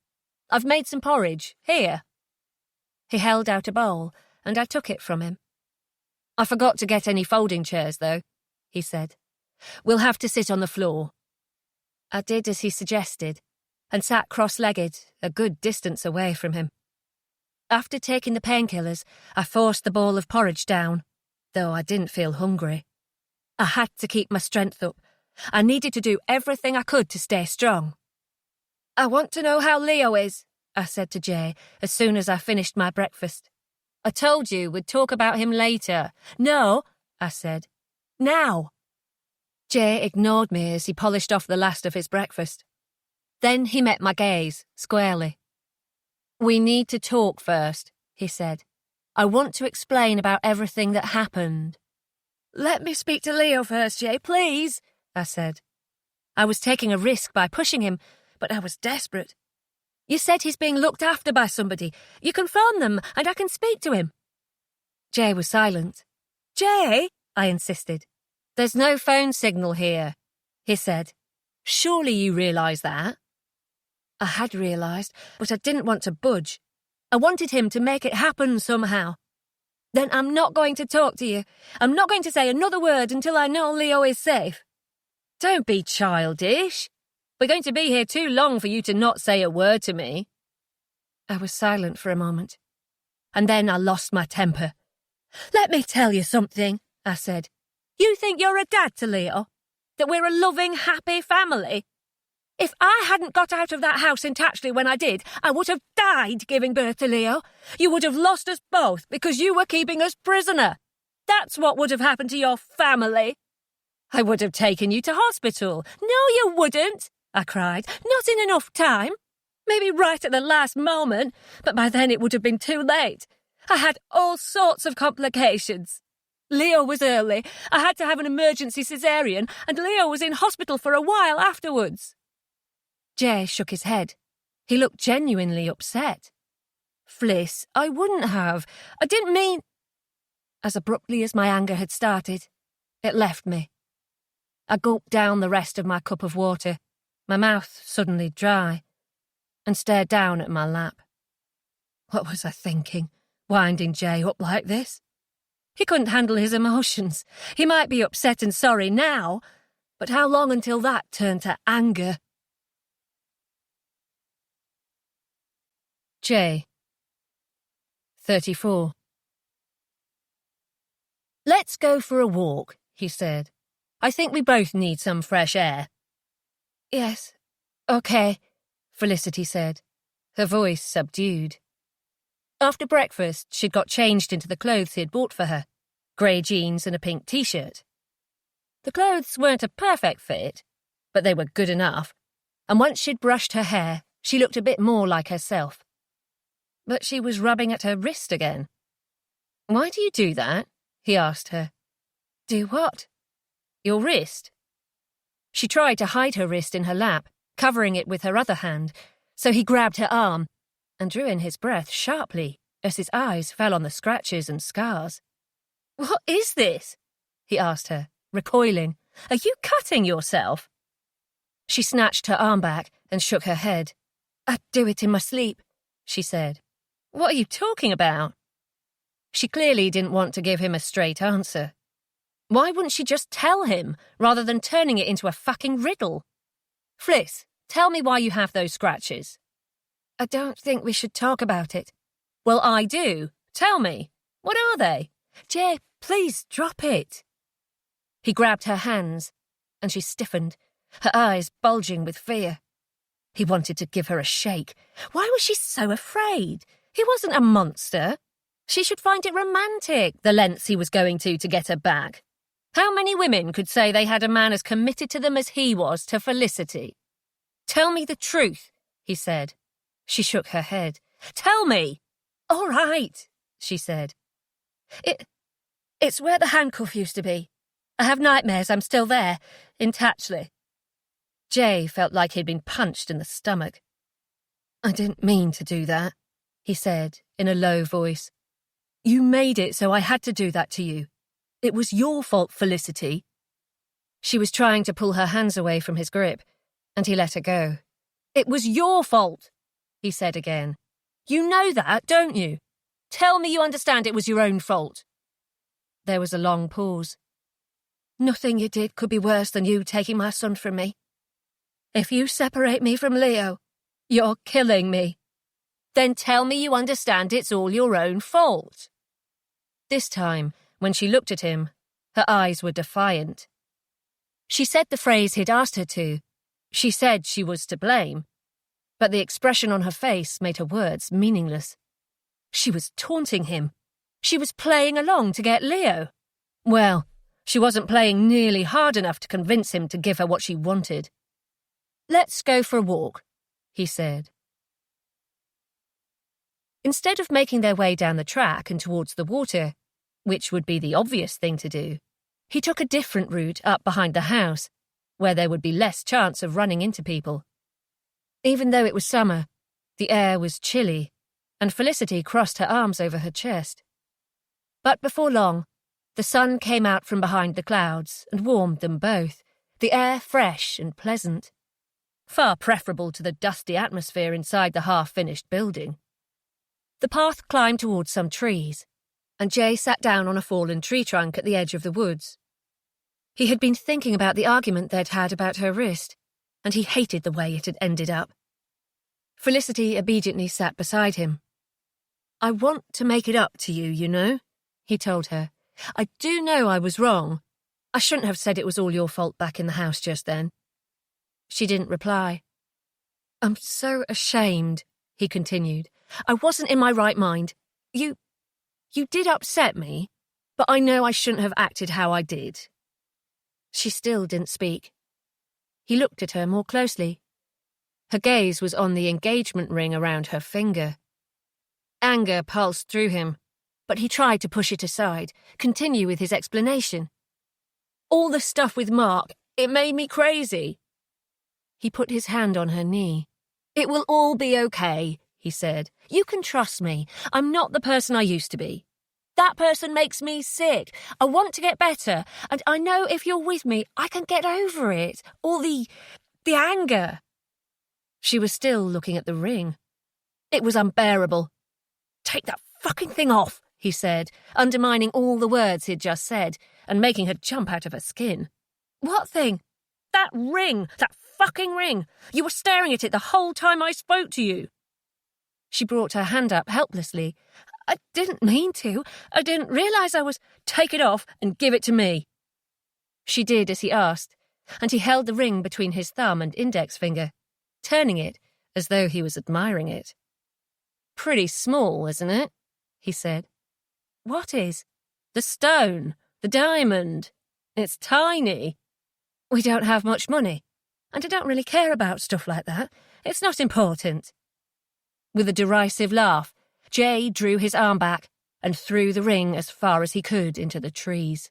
I've made some porridge. Here. He held out a bowl, and I took it from him. I forgot to get any folding chairs, though, he said. We'll have to sit on the floor. I did as he suggested, and sat cross-legged, a good distance away from him. After taking the painkillers, I forced the bowl of porridge down. though I didn't feel hungry. I had to keep my strength up. I needed to do everything I could to stay strong. "I want to know how Leo is," I said to Jay as soon as I finished my breakfast. "I told you we'd talk about him later." "No," I said. "Now." Jay ignored me as he polished off the last of his breakfast. Then he met my gaze, squarely. "We need to talk first," he said. "I want to explain about everything that happened." "Let me speak to Leo first, Jay, please," I said. I was taking a risk by pushing him, but I was desperate. "You said he's being looked after by somebody. You can phone them and I can speak to him." Jay was silent. "Jay," I insisted. "There's no phone signal here," he said. "Surely you realise that?" I had realised, but I didn't want to budge. I wanted him to make it happen somehow. "Then I'm not going to talk to you. I'm not going to say another word until I know Leo is safe." "Don't be childish. We're going to be here too long for you to not say a word to me." I was silent for a moment, and then I lost my temper. "Let me tell you something," I said. "You think you're a dad to Leo? That we're a loving, happy family? If I hadn't got out of that house in Tatchley when I did, I would have died giving birth to Leo. You would have lost us both because you were keeping us prisoner. That's what would have happened to your family." "I would have taken you to hospital." "No, you wouldn't," I cried. "Not in enough time. Maybe right at the last moment, but by then it would have been too late. I had all sorts of complications. Leo was early. I had to have an emergency caesarean, and Leo was in hospital for a while afterwards." Jay shook his head. He looked genuinely upset. "Fliss, I wouldn't have. I didn't mean—" As abruptly as my anger had started, it left me. I gulped down the rest of my cup of water, my mouth suddenly dry, and stared down at my lap. What was I thinking, winding Jay up like this? He couldn't handle his emotions. He might be upset and sorry now, but how long until that turned to anger? Jay, 34. "Let's go for a walk," he said. "I think we both need some fresh air." "Yes, okay," Felicity said, her voice subdued. After breakfast, she'd got changed into the clothes he had bought for her, grey jeans and a pink t-shirt. The clothes weren't a perfect fit, but they were good enough, and once she'd brushed her hair, she looked a bit more like herself. But she was rubbing at her wrist again. "Why do you do that?" he asked her. "Do what?" "Your wrist." She tried to hide her wrist in her lap, covering it with her other hand, so he grabbed her arm and drew in his breath sharply as his eyes fell on the scratches and scars. "What is this?" he asked her, recoiling. "Are you cutting yourself?" She snatched her arm back and shook her head. "I do it in my sleep," she said. "What are you talking about?" She clearly didn't want to give him a straight answer. Why wouldn't she just tell him, rather than turning it into a fucking riddle? "Fliss, tell me why you have those scratches." "I don't think we should talk about it." "Well, I do. Tell me. What are they?" "Jay, please drop it." He grabbed her hands, and she stiffened, her eyes bulging with fear. He wanted to give her a shake. Why was she so afraid? He wasn't a monster. She should find it romantic, the lengths he was going to get her back. How many women could say they had a man as committed to them as he was to Felicity? "Tell me the truth," he said. She shook her head. "Tell me." "All right," she said. It's where the handcuff used to be. I have nightmares I'm still there, in Tatchley." Jay felt like he'd been punched in the stomach. "I didn't mean to do that," he said in a low voice. "You made it so I had to do that to you. It was your fault, Felicity." She was trying to pull her hands away from his grip, and he let her go. "It was your fault," he said again. "You know that, don't you? Tell me you understand it was your own fault." There was a long pause. "Nothing you did could be worse than you taking my son from me. If you separate me from Leo, you're killing me." "Then tell me you understand it's all your own fault." This time, When she looked at him, her eyes were defiant. She said the phrase he'd asked her to. She said she was to blame. But the expression on her face made her words meaningless. She was taunting him. She was playing along to get Leo. Well, she wasn't playing nearly hard enough to convince him to give her what she wanted. "Let's go for a walk," he said. Instead of making their way down the track and towards the water, which would be the obvious thing to do, he took a different route up behind the house, where there would be less chance of running into people. Even though it was summer, the air was chilly, and Felicity crossed her arms over her chest. But before long, the sun came out from behind the clouds and warmed them both, the air fresh and pleasant. Far preferable to the dusty atmosphere inside the half-finished building. The path climbed towards some trees, and Jay sat down on a fallen tree trunk at the edge of the woods. He had been thinking about the argument they'd had about her wrist, and he hated the way it had ended up. Felicity obediently sat beside him. "I want to make it up to you, you know," he told her. "I do know I was wrong. I shouldn't have said it was all your fault back in the house just then." She didn't reply. "I'm so ashamed," he continued. "I wasn't in my right mind. You did upset me, but I know I shouldn't have acted how I did." She still didn't speak. He looked at her more closely. Her gaze was on the engagement ring around her finger. Anger pulsed through him, but he tried to push it aside, continue with his explanation. "All the stuff with Mark, it made me crazy." He put his hand on her knee. "It will all be okay," he said. "You can trust me. I'm not the person I used to be. That person makes me sick. I want to get better, and I know if you're with me, I can get over it. All the anger." She was still looking at the ring. It was unbearable. "Take that fucking thing off," he said, undermining all the words he'd just said and making her jump out of her skin. "What thing?" "That ring! That fucking ring! You were staring at it the whole time I spoke to you." She brought her hand up helplessly. "I didn't mean to. I didn't realise I was—" "Take it off and give it to me." She did as he asked, and he held the ring between his thumb and index finger, turning it as though he was admiring it. "Pretty small, isn't it?" he said. "What is?" "The stone. The diamond. It's tiny." "We don't have much money, and I don't really care about stuff like that. It's not important." With a derisive laugh, Jay drew his arm back and threw the ring as far as he could into the trees.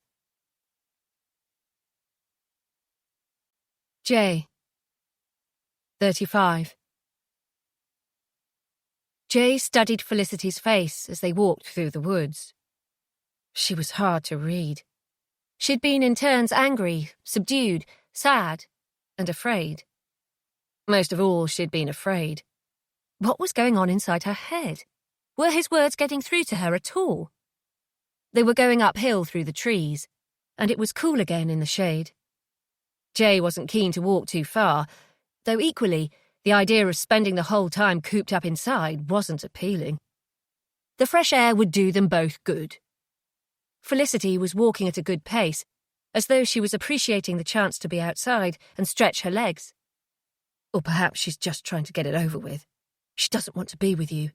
Jay, 35. Jay studied Felicity's face as they walked through the woods. She was hard to read. She'd been in turns angry, subdued, sad, and afraid. Most of all, she'd been afraid. What was going on inside her head? Were his words getting through to her at all? They were going uphill through the trees, and it was cool again in the shade. Jay wasn't keen to walk too far, though equally, the idea of spending the whole time cooped up inside wasn't appealing. The fresh air would do them both good. Felicity was walking at a good pace, as though she was appreciating the chance to be outside and stretch her legs. Or perhaps she's just trying to get it over with. She doesn't want to be with you.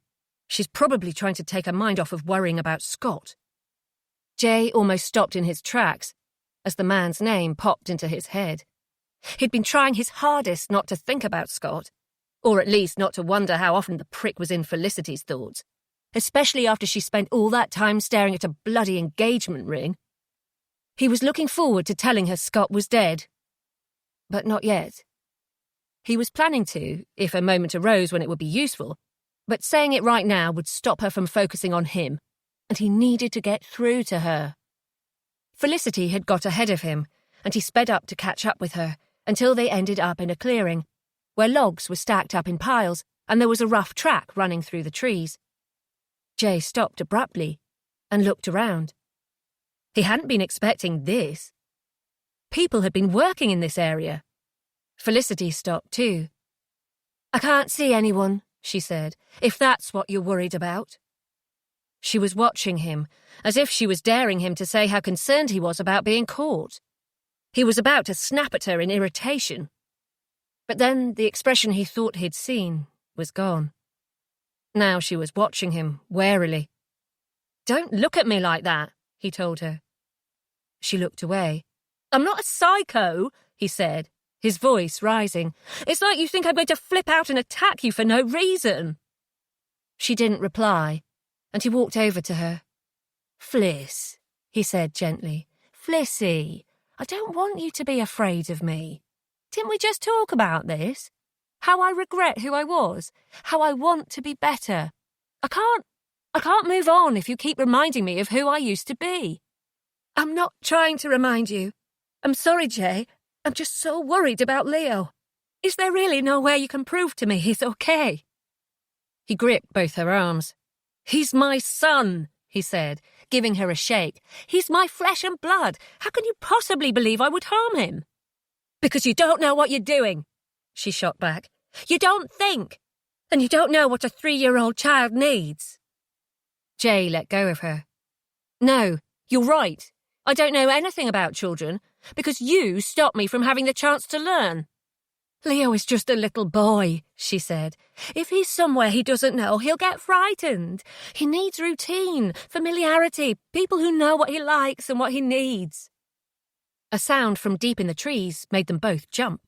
She's probably trying to take her mind off of worrying about Scott. Jay almost stopped in his tracks as the man's name popped into his head. He'd been trying his hardest not to think about Scott, or at least not to wonder how often the prick was in Felicity's thoughts, especially after she spent all that time staring at a bloody engagement ring. He was looking forward to telling her Scott was dead. But not yet. He was planning to, if a moment arose when it would be useful, but saying it right now would stop her from focusing on him, and he needed to get through to her. Felicity had got ahead of him, and he sped up to catch up with her, until they ended up in a clearing, where logs were stacked up in piles, and there was a rough track running through the trees. Jay stopped abruptly, and looked around. He hadn't been expecting this. People had been working in this area. Felicity stopped too. "I can't see anyone," she said, "if that's what you're worried about." She was watching him, as if she was daring him to say how concerned he was about being caught. He was about to snap at her in irritation. But then the expression he thought he'd seen was gone. Now she was watching him warily. "Don't look at me like that," he told her. She looked away. "I'm not a psycho," he said, his voice rising. "It's like you think I'm going to flip out and attack you for no reason." She didn't reply, and he walked over to her. "Fliss," he said gently. "Flissy, I don't want you to be afraid of me. Didn't we just talk about this? How I regret who I was, how I want to be better. I can't move on if you keep reminding me of who I used to be." "I'm not trying to remind you. I'm sorry, Jay. I'm just so worried about Leo. Is there really no way you can prove to me he's okay?" He gripped both her arms. "He's my son," he said, giving her a shake. "He's my flesh and blood. How can you possibly believe I would harm him?" "Because you don't know what you're doing," she shot back. "You don't think. And you don't know what a 3-year-old child needs." Jay let go of her. "No, you're right. I don't know anything about children, because you stopped me from having the chance to learn." "Leo is just a little boy," she said. "If he's somewhere he doesn't know, he'll get frightened. He needs routine, familiarity, people who know what he likes and what he needs." A sound from deep in the trees made them both jump.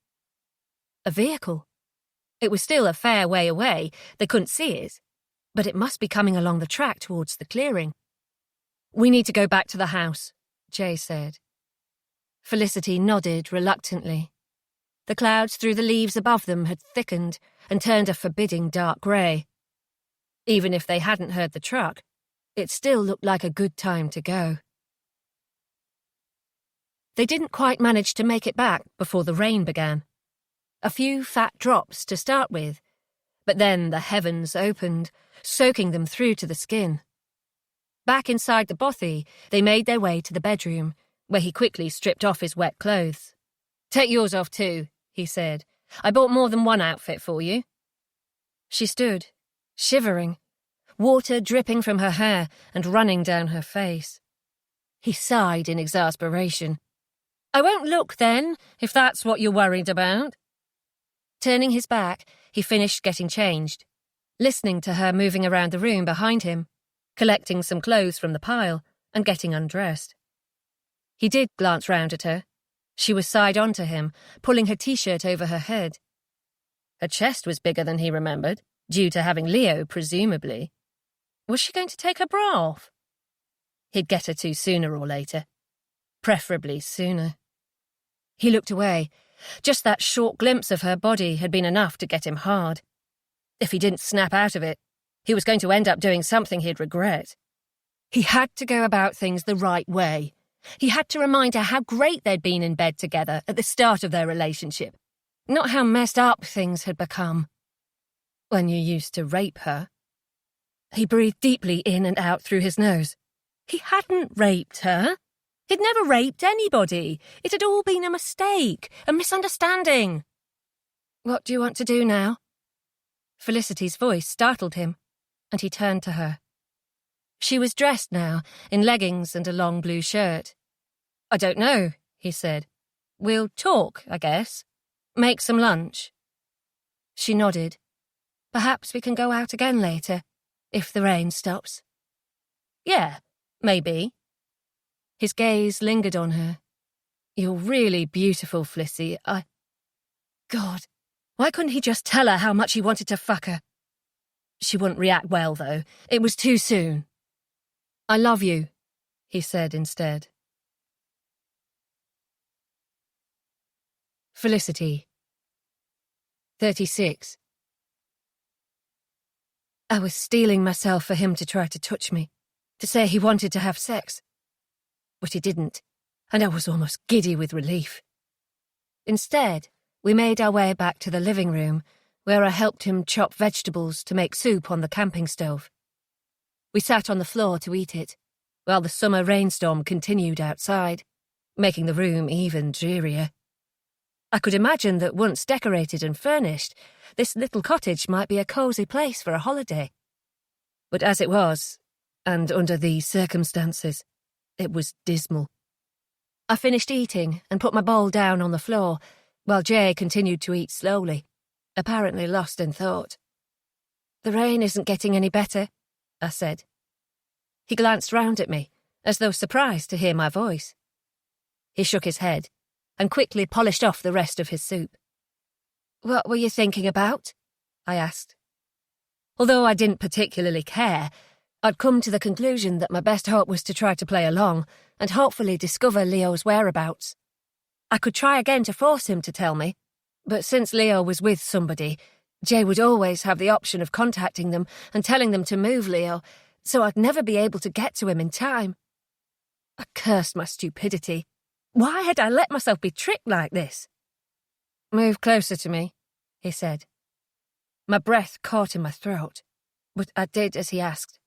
A vehicle. It was still a fair way away, they couldn't see it, but it must be coming along the track towards the clearing. "We need to go back to the house," Jay said. Felicity nodded reluctantly. The clouds through the leaves above them had thickened and turned a forbidding dark grey. Even if they hadn't heard the truck, it still looked like a good time to go. They didn't quite manage to make it back before the rain began. A few fat drops to start with, but then the heavens opened, soaking them through to the skin. Back inside the bothy, they made their way to the bedroom, where he quickly stripped off his wet clothes. "Take yours off too," he said. "I bought more than one outfit for you." She stood, shivering, water dripping from her hair and running down her face. He sighed in exasperation. "I won't look then, if that's what you're worried about." Turning his back, he finished getting changed, listening to her moving around the room behind him, collecting some clothes from the pile and getting undressed. He did glance round at her. She was side on to him, pulling her t-shirt over her head. Her chest was bigger than he remembered, due to having Leo, presumably. Was she going to take her bra off? He'd get her to sooner or later. Preferably sooner. He looked away. Just that short glimpse of her body had been enough to get him hard. If he didn't snap out of it, he was going to end up doing something he'd regret. He had to go about things the right way. He had to remind her how great they'd been in bed together at the start of their relationship, not how messed up things had become. When you used to rape her. He breathed deeply in and out through his nose. He hadn't raped her. He'd never raped anybody. It had all been a mistake, a misunderstanding. "What do you want to do now?" Felicity's voice startled him, and he turned to her. She was dressed now, in leggings and a long blue shirt. "I don't know," he said. "We'll talk, I guess. Make some lunch." She nodded. "Perhaps we can go out again later, if the rain stops." "Yeah, maybe." His gaze lingered on her. "You're really beautiful, Flissy. God, why couldn't he just tell her how much he wanted to fuck her? She wouldn't react well, though. It was too soon. "I love you," he said instead. Felicity. 36. I was steeling myself for him to try to touch me, to say he wanted to have sex. But he didn't, and I was almost giddy with relief. Instead, we made our way back to the living room, where I helped him chop vegetables to make soup on the camping stove. We sat on the floor to eat it, while the summer rainstorm continued outside, making the room even drearier. I could imagine that once decorated and furnished, this little cottage might be a cosy place for a holiday. But as it was, and under these circumstances, it was dismal. I finished eating and put my bowl down on the floor, while Jay continued to eat slowly, apparently lost in thought. "The rain isn't getting any better," I said. He glanced round at me, as though surprised to hear my voice. He shook his head and quickly polished off the rest of his soup. "What were you thinking about?" I asked. Although I didn't particularly care, I'd come to the conclusion that my best hope was to try to play along and hopefully discover Leo's whereabouts. I could try again to force him to tell me, but since Leo was with somebody, Jay would always have the option of contacting them and telling them to move Leo, so I'd never be able to get to him in time. I cursed my stupidity. Why had I let myself be tricked like this? "Move closer to me," he said. My breath caught in my throat, but I did as he asked,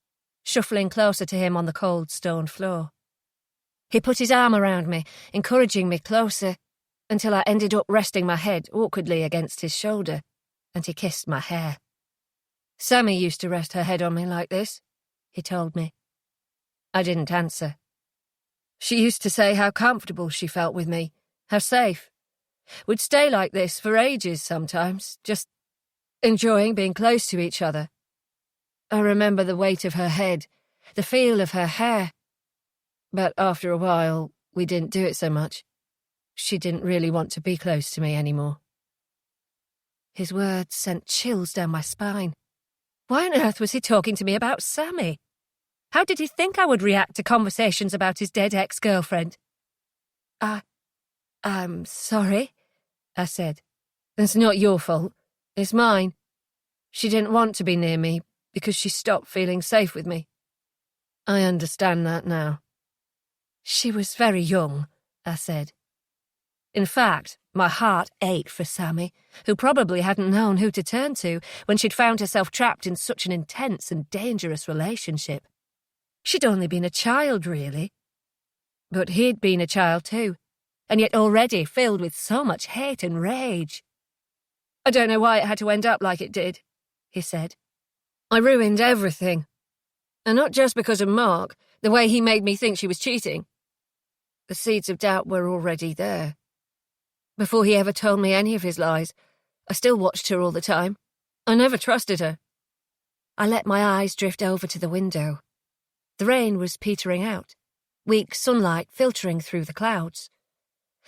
shuffling closer to him on the cold stone floor. He put his arm around me, encouraging me closer, until I ended up resting my head awkwardly against his shoulder, and he kissed my hair. "Sammy used to rest her head on me like this," he told me. I didn't answer. She used to say how comfortable she felt with me, how safe. We'd stay like this for ages sometimes, just enjoying being close to each other. I remember the weight of her head, the feel of her hair. But after a while, we didn't do it so much. She didn't really want to be close to me anymore. His words sent chills down my spine. Why on earth was he talking to me about Sammy? How did he think I would react to conversations about his dead ex-girlfriend? I'm sorry, I said. "It's not your fault. It's mine. She didn't want to be near me because she stopped feeling safe with me. I understand that now." "She was very young," I said. In fact, my heart ached for Sammy, who probably hadn't known who to turn to when she'd found herself trapped in such an intense and dangerous relationship. She'd only been a child, really. But he'd been a child too, and yet already filled with so much hate and rage. "I don't know why it had to end up like it did," he said. "I ruined everything. And not just because of Mark, the way he made me think she was cheating. The seeds of doubt were already there. Before he ever told me any of his lies, I still watched her all the time. I never trusted her." I let my eyes drift over to the window. The rain was petering out, weak sunlight filtering through the clouds.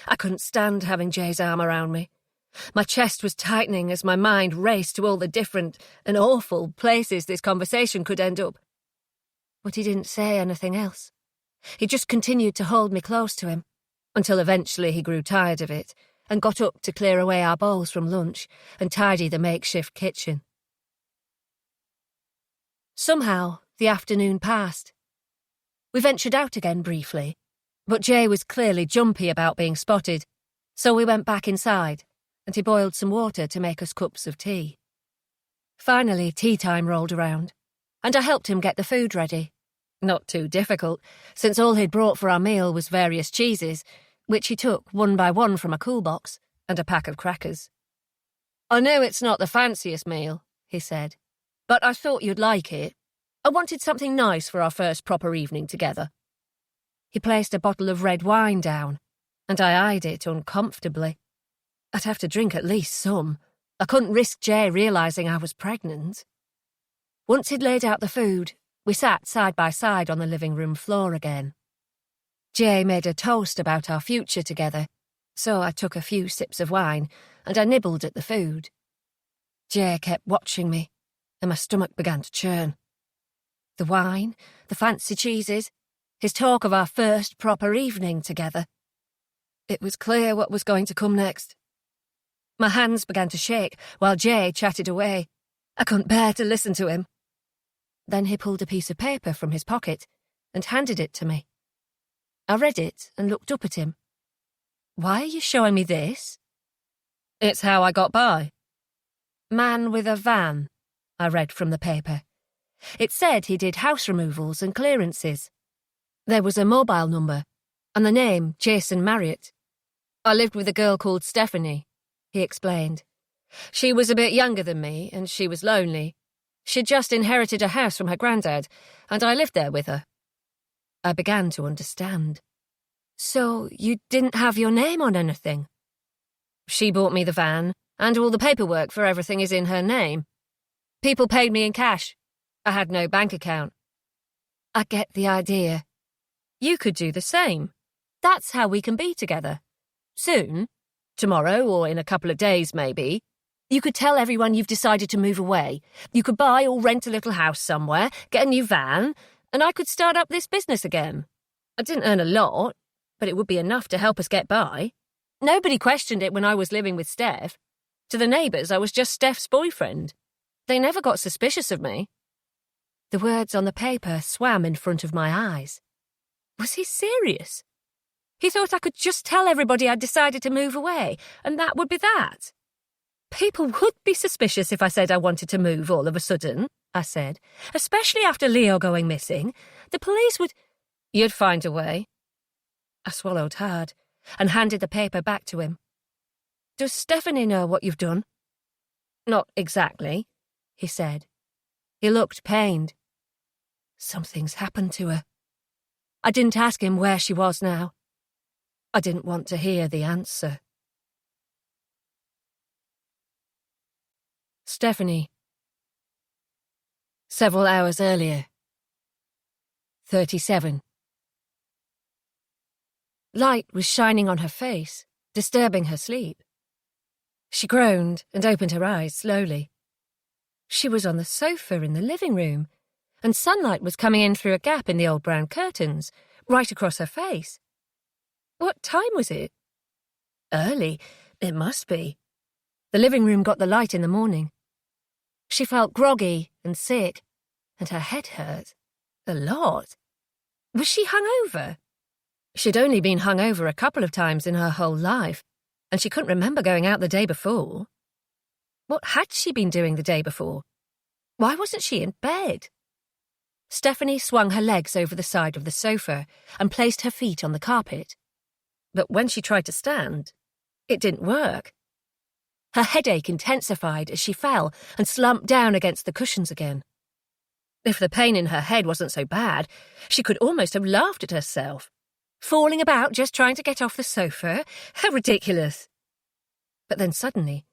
I couldn't stand having Jay's arm around me. My chest was tightening as my mind raced to all the different and awful places this conversation could end up. But he didn't say anything else. He just continued to hold me close to him, until eventually he grew tired of it and got up to clear away our bowls from lunch and tidy the makeshift kitchen. Somehow, the afternoon passed. We ventured out again briefly, but Jay was clearly jumpy about being spotted, so we went back inside, and he boiled some water to make us cups of tea. Finally, tea time rolled around, and I helped him get the food ready. Not too difficult, since all he'd brought for our meal was various cheeses, which he took one by one from a cool box, and a pack of crackers. "I know it's not the fanciest meal," he said, "but I thought you'd like it. I wanted something nice for our first proper evening together." He placed a bottle of red wine down, and I eyed it uncomfortably. I'd have to drink at least some. I couldn't risk Jay realising I was pregnant. Once he'd laid out the food, we sat side by side on the living room floor again. Jay made a toast about our future together, so I took a few sips of wine and I nibbled at the food. Jay kept watching me, and my stomach began to churn. The wine, the fancy cheeses, his talk of our first proper evening together. It was clear what was going to come next. My hands began to shake while Jay chatted away. I couldn't bear to listen to him. Then he pulled a piece of paper from his pocket and handed it to me. I read it and looked up at him. "Why are you showing me this?" "It's how I got by." "Man with a van," I read from the paper. It said he did house removals and clearances. There was a mobile number, and the name Jason Marriott. "I lived with a girl called Stephanie," he explained. "She was a bit younger than me, and she was lonely. She'd just inherited a house from her granddad, and I lived there with her. I began to understand. So you didn't have your name on anything? She bought me the van, and all the paperwork for everything is in her name. People paid me in cash. I had no bank account. I get the idea. You could do the same. That's how we can be together. Soon, tomorrow or in a couple of days maybe, you could tell everyone you've decided to move away. You could buy or rent a little house somewhere, get a new van, and I could start up this business again. I didn't earn a lot, but it would be enough to help us get by. Nobody questioned it when I was living with Steph. To the neighbours, I was just Steph's boyfriend. They never got suspicious of me. The words on the paper swam in front of my eyes. Was he serious? He thought I could just tell everybody I'd decided to move away, and that would be that. People would be suspicious if I said I wanted to move all of a sudden, I said, especially after Leo going missing. The police would... You'd find a way. I swallowed hard and handed the paper back to him. Does Stephanie know what you've done? Not exactly, he said. He looked pained. Something's happened to her. I didn't ask him where she was now. I didn't want to hear the answer. Stephanie. Several hours earlier. 37. Light was shining on her face, disturbing her sleep. She groaned and opened her eyes slowly. She was on the sofa in the living room, and sunlight was coming in through a gap in the old brown curtains, right across her face. What time was it? Early, it must be. The living room got the light in the morning. She felt groggy and sick, and her head hurt. A lot. Was she hungover? She'd only been hungover a couple of times in her whole life, and she couldn't remember going out the day before. What had she been doing the day before? Why wasn't she in bed? Stephanie swung her legs over the side of the sofa and placed her feet on the carpet. But when she tried to stand, it didn't work. Her headache intensified as she fell and slumped down against the cushions again. If the pain in her head wasn't so bad, she could almost have laughed at herself. Falling about just trying to get off the sofa? How ridiculous. But then suddenly,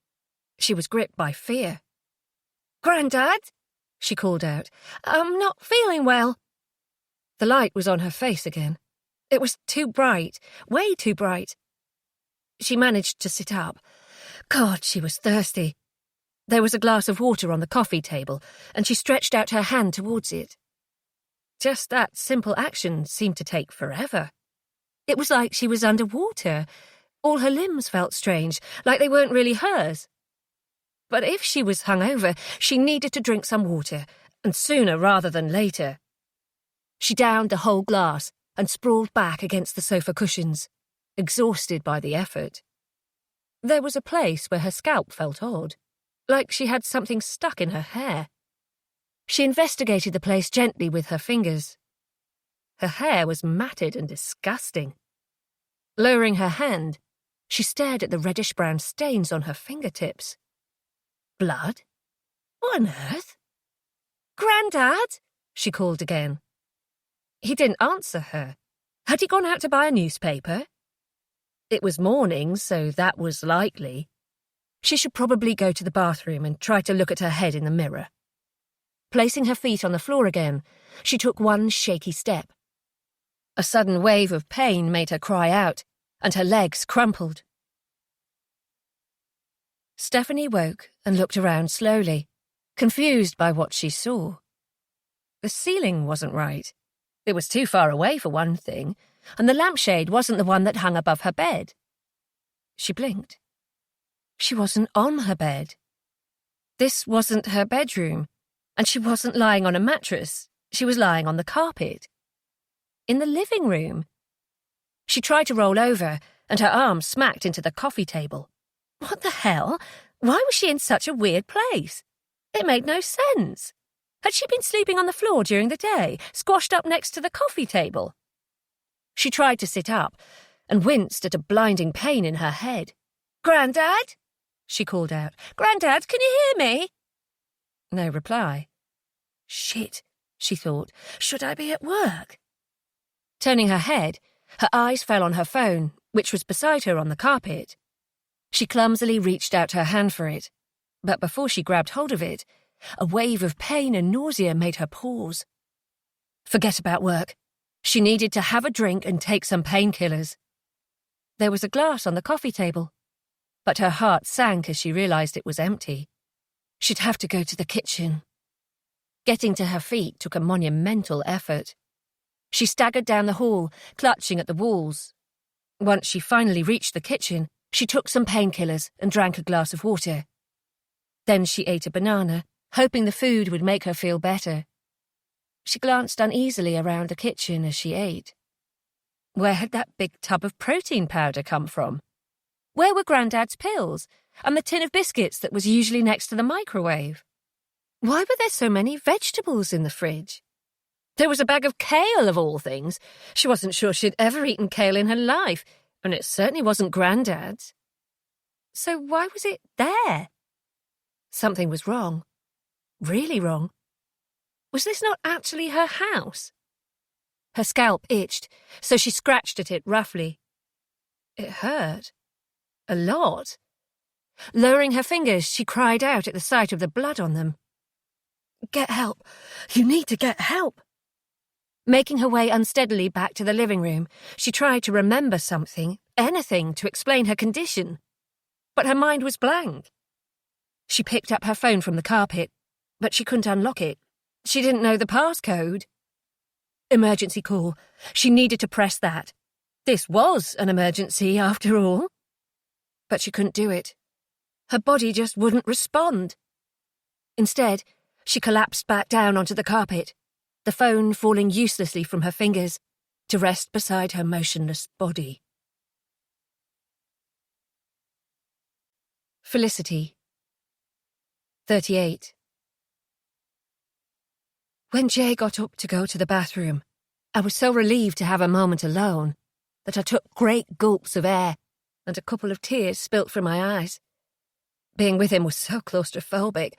she was gripped by fear. "Grandad," she called out, "I'm not feeling well." The light was on her face again. It was too bright, way too bright. She managed to sit up. God, she was thirsty. There was a glass of water on the coffee table, and she stretched out her hand towards it. Just that simple action seemed to take forever. It was like she was underwater. All her limbs felt strange, like they weren't really hers. But if she was hungover, she needed to drink some water, and sooner rather than later. She downed the whole glass and sprawled back against the sofa cushions, exhausted by the effort. There was a place where her scalp felt odd, like she had something stuck in her hair. She investigated the place gently with her fingers. Her hair was matted and disgusting. Lowering her hand, she stared at the reddish-brown stains on her fingertips. Blood? What on earth? "Grandad?" she called again. He didn't answer her. Had he gone out to buy a newspaper? It was morning, so that was likely. She should probably go to the bathroom and try to look at her head in the mirror. Placing her feet on the floor again, she took one shaky step. A sudden wave of pain made her cry out, and her legs crumpled. Stephanie woke and looked around slowly, confused by what she saw. The ceiling wasn't right. It was too far away for one thing, and the lampshade wasn't the one that hung above her bed. She blinked. She wasn't on her bed. This wasn't her bedroom, and she wasn't lying on a mattress. She was lying on the carpet. In the living room. She tried to roll over, and her arm smacked into the coffee table. What the hell? Why was she in such a weird place? It made no sense. Had she been sleeping on the floor during the day, squashed up next to the coffee table? She tried to sit up, and winced at a blinding pain in her head. "Grandad?" she called out. "Grandad, can you hear me?" No reply. Shit, she thought. Should I be at work? Turning her head, her eyes fell on her phone, which was beside her on the carpet. She clumsily reached out her hand for it, but before she grabbed hold of it, a wave of pain and nausea made her pause. Forget about work. She needed to have a drink and take some painkillers. There was a glass on the coffee table, but her heart sank as she realized it was empty. She'd have to go to the kitchen. Getting to her feet took a monumental effort. She staggered down the hall, clutching at the walls. Once she finally reached the kitchen, she took some painkillers and drank a glass of water. Then she ate a banana, hoping the food would make her feel better. She glanced uneasily around the kitchen as she ate. Where had that big tub of protein powder come from? Where were Grandad's pills and the tin of biscuits that was usually next to the microwave? Why were there so many vegetables in the fridge? There was a bag of kale, of all things. She wasn't sure she'd ever eaten kale in her life, and it certainly wasn't Grandad's. So why was it there? Something was wrong. Really wrong. Was this not actually her house? Her scalp itched, so she scratched at it roughly. It hurt. A lot. Lowering her fingers, she cried out at the sight of the blood on them. Get help. You need to get help. Making her way unsteadily back to the living room, she tried to remember something, anything to explain her condition. But her mind was blank. She picked up her phone from the carpet, but she couldn't unlock it. She didn't know the passcode. Emergency call. She needed to press that. This was an emergency, after all. But she couldn't do it. Her body just wouldn't respond. Instead, she collapsed back down onto the carpet, the phone falling uselessly from her fingers to rest beside her motionless body. Felicity, 38. When Jay got up to go to the bathroom, I was so relieved to have a moment alone that I took great gulps of air and a couple of tears spilt from my eyes. Being with him was so claustrophobic.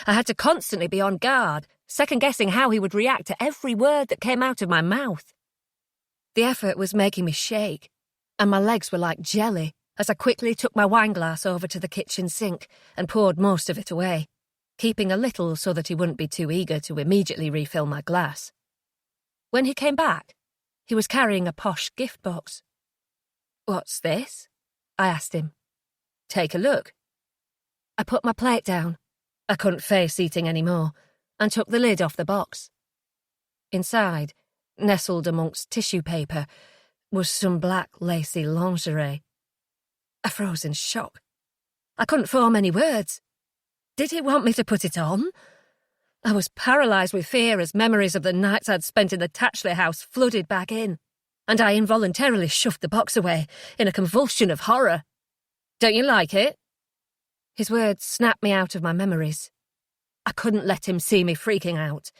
I had to constantly be on guard, second-guessing how he would react to every word that came out of my mouth. The effort was making me shake, and my legs were like jelly as I quickly took my wine glass over to the kitchen sink and poured most of it away, keeping a little so that he wouldn't be too eager to immediately refill my glass. When he came back, he was carrying a posh gift box. "What's this?" I asked him. "Take a look." I put my plate down. I couldn't face eating any more, and took the lid off the box. Inside, nestled amongst tissue paper, was some black lacy lingerie. I froze in shock. I couldn't form any words. Did he want me to put it on? I was paralysed with fear as memories of the nights I'd spent in the Tatchley house flooded back in, and I involuntarily shoved the box away in a convulsion of horror. "Don't you like it?" His words snapped me out of my memories. I couldn't let him see me freaking out.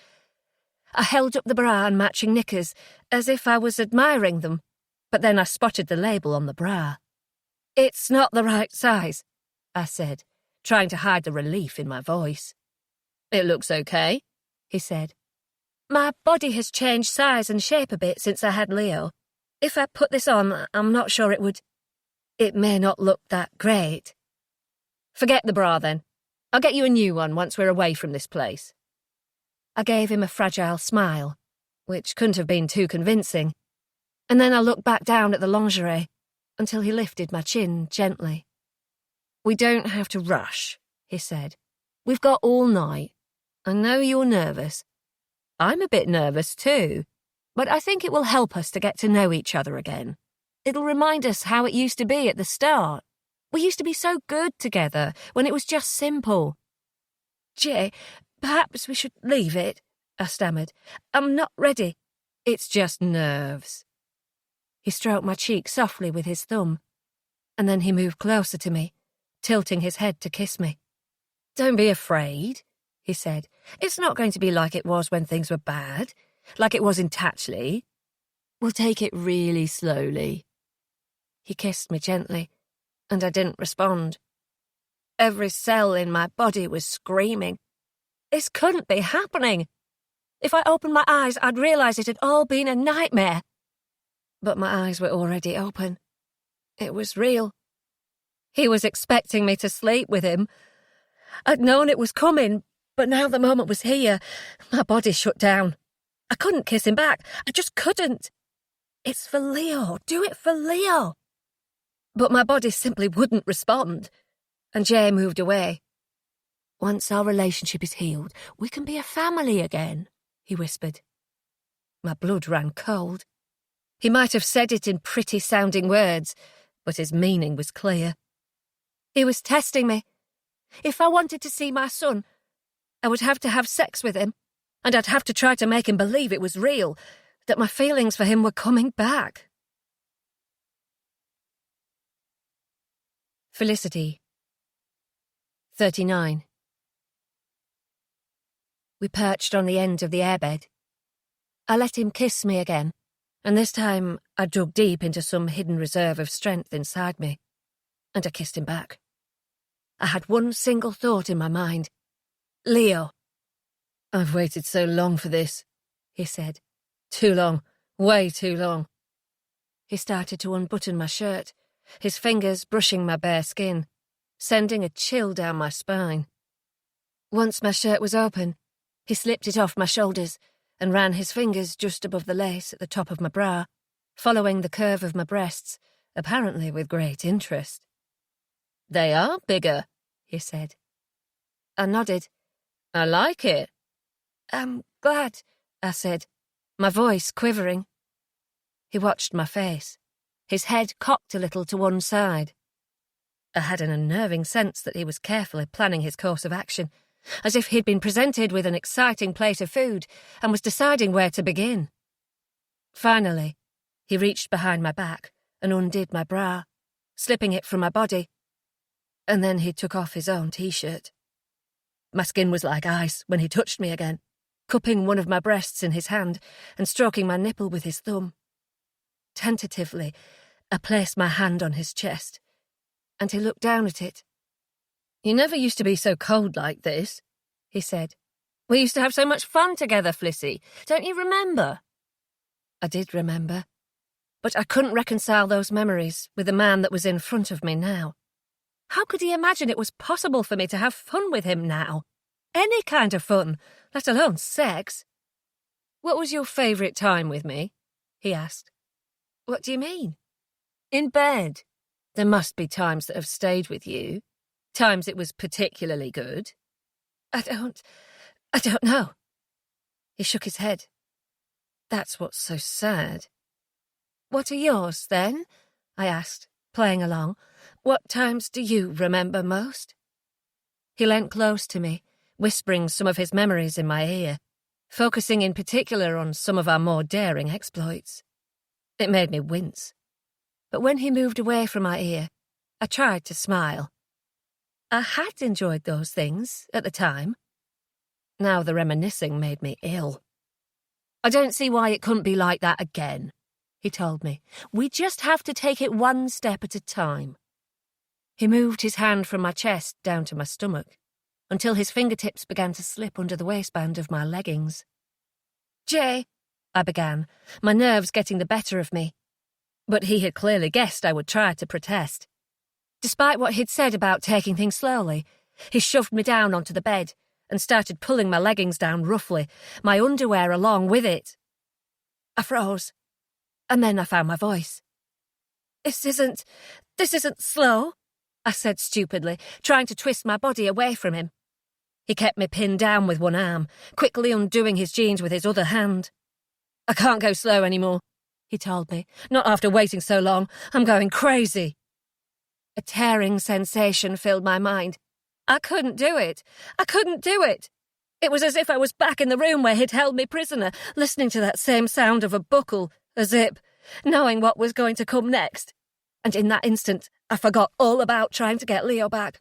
I held up the bra and matching knickers as if I was admiring them, but then I spotted the label on the bra. "It's not the right size," I said, trying to hide the relief in my voice. "It looks okay," he said. "My body has changed size and shape a bit since I had Leo. If I put this on, I'm not sure it would... It may not look that great." "Forget the bra, then. I'll get you a new one once we're away from this place." I gave him a fragile smile, which couldn't have been too convincing, and then I looked back down at the lingerie until he lifted my chin gently. "We don't have to rush," he said. "We've got all night. I know you're nervous. I'm a bit nervous too, but I think it will help us to get to know each other again. It'll remind us how it used to be at the start. We used to be so good together when it was just simple." "Jay, perhaps we should leave it," I stammered. "I'm not ready." "It's just nerves." He stroked my cheek softly with his thumb, and then he moved closer to me, tilting his head to kiss me. "Don't be afraid," he said. "It's not going to be like it was when things were bad, like it was in Tatchley. We'll take it really slowly." He kissed me gently, and I didn't respond. Every cell in my body was screaming. This couldn't be happening. If I opened my eyes, I'd realise it had all been a nightmare. But my eyes were already open. It was real. He was expecting me to sleep with him. I'd known it was coming, but now the moment was here. My body shut down. I couldn't kiss him back. I just couldn't. It's for Leo. Do it for Leo. But my body simply wouldn't respond, and Jay moved away. Once our relationship is healed, we can be a family again, he whispered. My blood ran cold. He might have said it in pretty-sounding words, but his meaning was clear. He was testing me. If I wanted to see my son, I would have to have sex with him, and I'd have to try to make him believe it was real, that my feelings for him were coming back. Felicity, 39. We perched on the end of the airbed. I let him kiss me again, and this time I dug deep into some hidden reserve of strength inside me, and I kissed him back. I had one single thought in my mind. Leo. I've waited so long for this, he said. Too long, way too long. He started to unbutton my shirt, his fingers brushing my bare skin, sending a chill down my spine. Once my shirt was open, he slipped it off my shoulders and ran his fingers just above the lace at the top of my bra, following the curve of my breasts, apparently with great interest. They are bigger, he said. I nodded. I like it. I'm glad, I said, my voice quivering. He watched my face, his head cocked a little to one side. I had an unnerving sense that he was carefully planning his course of action, as if he'd been presented with an exciting plate of food and was deciding where to begin. Finally, he reached behind my back and undid my bra, slipping it from my body, and then he took off his own t-shirt. My skin was like ice when he touched me again, cupping one of my breasts in his hand and stroking my nipple with his thumb. Tentatively, I placed my hand on his chest, and he looked down at it. You never used to be so cold like this, he said. We used to have so much fun together, Flissy. Don't you remember? I did remember, but I couldn't reconcile those memories with the man that was in front of me now. How could he imagine it was possible for me to have fun with him now? Any kind of fun, let alone sex. What was your favourite time with me? He asked. What do you mean? In bed. There must be times that have stayed with you. Times it was particularly good. I don't know. He shook his head. That's what's so sad. What are yours, then? I asked, playing along. What times do you remember most? He leant close to me, whispering some of his memories in my ear, focusing in particular on some of our more daring exploits. It made me wince. But when he moved away from my ear, I tried to smile. I had enjoyed those things at the time. Now the reminiscing made me ill. I don't see why it couldn't be like that again, he told me. We just have to take it one step at a time. He moved his hand from my chest down to my stomach, until his fingertips began to slip under the waistband of my leggings. Jay, I began, my nerves getting the better of me. But he had clearly guessed I would try to protest. Despite what he'd said about taking things slowly, he shoved me down onto the bed and started pulling my leggings down roughly, my underwear along with it. I froze, and then I found my voice. This isn't slow, I said stupidly, trying to twist my body away from him. He kept me pinned down with one arm, quickly undoing his jeans with his other hand. I can't go slow anymore, he told me. Not after waiting so long. I'm going crazy. A tearing sensation filled my mind. I couldn't do it. It was as if I was back in the room where he'd held me prisoner, listening to that same sound of a buckle, a zip, knowing what was going to come next. And in that instant, I forgot all about trying to get Leo back.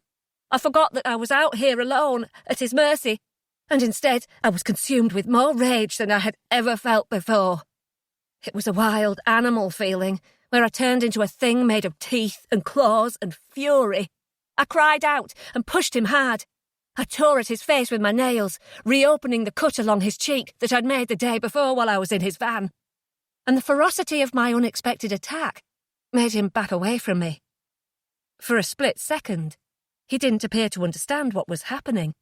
I forgot that I was out here alone, at his mercy, and instead I was consumed with more rage than I had ever felt before. It was a wild animal feeling, where I turned into a thing made of teeth and claws and fury. I cried out and pushed him hard. I tore at his face with my nails, reopening the cut along his cheek that I'd made the day before while I was in his van. And the ferocity of my unexpected attack made him back away from me. For a split second, he didn't appear to understand what was happening.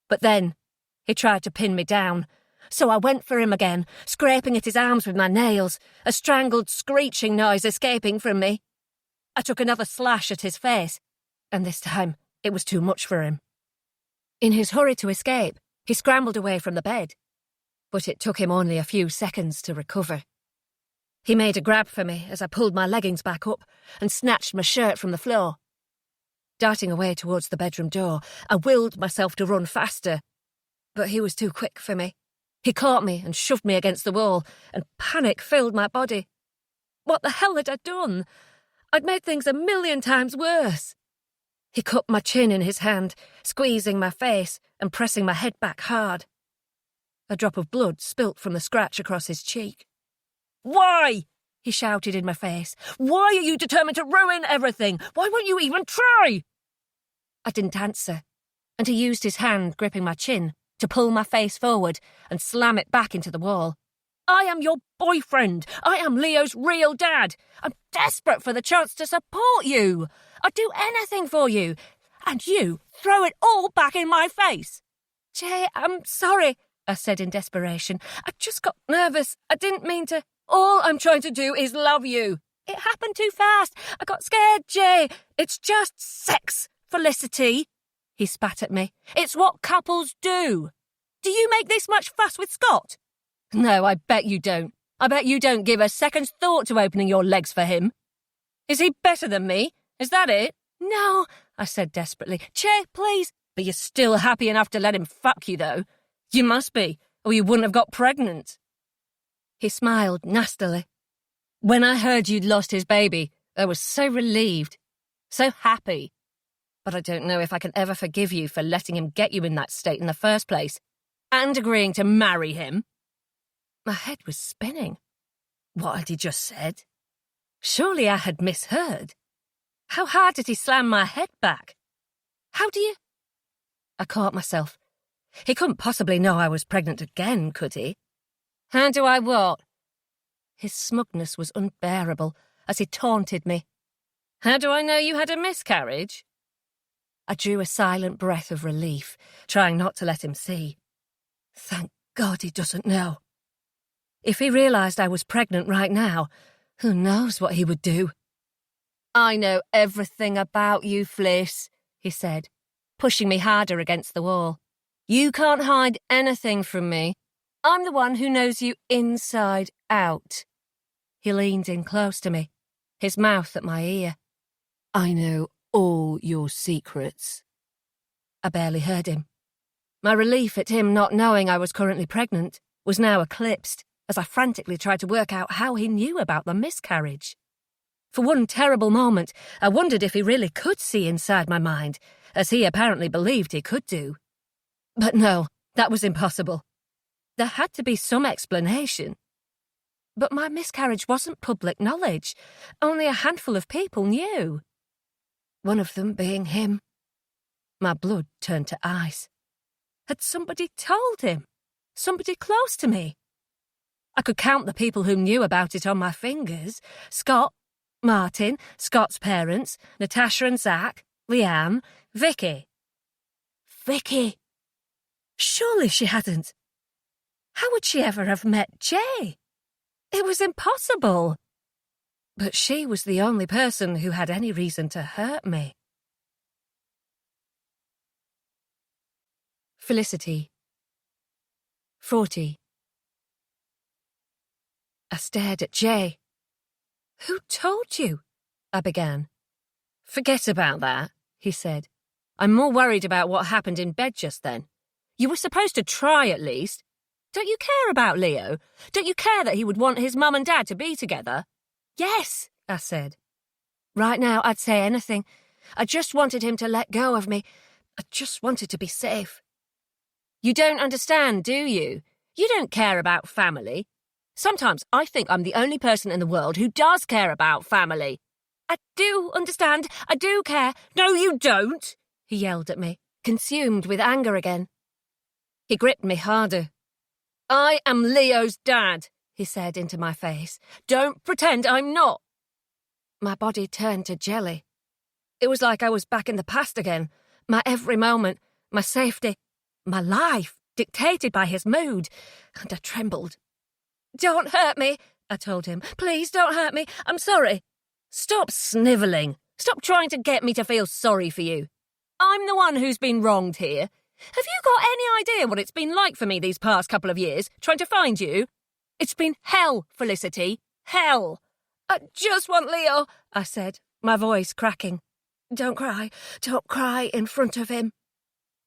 But then, he tried to pin me down, so I went for him again, scraping at his arms with my nails, a strangled screeching noise escaping from me. I took another slash at his face, and this time it was too much for him. In his hurry to escape, he scrambled away from the bed, but it took him only a few seconds to recover. He made a grab for me as I pulled my leggings back up and snatched my shirt from the floor. Darting away towards the bedroom door, I willed myself to run faster, but he was too quick for me. He caught me and shoved me against the wall, and panic filled my body. What the hell had I done? I'd made things 1,000,000 times worse. He cupped my chin in his hand, squeezing my face and pressing my head back hard. A drop of blood spilt from the scratch across his cheek. "Why?" he shouted in my face. "Why are you determined to ruin everything? Why won't you even try?" I didn't answer, and he used his hand gripping my chin to pull my face forward and slam it back into the wall. "I am your boyfriend. I am Leo's real dad. I'm desperate for the chance to support you. I'd do anything for you. And you throw it all back in my face." "Jay, I'm sorry," I said in desperation. "I just got nervous. I didn't mean to." "All I'm trying to do is love you." "It happened too fast. I got scared, Jay. It's just sex, Felicity." He spat at me. "It's what couples do. Do you make this much fuss with Scott?" "No, I bet you don't. I bet you don't give a second's thought to opening your legs for him. Is he better than me? Is that it?" "No," I said desperately. "Jay, please." "But you're still happy enough to let him fuck you, though. You must be, or you wouldn't have got pregnant." He smiled nastily. "When I heard you'd lost his baby, I was so relieved, so happy. But I don't know if I can ever forgive you for letting him get you in that state in the first place, and agreeing to marry him." My head was spinning. What had he just said? Surely I had misheard. How hard did he slam my head back? How do you... I caught myself. He couldn't possibly know I was pregnant again, could he? "How do I what?" His smugness was unbearable as he taunted me. "How do I know you had a miscarriage?" I drew a silent breath of relief, trying not to let him see. Thank God he doesn't know. If he realised I was pregnant right now, who knows what he would do? "I know everything about you, Fliss," he said, pushing me harder against the wall. "You can't hide anything from me. I'm the one who knows you inside out." He leaned in close to me, his mouth at my ear. "I know all your secrets." I barely heard him. My relief at him not knowing I was currently pregnant was now eclipsed as I frantically tried to work out how he knew about the miscarriage. For one terrible moment, I wondered if he really could see inside my mind, as he apparently believed he could do. But no, that was impossible. There had to be some explanation. But my miscarriage wasn't public knowledge. Only a handful of people knew. One of them being him. My blood turned to ice. Had somebody told him? Somebody close to me? I could count the people who knew about it on my fingers. Scott, Martin, Scott's parents, Natasha and Zach, Leanne, Vicky. Vicky! Surely she hadn't. How would she ever have met Jay? It was impossible. But she was the only person who had any reason to hurt me. Felicity. 40. I stared at Jay. "Who told you?" I began. "Forget about that," he said. "I'm more worried about what happened in bed just then. You were supposed to try at least. Don't you care about Leo? Don't you care that he would want his mum and dad to be together?" "Yes," I said. Right now, I'd say anything. I just wanted him to let go of me. I just wanted to be safe. "You don't understand, do you? You don't care about family. Sometimes I think I'm the only person in the world who does care about family." "I do understand. I do care." "No, you don't," he yelled at me. consumed with anger again. He gripped me harder. "I am Leo's dad," he said into my face. "Don't pretend I'm not." My body turned to jelly. It was like I was back in the past again. My every moment, my safety, my life, dictated by his mood, and I trembled. "Don't hurt me," I told him. "Please don't hurt me. I'm sorry." "Stop snivelling. Stop trying to get me to feel sorry for you. I'm the one who's been wronged here. Have you got any idea what it's been like for me these past couple of years, trying to find you? It's been hell, Felicity. Hell." "I just want Leo," I said, my voice cracking. Don't cry in front of him."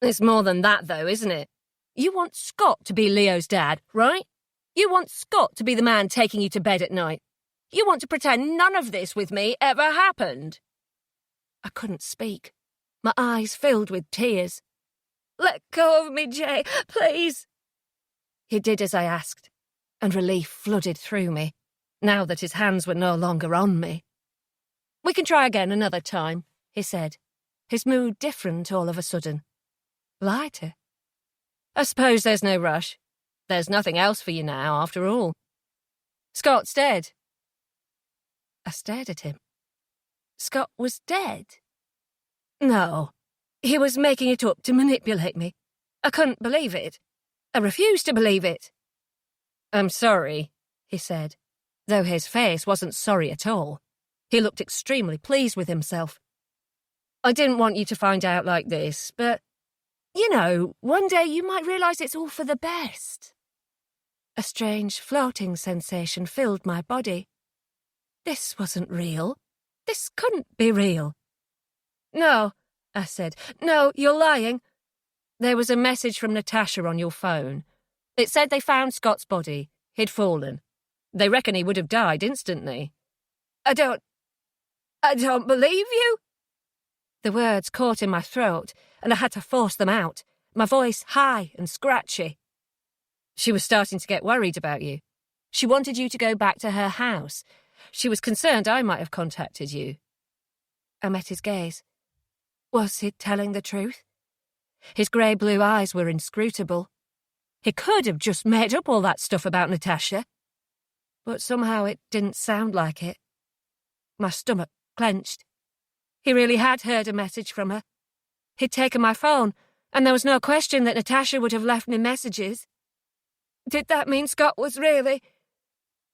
"It's more than that, though, isn't it? You want Scott to be Leo's dad, right? You want Scott to be the man taking you to bed at night. You want to pretend none of this with me ever happened." I couldn't speak. My eyes filled with tears. "Let go of me, Jay, please." He did as I asked, and relief flooded through me, now that his hands were no longer on me. "We can try again another time," he said, his mood different all of a sudden. Lighter. "I suppose there's no rush. There's nothing else for you now, after all. Scott's dead." I stared at him. Scott was dead? No. He was making it up to manipulate me. I couldn't believe it. I refused to believe it. "I'm sorry," he said, though his face wasn't sorry at all. He looked extremely pleased with himself. "I didn't want you to find out like this, but, you know, one day you might realise it's all for the best." A strange floating sensation filled my body. This wasn't real. This couldn't be real. "No," I said. "No, you're lying. There was a message from Natasha on your phone. It said they found Scott's body. He'd fallen. They reckon he would have died instantly." I don't believe you." The words caught in my throat, and I had to force them out, my voice high and scratchy. "She was starting to get worried about you. She wanted you to go back to her house. She was concerned I might have contacted you." I met his gaze. Was he telling the truth? His grey-blue eyes were inscrutable. He could have just made up all that stuff about Natasha. But somehow it didn't sound like it. My stomach clenched. He really had heard a message from her. He'd taken my phone, and there was no question that Natasha would have left me messages. Did that mean Scott was really...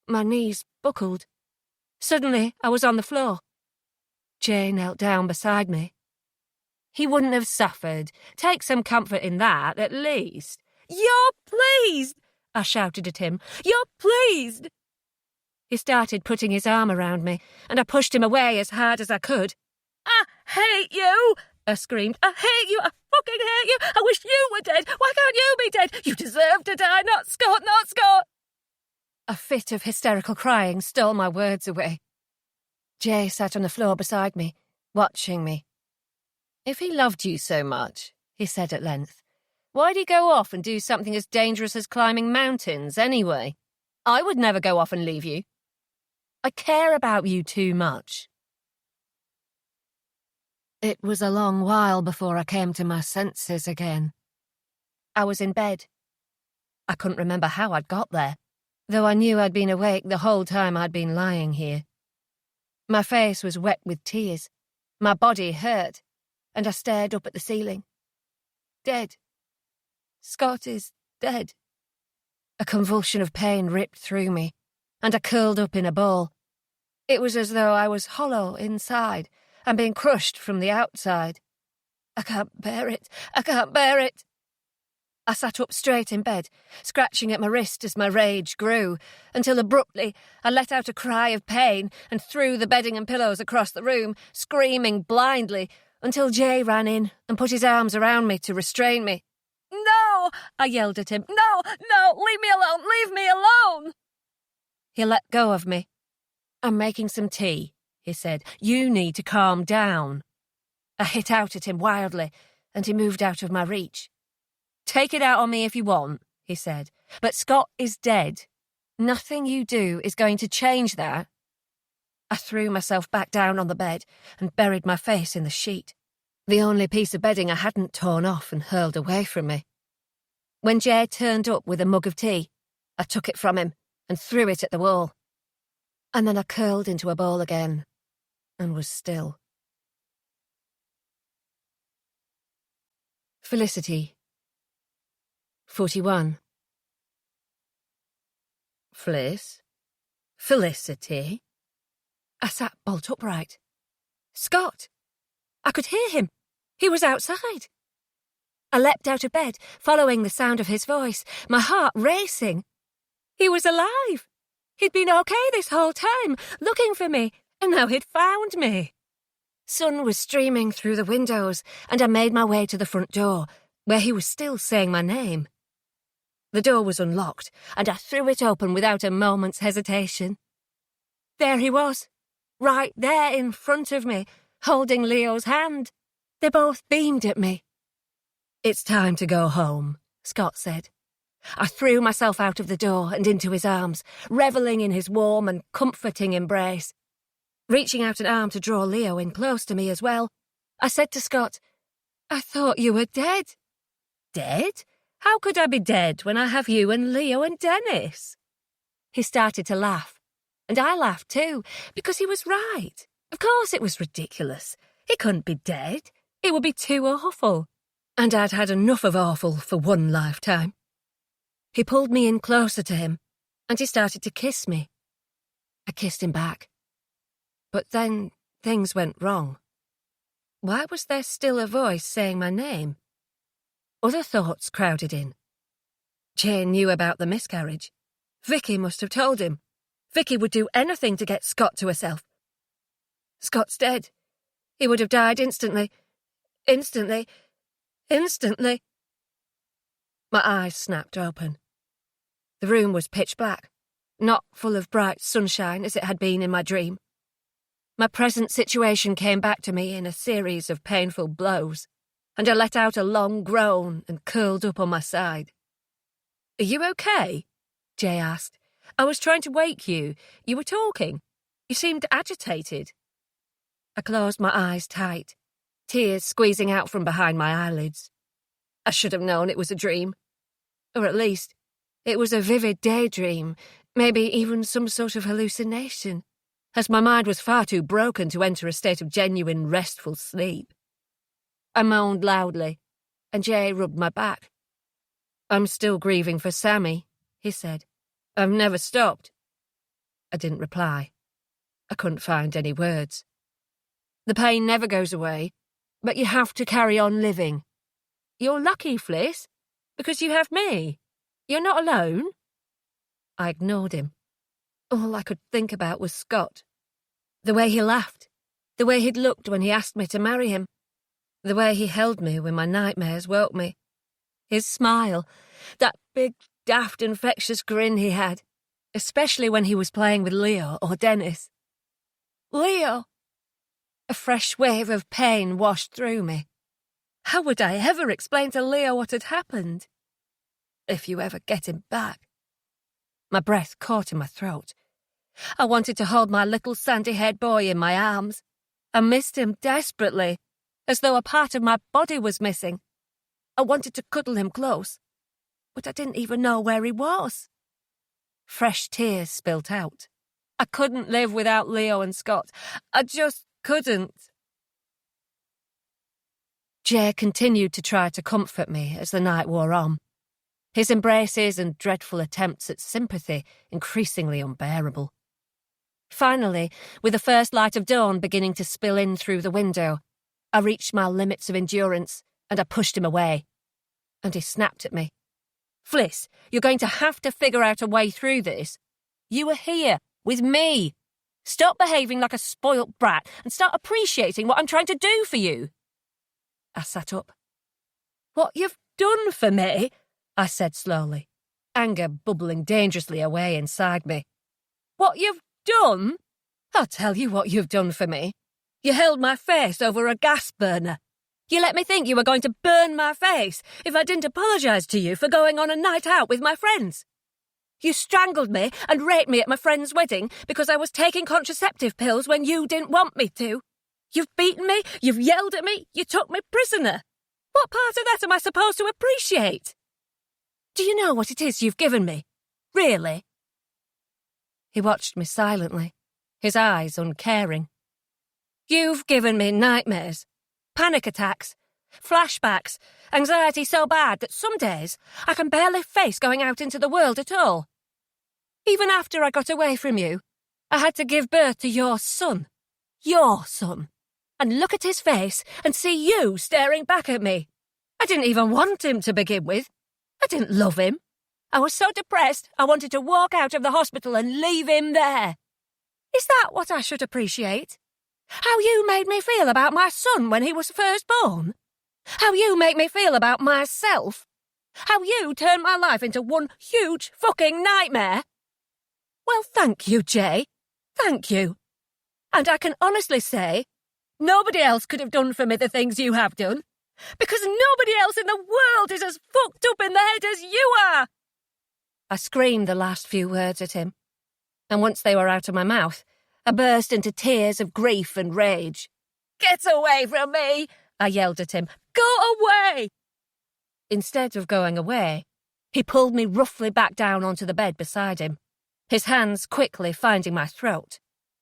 My knees buckled. Suddenly, I was on the floor. Jay knelt down beside me. "He wouldn't have suffered. Take some comfort in that, at least." "You're pleased!" I shouted at him. "You're pleased!" He started putting his arm around me, and I pushed him away as hard as I could. "I hate you!" I screamed. "I hate you! I fucking hate you! I wish you were dead! Why can't you be dead? You deserve to die, not Scott, not Scott!" A fit of hysterical crying stole my words away. Jay sat on the floor beside me, watching me. "If he loved you so much," he said at length, "why'd he go off and do something as dangerous as climbing mountains anyway? I would never go off and leave you. I care about you too much." It was a long while before I came to my senses again. I was in bed. I couldn't remember how I'd got there, though I knew I'd been awake the whole time I'd been lying here. My face was wet with tears. My body hurt, and I stared up at the ceiling. Dead. Scott is dead. A convulsion of pain ripped through me, and I curled up in a ball. It was as though I was hollow inside and being crushed from the outside. I can't bear it. I can't bear it. I sat up straight in bed, scratching at my wrist as my rage grew, until abruptly I let out a cry of pain and threw the bedding and pillows across the room, screaming blindly, until Jay ran in and put his arms around me to restrain me. "No!" I yelled at him. "No! No! Leave me alone! Leave me alone!" He let go of me. "I'm making some tea," he said. "You need to calm down." I hit out at him wildly, and he moved out of my reach. "Take it out on me if you want," he said, "but Scott is dead. Nothing you do is going to change that." I threw myself back down on the bed and buried my face in the sheet. the only piece of bedding I hadn't torn off and hurled away from me. When Jay turned up with a mug of tea, I took it from him and threw it at the wall. And then I curled into a ball again and was still. Felicity, 41. Fliss? Felicity? I sat bolt upright. Scott! I could hear him. He was outside. I leapt out of bed, following the sound of his voice, my heart racing. He was alive. He'd been okay this whole time, looking for me, and now he'd found me. Sun was streaming through the windows, and I made my way to the front door, where he was still saying my name. The door was unlocked, and I threw it open without a moment's hesitation. There he was, right there in front of me, holding Leo's hand. They both beamed at me. "It's time to go home," Scott said. I threw myself out of the door and into his arms, revelling in his warm and comforting embrace. Reaching out an arm to draw Leo in close to me as well, I said to Scott, "I thought you were dead." Dead? How could I be dead when I have you and Leo and Dennis? He started to laugh, and I laughed too, because he was right. Of course it was ridiculous. He couldn't be dead. It would be too awful. And I'd had enough of awful for one lifetime. He pulled me in closer to him, and he started to kiss me. I kissed him back. But then things went wrong. Why was there still a voice saying my name? Other thoughts crowded in. Jay knew about the miscarriage. Vicky must have told him. Vicky would do anything to get Scott to herself. Scott's dead. He would have died instantly. Instantly. Instantly. My eyes snapped open. The room was pitch black, not full of bright sunshine as it had been in my dream. My present situation came back to me in a series of painful blows, and I let out a long groan and curled up on my side. "Are you okay?" Jay asked. "I was trying to wake you. You were talking. You seemed agitated." I closed my eyes tight, tears squeezing out from behind my eyelids. I should have known it was a dream. Or at least, it was a vivid daydream, maybe even some sort of hallucination, as my mind was far too broken to enter a state of genuine restful sleep. I moaned loudly, and Jay rubbed my back. "I'm still grieving for Sammy," he said. "I've never stopped." I didn't reply. I couldn't find any words. "The pain never goes away, but you have to carry on living. You're lucky, Fliss, because you have me. You're not alone." I ignored him. All I could think about was Scott. The way he laughed, the way he'd looked when he asked me to marry him, the way he held me when my nightmares woke me. His smile, that big, daft, infectious grin he had, especially when he was playing with Leo or Dennis. Leo! A fresh wave of pain washed through me. How would I ever explain to Leo what had happened? If you ever get him back. My breath caught in my throat. I wanted to hold my little sandy-haired boy in my arms. I missed him desperately, as though a part of my body was missing. I wanted to cuddle him close, but I didn't even know where he was. Fresh tears spilt out. I couldn't live without Leo and Scott. I just couldn't. Jay continued to try to comfort me as the night wore on. His embraces and dreadful attempts at sympathy increasingly unbearable. Finally, with the first light of dawn beginning to spill in through the window, I reached my limits of endurance and I pushed him away. And he snapped at me. "Fliss, you're going to have to figure out a way through this. You are here, with me. Stop behaving like a spoilt brat and start appreciating what I'm trying to do for you." I sat up. "What you've done for me," I said slowly, anger bubbling dangerously away inside me. "What you've done? I'll tell you what you've done for me. You held my face over a gas burner. You let me think you were going to burn my face if I didn't apologise to you for going on a night out with my friends. You strangled me and raped me at my friend's wedding because I was taking contraceptive pills when you didn't want me to. You've beaten me, you've yelled at me, you took me prisoner. What part of that am I supposed to appreciate? Do you know what it is you've given me? Really? He watched me silently, his eyes uncaring. You've given me nightmares, panic attacks, flashbacks, anxiety so bad that some days I can barely face going out into the world at all. Even after I got away from you, I had to give birth to your son, and look at his face and see you staring back at me. I didn't even want him to begin with. I didn't love him. I was so depressed I wanted to walk out of the hospital and leave him there. Is that what I should appreciate? How you made me feel about my son when he was first born? How you make me feel about myself? How you turned my life into one huge fucking nightmare? Well, thank you, Jay. Thank you. And I can honestly say, nobody else could have done for me the things you have done, because nobody else in the world is as fucked up in the head as you are. I screamed the last few words at him, and once they were out of my mouth, I burst into tears of grief and rage. Get away from me, I yelled at him. Go away! Instead of going away, he pulled me roughly back down onto the bed beside him, his hands quickly finding my throat.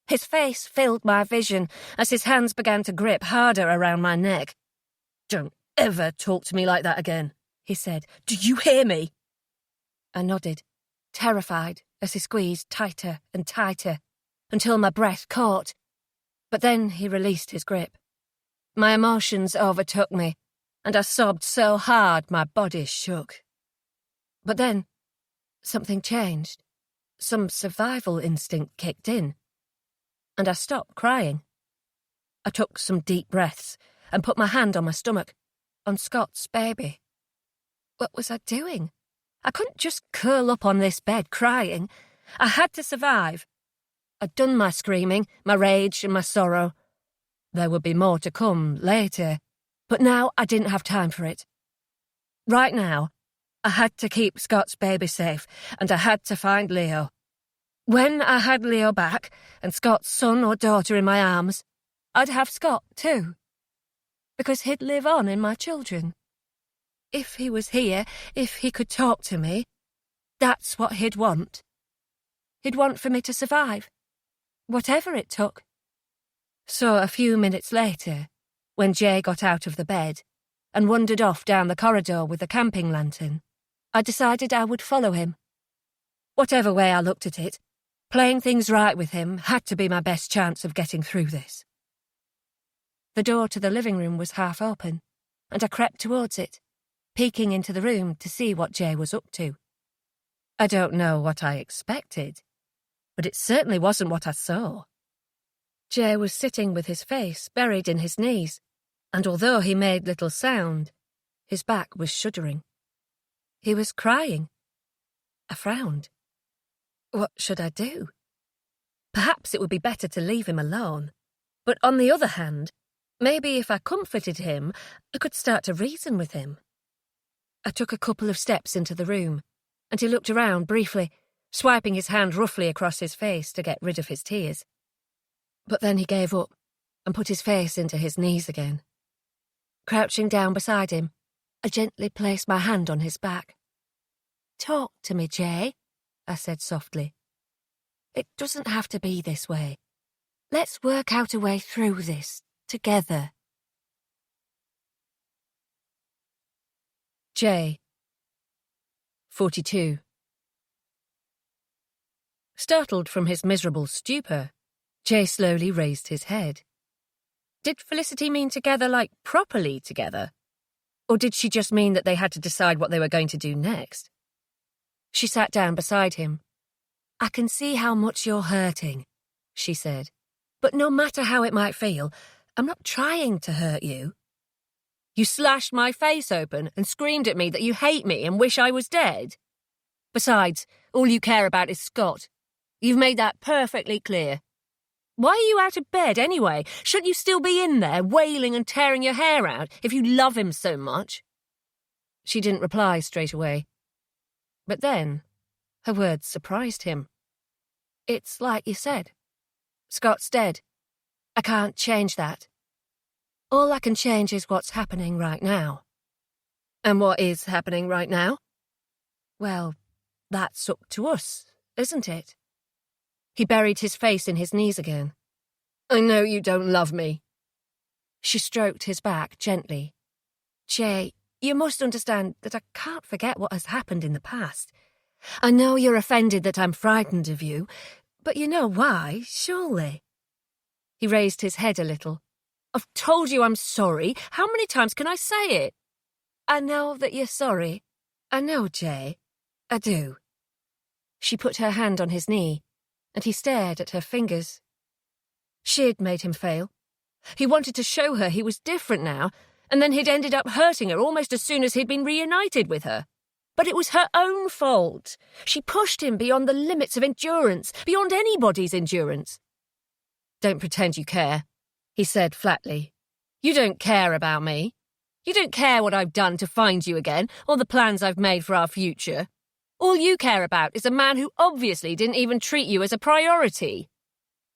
His face filled my vision as his hands began to grip harder around my neck. Don't ever talk to me like that again, he said. Do you hear me? I nodded, terrified as he squeezed tighter and tighter until my breath caught. But then he released his grip. My emotions overtook me, and I sobbed so hard my body shook. But then something changed. Some survival instinct kicked in, and I stopped crying. I took some deep breaths and put my hand on my stomach, on Scott's baby. What was I doing? I couldn't just curl up on this bed crying. I had to survive. I'd done my screaming, my rage and my sorrow. There would be more to come later, but now I didn't have time for it. Right now, I had to keep Scott's baby safe, and I had to find Leo. When I had Leo back, and Scott's son or daughter in my arms, I'd have Scott too, because he'd live on in my children. If he was here, if he could talk to me, that's what he'd want. He'd want for me to survive, whatever it took. So a few minutes later, when Jay got out of the bed and wandered off down the corridor with the camping lantern, I decided I would follow him. Whatever way I looked at it, playing things right with him had to be my best chance of getting through this. The door to the living room was half open, and I crept towards it, peeking into the room to see what Jay was up to. I don't know what I expected, but it certainly wasn't what I saw. Jay was sitting with his face buried in his knees, and although he made little sound, his back was shuddering. He was crying. I frowned. What should I do? Perhaps it would be better to leave him alone, but on the other hand, maybe if I comforted him, I could start to reason with him. I took a couple of steps into the room, and he looked around briefly, swiping his hand roughly across his face to get rid of his tears. But then he gave up and put his face into his knees again. Crouching down beside him, I gently placed my hand on his back. Talk to me, Jay, I said softly. It doesn't have to be this way. Let's work out a way through this, together. Jay, 42. Startled from his miserable stupor, Jay slowly raised his head. Did Felicity mean together like properly together? Or did she just mean that they had to decide what they were going to do next? She sat down beside him. I can see how much you're hurting, she said. But no matter how it might feel, I'm not trying to hurt you. You slashed my face open and screamed at me that you hate me and wish I was dead. Besides, all you care about is Scott. You've made that perfectly clear. Why are you out of bed anyway? Shouldn't you still be in there, wailing and tearing your hair out if you love him so much? She didn't reply straight away. But then, her words surprised him. It's like you said. Scott's dead. I can't change that. All I can change is what's happening right now. And what is happening right now? Well, that's up to us, isn't it? He buried his face in his knees again. I know you don't love me. She stroked his back gently. Jay, you must understand that I can't forget what has happened in the past. I know you're offended that I'm frightened of you, but you know why, surely. He raised his head a little. I've told you I'm sorry. How many times can I say it? I know that you're sorry. I know, Jay. I do. She put her hand on his knee, and he stared at her fingers. She'd made him fail. He wanted to show her he was different now, and then he'd ended up hurting her almost as soon as he'd been reunited with her. But it was her own fault. She pushed him beyond the limits of endurance, beyond anybody's endurance. Don't pretend you care, he said flatly. You don't care about me. You don't care what I've done to find you again, or the plans I've made for our future. All you care about is a man who obviously didn't even treat you as a priority.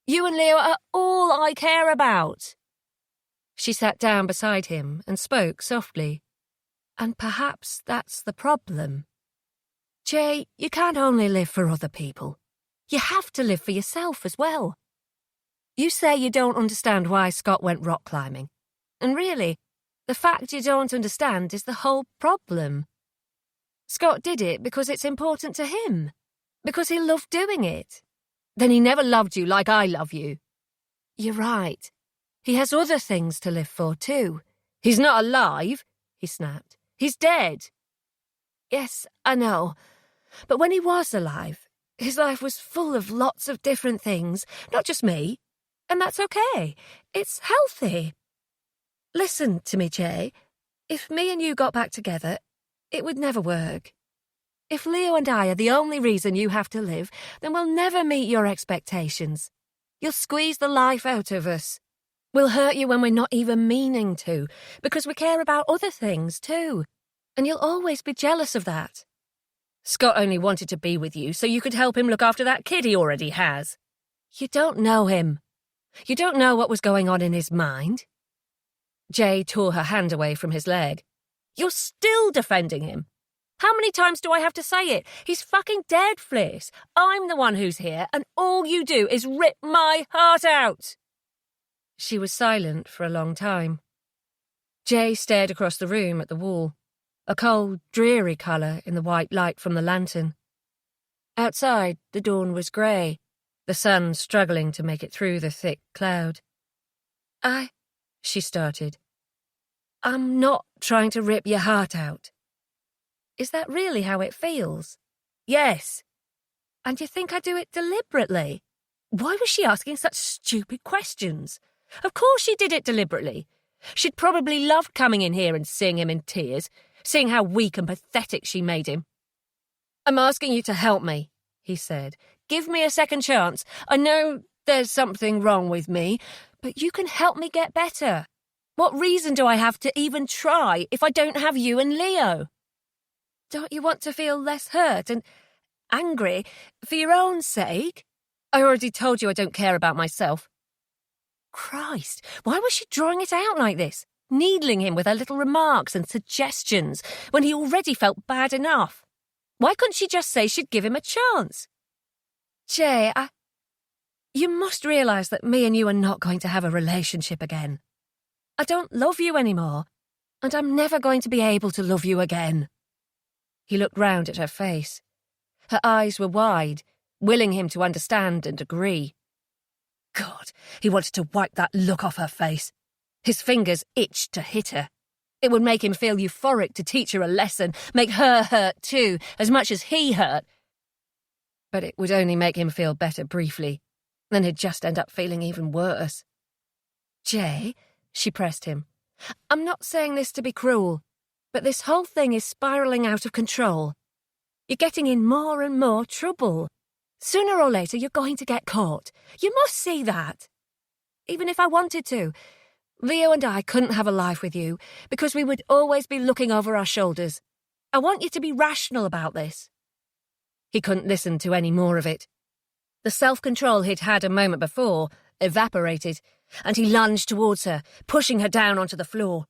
You and Leo are all I care about. She sat down beside him and spoke softly. And perhaps that's the problem. Jay, you can't only live for other people. You have to live for yourself as well. You say you don't understand why Scott went rock climbing. And really, the fact you don't understand is the whole problem. Scott did it because it's important to him. Because he loved doing it. Then he never loved you like I love you. You're right. He has other things to live for too. He's not alive, he snapped. He's dead. Yes, I know. But when he was alive, his life was full of lots of different things, not just me. And that's okay. It's healthy. Listen to me, Jay. If me and you got back together, it would never work. If Leo and I are the only reason you have to live, then we'll never meet your expectations. You'll squeeze the life out of us. We'll hurt you when we're not even meaning to, because we care about other things too. And you'll always be jealous of that. Scott only wanted to be with you so you could help him look after that kid he already has. You don't know him. You don't know what was going on in his mind. Jay tore her hand away from his leg. You're still defending him. How many times do I have to say it? He's fucking dead, Fliss. I'm the one who's here, and all you do is rip my heart out. She was silent for a long time. Jay stared across the room at the wall, a cold, dreary colour in the white light from the lantern. Outside, the dawn was grey, the sun struggling to make it through the thick cloud. She started. I'm not trying to rip your heart out. Is that really how it feels? Yes. And you think I do it deliberately? Why was she asking such stupid questions? Of course she did it deliberately. She'd probably loved coming in here and seeing him in tears, seeing how weak and pathetic she made him. I'm asking you to help me, he said. Give me a second chance. I know there's something wrong with me, but you can help me get better. What reason do I have to even try if I don't have you and Leo? Don't you want to feel less hurt and angry for your own sake? I already told you I don't care about myself. Christ, why was she drawing it out like this, needling him with her little remarks and suggestions when he already felt bad enough? Why couldn't she just say she'd give him a chance? Jay, you must realise that me and you are not going to have a relationship again. I don't love you anymore, and I'm never going to be able to love you again. He looked round at her face. Her eyes were wide, willing him to understand and agree. God, he wanted to wipe that look off her face. His fingers itched to hit her. It would make him feel euphoric to teach her a lesson, make her hurt too, as much as he hurt. But it would only make him feel better briefly. Then he'd just end up feeling even worse. Jay, she pressed him, I'm not saying this to be cruel, but this whole thing is spiralling out of control. You're getting in more and more trouble. Sooner or later, you're going to get caught. You must see that. Even if I wanted to, Leo and I couldn't have a life with you because we would always be looking over our shoulders. I want you to be rational about this. He couldn't listen to any more of it. The self-control he'd had a moment before evaporated, and he lunged towards her, pushing her down onto the floor.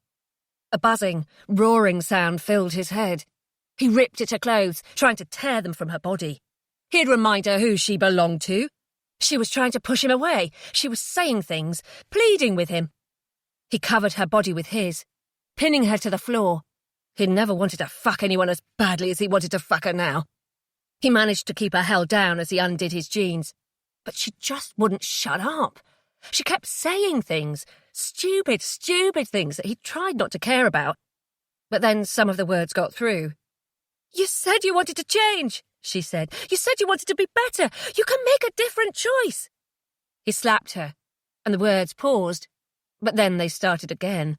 A buzzing, roaring sound filled his head. He ripped at her clothes, trying to tear them from her body. He'd remind her who she belonged to. She was trying to push him away. She was saying things, pleading with him. He covered her body with his, pinning her to the floor. He'd never wanted to fuck anyone as badly as he wanted to fuck her now. He managed to keep her held down as he undid his jeans. But she just wouldn't shut up. She kept saying things, stupid things that he tried not to care about. But then some of the words got through. "You said you wanted to change," she said. "You said you wanted to be better. You can make a different choice." He slapped her, and the words paused, but then they started again.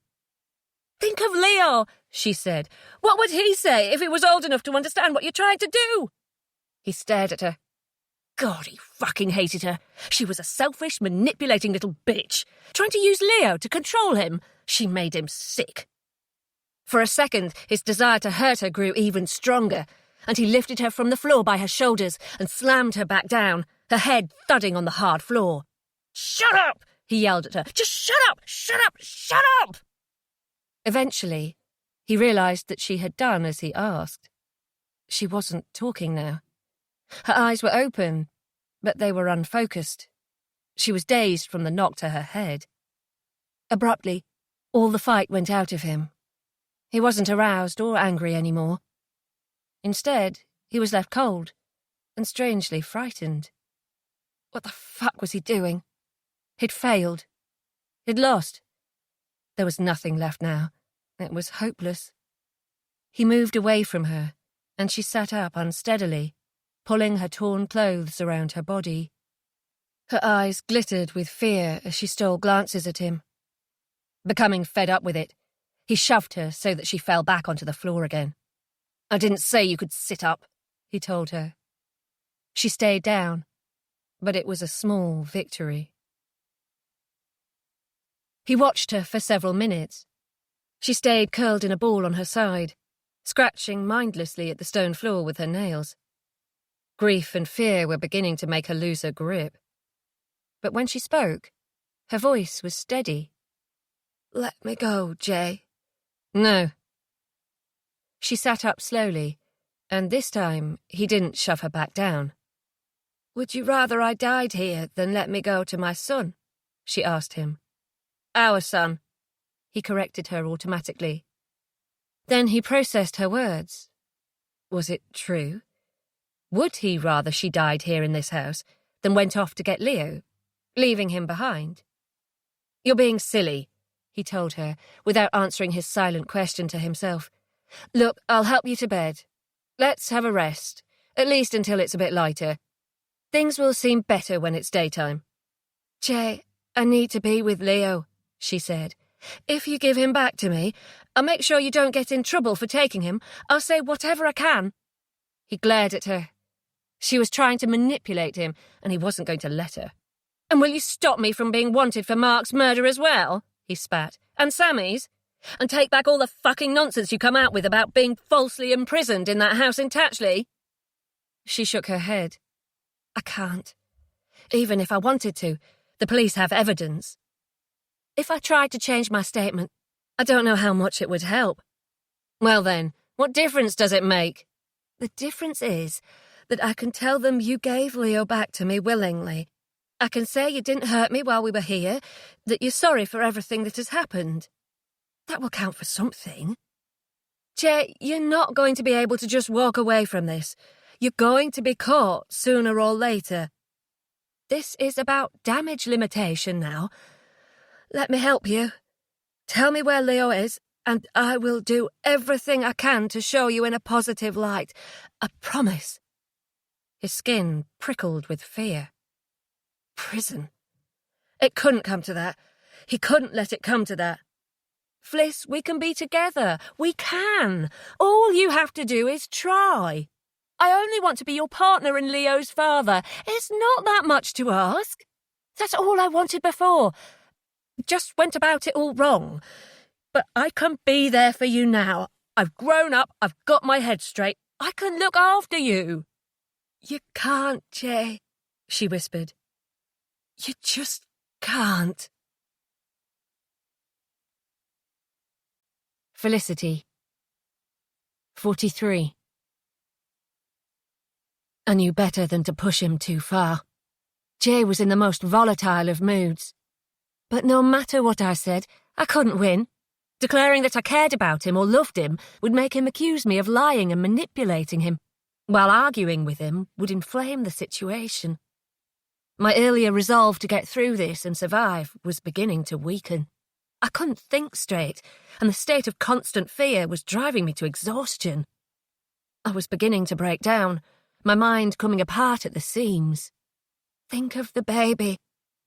"Think of Leo," she said. "What would he say if he was old enough to understand what you're trying to do?" He stared at her. God, he fucking hated her. She was a selfish, manipulating little bitch, trying to use Leo to control him. She made him sick. For a second, his desire to hurt her grew even stronger, and he lifted her from the floor by her shoulders and slammed her back down, her head thudding on the hard floor. "Shut up!" he yelled at her. "Just shut up! Shut up! Shut up!" Eventually, he realised that she had done as he asked. She wasn't talking now. Her eyes were open, but they were unfocused. She was dazed from the knock to her head. Abruptly, all the fight went out of him. He wasn't aroused or angry anymore. Instead, he was left cold and strangely frightened. What the fuck was he doing? He'd failed. He'd lost. There was nothing left now. It was hopeless. He moved away from her, and she sat up unsteadily, pulling her torn clothes around her body. Her eyes glittered with fear as she stole glances at him. Becoming fed up with it, he shoved her so that she fell back onto the floor again. "I didn't say you could sit up," he told her. She stayed down, but it was a small victory. He watched her for several minutes. She stayed curled in a ball on her side, scratching mindlessly at the stone floor with her nails. Grief and fear were beginning to make her lose her grip. But when she spoke, her voice was steady. "Let me go, Jay." "No." She sat up slowly, and this time he didn't shove her back down. "Would you rather I died here than let me go to my son?" she asked him. "Our son," he corrected her automatically. Then he processed her words. Was it true? Would he rather she died here in this house than went off to get Leo, leaving him behind? "You're being silly," he told her, without answering his silent question to himself. "Look, I'll help you to bed. Let's have a rest, at least until it's a bit lighter. Things will seem better when it's daytime." "Jay, I need to be with Leo," she said. "If you give him back to me, I'll make sure you don't get in trouble for taking him. I'll say whatever I can." He glared at her. She was trying to manipulate him, and he wasn't going to let her. "And will you stop me from being wanted for Mark's murder as well?" he spat. "And Sammy's? And take back all the fucking nonsense you come out with about being falsely imprisoned in that house in Tatchley?" She shook her head. "I can't. Even if I wanted to, the police have evidence. If I tried to change my statement, I don't know how much it would help." "Well then, what difference does it make?" "The difference is that I can tell them you gave Leo back to me willingly. I can say you didn't hurt me while we were here, that you're sorry for everything that has happened. That will count for something. Jay, you're not going to be able to just walk away from this. You're going to be caught sooner or later. This is about damage limitation now. Let me help you. Tell me where Leo is, and I will do everything I can to show you in a positive light. I promise." His skin prickled with fear. Prison. It couldn't come to that. He couldn't let it come to that. "Fliss, we can be together. We can. All you have to do is try. I only want to be your partner and Leo's father. It's not that much to ask. That's all I wanted before. Just went about it all wrong. But I can be there for you now. I've grown up. I've got my head straight. I can look after you." "You can't, Jay," she whispered. "You just can't. Felicity, 43. I knew better than to push him too far. Jay was in the most volatile of moods. But no matter what I said, I couldn't win. Declaring that I cared about him or loved him would make him accuse me of lying and manipulating him, while arguing with him would inflame the situation. My earlier resolve to get through this and survive was beginning to weaken. I couldn't think straight, and the state of constant fear was driving me to exhaustion. I was beginning to break down, my mind coming apart at the seams. Think of the baby,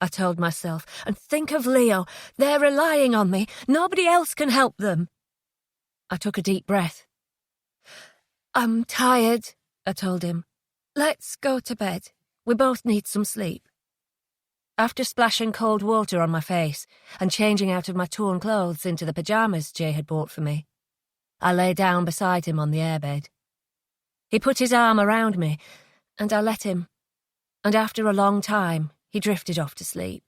I told myself, and think of Leo. They're relying on me. Nobody else can help them. I took a deep breath. I'm tired, I told him. Let's go to bed. We both need some sleep. After splashing cold water on my face and changing out of my torn clothes into the pyjamas Jay had bought for me, I lay down beside him on the airbed. He put his arm around me, and I let him, and after a long time, he drifted off to sleep.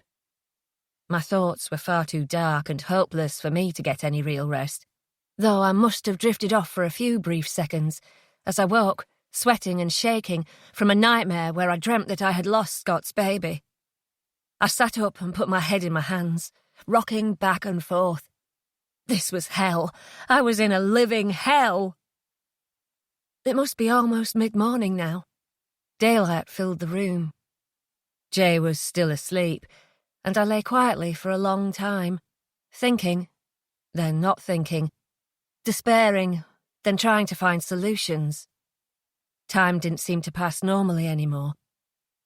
My thoughts were far too dark and hopeless for me to get any real rest, though I must have drifted off for a few brief seconds as I woke, sweating and shaking, from a nightmare where I dreamt that I had lost Scott's baby. I sat up and put my head in my hands, rocking back and forth. This was hell. I was in a living hell. It must be almost mid-morning now. Daylight filled the room. Jay was still asleep, and I lay quietly for a long time, thinking, then not thinking, despairing, then trying to find solutions. Time didn't seem to pass normally anymore.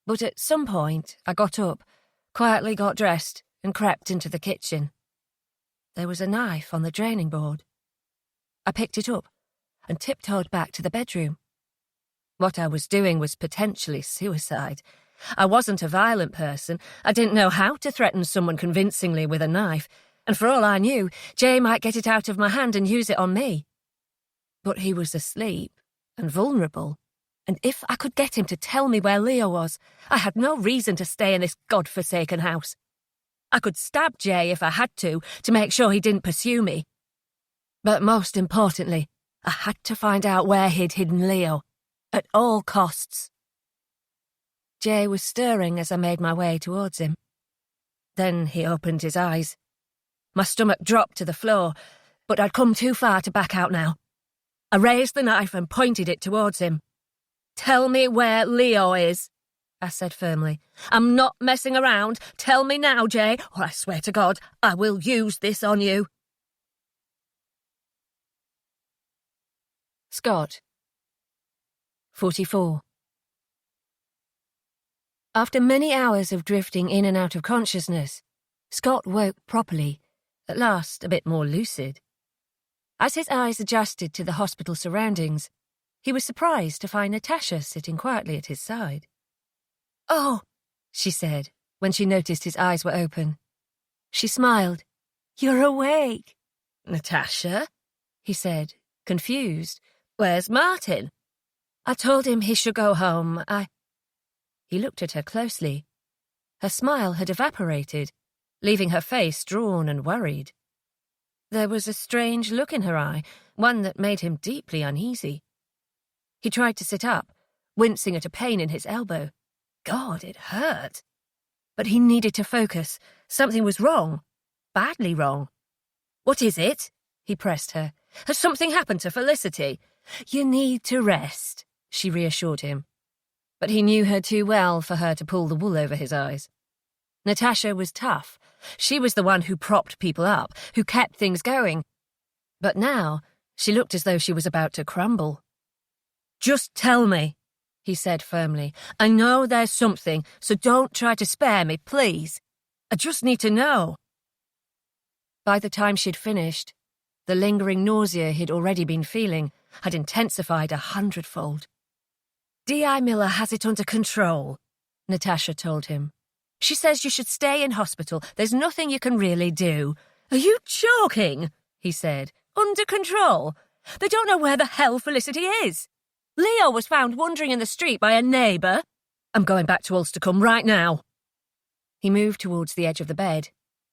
But at some point, I got up, quietly got dressed, and crept into the kitchen. There was a knife on the draining board. I picked it up and tiptoed back to the bedroom. What I was doing was potentially suicide. I wasn't a violent person. I didn't know how to threaten someone convincingly with a knife, and for all I knew, Jay might get it out of my hand and use it on me. But he was asleep and vulnerable, and if I could get him to tell me where Leo was, I had no reason to stay in this God-forsaken house. I could stab Jay if I had to make sure he didn't pursue me. But most importantly, I had to find out where he'd hidden Leo, at all costs. Jay was stirring as I made my way towards him. Then he opened his eyes. My stomach dropped to the floor, but I'd come too far to back out now. I raised the knife and pointed it towards him. "Tell me where Leo is," I said firmly. "I'm not messing around. Tell me now, Jay, or I swear to God, I will use this on you." Scott, 44. After many hours of drifting in and out of consciousness, Scott woke properly, at last a bit more lucid. As his eyes adjusted to the hospital surroundings, he was surprised to find Natasha sitting quietly at his side. "Oh," she said, when she noticed his eyes were open. She smiled. "You're awake." "Natasha?" he said, confused. "Where's Martin?" "I told him he should go home. He looked at her closely. Her smile had evaporated, leaving her face drawn and worried. There was a strange look in her eye, one that made him deeply uneasy. He tried to sit up, wincing at a pain in his elbow. God, it hurt. But he needed to focus. Something was wrong. Badly wrong. "What is it?" he pressed her. "Has something happened to Felicity?" "You need to rest," she reassured him. But he knew her too well for her to pull the wool over his eyes. Natasha was tough. She was the one who propped people up, who kept things going. But now, she looked as though she was about to crumble. "Just tell me," he said firmly. "I know there's something, so don't try to spare me, please. I just need to know." By the time she'd finished, the lingering nausea he'd already been feeling had intensified 100-fold. "D.I. Miller has it under control," Natasha told him. "She says you should stay in hospital. There's nothing you can really do." "Are you joking?" he said. "Under control? They don't know where the hell Felicity is. Leo was found wandering in the street by a neighbour. I'm going back to Ulstercombe right now." He moved towards the edge of the bed,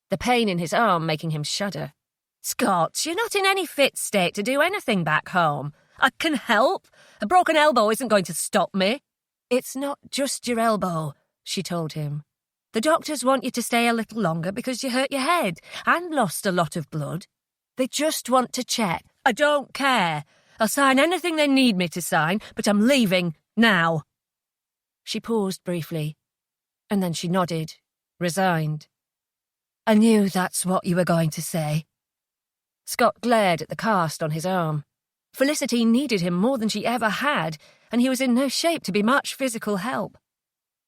the pain in his arm making him shudder. Scott, you're not in any fit state to do anything back home. I can help. A broken elbow isn't going to stop me. It's not just your elbow, she told him. The doctors want you to stay a little longer because you hurt your head and lost a lot of blood. They just want to check. I don't care. I'll sign anything they need me to sign, but I'm leaving now. She paused briefly, and then she nodded, resigned. I knew that's what you were going to say. Scott glared at the cast on his arm. Felicity needed him more than she ever had, and he was in no shape to be much physical help.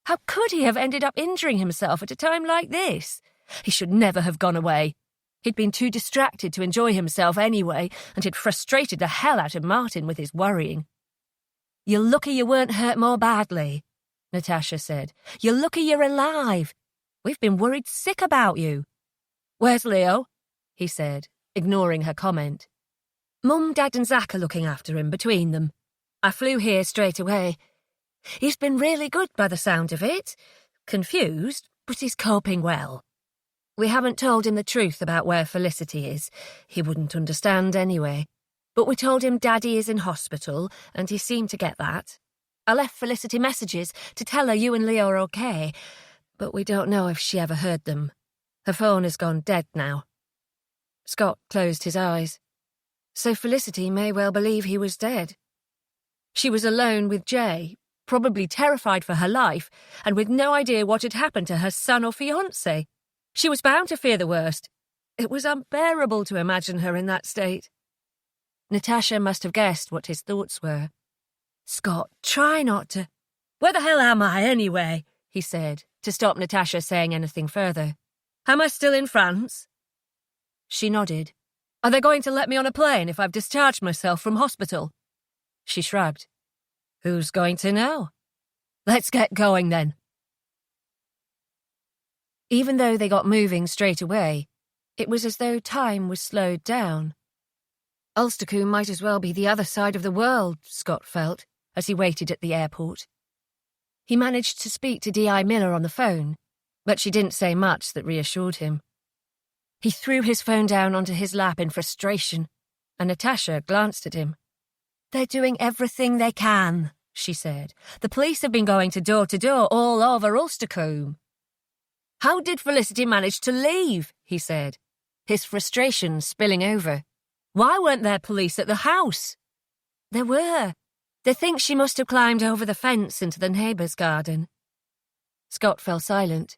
How could he have ended up injuring himself at a time like this? He should never have gone away. He'd been too distracted to enjoy himself anyway, and had frustrated the hell out of Martin with his worrying. You're lucky you weren't hurt more badly, Natasha said. You're lucky you're alive. We've been worried sick about you. Where's Leo? He said, ignoring her comment. Mum, Dad and Zach are looking after him between them. I flew here straight away. He's been really good by the sound of it. Confused, but he's coping well. We haven't told him the truth about where Felicity is. He wouldn't understand anyway. But we told him Daddy is in hospital, and he seemed to get that. I left Felicity messages to tell her you and Leo are okay, but we don't know if she ever heard them. Her phone has gone dead now. Scott closed his eyes. So Felicity may well believe he was dead. She was alone with Jay, probably terrified for her life, and with no idea what had happened to her son or fiancé. She was bound to fear the worst. It was unbearable to imagine her in that state. Natasha must have guessed what his thoughts were. Scott, try not to... Where the hell am I, anyway? He said, to stop Natasha saying anything further. Am I still in France? She nodded. Are they going to let me on a plane if I've discharged myself from hospital? She shrugged. Who's going to know? Let's get going then. Even though they got moving straight away, it was as though time was slowed down. Ulstercombe might as well be the other side of the world, Scott felt, as he waited at the airport. He managed to speak to D.I. Miller on the phone, but she didn't say much that reassured him. He threw his phone down onto his lap in frustration, and Natasha glanced at him. They're doing everything they can, she said. The police have been going to door all over Ulstercombe. How did Felicity manage to leave? He said, his frustration spilling over. Why weren't there police at the house? There were. They think she must have climbed over the fence into the neighbour's garden. Scott fell silent.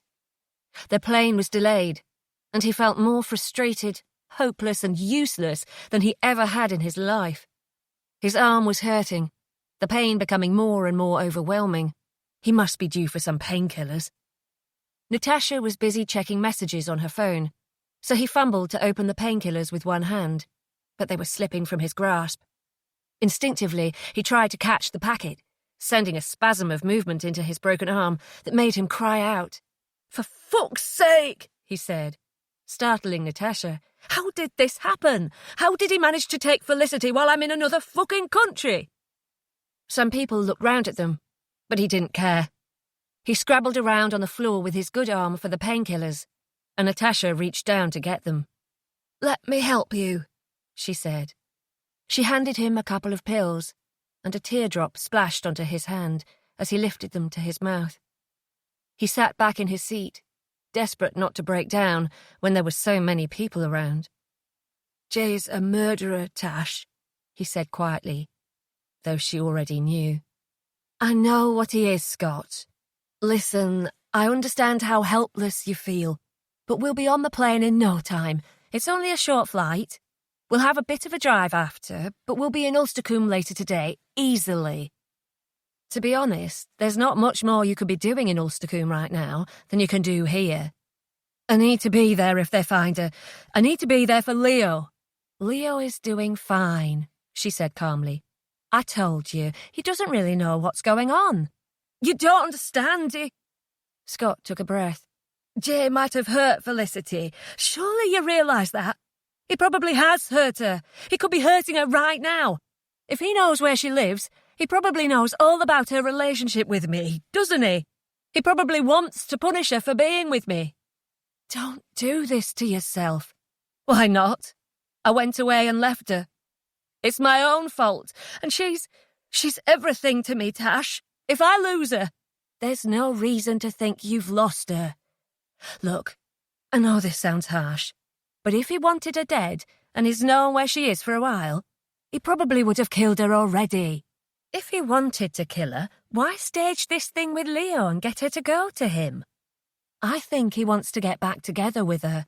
Their plane was delayed, and he felt more frustrated, hopeless and useless than he ever had in his life. His arm was hurting, the pain becoming more and more overwhelming. He must be due for some painkillers. Natasha was busy checking messages on her phone, so he fumbled to open the painkillers with one hand, but they were slipping from his grasp. Instinctively, he tried to catch the packet, sending a spasm of movement into his broken arm that made him cry out. For fuck's sake, he said, startling Natasha. How did this happen? How did he manage to take Felicity while I'm in another fucking country? Some people looked round at them, but he didn't care. He scrabbled around on the floor with his good arm for the painkillers, and Natasha reached down to get them. Let me help you, she said. She handed him a couple of pills, and a teardrop splashed onto his hand as he lifted them to his mouth. He sat back in his seat, desperate not to break down when there were so many people around. Jay's a murderer, Tash, he said quietly, though she already knew. I know what he is, Scott. Listen, I understand how helpless you feel, but we'll be on the plane in no time. It's only a short flight. We'll have a bit of a drive after, but we'll be in Ulstercombe later today, easily. To be honest, there's not much more you could be doing in Ulstercombe right now than you can do here. I need to be there if they find her. I need to be there for Leo. Leo is doing fine, she said calmly. I told you, he doesn't really know what's going on. You don't understand, Scott took a breath. Jay might have hurt Felicity. Surely you realise that? He probably has hurt her. He could be hurting her right now. If he knows where she lives, he probably knows all about her relationship with me, doesn't he? He probably wants to punish her for being with me. Don't do this to yourself. Why not? I went away and left her. It's my own fault, and she's everything to me, Tash. If I lose her... There's no reason to think you've lost her. Look, I know this sounds harsh, but if he wanted her dead and he's known where she is for a while, he probably would have killed her already. If he wanted to kill her, why stage this thing with Leo and get her to go to him? I think he wants to get back together with her,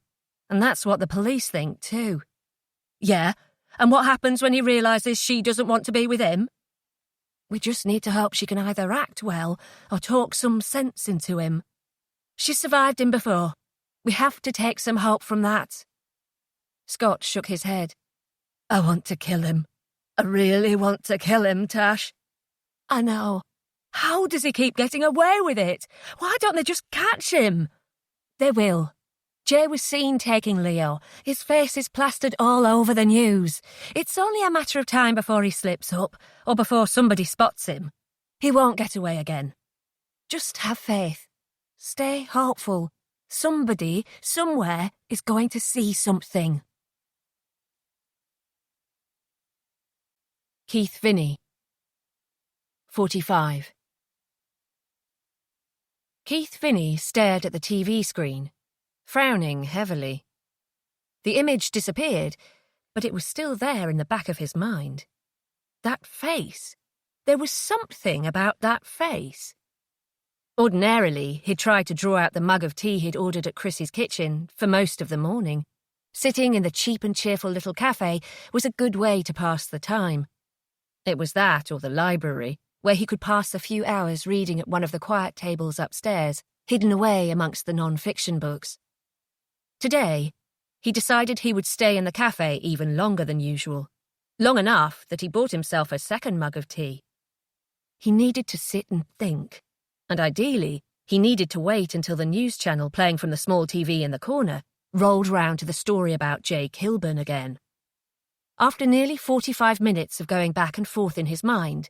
and that's what the police think too. Yeah, and what happens when he realises she doesn't want to be with him? We just need to hope she can either act well or talk some sense into him. She's survived him before. We have to take some hope from that. Scott shook his head. I want to kill him. I really want to kill him, Tash. I know. How does he keep getting away with it? Why don't they just catch him? They will. Jay was seen taking Leo. His face is plastered all over the news. It's only a matter of time before he slips up, or before somebody spots him. He won't get away again. Just have faith. Stay hopeful. Somebody, somewhere, is going to see something. Keith Finney, 45. Keith Finney stared at the TV screen, frowning heavily. The image disappeared, but it was still there in the back of his mind. That face. There was something about that face. Ordinarily, he'd tried to draw out the mug of tea he'd ordered at Chrissy's kitchen for most of the morning. Sitting in the cheap and cheerful little cafe was a good way to pass the time. It was that or the library, where he could pass a few hours reading at one of the quiet tables upstairs, hidden away amongst the non-fiction books. Today, he decided he would stay in the cafe even longer than usual, long enough that he bought himself a second mug of tea. He needed to sit and think, and ideally, he needed to wait until the news channel playing from the small TV in the corner rolled round to the story about Jay Kilburn again. After nearly 45 minutes of going back and forth in his mind,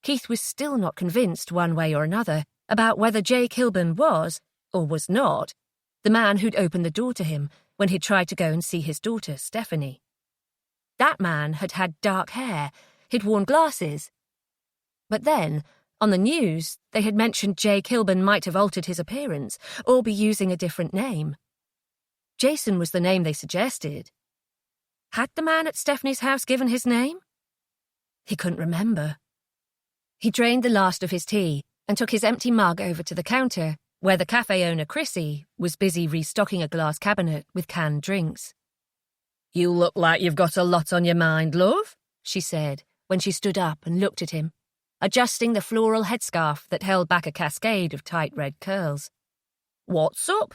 Keith was still not convinced one way or another about whether Jay Kilburn was, or was not, the man who'd opened the door to him when he'd tried to go and see his daughter, Stephanie. That man had had dark hair, he'd worn glasses. But then, on the news, they had mentioned Jay Kilburn might have altered his appearance or be using a different name. Jason was the name they suggested. Had the man at Stephanie's house given his name? He couldn't remember. He drained the last of his tea and took his empty mug over to the counter, where the cafe owner, Chrissy, was busy restocking a glass cabinet with canned drinks. You look like you've got a lot on your mind, love, she said, when she stood up and looked at him, adjusting the floral headscarf that held back a cascade of tight red curls. What's up?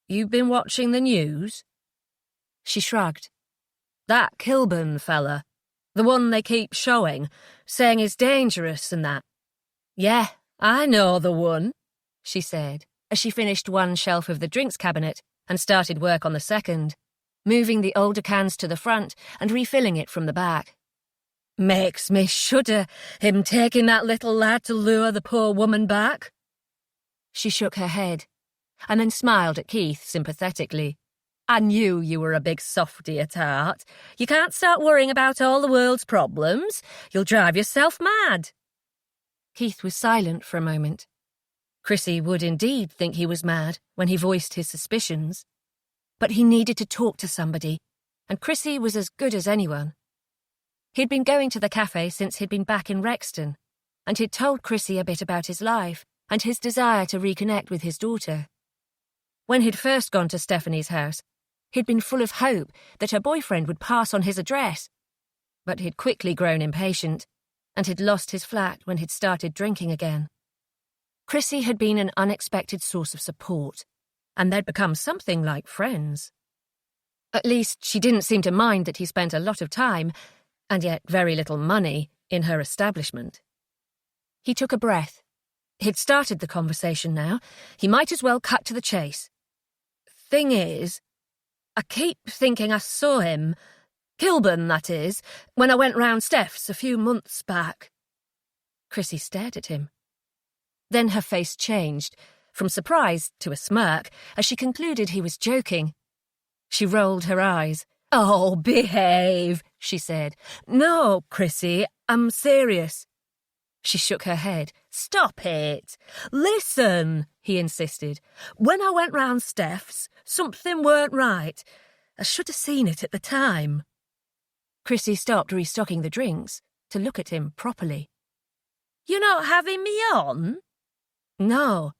You've been watching the news? She shrugged. That Kilburn fella, the one they keep showing, saying is dangerous and that. Yeah, I know the one, she said, as she finished one shelf of the drinks cabinet and started work on the second, moving the older cans to the front and refilling it from the back. Makes me shudder, him taking that little lad to lure the poor woman back. She shook her head, and then smiled at Keith sympathetically. I knew you were a big softy at heart. You can't start worrying about all the world's problems. You'll drive yourself mad. Keith was silent for a moment. Chrissy would indeed think he was mad when he voiced his suspicions. But he needed to talk to somebody, and Chrissy was as good as anyone. He'd been going to the cafe since he'd been back in Rexton, and he'd told Chrissy a bit about his life and his desire to reconnect with his daughter. When he'd first gone to Stephanie's house, he'd been full of hope that her boyfriend would pass on his address. But he'd quickly grown impatient, and he'd lost his flat when he'd started drinking again. Chrissy had been an unexpected source of support, and they'd become something like friends. At least she didn't seem to mind that he spent a lot of time, and yet very little money, in her establishment. He took a breath. He'd started the conversation now. He might as well cut to the chase. Thing is, I keep thinking I saw him, Kilburn, that is, when I went round Steph's a few months back. Chrissy stared at him. Then her face changed, from surprise to a smirk, as she concluded he was joking. She rolled her eyes. "Oh, behave," she said. "No, Chrissy, I'm serious." She shook her head. "Stop it. Listen," he insisted. "When I went round Steph's, something weren't right. I should have seen it at the time." Chrissy stopped restocking the drinks to look at him properly. "You're not having me on?" "No."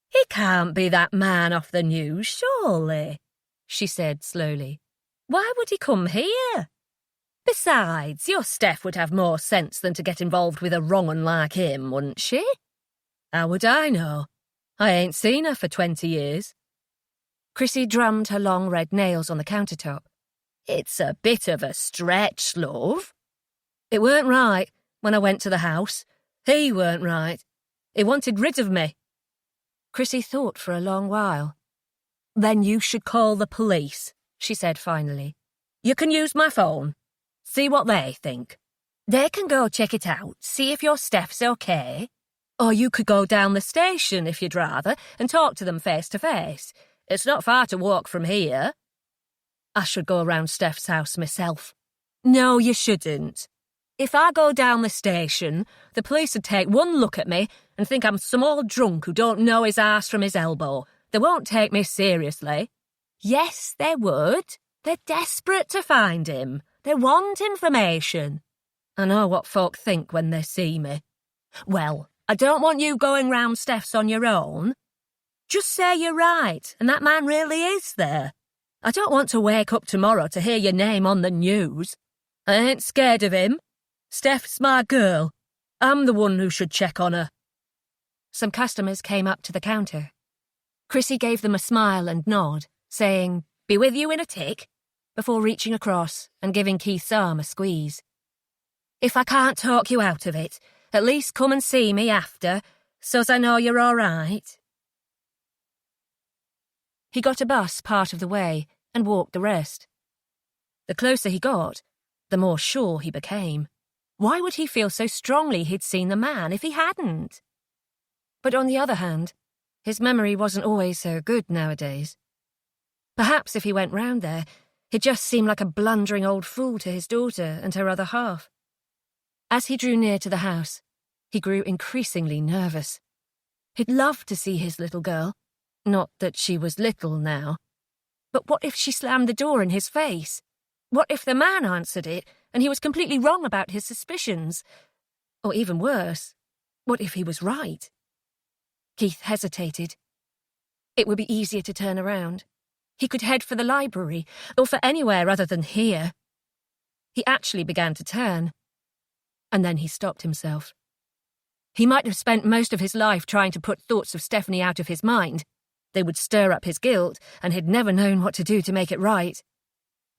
"He can't be that man off the news, surely," she said slowly. "Why would he come here? Besides, your Steph would have more sense than to get involved with a wrong un like him, wouldn't she?" "How would I know? I ain't seen her for 20 years. Chrissy drummed her long red nails on the countertop. "It's a bit of a stretch, love." "It weren't right when I went to the house. He weren't right. He wanted rid of me." Chrissy thought for a long while. "Then you should call the police," she said finally. "You can use my phone. See what they think. They can go check it out, see if your Steph's okay. Or you could go down the station if you'd rather and talk to them face to face. It's not far to walk from here." "I should go around Steph's house myself." "No, you shouldn't. If I go down the station, the police would take one look at me and think I'm some old drunk who don't know his arse from his elbow. They won't take me seriously." "Yes, they would. They're desperate to find him. They want information." "I know what folk think when they see me." "Well, I don't want you going round Steph's on your own. Just say you're right and that man really is there. I don't want to wake up tomorrow to hear your name on the news. I ain't scared of him. Steph's my girl. I'm the one who should check on her." Some customers came up to the counter. Chrissy gave them a smile and nod, saying, "Be with you in a tick," before reaching across and giving Keith's arm a squeeze. "If I can't talk you out of it, at least come and see me after, so's I know you're all right." He got a bus part of the way and walked the rest. The closer he got, the more sure he became. Why would he feel so strongly he'd seen the man if he hadn't? But on the other hand, his memory wasn't always so good nowadays. Perhaps if he went round there, he'd just seem like a blundering old fool to his daughter and her other half. As he drew near to the house, he grew increasingly nervous. He'd love to see his little girl. Not that she was little now. But what if she slammed the door in his face? What if the man answered it and he was completely wrong about his suspicions? Or even worse, what if he was right? Keith hesitated. It would be easier to turn around. He could head for the library, or for anywhere other than here. He actually began to turn. And then he stopped himself. He might have spent most of his life trying to put thoughts of Stephanie out of his mind. They would stir up his guilt, and he'd never known what to do to make it right.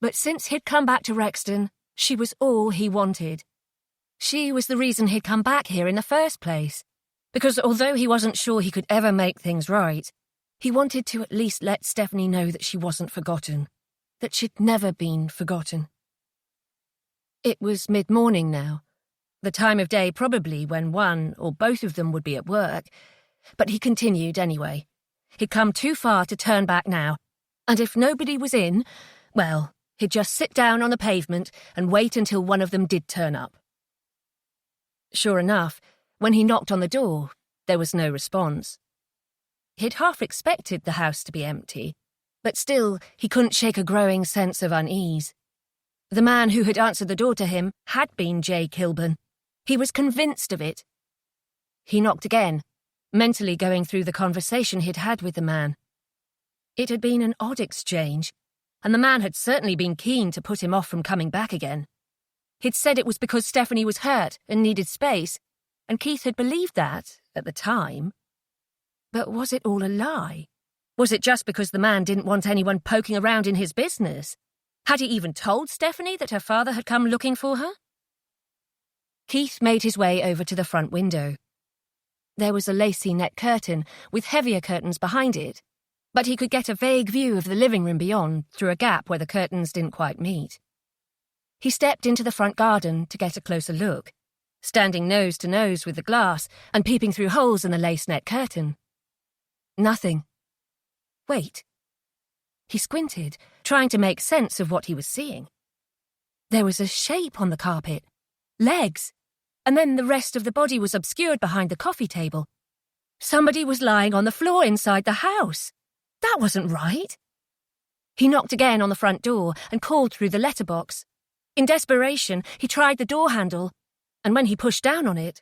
But since he'd come back to Rexton, she was all he wanted. She was the reason he'd come back here in the first place. Because although he wasn't sure he could ever make things right, he wanted to at least let Stephanie know that she wasn't forgotten, that she'd never been forgotten. It was mid-morning now, the time of day probably when one or both of them would be at work, but he continued anyway. He'd come too far to turn back now, and if nobody was in, well, he'd just sit down on the pavement and wait until one of them did turn up. Sure enough, when he knocked on the door, there was no response. He'd half expected the house to be empty, but still he couldn't shake a growing sense of unease. The man who had answered the door to him had been Jay Kilburn. He was convinced of it. He knocked again, mentally going through the conversation he'd had with the man. It had been an odd exchange, and the man had certainly been keen to put him off from coming back again. He'd said it was because Stephanie was hurt and needed space, and Keith had believed that at the time. But was it all a lie? Was it just because the man didn't want anyone poking around in his business? Had he even told Stephanie that her father had come looking for her? Keith made his way over to the front window. There was a lacy net curtain with heavier curtains behind it, but he could get a vague view of the living room beyond through a gap where the curtains didn't quite meet. He stepped into the front garden to get a closer look. standing nose to nose with the glass and peeping through holes in the lace-net curtain. Nothing. Wait. He squinted, trying to make sense of what he was seeing. There was a shape on the carpet. Legs. And then the rest of the body was obscured behind the coffee table. Somebody was lying on the floor inside the house. That wasn't right. He knocked again on the front door and called through the letterbox. In desperation, he tried the door handle, and when he pushed down on it,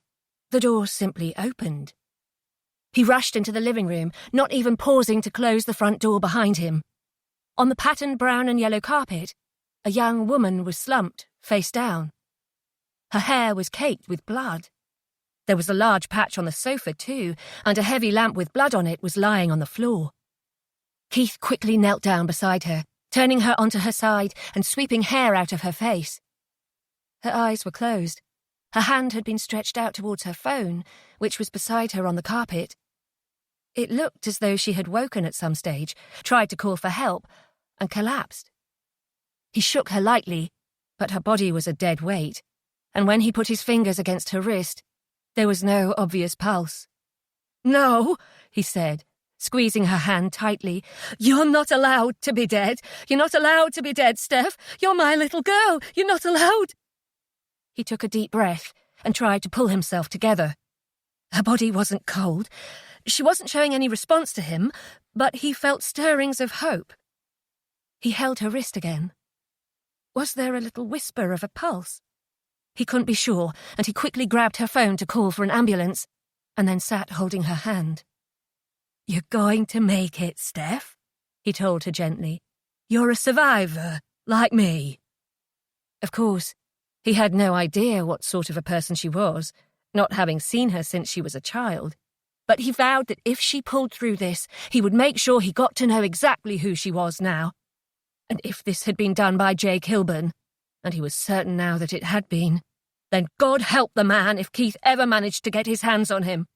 the door simply opened. He rushed into the living room, not even pausing to close the front door behind him. On the patterned brown and yellow carpet, a young woman was slumped, face down. Her hair was caked with blood. There was a large patch on the sofa too, and a heavy lamp with blood on it was lying on the floor. Keith quickly knelt down beside her, turning her onto her side and sweeping hair out of her face. Her eyes were closed. Her hand had been stretched out towards her phone, which was beside her on the carpet. It looked as though she had woken at some stage, tried to call for help, and collapsed. He shook her lightly, but her body was a dead weight, and when he put his fingers against her wrist, there was no obvious pulse. "No," he said, squeezing her hand tightly. "You're not allowed to be dead. You're not allowed to be dead, Steph. You're my little girl. You're not allowed." He took a deep breath and tried to pull himself together. Her body wasn't cold. She wasn't showing any response to him, but he felt stirrings of hope. He held her wrist again. Was there a little whisper of a pulse? He couldn't be sure, and he quickly grabbed her phone to call for an ambulance, and then sat holding her hand. "You're going to make it, Steph," he told her gently. "You're a survivor, like me." Of course, he had no idea what sort of a person she was, not having seen her since she was a child, but he vowed that if she pulled through this, he would make sure he got to know exactly who she was now. And if this had been done by Jake Hilburn, and he was certain now that it had been, then God help the man if Keith ever managed to get his hands on him.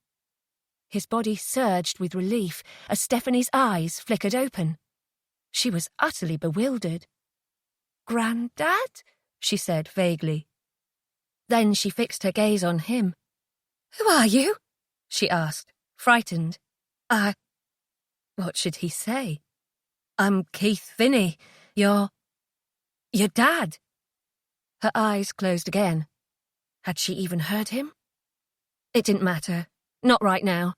His body surged with relief as Stephanie's eyes flickered open. She was utterly bewildered. "Grandad?" she said vaguely. Then she fixed her gaze on him. "Who are you?" she asked, frightened. What should he say? "I'm Keith Finney. Your dad." Her eyes closed again. Had she even heard him? It didn't matter. Not right now.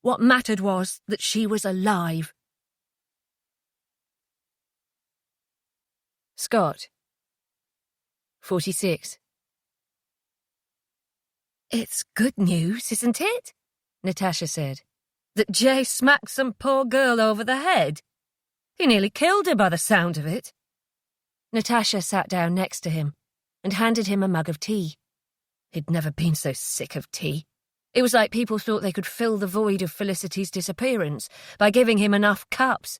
What mattered was that she was alive. Scott, 46. "It's good news, isn't it?" Natasha said. "That Jay smacked some poor girl over the head. He nearly killed her by the sound of it." Natasha sat down next to him and handed him a mug of tea. He'd never been so sick of tea. It was like people thought they could fill the void of Felicity's disappearance by giving him enough cups.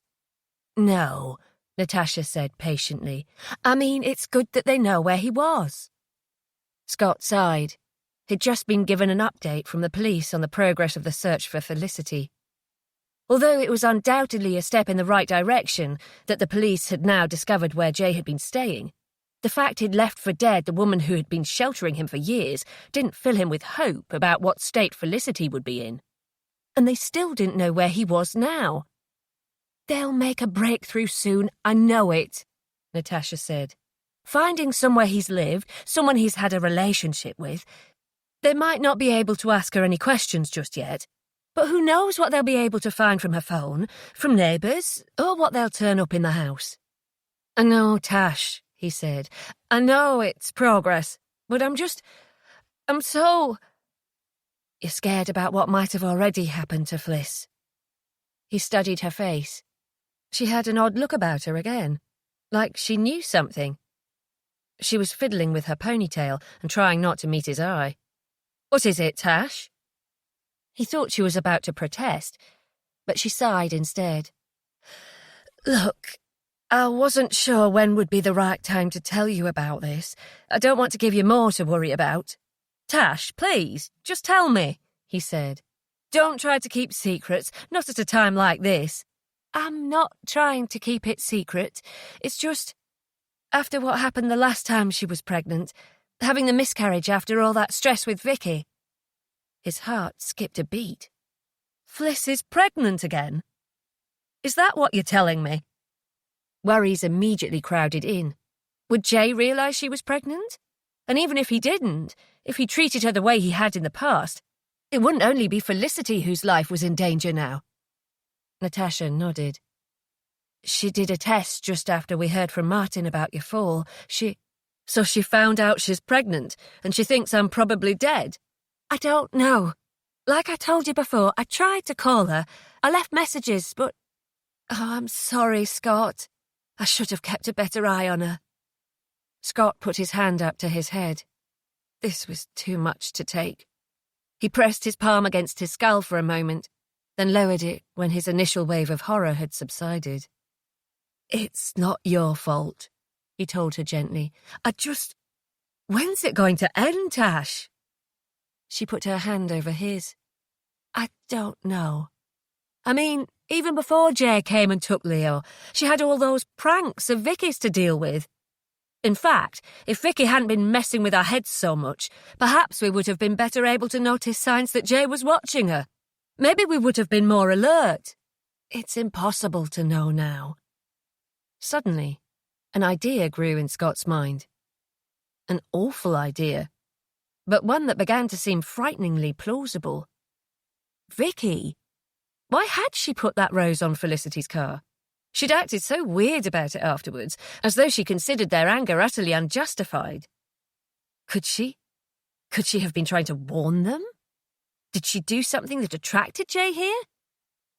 "No," Natasha said patiently. "I mean, it's good that they know where he was." Scott sighed. He'd just been given an update from the police on the progress of the search for Felicity. Although it was undoubtedly a step in the right direction that the police had now discovered where Jay had been staying, the fact he'd left for dead the woman who had been sheltering him for years didn't fill him with hope about what state Felicity would be in. And they still didn't know where he was now. "They'll make a breakthrough soon, I know it," Natasha said. "Finding somewhere he's lived, someone he's had a relationship with. They might not be able to ask her any questions just yet, but who knows what they'll be able to find from her phone, from neighbours, or what they'll turn up in the house." "I know, Tash," he said. "I know it's progress, but I'm so—" "You're scared about what might have already happened to Fliss." He studied her face. She had an odd look about her again, like she knew something. She was fiddling with her ponytail and trying not to meet his eye. "What is it, Tash?" He thought she was about to protest, but she sighed instead. "Look, I wasn't sure when would be the right time to tell you about this. I don't want to give you more to worry about." "Tash, please, just tell me," he said. "Don't try to keep secrets, not at a time like this." "I'm not trying to keep it secret. It's just, after what happened the last time she was pregnant, Having the miscarriage after all that stress with Vicky. His heart skipped a beat. Fliss is pregnant again? Is that what you're telling me? Worries immediately crowded in. Would Jay realise she was pregnant? And even if he didn't, if he treated her the way he had in the past, it wouldn't only be Felicity whose life was in danger now. Natasha nodded. She did a test just after we heard from Martin about your fall. So she found out she's pregnant, and she thinks I'm probably dead. I don't know. Like I told you before, I tried to call her. I left messages, but... Oh, I'm sorry, Scott. I should have kept a better eye on her. Scott put his hand up to his head. This was too much to take. He pressed his palm against his skull for a moment, then lowered it when his initial wave of horror had subsided. It's not your fault, he told her gently. When's it going to end, Tash? She put her hand over his. I don't know. I mean, even before Jay came and took Leo, she had all those pranks of Vicky's to deal with. In fact, if Vicky hadn't been messing with our heads so much, perhaps we would have been better able to notice signs that Jay was watching her. Maybe we would have been more alert. It's impossible to know now. Suddenly, an idea grew in Scott's mind. An awful idea, but one that began to seem frighteningly plausible. Vicky? Why had she put that rose on Felicity's car? She'd acted so weird about it afterwards, as though she considered their anger utterly unjustified. Could she have been trying to warn them? Did she do something that attracted Jay here?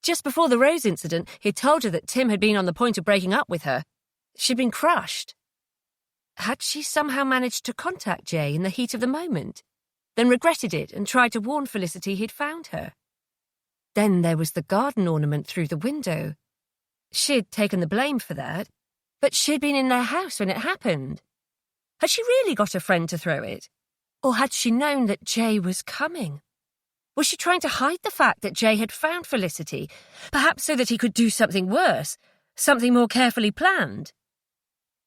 Just before the rose incident, he'd told her that Tim had been on the point of breaking up with her. She'd been crushed. Had she somehow managed to contact Jay in the heat of the moment, then regretted it and tried to warn Felicity he'd found her? Then there was the garden ornament through the window. She'd taken the blame for that, but she'd been in their house when it happened. Had she really got a friend to throw it? Or had she known that Jay was coming? Was she trying to hide the fact that Jay had found Felicity, perhaps so that he could do something worse, something more carefully planned?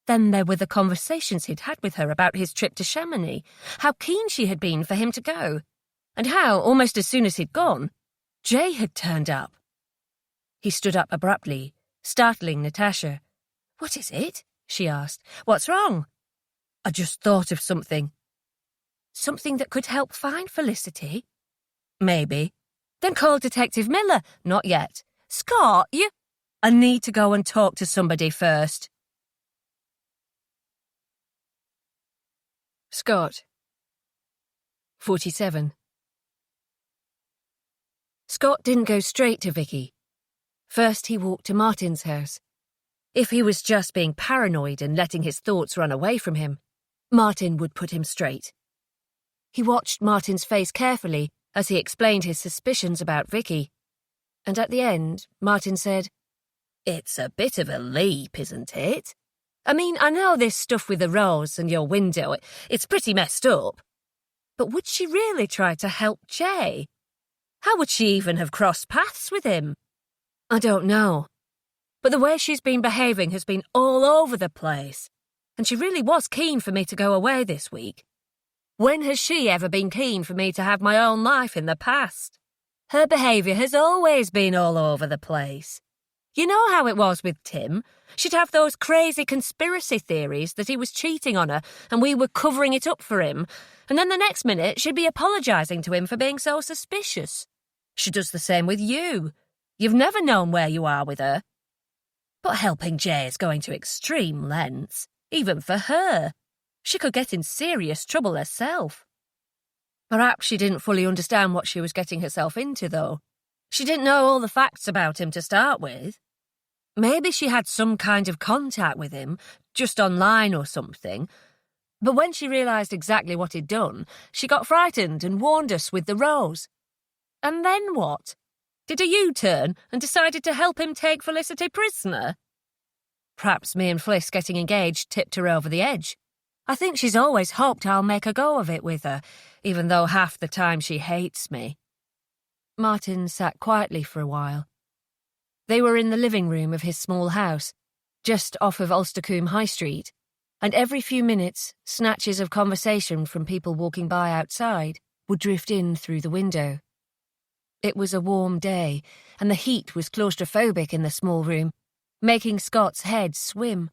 Then there were the conversations he'd had with her about his trip to Chamonix, how keen she had been for him to go, and how, almost as soon as he'd gone, Jay had turned up. He stood up abruptly, startling Natasha. What is it? She asked. What's wrong? I just thought of something. Something that could help find Felicity? Maybe. Then call Detective Miller. Not yet. Scott, I need to go and talk to somebody first. Scott. 47. Scott didn't go straight to Vicky. First he walked to Martin's house. If he was just being paranoid and letting his thoughts run away from him, Martin would put him straight. He watched Martin's face carefully as he explained his suspicions about Vicky. And at the end, Martin said, It's a bit of a leap, isn't it? I mean, I know this stuff with the rose and your window, it's pretty messed up. But would she really try to help Jay? How would she even have crossed paths with him? I don't know. But the way she's been behaving has been all over the place. And she really was keen for me to go away this week. When has she ever been keen for me to have my own life in the past? Her behaviour has always been all over the place. You know how it was with Tim? She'd have those crazy conspiracy theories that he was cheating on her and we were covering it up for him, and then the next minute she'd be apologising to him for being so suspicious. She does the same with you. You've never known where you are with her. But helping Jay is going to extreme lengths, even for her. She could get in serious trouble herself. Perhaps she didn't fully understand what she was getting herself into, though. She didn't know all the facts about him to start with. Maybe she had some kind of contact with him, just online or something. But when she realised exactly what he'd done, she got frightened and warned us with the rose. And then what? Did a U-turn and decided to help him take Felicity prisoner? Perhaps me and Fliss getting engaged tipped her over the edge. I think she's always hoped I'll make a go of it with her, even though half the time she hates me. Martin sat quietly for a while. They were in the living room of his small house, just off of Ulstercombe High Street, and every few minutes, snatches of conversation from people walking by outside would drift in through the window. It was a warm day, and the heat was claustrophobic in the small room, making Scott's head swim,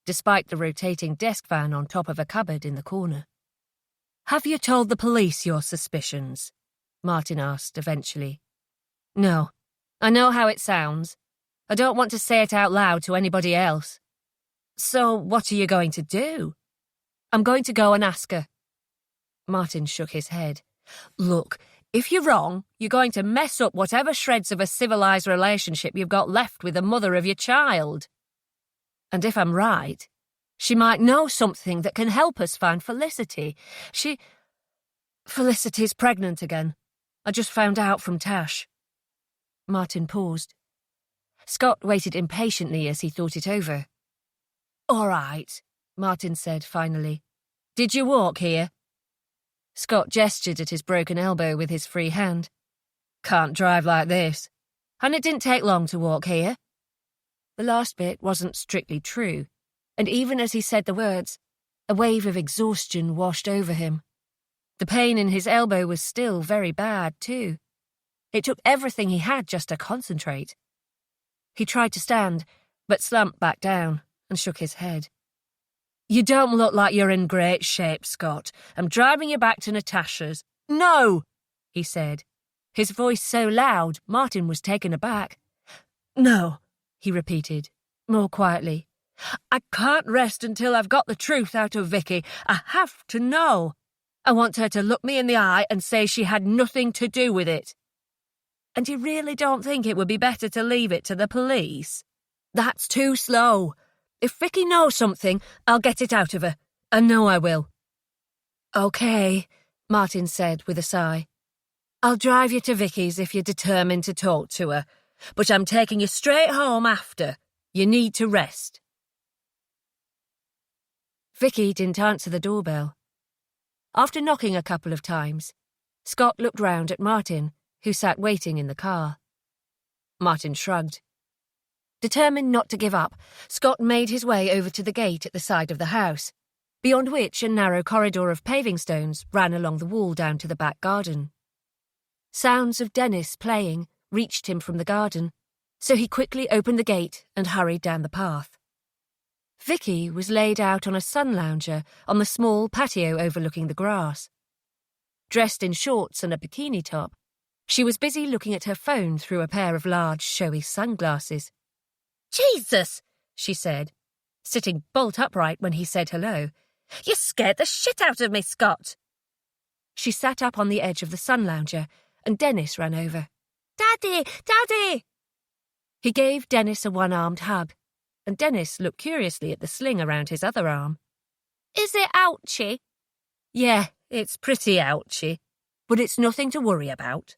despite the rotating desk fan on top of a cupboard in the corner. "Have you told the police your suspicions?" Martin asked eventually. "No. I know how it sounds. I don't want to say it out loud to anybody else." "So what are you going to do?" "I'm going to go and ask her." Martin shook his head. "Look, if you're wrong, you're going to mess up whatever shreds of a civilized relationship you've got left with the mother of your child. And if I'm right, she might know something that can help us find Felicity. Felicity's pregnant again. I just found out from Tash." Martin paused. Scott waited impatiently as he thought it over. "All right," Martin said finally. "Did you walk here?" Scott gestured at his broken elbow with his free hand. "Can't drive like this. And it didn't take long to walk here." The last bit wasn't strictly true, and even as he said the words, a wave of exhaustion washed over him. The pain in his elbow was still very bad, too. It took everything he had just to concentrate. He tried to stand, but slumped back down and shook his head. "You don't look like you're in great shape, Scott. I'm driving you back to Natasha's." "No!" he said, his voice so loud Martin was taken aback. "No," he repeated, more quietly. "I can't rest until I've got the truth out of Vicky. I have to know. I want her to look me in the eye and say she had nothing to do with it." "And you really don't think it would be better to leave it to the police?" "That's too slow. If Vicky knows something, I'll get it out of her. I know I will." "Okay," Martin said with a sigh. "I'll drive you to Vicky's if you're determined to talk to her. But I'm taking you straight home after. You need to rest." Vicky didn't answer the doorbell. After knocking a couple of times, Scott looked round at Martin, who sat waiting in the car. Martin shrugged. Determined not to give up, Scott made his way over to the gate at the side of the house, beyond which a narrow corridor of paving stones ran along the wall down to the back garden. Sounds of Dennis playing reached him from the garden, so he quickly opened the gate and hurried down the path. Vicky was laid out on a sun lounger on the small patio overlooking the grass. Dressed in shorts and a bikini top, she was busy looking at her phone through a pair of large, showy sunglasses. "Jesus," she said, sitting bolt upright when he said hello. "You scared the shit out of me, Scott." She sat up on the edge of the sun lounger, and Dennis ran over. "Daddy! Daddy!" He gave Dennis a one-armed hug, and Dennis looked curiously at the sling around his other arm. "Is it ouchy?" "Yeah, it's pretty ouchy, but it's nothing to worry about."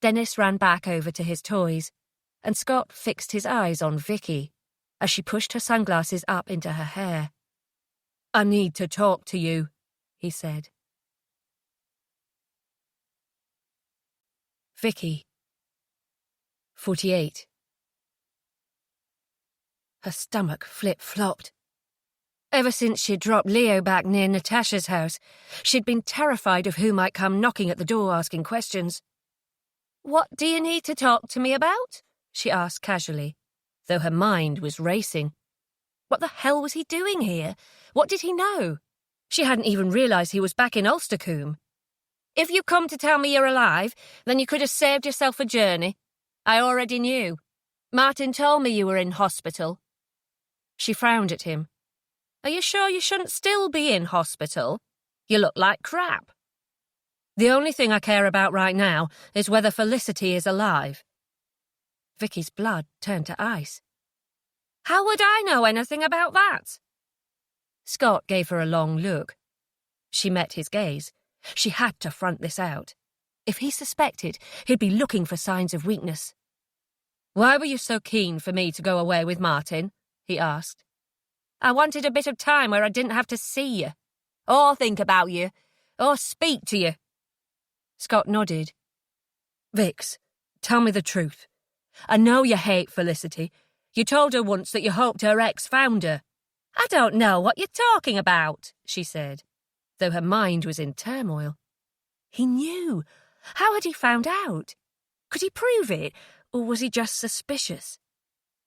Dennis ran back over to his toys, and Scott fixed his eyes on Vicky as she pushed her sunglasses up into her hair. "I need to talk to you," he said. Vicky, 48. Her stomach flip-flopped. Ever since she'd dropped Leo back near Natasha's house, she'd been terrified of who might come knocking at the door asking questions. "What do you need to talk to me about?" she asked casually, though her mind was racing. What the hell was he doing here? What did he know? She hadn't even realised he was back in Ulstercombe. "If you come to tell me you're alive, then you could have saved yourself a journey. I already knew. Martin told me you were in hospital." She frowned at him. "Are you sure you shouldn't still be in hospital? You look like crap." "The only thing I care about right now is whether Felicity is alive." Vicky's blood turned to ice. "How would I know anything about that?" Scott gave her a long look. She met his gaze. She had to front this out. If he suspected, he'd be looking for signs of weakness. "Why were you so keen for me to go away with Martin?" he asked. "I wanted a bit of time where I didn't have to see you, or think about you, or speak to you." Scott nodded. "Vix, tell me the truth. I know you hate Felicity. You told her once that you hoped her ex found her." I don't know what you're talking about, she said, though her mind was in turmoil. He knew. How had he found out? Could he prove it, or was he just suspicious?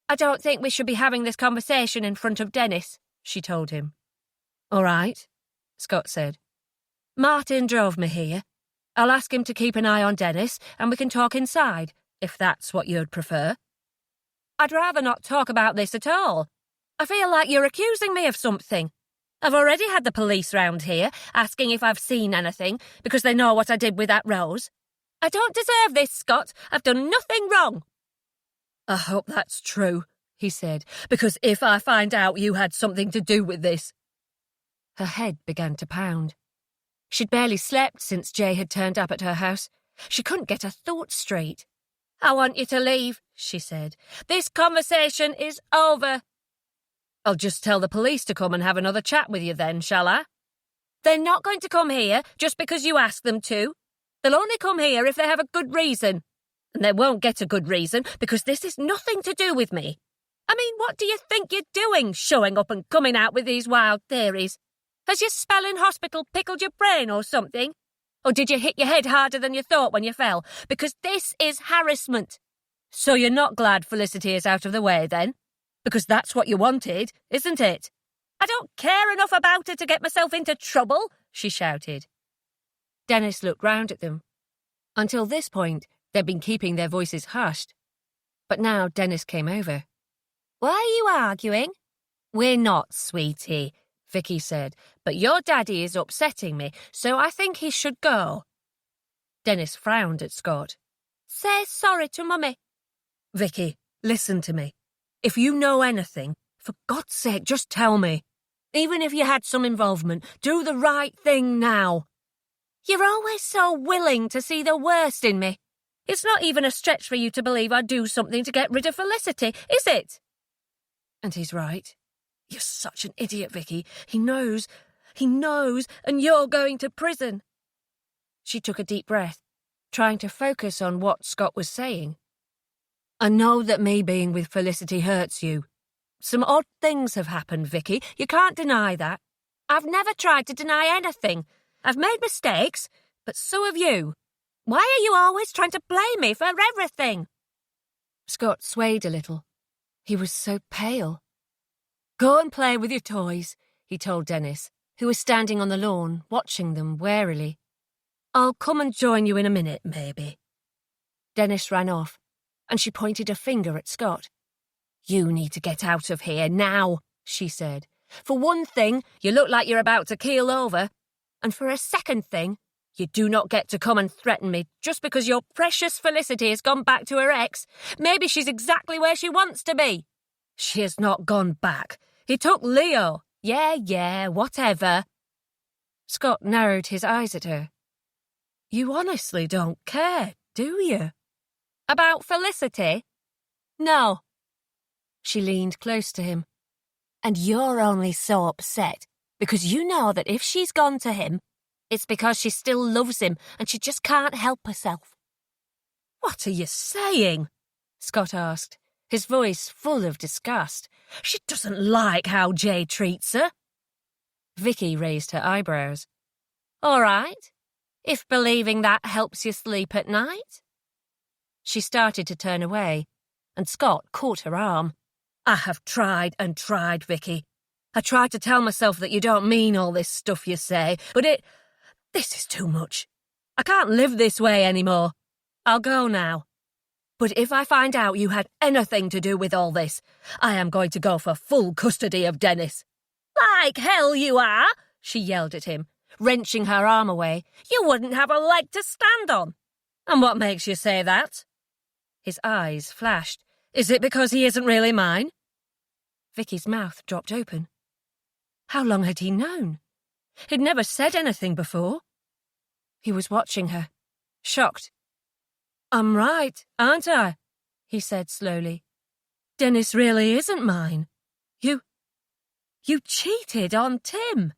I don't think we should be having this conversation in front of Dennis, she told him. All right, Scott said. Martin drove me here. I'll ask him to keep an eye on Dennis, and we can talk inside, if that's what you'd prefer. I'd rather not talk about this at all. I feel like you're accusing me of something. I've already had the police round here, asking if I've seen anything, because they know what I did with that rose. I don't deserve this, Scott. I've done nothing wrong. I hope that's true, he said, because if I find out you had something to do with this... Her head began to pound. She'd barely slept since Jay had turned up at her house. She couldn't get her thoughts straight. I want you to leave, she said. This conversation is over. I'll just tell the police to come and have another chat with you then, shall I? They're not going to come here just because you ask them to. They'll only come here if they have a good reason. And they won't get a good reason because this is nothing to do with me. I mean, what do you think you're doing, showing up and coming out with these wild theories? Has your spell in hospital pickled your brain or something? Or did you hit your head harder than you thought when you fell? Because this is harassment. So you're not glad Felicity is out of the way, then? Because that's what you wanted, isn't it? I don't care enough about her to get myself into trouble, she shouted. Dennis looked round at them. Until this point, they'd been keeping their voices hushed. But now Dennis came over. Why are you arguing? We're not, sweetie, Vicky said, but your daddy is upsetting me, so I think he should go. Dennis frowned at Scott. Say sorry to Mummy. Vicky, listen to me. If you know anything, for God's sake, just tell me. Even if you had some involvement, do the right thing now. You're always so willing to see the worst in me. It's not even a stretch for you to believe I'd do something to get rid of Felicity, is it? And he's right. You're such an idiot, Vicky. He knows, and you're going to prison. She took a deep breath, trying to focus on what Scott was saying. I know that me being with Felicity hurts you. Some odd things have happened, Vicky. You can't deny that. I've never tried to deny anything. I've made mistakes, but so have you. Why are you always trying to blame me for everything? Scott swayed a little. He was so pale. Go and play with your toys, he told Dennis, who was standing on the lawn, watching them warily. I'll come and join you in a minute, maybe. Dennis ran off, and she pointed a finger at Scott. You need to get out of here now, she said. For one thing, you look like you're about to keel over. And for a second thing, you do not get to come and threaten me just because your precious Felicity has gone back to her ex. Maybe she's exactly where she wants to be. She has not gone back. He took Leo. Yeah, whatever. Scott narrowed his eyes at her. You honestly don't care, do you? About Felicity? No. She leaned close to him. And you're only so upset because you know that if she's gone to him, it's because she still loves him and she just can't help herself. What are you saying? Scott asked, his voice full of disgust. She doesn't like how Jay treats her. Vicky raised her eyebrows. All right, if believing that helps you sleep at night. She started to turn away, and Scott caught her arm. I have tried and tried, Vicky. I tried to tell myself that you don't mean all this stuff you say, but this is too much. I can't live this way anymore. I'll go now. But if I find out you had anything to do with all this, I am going to go for full custody of Dennis. Like hell you are, she yelled at him, wrenching her arm away. You wouldn't have a leg to stand on. And what makes you say that? His eyes flashed. Is it because he isn't really mine? Vicky's mouth dropped open. How long had he known? He'd never said anything before. He was watching her, shocked. I'm right, aren't I? He said slowly. Dennis really isn't mine. You cheated on Tim.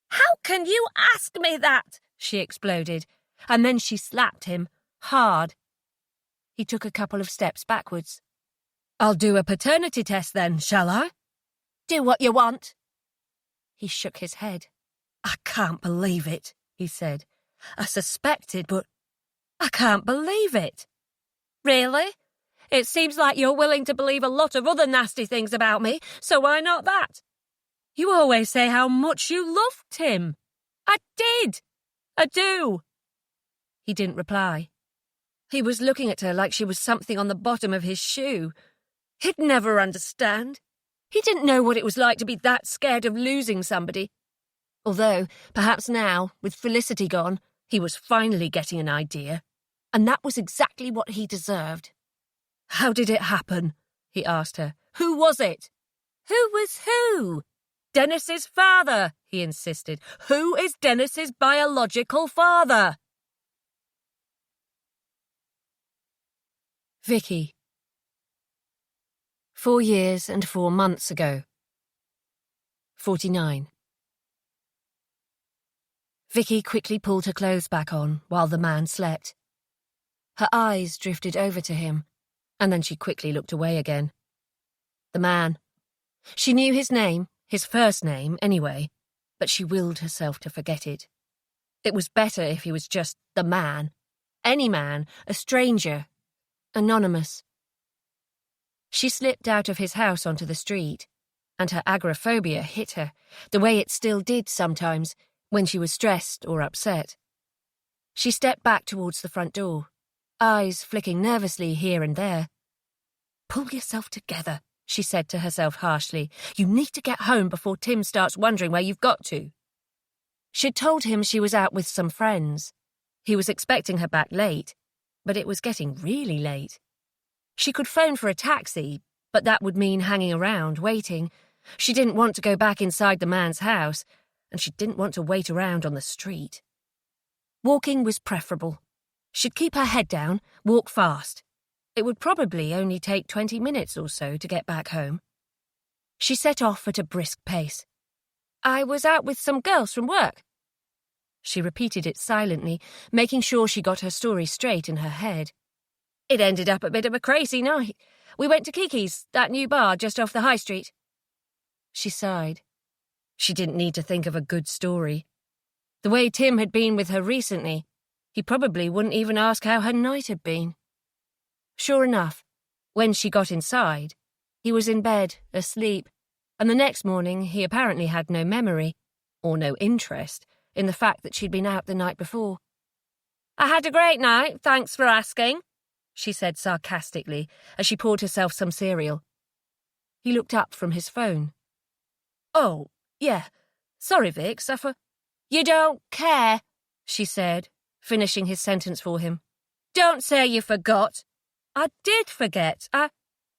How can you ask me that? She exploded, and then she slapped him, hard. He took a couple of steps backwards. I'll do a paternity test then, shall I? Do what you want, He shook his head. "I can't believe it," he said. "I suspected, but I can't believe it." "Really? It seems like you're willing to believe a lot of other nasty things about me, so why not that? You always say how much you love Tim." "I did. I do." He didn't reply. He was looking at her like she was something on the bottom of his shoe. He'd never understand. He didn't know what it was like to be that scared of losing somebody. Although, perhaps now, with Felicity gone, he was finally getting an idea. And that was exactly what he deserved. "How did it happen?" he asked her. "Who was it?" "Who was who?" "Dennis's father," he insisted. "Who is Dennis's biological father?" Vicky. 4 years and 4 months ago. 49. Vicky quickly pulled her clothes back on while the man slept. Her eyes drifted over to him, and then she quickly looked away again. The man. She knew his name, his first name, anyway, but she willed herself to forget it. It was better if he was just the man. Any man, a stranger, anonymous. She slipped out of his house onto the street, and her agoraphobia hit her, the way it still did sometimes, when she was stressed or upset. She stepped back towards the front door, eyes flicking nervously here and there. "Pull yourself together," she said to herself harshly. "You need to get home before Tim starts wondering where you've got to." She'd told him she was out with some friends. He was expecting her back late, but it was getting really late. She could phone for a taxi, but that would mean hanging around, waiting. She didn't want to go back inside the man's house, and she didn't want to wait around on the street. Walking was preferable. She'd keep her head down, walk fast. It would probably only take 20 minutes or so to get back home. She set off at a brisk pace. "I was out with some girls from work." She repeated it silently, making sure she got her story straight in her head. "It ended up a bit of a crazy night. We went to Kiki's, that new bar just off the high street." She sighed. She didn't need to think of a good story. The way Tim had been with her recently, he probably wouldn't even ask how her night had been. Sure enough, when she got inside, he was in bed, asleep, and the next morning he apparently had no memory, or no interest, in the fact that she'd been out the night before. "I had a great night, thanks for asking," she said sarcastically as she poured herself some cereal. He looked up from his phone. "Oh, yeah. Sorry, Vix, "You don't care," she said, finishing his sentence for him. "Don't say you forgot." "I did forget.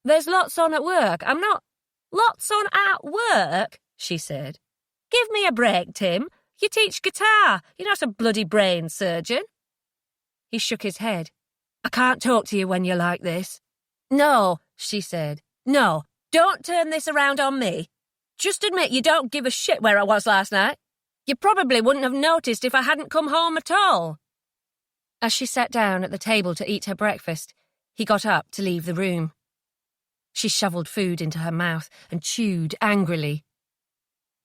There's lots on at work. I'm not—" "Lots on at work?" she said. "Give me a break, Tim. You teach guitar. You're not a bloody brain surgeon." He shook his head. "I can't talk to you when you're like this." "No," she said. "No, don't turn this around on me. Just admit you don't give a shit where I was last night. You probably wouldn't have noticed if I hadn't come home at all." As she sat down at the table to eat her breakfast, he got up to leave the room. She shoveled food into her mouth and chewed angrily.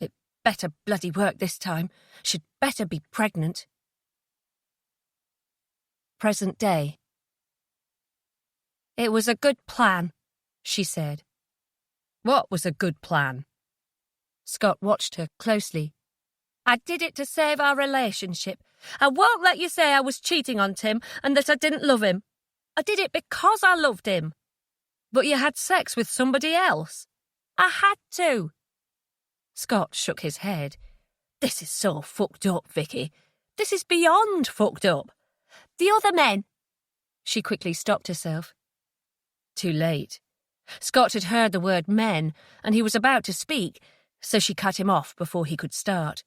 It better bloody work this time. She'd better be pregnant. Present day. "It was a good plan," she said. "What was a good plan?" Scott watched her closely. "I did it to save our relationship. I won't let you say I was cheating on Tim and that I didn't love him. I did it because I loved him." "But you had sex with somebody else." "I had to." Scott shook his head. "This is so fucked up, Vicky. This is beyond fucked up. The other men—" She quickly stopped herself. Too late. Scott had heard the word men, and he was about to speak, so she cut him off before he could start.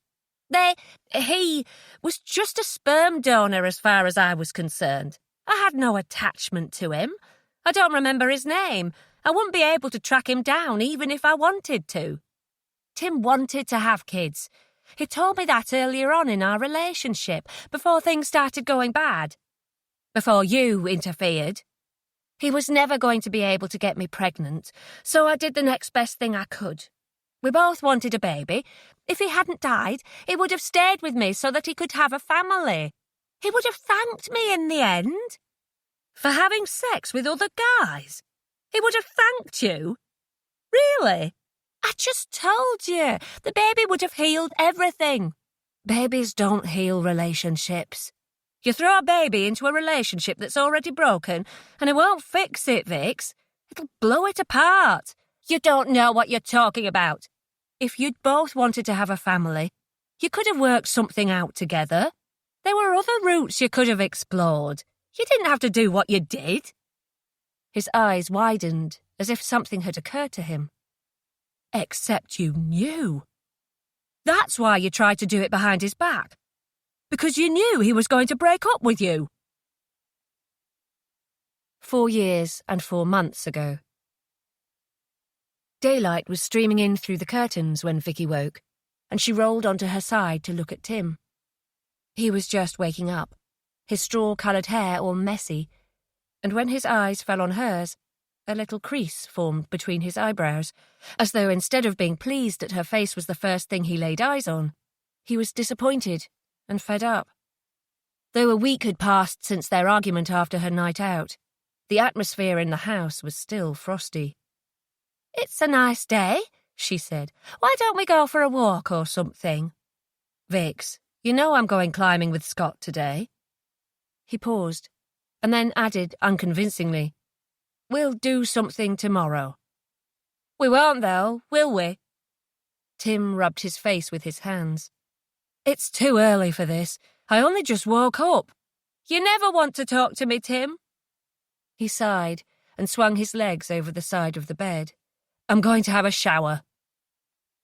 He was just a sperm donor as far as I was concerned. I had no attachment to him. I don't remember his name. I wouldn't be able to track him down even if I wanted to. Tim wanted to have kids. He told me that earlier on in our relationship, before things started going bad. Before you interfered. He was never going to be able to get me pregnant, so I did the next best thing I could. We both wanted a baby. If he hadn't died, he would have stayed with me so that he could have a family. He would have thanked me in the end. For having sex with other guys? He would have thanked you? Really? I just told you. The baby would have healed everything. Babies don't heal relationships. You throw a baby into a relationship that's already broken, and it won't fix it, Vix. It'll blow it apart. You don't know what you're talking about. If you'd both wanted to have a family, you could have worked something out together. There were other routes you could have explored. You didn't have to do what you did. His eyes widened, as if something had occurred to him. Except you knew. That's why you tried to do it behind his back. Because you knew he was going to break up with you. 4 years and 4 months ago. Daylight was streaming in through the curtains when Vicky woke, and she rolled onto her side to look at Tim. He was just waking up, his straw-coloured hair all messy, and when his eyes fell on hers, a little crease formed between his eyebrows, as though instead of being pleased that her face was the first thing he laid eyes on, he was disappointed and fed up. Though a week had passed since their argument after her night out, the atmosphere in the house was still frosty. "It's a nice day," she said. "Why don't we go for a walk or something?" "Vix, you know I'm going climbing with Scott today." He paused, and then added unconvincingly, "We'll do something tomorrow." "We won't, though, will we?" Tim rubbed his face with his hands. "It's too early for this. I only just woke up." "You never want to talk to me, Tim." He sighed and swung his legs over the side of the bed. "I'm going to have a shower."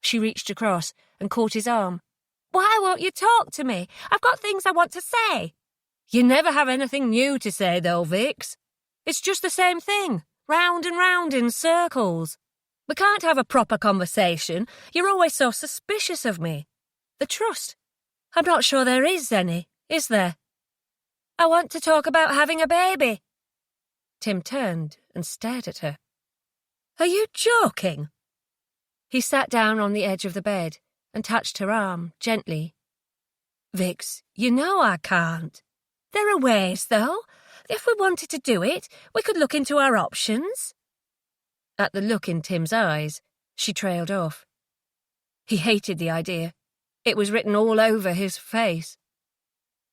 She reached across and caught his arm. "Why won't you talk to me? I've got things I want to say." "You never have anything new to say, though, Vix. It's just the same thing, round and round in circles. We can't have a proper conversation. You're always so suspicious of me. The trust. I'm not sure there is any, is there?" "I want to talk about having a baby." Tim turned and stared at her. "Are you joking?" He sat down on the edge of the bed and touched her arm gently. "Vix, you know I can't. There are ways, though. If we wanted to do it, we could look into our options." At the look in Tim's eyes, she trailed off. He hated the idea. It was written all over his face.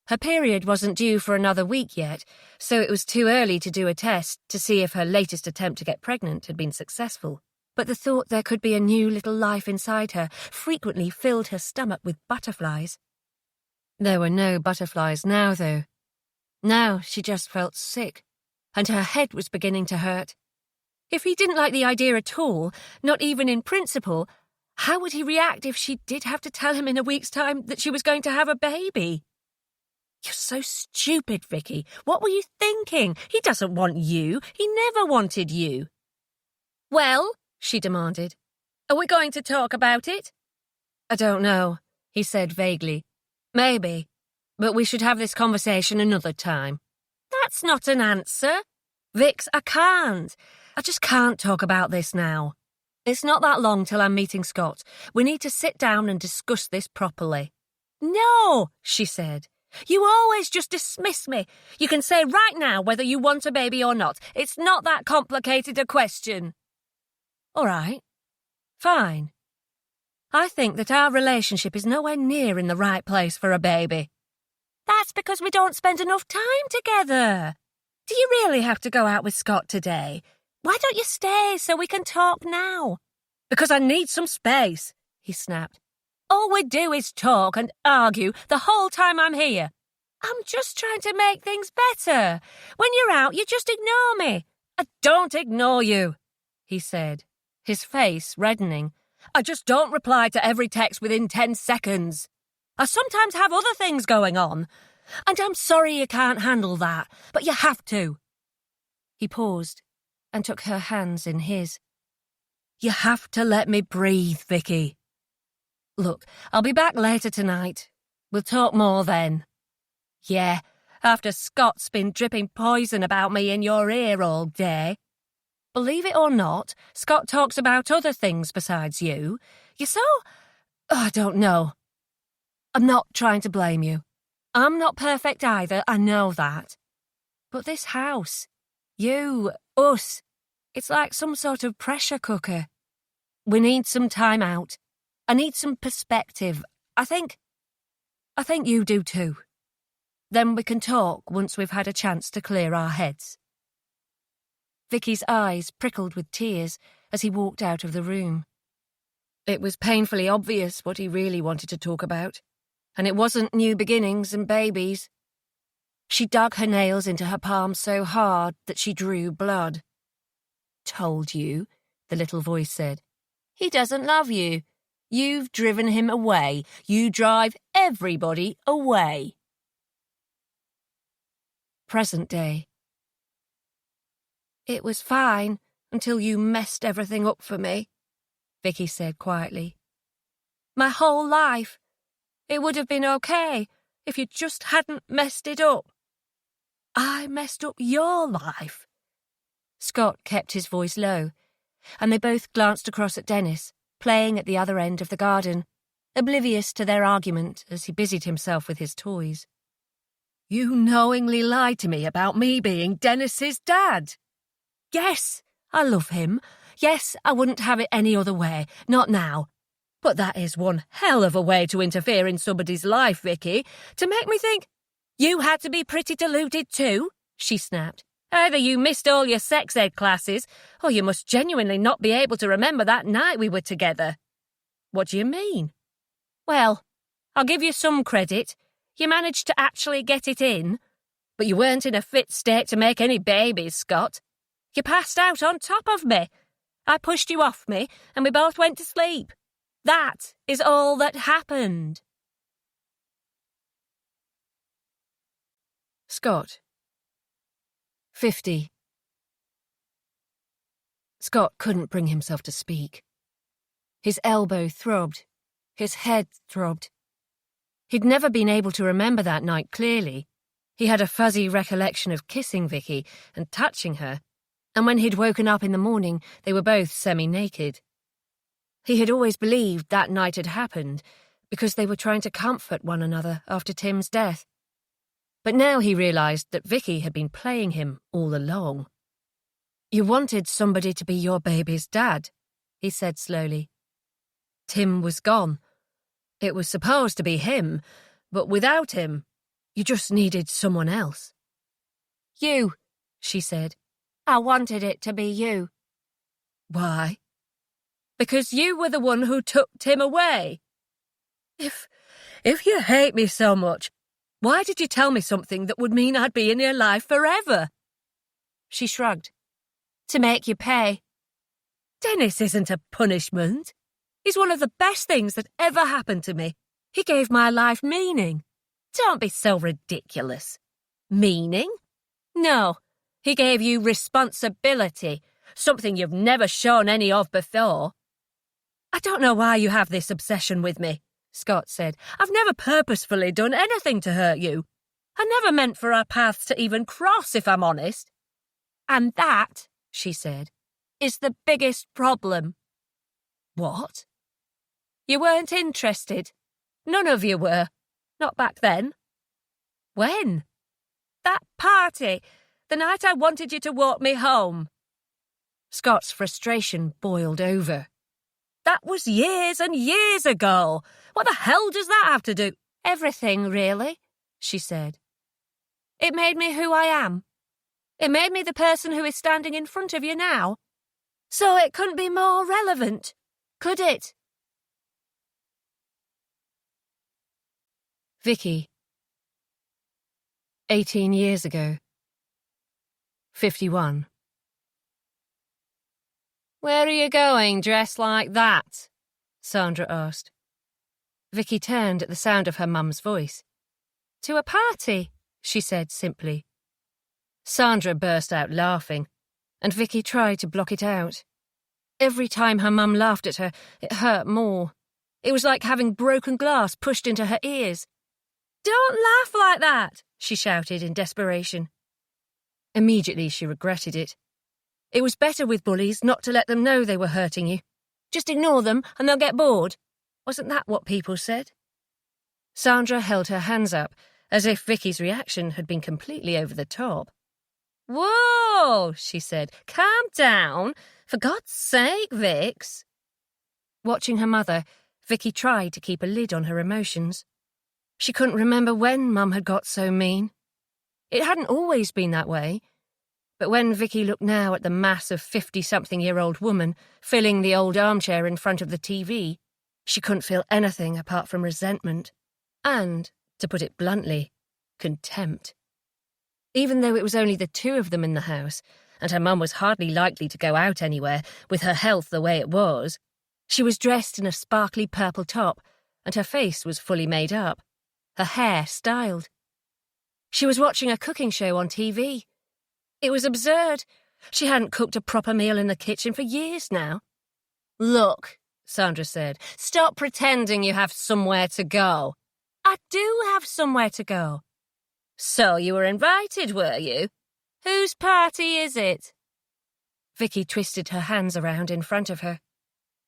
Her period wasn't due for another week yet, so it was too early to do a test to see if her latest attempt to get pregnant had been successful. But the thought there could be a new little life inside her frequently filled her stomach with butterflies. There were no butterflies now, though. Now she just felt sick, and her head was beginning to hurt. If he didn't like the idea at all, not even in principle, how would he react if she did have to tell him in a week's time that she was going to have a baby? "You're so stupid, Vicky. What were you thinking? He doesn't want you. He never wanted you." "Well," she demanded, "are we going to talk about it?" "I don't know," he said vaguely. "Maybe, but we should have this conversation another time." "That's not an answer." "Vix, I can't. I just can't talk about this now. It's not that long till I'm meeting Scott. We need to sit down and discuss this properly." "No," she said. "You always just dismiss me. You can say right now whether you want a baby or not. It's not that complicated a question." "All right. Fine. I think that our relationship is nowhere near in the right place for a baby." "That's because we don't spend enough time together. Do you really have to go out with Scott today? Why don't you stay so we can talk now?" "Because I need some space," he snapped. "All we do is talk and argue the whole time I'm here. I'm just trying to make things better. When you're out, you just ignore me." "I don't ignore you," he said, his face reddening. "I just don't reply to every text within 10 seconds. I sometimes have other things going on, and I'm sorry you can't handle that, but you have to." He paused and took her hands in his. "You have to let me breathe, Vicky. Look, I'll be back later tonight. We'll talk more then." "Yeah, after Scott's been dripping poison about me in your ear all day." "Believe it or not, Scott talks about other things besides you. You're so I don't know. I'm not trying to blame you. I'm not perfect either, I know that. But this house, you, us, it's like some sort of pressure cooker. We need some time out. I need some perspective. I think you do too. Then we can talk once we've had a chance to clear our heads. Vicky's eyes prickled with tears as he walked out of the room. It was painfully obvious what he really wanted to talk about, and it wasn't new beginnings and babies. She dug her nails into her palms so hard that she drew blood. "Told you," the little voice said. "He doesn't love you. You've driven him away. You drive everybody away." Present day. "It was fine until you messed everything up for me," Vicky said quietly. "My whole life. It would have been okay if you just hadn't messed it up." "I messed up your life." Scott kept his voice low, and they both glanced across at Dennis, playing at the other end of the garden, oblivious to their argument as he busied himself with his toys. "You knowingly lied to me about me being Dennis's dad." "Yes, I love him. Yes, I wouldn't have it any other way, not now. But that is one hell of a way to interfere in somebody's life, Vicky, to make me think—" "You had to be pretty deluded too," she snapped. "Either you missed all your sex ed classes, or you must genuinely not be able to remember that night we were together." "What do you mean?" "Well, I'll give you some credit. You managed to actually get it in. But you weren't in a fit state to make any babies, Scott. You passed out on top of me. I pushed you off me, and we both went to sleep. That is all that happened." Scott. 50. Scott couldn't bring himself to speak. His elbow throbbed. His head throbbed. He'd never been able to remember that night clearly. He had a fuzzy recollection of kissing Vicky and touching her, and when he'd woken up in the morning, they were both semi-naked. He had always believed that night had happened because they were trying to comfort one another after Tim's death. But now he realised that Vicky had been playing him all along. "You wanted somebody to be your baby's dad," he said slowly. "Tim was gone. It was supposed to be him, but without him, you just needed someone else." "You," she said. "I wanted it to be you." "Why?" "Because you were the one who took Tim away." If you hate me so much, why did you tell me something that would mean I'd be in your life forever?" She shrugged. "To make you pay." "Dennis isn't a punishment. He's one of the best things that ever happened to me. He gave my life meaning." "Don't be so ridiculous." "Meaning? No, he gave you responsibility, something you've never shown any of before." "I don't know why you have this obsession with me," Scott said. "I've never purposefully done anything to hurt you. I never meant for our paths to even cross, if I'm honest." "And that," she said, "is the biggest problem." "What?" "You weren't interested. None of you were. Not back then." "When?" "That party, the night I wanted you to walk me home." Scott's frustration boiled over. "That was years and years ago. What the hell does that have to do—" "Everything, really," she said. "It made me who I am. It made me the person who is standing in front of you now. So it couldn't be more relevant, could it?" Vicky. 18 years ago. 51. "Where are you going dressed like that?" Sandra asked. Vicky turned at the sound of her mum's voice. "To a party," she said simply. Sandra burst out laughing, and Vicky tried to block it out. Every time her mum laughed at her, it hurt more. It was like having broken glass pushed into her ears. "Don't laugh like that," she shouted in desperation. Immediately she regretted it. It was better with bullies not to let them know they were hurting you. Just ignore them and they'll get bored. Wasn't that what people said? Sandra held her hands up, as if Vicky's reaction had been completely over the top. "Whoa," she said. "Calm down. For God's sake, Vix." Watching her mother, Vicky tried to keep a lid on her emotions. She couldn't remember when Mum had got so mean. It hadn't always been that way. But when Vicky looked now at the mass of 50-something-year-old woman filling the old armchair in front of the TV, she couldn't feel anything apart from resentment and, to put it bluntly, contempt. Even though it was only the two of them in the house, and her mum was hardly likely to go out anywhere with her health the way it was, she was dressed in a sparkly purple top, and her face was fully made up, her hair styled. She was watching a cooking show on TV. It was absurd. She hadn't cooked a proper meal in the kitchen for years now. "Look," Sandra said, "stop pretending you have somewhere to go." "I do have somewhere to go." "So you were invited, were you? Whose party is it?" Vicky twisted her hands around in front of her.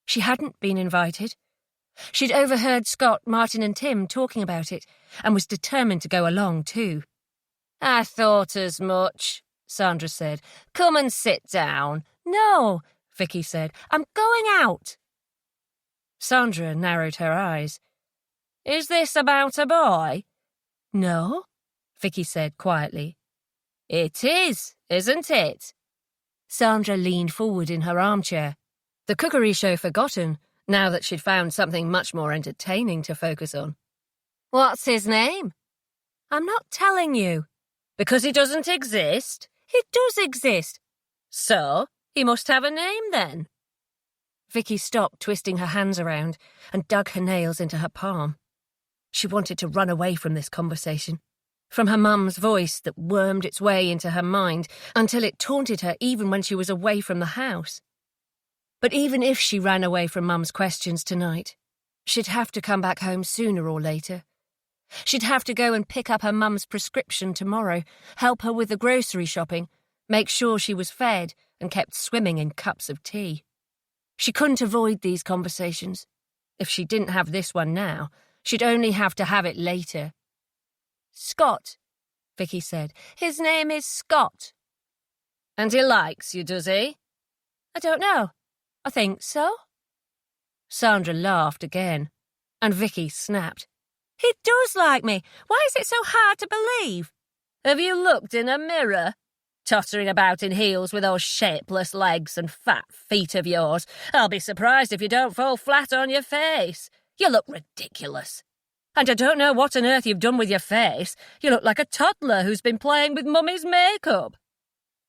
She hadn't been invited. She'd overheard Scott, Martin and Tim talking about it, and was determined to go along too. "I thought as much," Sandra said. "Come and sit down." "No," Vicky said. "I'm going out." Sandra narrowed her eyes. "Is this about a boy?" "No," Vicky said quietly. "It is, isn't it?" Sandra leaned forward in her armchair, the cookery show forgotten now that she'd found something much more entertaining to focus on. "What's his name?" "I'm not telling you." "Because he doesn't exist?" "He does exist." "So, he must have a name then." Vicky stopped twisting her hands around and dug her nails into her palm. She wanted to run away from this conversation, from her mum's voice that wormed its way into her mind until it taunted her even when she was away from the house. But even if she ran away from Mum's questions tonight, she'd have to come back home sooner or later. She'd have to go and pick up her mum's prescription tomorrow, help her with the grocery shopping, make sure she was fed and kept swimming in cups of tea. She couldn't avoid these conversations. If she didn't have this one now, she'd only have to have it later. "Scott," Vicky said. "His name is Scott." "And he likes you, does he?" "I don't know. I think so." Sandra laughed again, and Vicky snapped. "He does like me. Why is it so hard to believe?" "Have you looked in a mirror? Tottering about in heels with those shapeless legs and fat feet of yours. I'll be surprised if you don't fall flat on your face. You look ridiculous. And I don't know what on earth you've done with your face. You look like a toddler who's been playing with Mummy's makeup.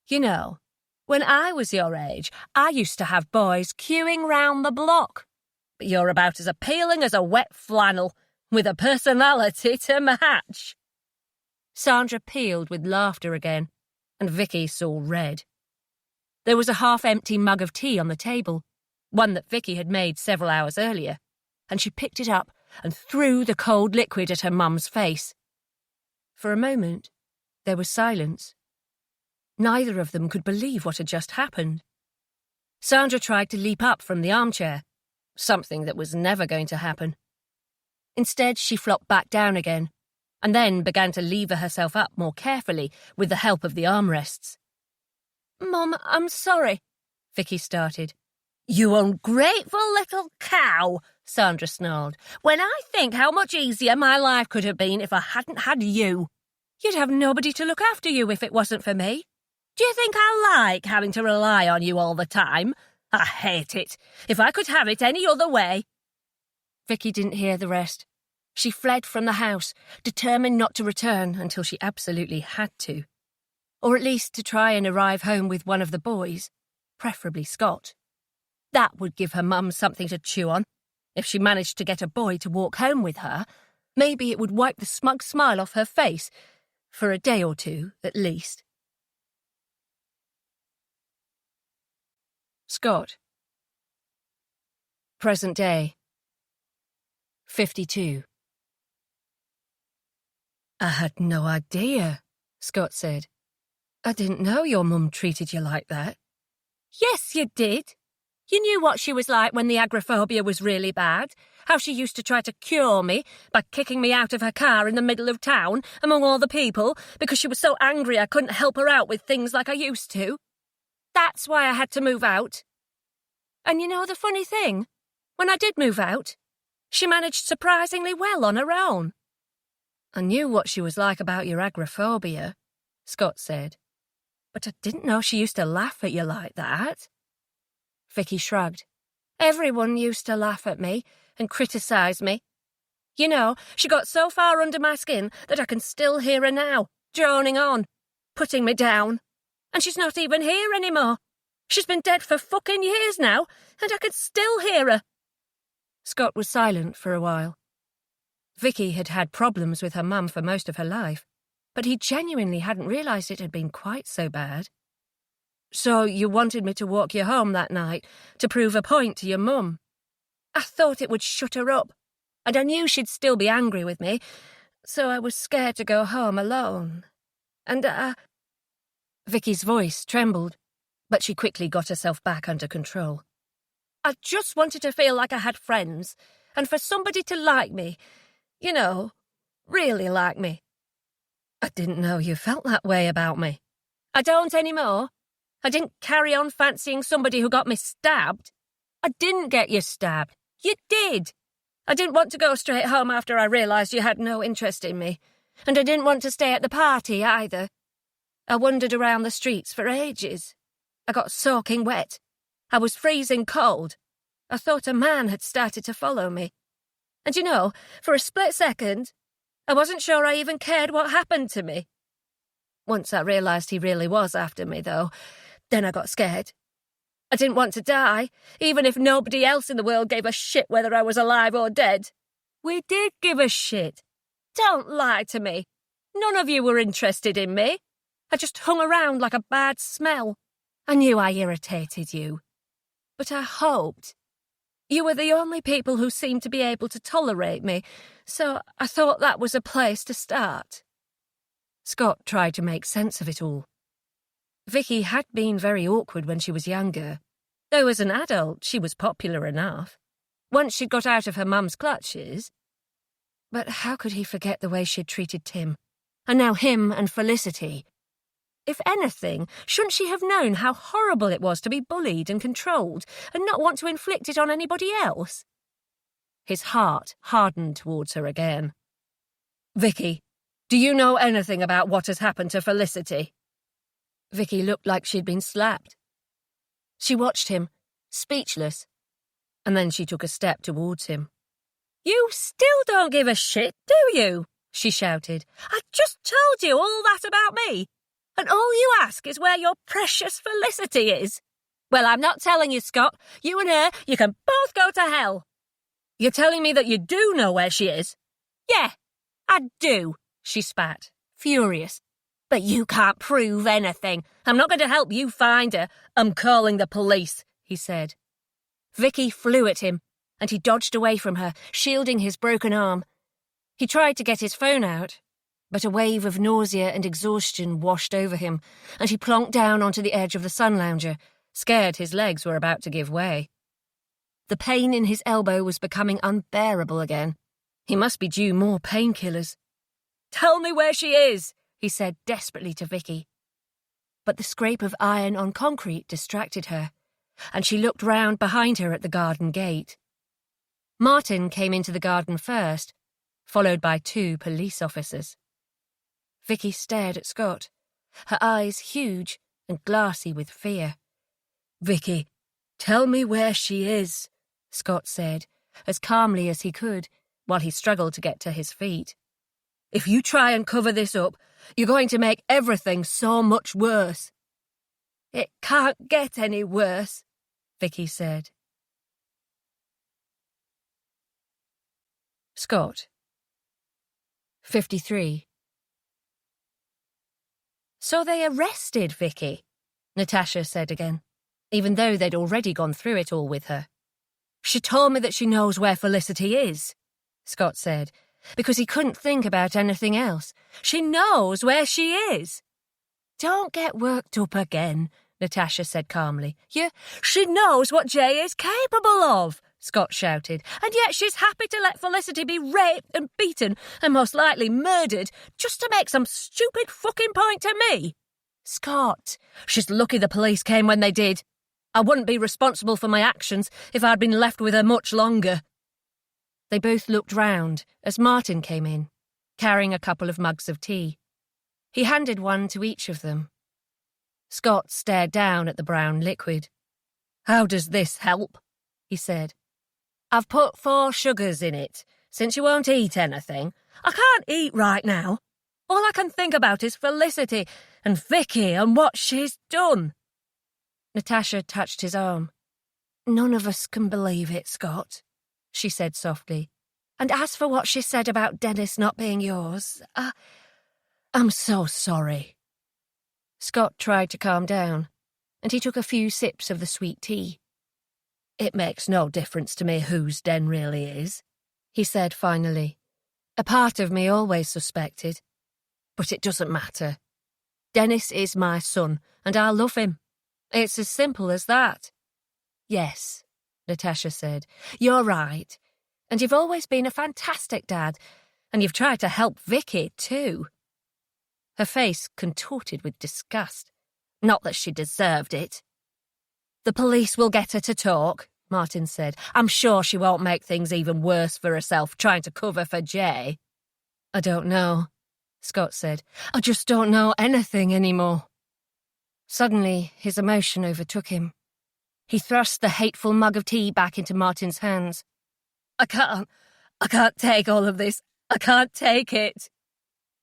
You know, when I was your age, I used to have boys queuing round the block. But you're about as appealing as a wet flannel, with a personality to match." Sandra pealed with laughter again, and Vicky saw red. There was a half-empty mug of tea on the table, one that Vicky had made several hours earlier, and she picked it up and threw the cold liquid at her mum's face. For a moment, there was silence. Neither of them could believe what had just happened. Sandra tried to leap up from the armchair, something that was never going to happen. Instead, she flopped back down again, and then began to lever herself up more carefully with the help of the armrests. "Mum, I'm sorry," Vicky started. "You ungrateful little cow," Sandra snarled. "When I think how much easier my life could have been if I hadn't had you." "You'd have nobody to look after you if it wasn't for me." "Do you think I like having to rely on you all the time? I hate it. If I could have it any other way." Vicky didn't hear the rest. She fled from the house, determined not to return until she absolutely had to. Or at least to try and arrive home with one of the boys, preferably Scott. That would give her mum something to chew on. If she managed to get a boy to walk home with her, maybe it would wipe the smug smile off her face, for a day or two at least. Scott. Present day. 52. "I had no idea," Scott said. "I didn't know your mum treated you like that." "Yes, you did," You knew what she was like when the agoraphobia was really bad, how she used to try to cure me by kicking me out of her car in the middle of town among all the people because she was so angry I couldn't help her out with things like I used to. That's why I had to move out. And you know the funny thing? When I did move out, she managed surprisingly well on her own. I knew what she was like about your agoraphobia, Scott said, but I didn't know she used to laugh at you like that. Vicky shrugged. Everyone used to laugh at me and criticise me. You know, she got so far under my skin that I can still hear her now, droning on, putting me down. And she's not even here anymore. She's been dead for fucking years now, and I can still hear her. Scott was silent for a while. Vicky had had problems with her mum for most of her life, but he genuinely hadn't realised it had been quite so bad. So you wanted me to walk you home that night to prove a point to your mum? I thought it would shut her up, and I knew she'd still be angry with me, so I was scared to go home alone. And Vicky's voice trembled, but she quickly got herself back under control. I just wanted to feel like I had friends, and for somebody to like me. You know, really like me. I didn't know you felt that way about me. I don't anymore. I didn't carry on fancying somebody who got me stabbed. I didn't get you stabbed. You did. I didn't want to go straight home after I realised you had no interest in me. And I didn't want to stay at the party either. I wandered around the streets for ages. I got soaking wet. I was freezing cold. I thought a man had started to follow me. And you know, for a split second, I wasn't sure I even cared what happened to me. Once I realised he really was after me, though, then I got scared. I didn't want to die, even if nobody else in the world gave a shit whether I was alive or dead. We did give a shit. Don't lie to me. None of you were interested in me. I just hung around like a bad smell. I knew I irritated you. But I hoped. You were the only people who seemed to be able to tolerate me, so I thought that was a place to start. Scott tried to make sense of it all. Vicky had been very awkward when she was younger, though as an adult she was popular enough. Once she'd got out of her mum's clutches. But how could he forget the way she'd treated Tim? And now him and Felicity. If anything, shouldn't she have known how horrible it was to be bullied and controlled and not want to inflict it on anybody else? His heart hardened towards her again. Vicky, do you know anything about what has happened to Felicity? Vicky looked like she'd been slapped. She watched him, speechless, and then she took a step towards him. You still don't give a shit, do you? She shouted. I just told you all that about me. And all you ask is where your precious Felicity is. Well, I'm not telling you, Scott. You and her, you can both go to hell. You're telling me that you do know where she is? Yeah, I do, she spat, furious. But you can't prove anything. I'm not going to help you find her. I'm calling the police, he said. Vicky flew at him, and he dodged away from her, shielding his broken arm. He tried to get his phone out, but a wave of nausea and exhaustion washed over him, and he plonked down onto the edge of the sun lounger, scared his legs were about to give way. The pain in his elbow was becoming unbearable again. He must be due more painkillers. Tell me where she is, he said desperately to Vicky. But the scrape of iron on concrete distracted her, and she looked round behind her at the garden gate. Martin came into the garden first, followed by 2 police officers. Vicky stared at Scott, her eyes huge and glassy with fear. Vicky, tell me where she is, Scott said, as calmly as he could, while he struggled to get to his feet. If you try and cover this up, you're going to make everything so much worse. It can't get any worse, Vicky said. Scott, 53. So they arrested Vicky, Natasha said again, even though they'd already gone through it all with her. She told me that she knows where Felicity is, Scott said, because he couldn't think about anything else. She knows where she is. Don't get worked up again, Natasha said calmly. She knows what Jay is capable of, Scott shouted, and yet she's happy to let Felicity be raped and beaten and most likely murdered just to make some stupid fucking point to me. Scott, she's lucky the police came when they did. I wouldn't be responsible for my actions if I'd been left with her much longer. They both looked round as Martin came in, carrying a couple of mugs of tea. He handed one to each of them. Scott stared down at the brown liquid. "How does this help?" he said. "I've put 4 sugars in it, since you won't eat anything. I can't eat right now. All I can think about is Felicity and Vicky and what she's done." Natasha touched his arm. "None of us can believe it, Scott," she said softly. "And as for what she said about Dennis not being yours, I'm so sorry." Scott tried to calm down, and he took a few sips of the sweet tea. "It makes no difference to me whose Den really is," he said finally. "A part of me always suspected. But it doesn't matter. Dennis is my son, and I love him. It's as simple as that." "Yes," Natasha said, "you're right. And you've always been a fantastic dad, and you've tried to help Vicky, too." Her face contorted with disgust. Not that she deserved it. "The police will get her to talk," Martin said. "I'm sure she won't make things even worse for herself trying to cover for Jay." "I don't know," Scott said. "I just don't know anything anymore." Suddenly, his emotion overtook him. He thrust the hateful mug of tea back into Martin's hands. I can't take all of this. I can't take it."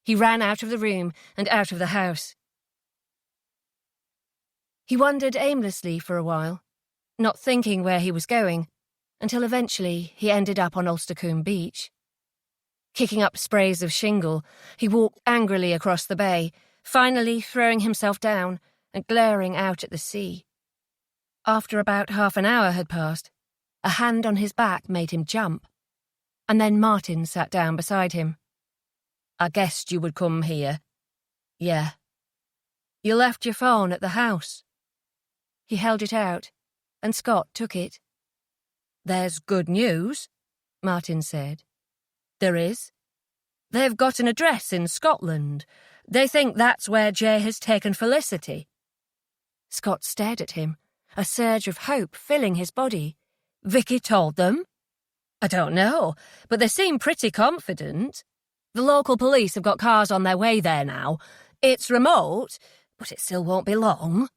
He ran out of the room and out of the house. He wandered aimlessly for a while, not thinking where he was going, until eventually he ended up on Ulstercombe Beach. Kicking up sprays of shingle, he walked angrily across the bay, finally throwing himself down and glaring out at the sea. After about half an hour had passed, a hand on his back made him jump, and then Martin sat down beside him. "I guessed you would come here." "Yeah." "You left your phone at the house." He held it out, and Scott took it. "There's good news," Martin said. "There is. They've got an address in Scotland. They think that's where Jay has taken Felicity." Scott stared at him, a surge of hope filling his body. "Vicky told them?" "I don't know, but they seem pretty confident. The local police have got cars on their way there now. It's remote, but it still won't be long."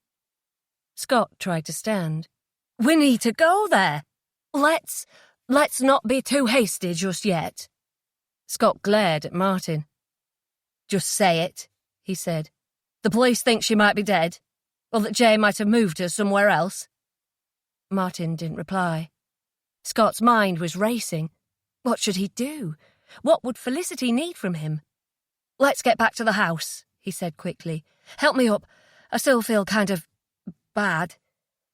Scott tried to stand. "We need to go there. Let's not be too hasty just yet." Scott glared at Martin. "Just say it," he said. "The police think she might be dead, or that Jay might have moved her somewhere else." Martin didn't reply. Scott's mind was racing. What should he do? What would Felicity need from him? "Let's get back to the house," he said quickly. "Help me up. I still feel kind of bad."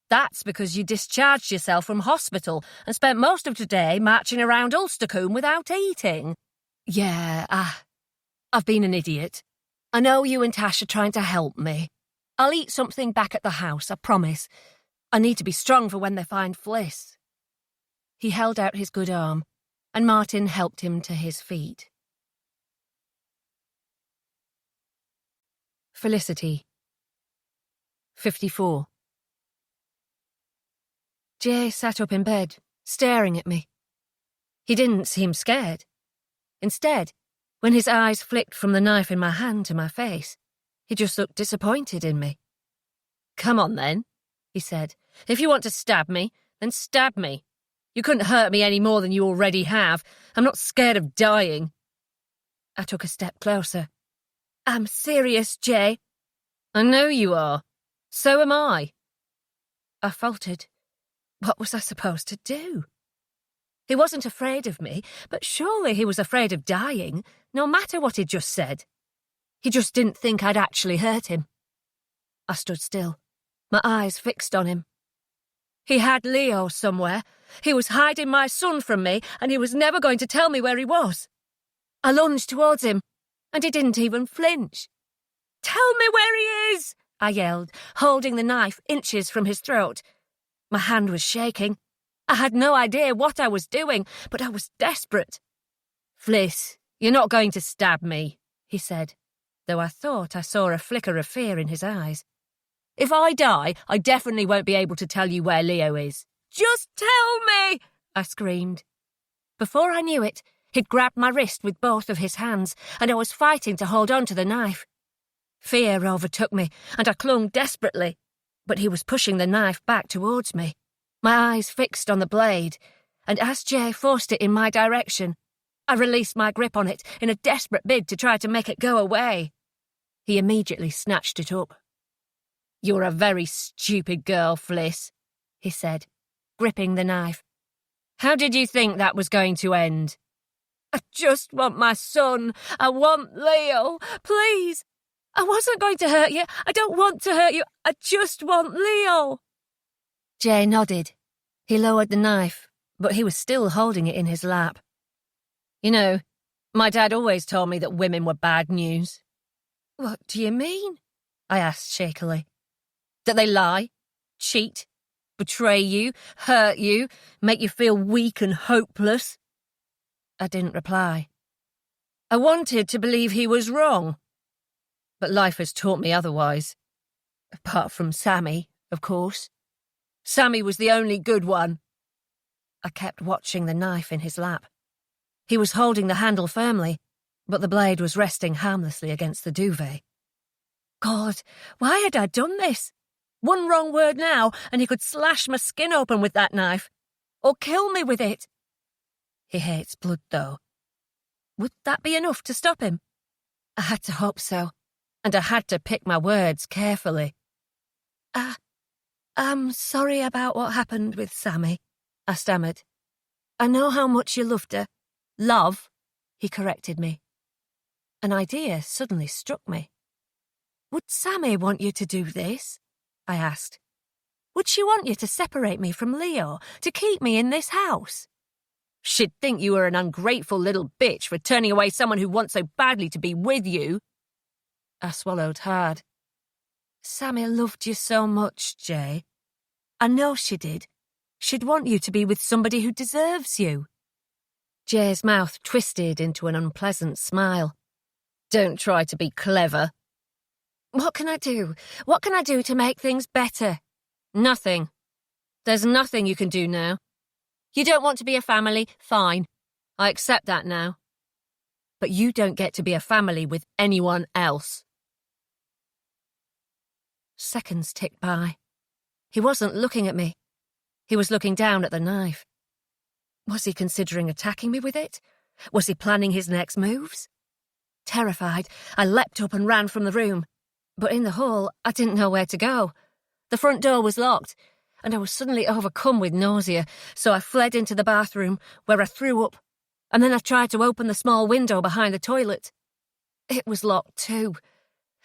"That's because you discharged yourself from hospital and spent most of today marching around Ulstercombe without eating." "Yeah, I've been an idiot. I know you and Tash are trying to help me. I'll eat something back at the house, I promise. I need to be strong for when they find Fliss." He held out his good arm, and Martin helped him to his feet. Felicity. 54. Jay sat up in bed, staring at me. He didn't seem scared. Instead, when his eyes flicked from the knife in my hand to my face, he just looked disappointed in me. "Come on then," he said. "If you want to stab me, then stab me. You couldn't hurt me any more than you already have. I'm not scared of dying." I took a step closer. "I'm serious, Jay." "I know you are. So am I." I faltered. What was I supposed to do? He wasn't afraid of me, but surely he was afraid of dying, no matter what he'd just said. He just didn't think I'd actually hurt him. I stood still, my eyes fixed on him. He had Leo somewhere. He was hiding my son from me, and he was never going to tell me where he was. I lunged towards him, and he didn't even flinch. "Tell me where he is!" I yelled, holding the knife inches from his throat. My hand was shaking. I had no idea what I was doing, but I was desperate. "Fliss, you're not going to stab me," he said, though I thought I saw a flicker of fear in his eyes. "If I die, I definitely won't be able to tell you where Leo is." "Just tell me!" I screamed. Before I knew it, he'd grabbed my wrist with both of his hands, and I was fighting to hold on to the knife. Fear overtook me, and I clung desperately, but he was pushing the knife back towards me, my eyes fixed on the blade, and as Jay forced it in my direction, I released my grip on it in a desperate bid to try to make it go away. He immediately snatched it up. "You're a very stupid girl, Fliss," he said, gripping the knife. "How did you think that was going to end?" "I just want my son. I want Leo. Please. I wasn't going to hurt you. I don't want to hurt you. I just want Leo." Jay nodded. He lowered the knife, but he was still holding it in his lap. "You know, my dad always told me that women were bad news." "What do you mean?" I asked shakily. "That they lie, cheat, betray you, hurt you, make you feel weak and hopeless." I didn't reply. I wanted to believe he was wrong, but life has taught me otherwise. Apart from Sammy, of course. Sammy was the only good one. I kept watching the knife in his lap. He was holding the handle firmly, but the blade was resting harmlessly against the duvet. God, why had I done this? One wrong word now, and he could slash my skin open with that knife, or kill me with it. He hates blood, though. Would that be enough to stop him? I had to hope so, and I had to pick my words carefully. I'm sorry about what happened with Sammy," I stammered. "I know how much you loved her." "Love," he corrected me. An idea suddenly struck me. "Would Sammy want you to do this?" I asked. "Would she want you to separate me from Leo, to keep me in this house?" "She'd think you were an ungrateful little bitch for turning away someone who wants so badly to be with you." I swallowed hard. "Sammy loved you so much, Jay. I know she did. She'd want you to be with somebody who deserves you." Jay's mouth twisted into an unpleasant smile. "Don't try to be clever." "What can I do? What can I do to make things better?" "Nothing. There's nothing you can do now. You don't want to be a family, fine. I accept that now. But you don't get to be a family with anyone else." Seconds ticked by. He wasn't looking at me. He was looking down at the knife. Was he considering attacking me with it? Was he planning his next moves? Terrified, I leapt up and ran from the room. But in the hall, I didn't know where to go. The front door was locked, and I was suddenly overcome with nausea, so I fled into the bathroom, where I threw up, and then I tried to open the small window behind the toilet. It was locked too.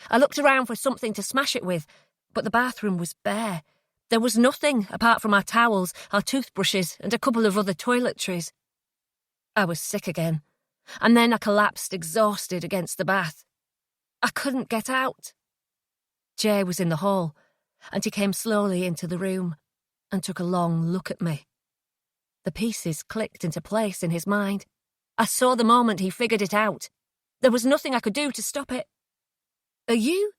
I looked around for something to smash it with, but the bathroom was bare. There was nothing apart from our towels, our toothbrushes, and a couple of other toiletries. I was sick again, and then I collapsed exhausted against the bath. I couldn't get out. Jay was in the hall, and he came slowly into the room and took a long look at me. The pieces clicked into place in his mind. I saw the moment he figured it out. There was nothing I could do to stop it. Are you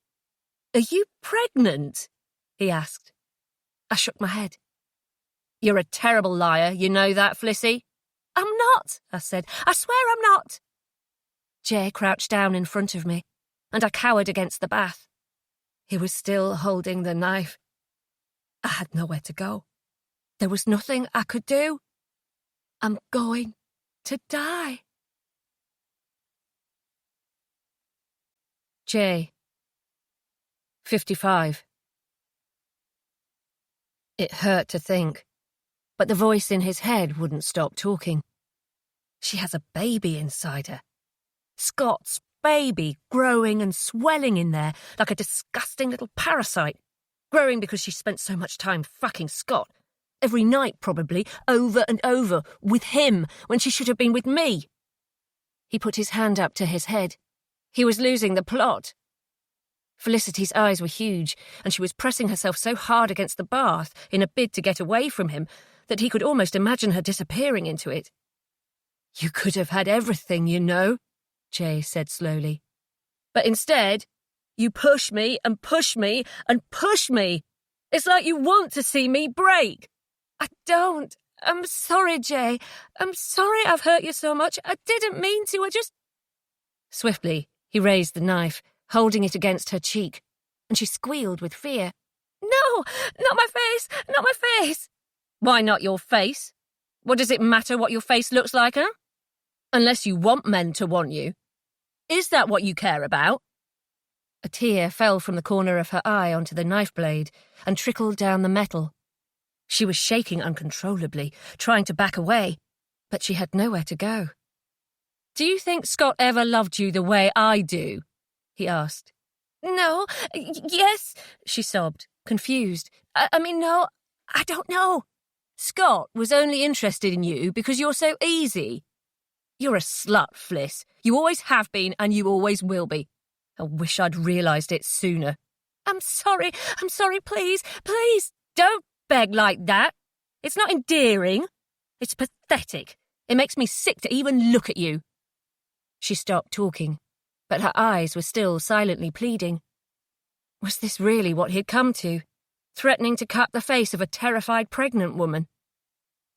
pregnant?" he asked. I shook my head. "You're a terrible liar, you know that, Flissy?" "I'm not," I said. "I swear I'm not." Jay crouched down in front of me, and I cowered against the bath. He was still holding the knife. I had nowhere to go. There was nothing I could do. I'm going to die. Jay, 55. It hurt to think, but the voice in his head wouldn't stop talking. She has a baby inside her. Scott's baby, growing and swelling in there like a disgusting little parasite, growing because she spent so much time fucking Scott, every night probably, over and over, with him, when she should have been with me. He put his hand up to his head. He was losing the plot. Felicity's eyes were huge, and she was pressing herself so hard against the bath in a bid to get away from him that he could almost imagine her disappearing into it. "You could have had everything, you know," Jay said slowly. "But instead, you push me and push me and push me. It's like you want to see me break." "I don't. I'm sorry, Jay. I'm sorry I've hurt you so much. I didn't mean to. I just..." Swiftly, he raised the knife, holding it against her cheek, and she squealed with fear. "No, not my face, not my face." "Why not your face? What does it matter what your face looks like, huh? Unless you want men to want you. Is that what you care about?" A tear fell from the corner of her eye onto the knife blade and trickled down the metal. She was shaking uncontrollably, trying to back away, but she had nowhere to go. "Do you think Scott ever loved you the way I do?" he asked. "No, yes," she sobbed, confused. I mean, no, I don't know." "Scott was only interested in you because you're so easy. You're a slut, Fliss. You always have been and you always will be. I wish I'd realised it sooner." I'm sorry, please, please." "Don't beg like that. It's not endearing. It's pathetic. It makes me sick to even look at you." She stopped talking, but her eyes were still silently pleading. Was this really what he'd come to? Threatening to cut the face of a terrified pregnant woman?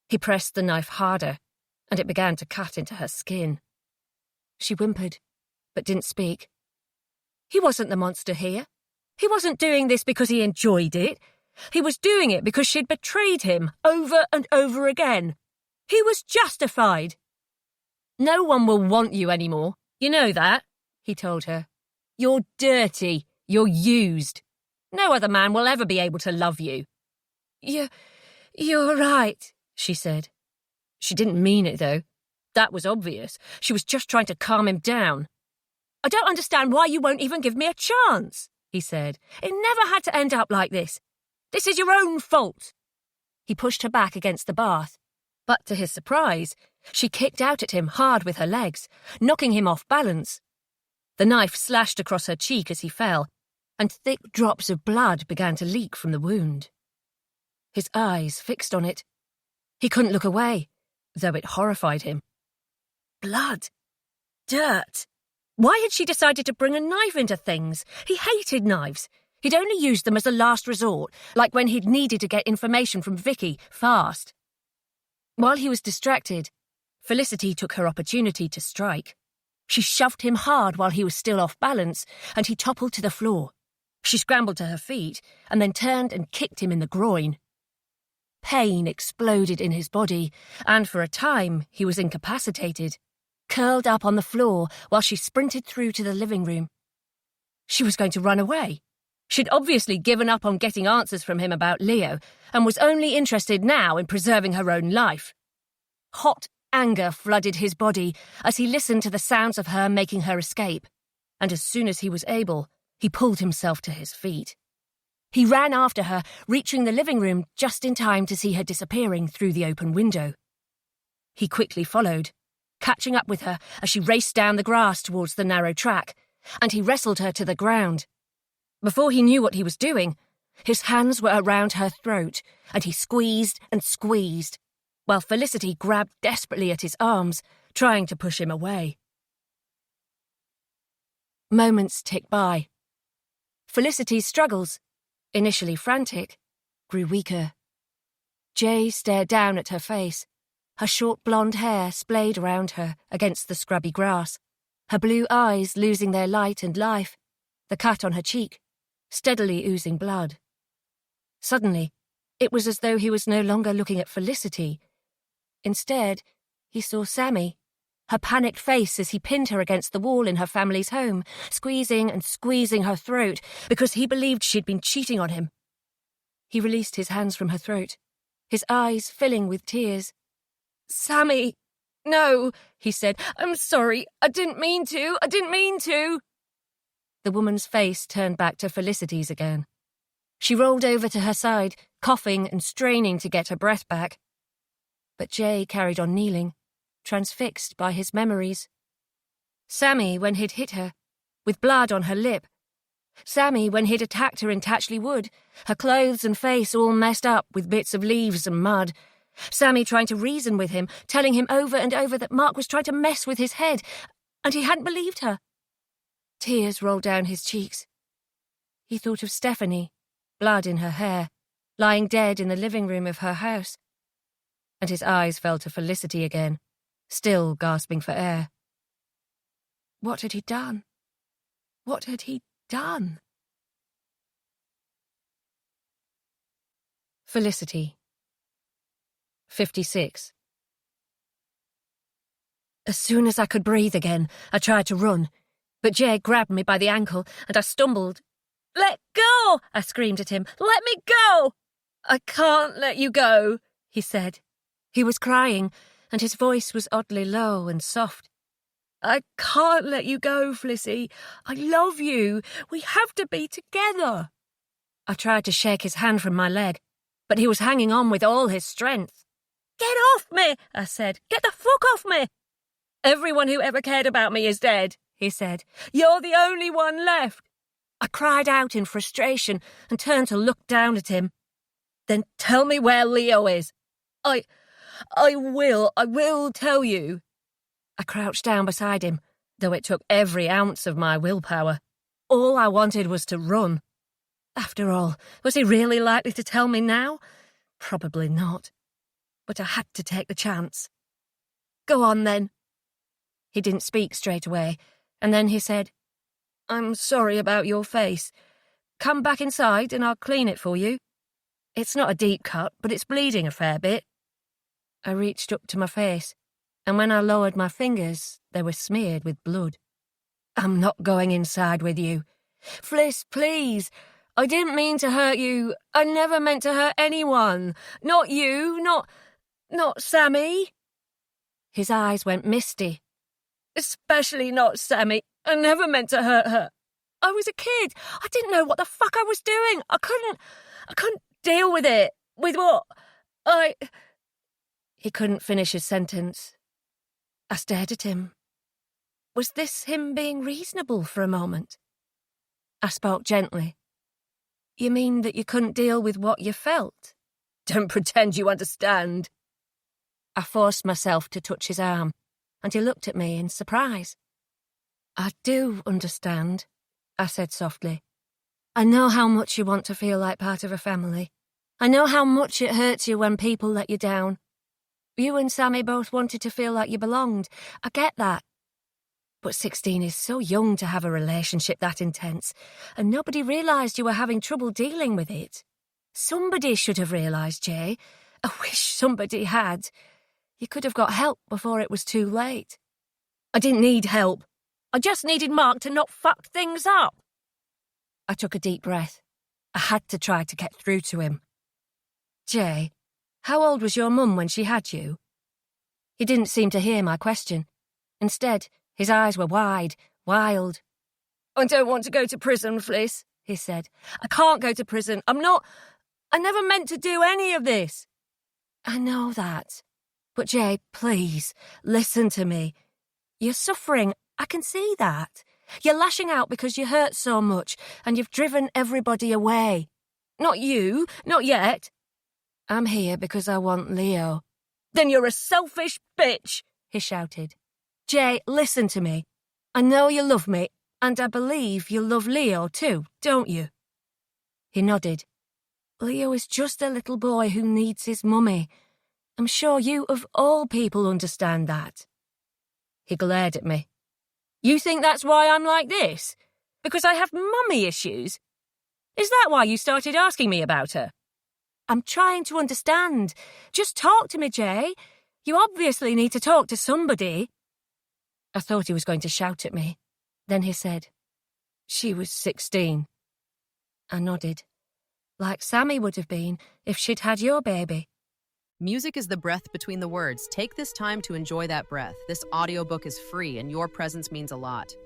He pressed the knife harder, and it began to cut into her skin. She whimpered, but didn't speak. He wasn't the monster here. He wasn't doing this because he enjoyed it. He was doing it because she'd betrayed him over and over again. He was justified. "No one will want you anymore. You know that," he told her. "You're dirty. You're used. No other man will ever be able to love you." You're right," she said. She didn't mean it, though. That was obvious. She was just trying to calm him down. "I don't understand why you won't even give me a chance," he said. "It never had to end up like this. This is your own fault." He pushed her back against the bath, but to his surprise, she kicked out at him hard with her legs, knocking him off balance. The knife slashed across her cheek as he fell, and thick drops of blood began to leak from the wound. His eyes fixed on it. He couldn't look away, though it horrified him. Blood. Dirt. Why had she decided to bring a knife into things? He hated knives. He'd only used them as a last resort, like when he'd needed to get information from Vicky, fast. While he was distracted, Felicity took her opportunity to strike. She shoved him hard while he was still off balance, and he toppled to the floor. She scrambled to her feet, and then turned and kicked him in the groin. Pain exploded in his body, and for a time he was incapacitated, curled up on the floor while she sprinted through to the living room. She was going to run away. She'd obviously given up on getting answers from him about Leo, and was only interested now in preserving her own life. Hot anger flooded his body as he listened to the sounds of her making her escape, and as soon as he was able, he pulled himself to his feet. He ran after her, reaching the living room just in time to see her disappearing through the open window. He quickly followed, catching up with her as she raced down the grass towards the narrow track, and he wrestled her to the ground. Before he knew what he was doing, his hands were around her throat, and he squeezed and squeezed, while Felicity grabbed desperately at his arms, trying to push him away. Moments ticked by. Felicity's struggles, initially frantic, grew weaker. Jay stared down at her face, her short blonde hair splayed around her against the scrubby grass, her blue eyes losing their light and life, the cut on her cheek, steadily oozing blood. Suddenly, it was as though he was no longer looking at Felicity. Instead, he saw Sammy, her panicked face as he pinned her against the wall in her family's home, squeezing and squeezing her throat because he believed she'd been cheating on him. He released his hands from her throat, his eyes filling with tears. "Sammy, no," he said. "I'm sorry. I didn't mean to. The woman's face turned back to Felicity's again. She rolled over to her side, coughing and straining to get her breath back. But Jay carried on kneeling, transfixed by his memories. Sammy, when he'd hit her, with blood on her lip. Sammy when he'd attacked her in Tatchley Wood, her clothes and face all messed up with bits of leaves and mud. Sammy trying to reason with him, telling him over and over that Mark was trying to mess with his head, and he hadn't believed her. Tears rolled down his cheeks. He thought of Stephanie, blood in her hair, lying dead in the living room of her house. And his eyes fell to Felicity again, still gasping for air. What had he done? What had he done? Felicity, 56. As soon as I could breathe again, I tried to run, but Jay grabbed me by the ankle and I stumbled. "Let go!" I screamed at him. "Let me go!" "I can't let you go," he said. He was crying, and his voice was oddly low and soft. "I can't let you go, Flissy. I love you. We have to be together." I tried to shake his hand from my leg, but he was hanging on with all his strength. "Get off me," I said. "Get the fuck off me." "Everyone who ever cared about me is dead," he said. "You're the only one left." I cried out in frustration and turned to look down at him. "Then tell me where Leo is." I will tell you." I crouched down beside him, though it took every ounce of my willpower. All I wanted was to run. After all, was he really likely to tell me now? Probably not. But I had to take the chance. "Go on, then." He didn't speak straight away, and then he said, "I'm sorry about your face. Come back inside and I'll clean it for you. It's not a deep cut, but it's bleeding a fair bit." I reached up to my face, and when I lowered my fingers, they were smeared with blood. "I'm not going inside with you. Fliss, please. I didn't mean to hurt you. I never meant to hurt anyone. Not you, not Sammy." His eyes went misty. "Especially not Sammy. I never meant to hurt her. I was a kid. I didn't know what the fuck I was doing. I couldn't deal with it. With what? He couldn't finish his sentence. I stared at him. Was this him being reasonable for a moment? I spoke gently. "You mean that you couldn't deal with what you felt?" "Don't pretend you understand." I forced myself to touch his arm, and he looked at me in surprise. "I do understand," I said softly. "I know how much you want to feel like part of a family. I know how much it hurts you when people let you down. You and Sammy both wanted to feel like you belonged. I get that. But 16 is so young to have a relationship that intense, and nobody realised you were having trouble dealing with it. Somebody should have realised, Jay. I wish somebody had. You could have got help before it was too late." "I didn't need help. I just needed Mark to not fuck things up." I took a deep breath. I had to try to get through to him. "Jay, how old was your mum when she had you?" He didn't seem to hear my question. Instead, his eyes were wide, wild. "I don't want to go to prison, Fliss," he said. "I can't go to prison. I never meant to do any of this." "I know that. But Jay, please, listen to me. You're suffering. I can see that. You're lashing out because you hurt so much, and you've driven everybody away. Not you, not yet. I'm here because I want Leo." "Then you're a selfish bitch," he shouted. "Jay, listen to me. I know you love me, and I believe you love Leo too, don't you?" He nodded. "Leo is just a little boy who needs his mummy. I'm sure you, of all people, understand that." He glared at me. "You think that's why I'm like this? Because I have mummy issues? Is that why you started asking me about her?" "I'm trying to understand. Just talk to me, Jay. You obviously need to talk to somebody." I thought he was going to shout at me. Then he said, "She was 16. I nodded. "Like Sammy would have been if she'd had your baby." Music is the breath between the words. Take this time to enjoy that breath. This audiobook is free, and your presence means a lot.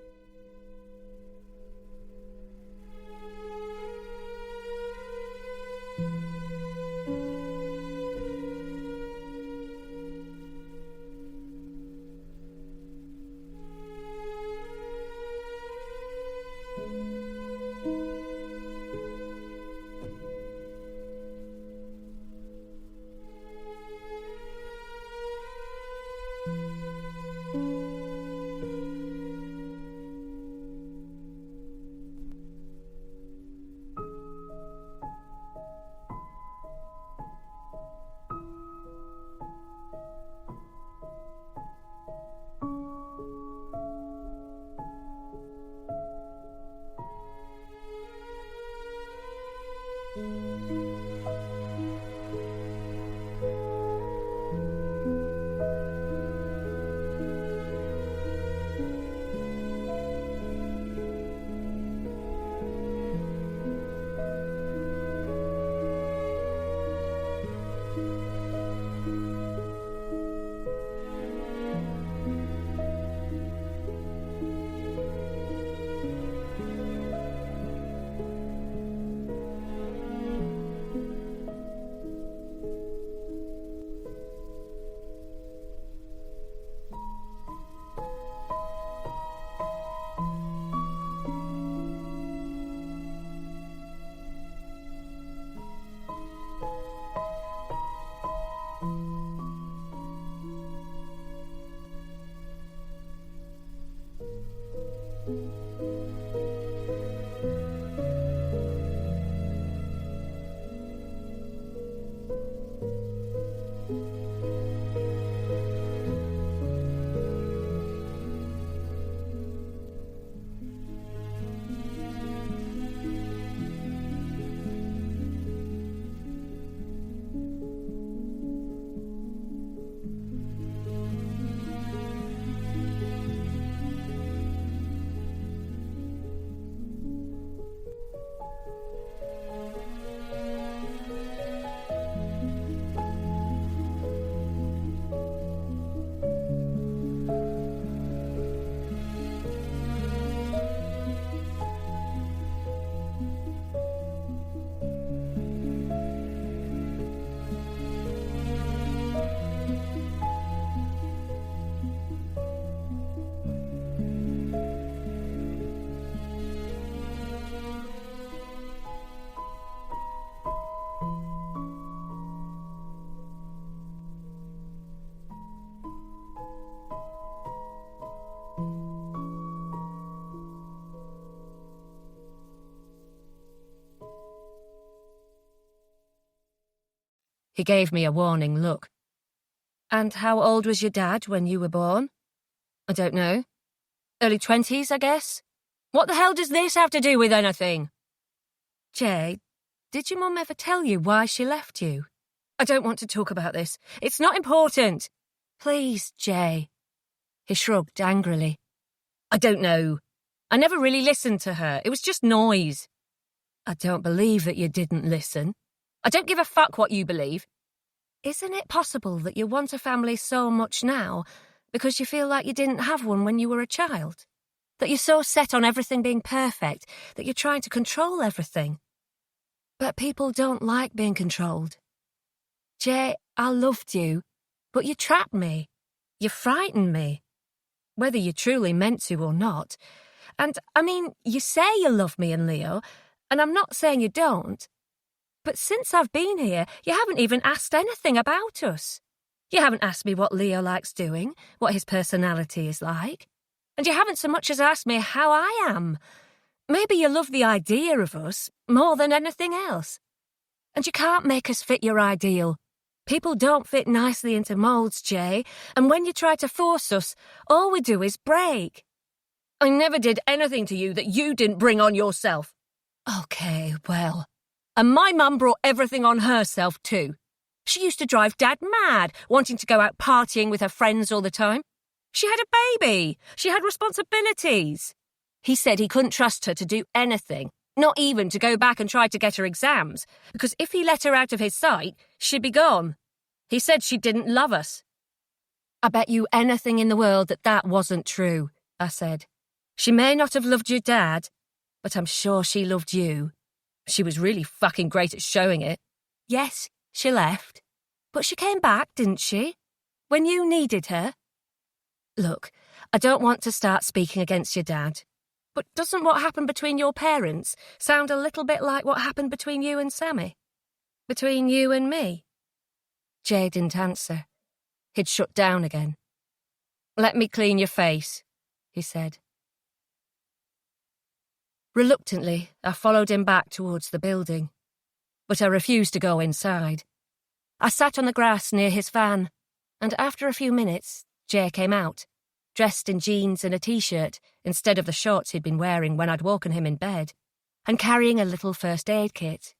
He gave me a warning look. And how old was your dad when you were born? I don't know. Early 20s, I guess? What the hell does this have to do with anything? Jay, did your mum ever tell you why she left you? I don't want to talk about this. It's not important. Please, Jay. He shrugged angrily. I don't know. I never really listened to her. It was just noise. I don't believe that you didn't listen. I don't give a fuck what you believe. Isn't it possible that you want a family so much now because you feel like you didn't have one when you were a child? That you're so set on everything being perfect that you're trying to control everything? But people don't like being controlled. Jay, I loved you, but you trapped me. You frightened me. Whether you truly meant to or not. And, I mean, you say you love me and Leo, and I'm not saying you don't. But since I've been here, you haven't even asked anything about us. You haven't asked me what Leo likes doing, what his personality is like. And you haven't so much as asked me how I am. Maybe you love the idea of us more than anything else. And you can't make us fit your ideal. People don't fit nicely into moulds, Jay, and when you try to force us, all we do is break. I never did anything to you that you didn't bring on yourself. Okay, well... And my mum brought everything on herself too. She used to drive Dad mad, wanting to go out partying with her friends all the time. She had a baby. She had responsibilities. He said he couldn't trust her to do anything, not even to go back and try to get her exams, because if he let her out of his sight, she'd be gone. He said she didn't love us. I bet you anything in the world that that wasn't true, I said. She may not have loved your dad, but I'm sure she loved you. She was really fucking great at showing it. Yes, she left. But she came back, didn't she? When you needed her? Look, I don't want to start speaking against your dad. But doesn't what happened between your parents sound a little bit like what happened between you and Sammy? Between you and me? Jay didn't answer. He'd shut down again. Let me clean your face, he said. Reluctantly, I followed him back towards the building, but I refused to go inside. I sat on the grass near his van, and after a few minutes, Jay came out, dressed in jeans and a t-shirt instead of the shorts he'd been wearing when I'd woken him in bed, and carrying a little first aid kit.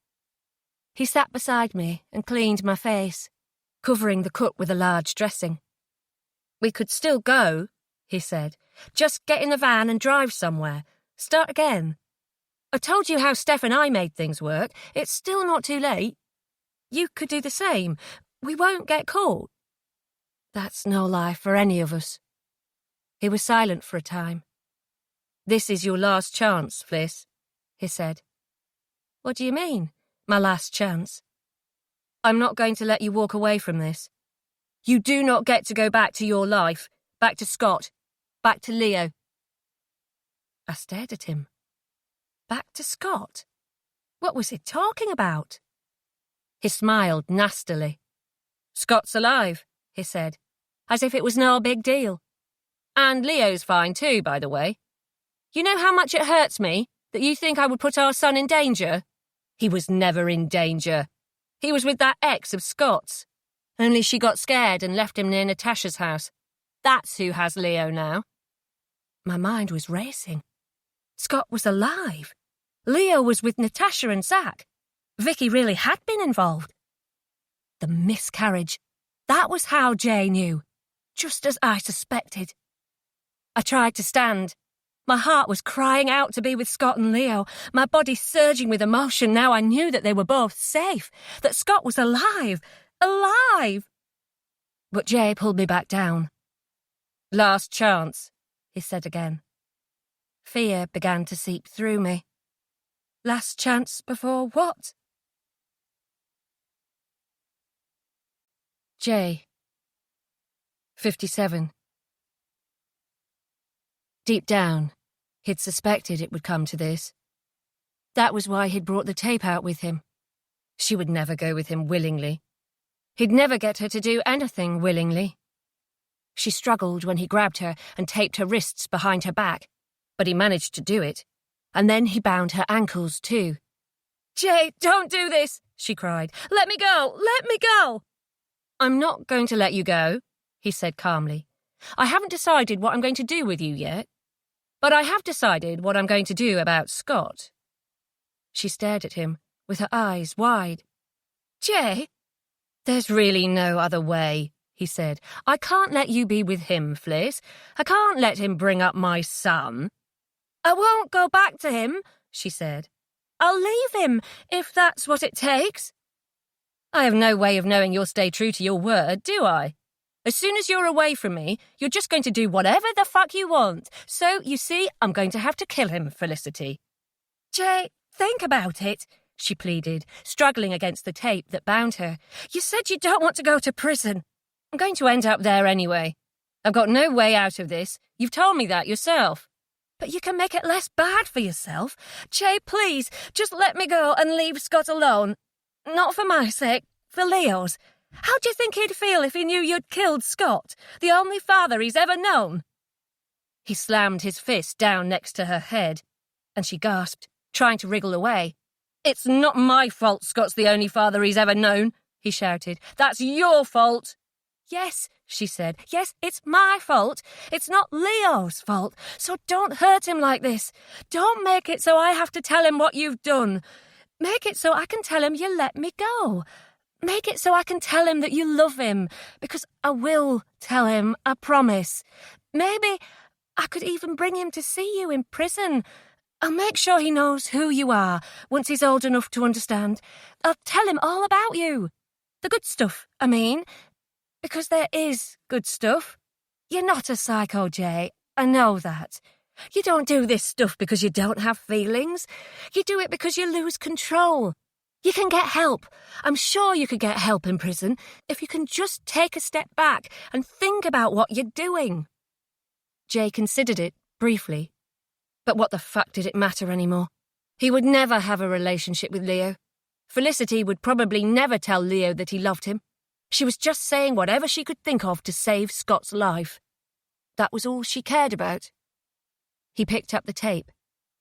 He sat beside me and cleaned my face, covering the cut with a large dressing. We could still go, he said. Just get in the van and drive somewhere. Start again. I told you how Steph and I made things work. It's still not too late. You could do the same. We won't get caught. That's no life for any of us. He was silent for a time. This is your last chance, Fliss, he said. What do you mean, my last chance? I'm not going to let you walk away from this. You do not get to go back to your life, back to Scott, back to Leo. I stared at him. Back to Scott? What was he talking about? He smiled nastily. Scott's alive, he said, as if it was no big deal. And Leo's fine too, by the way. You know how much it hurts me that you think I would put our son in danger? He was never in danger. He was with that ex of Scott's. Only she got scared and left him near Natasha's house. That's who has Leo now. My mind was racing. Scott was alive. Leo was with Natasha and Zach. Vicky really had been involved. The miscarriage. That was how Jay knew. Just as I suspected. I tried to stand. My heart was crying out to be with Scott and Leo, my body surging with emotion. Now I knew that they were both safe, that Scott was alive. Alive! But Jay pulled me back down. Last chance, he said again. Fear began to seep through me. Last chance before what? Jay, 57. Deep down, he'd suspected it would come to this. That was why he'd brought the tape out with him. She would never go with him willingly. He'd never get her to do anything willingly. She struggled when he grabbed her and taped her wrists behind her back, but he managed to do it. And then he bound her ankles too. "Jay, don't do this," she cried. "Let me go! Let me go!" "I'm not going to let you go," he said calmly. "I haven't decided what I'm going to do with you yet. But I have decided what I'm going to do about Scott." She stared at him, with her eyes wide. "Jay?" "There's really no other way," he said. "I can't let you be with him, Fliss. I can't let him bring up my son." "I won't go back to him," she said. "I'll leave him, if that's what it takes." "I have no way of knowing you'll stay true to your word, do I? As soon as you're away from me, you're just going to do whatever the fuck you want. So, you see, I'm going to have to kill him, Felicity." "Jay, think about it," she pleaded, struggling against the tape that bound her. "You said you don't want to go to prison." "I'm going to end up there anyway. I've got no way out of this. You've told me that yourself." "But you can make it less bad for yourself. Jay, please, just let me go and leave Scott alone. Not for my sake, for Leo's. How do you think he'd feel if he knew you'd killed Scott, the only father he's ever known?" He slammed his fist down next to her head, and she gasped, trying to wriggle away. "It's not my fault Scott's the only father he's ever known," he shouted. "That's your fault." "Yes," she said. "Yes, it's my fault. It's not Leo's fault. So don't hurt him like this. Don't make it so I have to tell him what you've done. Make it so I can tell him you let me go. Make it so I can tell him that you love him, because I will tell him, I promise. Maybe I could even bring him to see you in prison. I'll make sure he knows who you are once he's old enough to understand. I'll tell him all about you. The good stuff, I mean. Because there is good stuff. You're not a psycho, Jay. I know that. You don't do this stuff because you don't have feelings. You do it because you lose control. You can get help. I'm sure you could get help in prison if you can just take a step back and think about what you're doing. Jay considered it, briefly. But what the fuck did it matter anymore? He would never have a relationship with Leo. Felicity would probably never tell Leo that he loved him. She was just saying whatever she could think of to save Scott's life. That was all she cared about. He picked up the tape,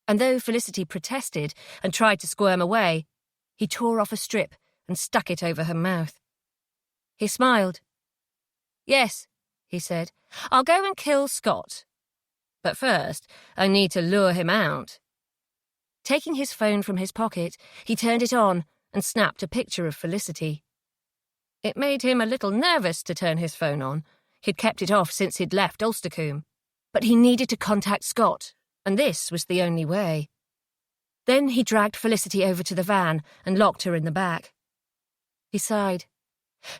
and though Felicity protested and tried to squirm away, he tore off a strip and stuck it over her mouth. He smiled. "Yes," he said, "I'll go and kill Scott. But first, I need to lure him out." Taking his phone from his pocket, he turned it on and snapped a picture of Felicity. It made him a little nervous to turn his phone on. He'd kept it off since he'd left Ulstercombe. But he needed to contact Scott, and this was the only way. Then he dragged Felicity over to the van and locked her in the back. He sighed.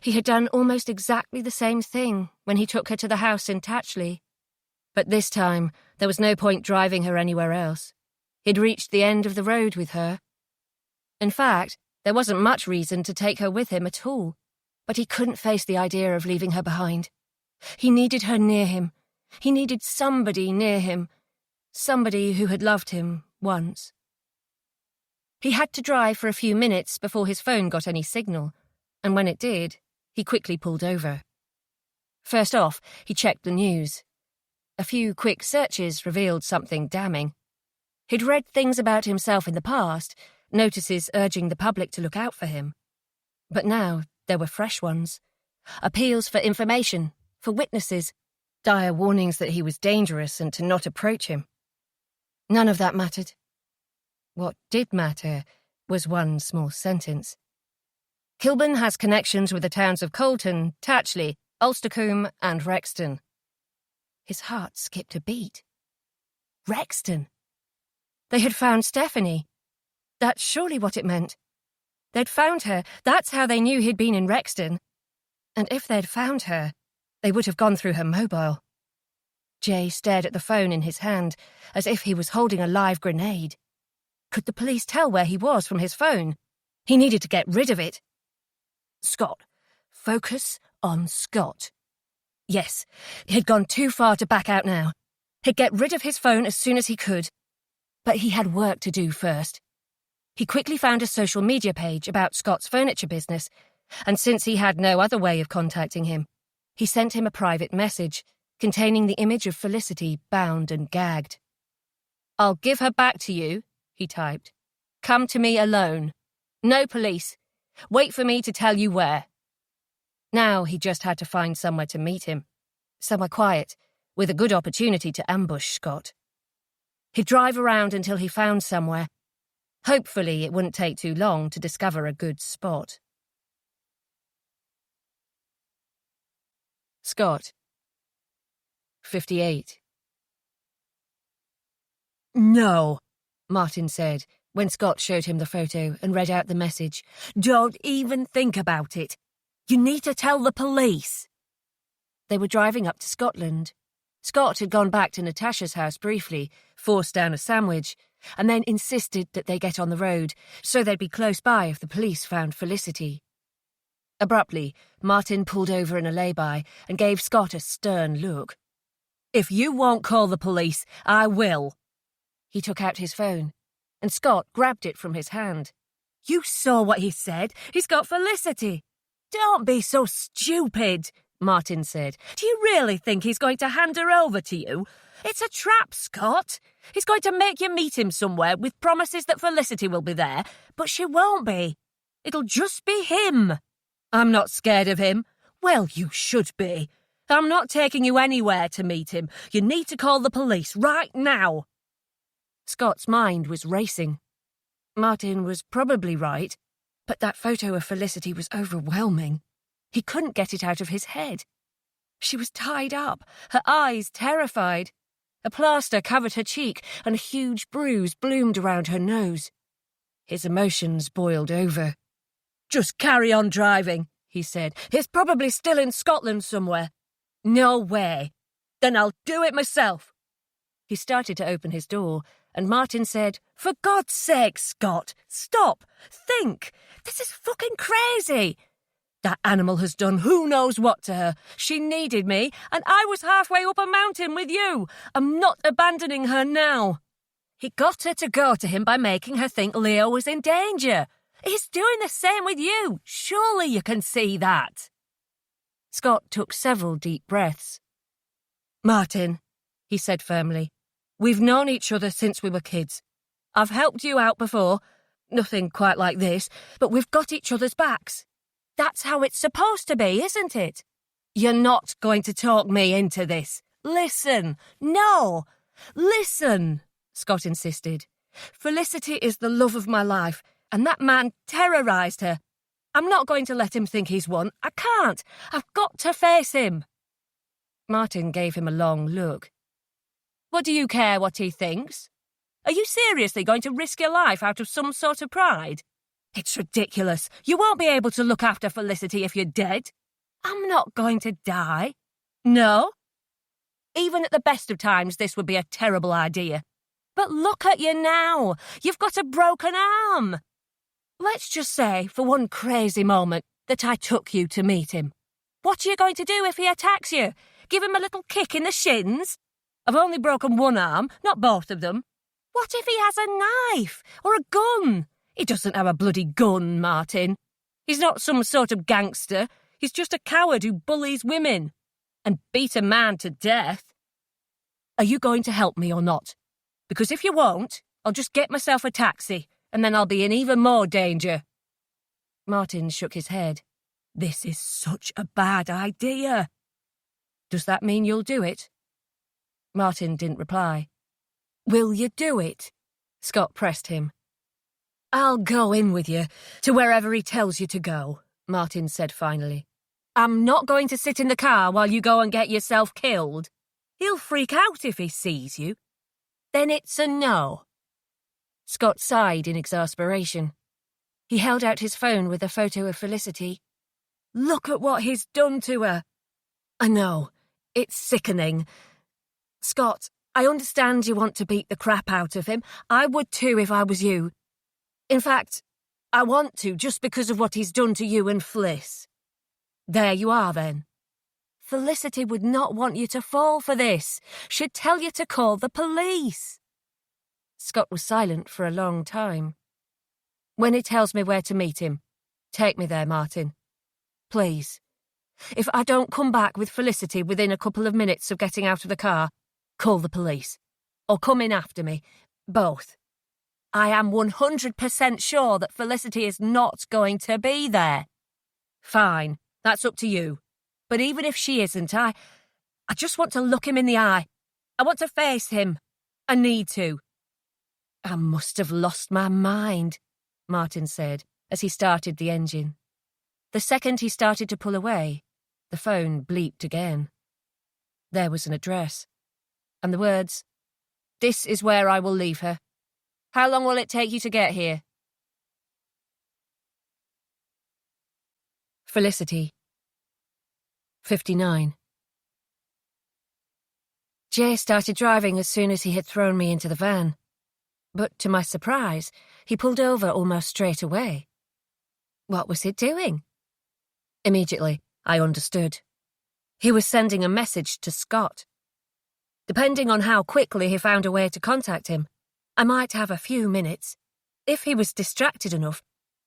He had done almost exactly the same thing when he took her to the house in Tatchley. But this time, there was no point driving her anywhere else. He'd reached the end of the road with her. In fact, there wasn't much reason to take her with him at all, but he couldn't face the idea of leaving her behind. He needed her near him. He needed somebody near him. Somebody who had loved him once. He had to drive for a few minutes before his phone got any signal, and when it did, he quickly pulled over. First off, he checked the news. A few quick searches revealed something damning. He'd read things about himself in the past, notices urging the public to look out for him. But now there were fresh ones. Appeals for information, for witnesses, dire warnings that he was dangerous and to not approach him. None of that mattered. What did matter was one small sentence. Kilburn has connections with the towns of Colton, Tatchley, Ulstercombe and Rexton. His heart skipped a beat. Rexton! They had found Stephanie. That's surely what it meant. They'd found her, that's how they knew he'd been in Rexton. And if they'd found her, they would have gone through her mobile. Jay stared at the phone in his hand, as if he was holding a live grenade. Could the police tell where he was from his phone? He needed to get rid of it. Scott. Focus on Scott. Yes, he'd gone too far to back out now. He'd get rid of his phone as soon as he could. But he had work to do first. He quickly found a social media page about Scott's furniture business, and since he had no other way of contacting him, he sent him a private message containing the image of Felicity bound and gagged. "I'll give her back to you," he typed. "Come to me alone. No police. Wait for me to tell you where." Now he just had to find somewhere to meet him. Somewhere quiet, with a good opportunity to ambush Scott. He'd drive around until he found somewhere. Hopefully it wouldn't take too long to discover a good spot. Scott. 58. "No," Martin said, when Scott showed him the photo and read out the message. "Don't even think about it. You need to tell the police." They were driving up to Scotland. Scott had gone back to Natasha's house briefly, forced down a sandwich, and then insisted that they get on the road, so they'd be close by if the police found Felicity. Abruptly, Martin pulled over in a lay-by and gave Scott a stern look. "If you won't call the police, I will." He took out his phone, and Scott grabbed it from his hand. "You saw what he said. He's got Felicity." "Don't be so stupid," Martin said. "Do you really think he's going to hand her over to you? It's a trap, Scott. He's going to make you meet him somewhere with promises that Felicity will be there, but she won't be. It'll just be him." "I'm not scared of him." "Well, you should be. I'm not taking you anywhere to meet him. You need to call the police right now." Scott's mind was racing. Martin was probably right, but that photo of Felicity was overwhelming. He couldn't get it out of his head. She was tied up, her eyes terrified. A plaster covered her cheek, and a huge bruise bloomed around her nose. His emotions boiled over. "Just carry on driving," he said. "He's probably still in Scotland somewhere." "No way. Then I'll do it myself." He started to open his door, and Martin said, "For God's sake, Scott, stop. Think. This is fucking crazy. That animal has done who knows what to her. She needed me, and I was halfway up a mountain with you. I'm not abandoning her now." He got her to go to him by making her think Leo was in danger. He's doing the same with you. Surely you can see that. Scott took several deep breaths. "Martin," he said firmly, "we've known each other since we were kids. I've helped you out before. Nothing quite like this, but we've got each other's backs. That's how it's supposed to be, isn't it? You're not going to talk me into this. Listen. No. Listen," Scott insisted. "Felicity is the love of my life, and that man terrorised her. I'm not going to let him think he's won. I can't. I've got to face him." Martin gave him a long look. "What do you care what he thinks? Are you seriously going to risk your life out of some sort of pride? It's ridiculous. You won't be able to look after Felicity if you're dead. I'm not going to die. No? Even at the best of times, this would be a terrible idea. But look at you now. You've got a broken arm. Let's just say, for one crazy moment, that I took you to meet him. What are you going to do if he attacks you? Give him a little kick in the shins? I've only broken one arm, not both of them. What if he has a knife or a gun? He doesn't have a bloody gun, Martin. He's not some sort of gangster. He's just a coward who bullies women. And beat a man to death. Are you going to help me or not? Because if you won't, I'll just get myself a taxi, and then I'll be in even more danger." Martin shook his head. This is such a bad idea. Does that mean you'll do it? Martin didn't reply. Will you do it? Scott pressed him. I'll go in with you, to wherever he tells you to go, Martin said finally. I'm not going to sit in the car while you go and get yourself killed. He'll freak out if he sees you. Then it's a no. Scott sighed in exasperation. He held out his phone with a photo of Felicity. Look at what he's done to her. I know. It's sickening. Scott, I understand you want to beat the crap out of him. I would too if I was you. In fact, I want to just because of what he's done to you and Fliss. There you are then. Felicity would not want you to fall for this. She'd tell you to call the police. Scott was silent for a long time. When he tells me where to meet him, take me there, Martin. Please. If I don't come back with Felicity within a couple of minutes of getting out of the car, call the police. Or come in after me. Both. I am 100% sure that Felicity is not going to be there. Fine, that's up to you. But even if she isn't, I just want to look him in the eye. I want to face him. I need to. I must have lost my mind, Martin said as he started the engine. The second he started to pull away, the phone bleeped again. There was an address, and the words, "This is where I will leave her. How long will it take you to get here?" Felicity, 59. Jay started driving as soon as he had thrown me into the van. But to my surprise, he pulled over almost straight away. What was he doing? Immediately, I understood. He was sending a message to Scott. Depending on how quickly he found a way to contact him, I might have a few minutes. If he was distracted enough,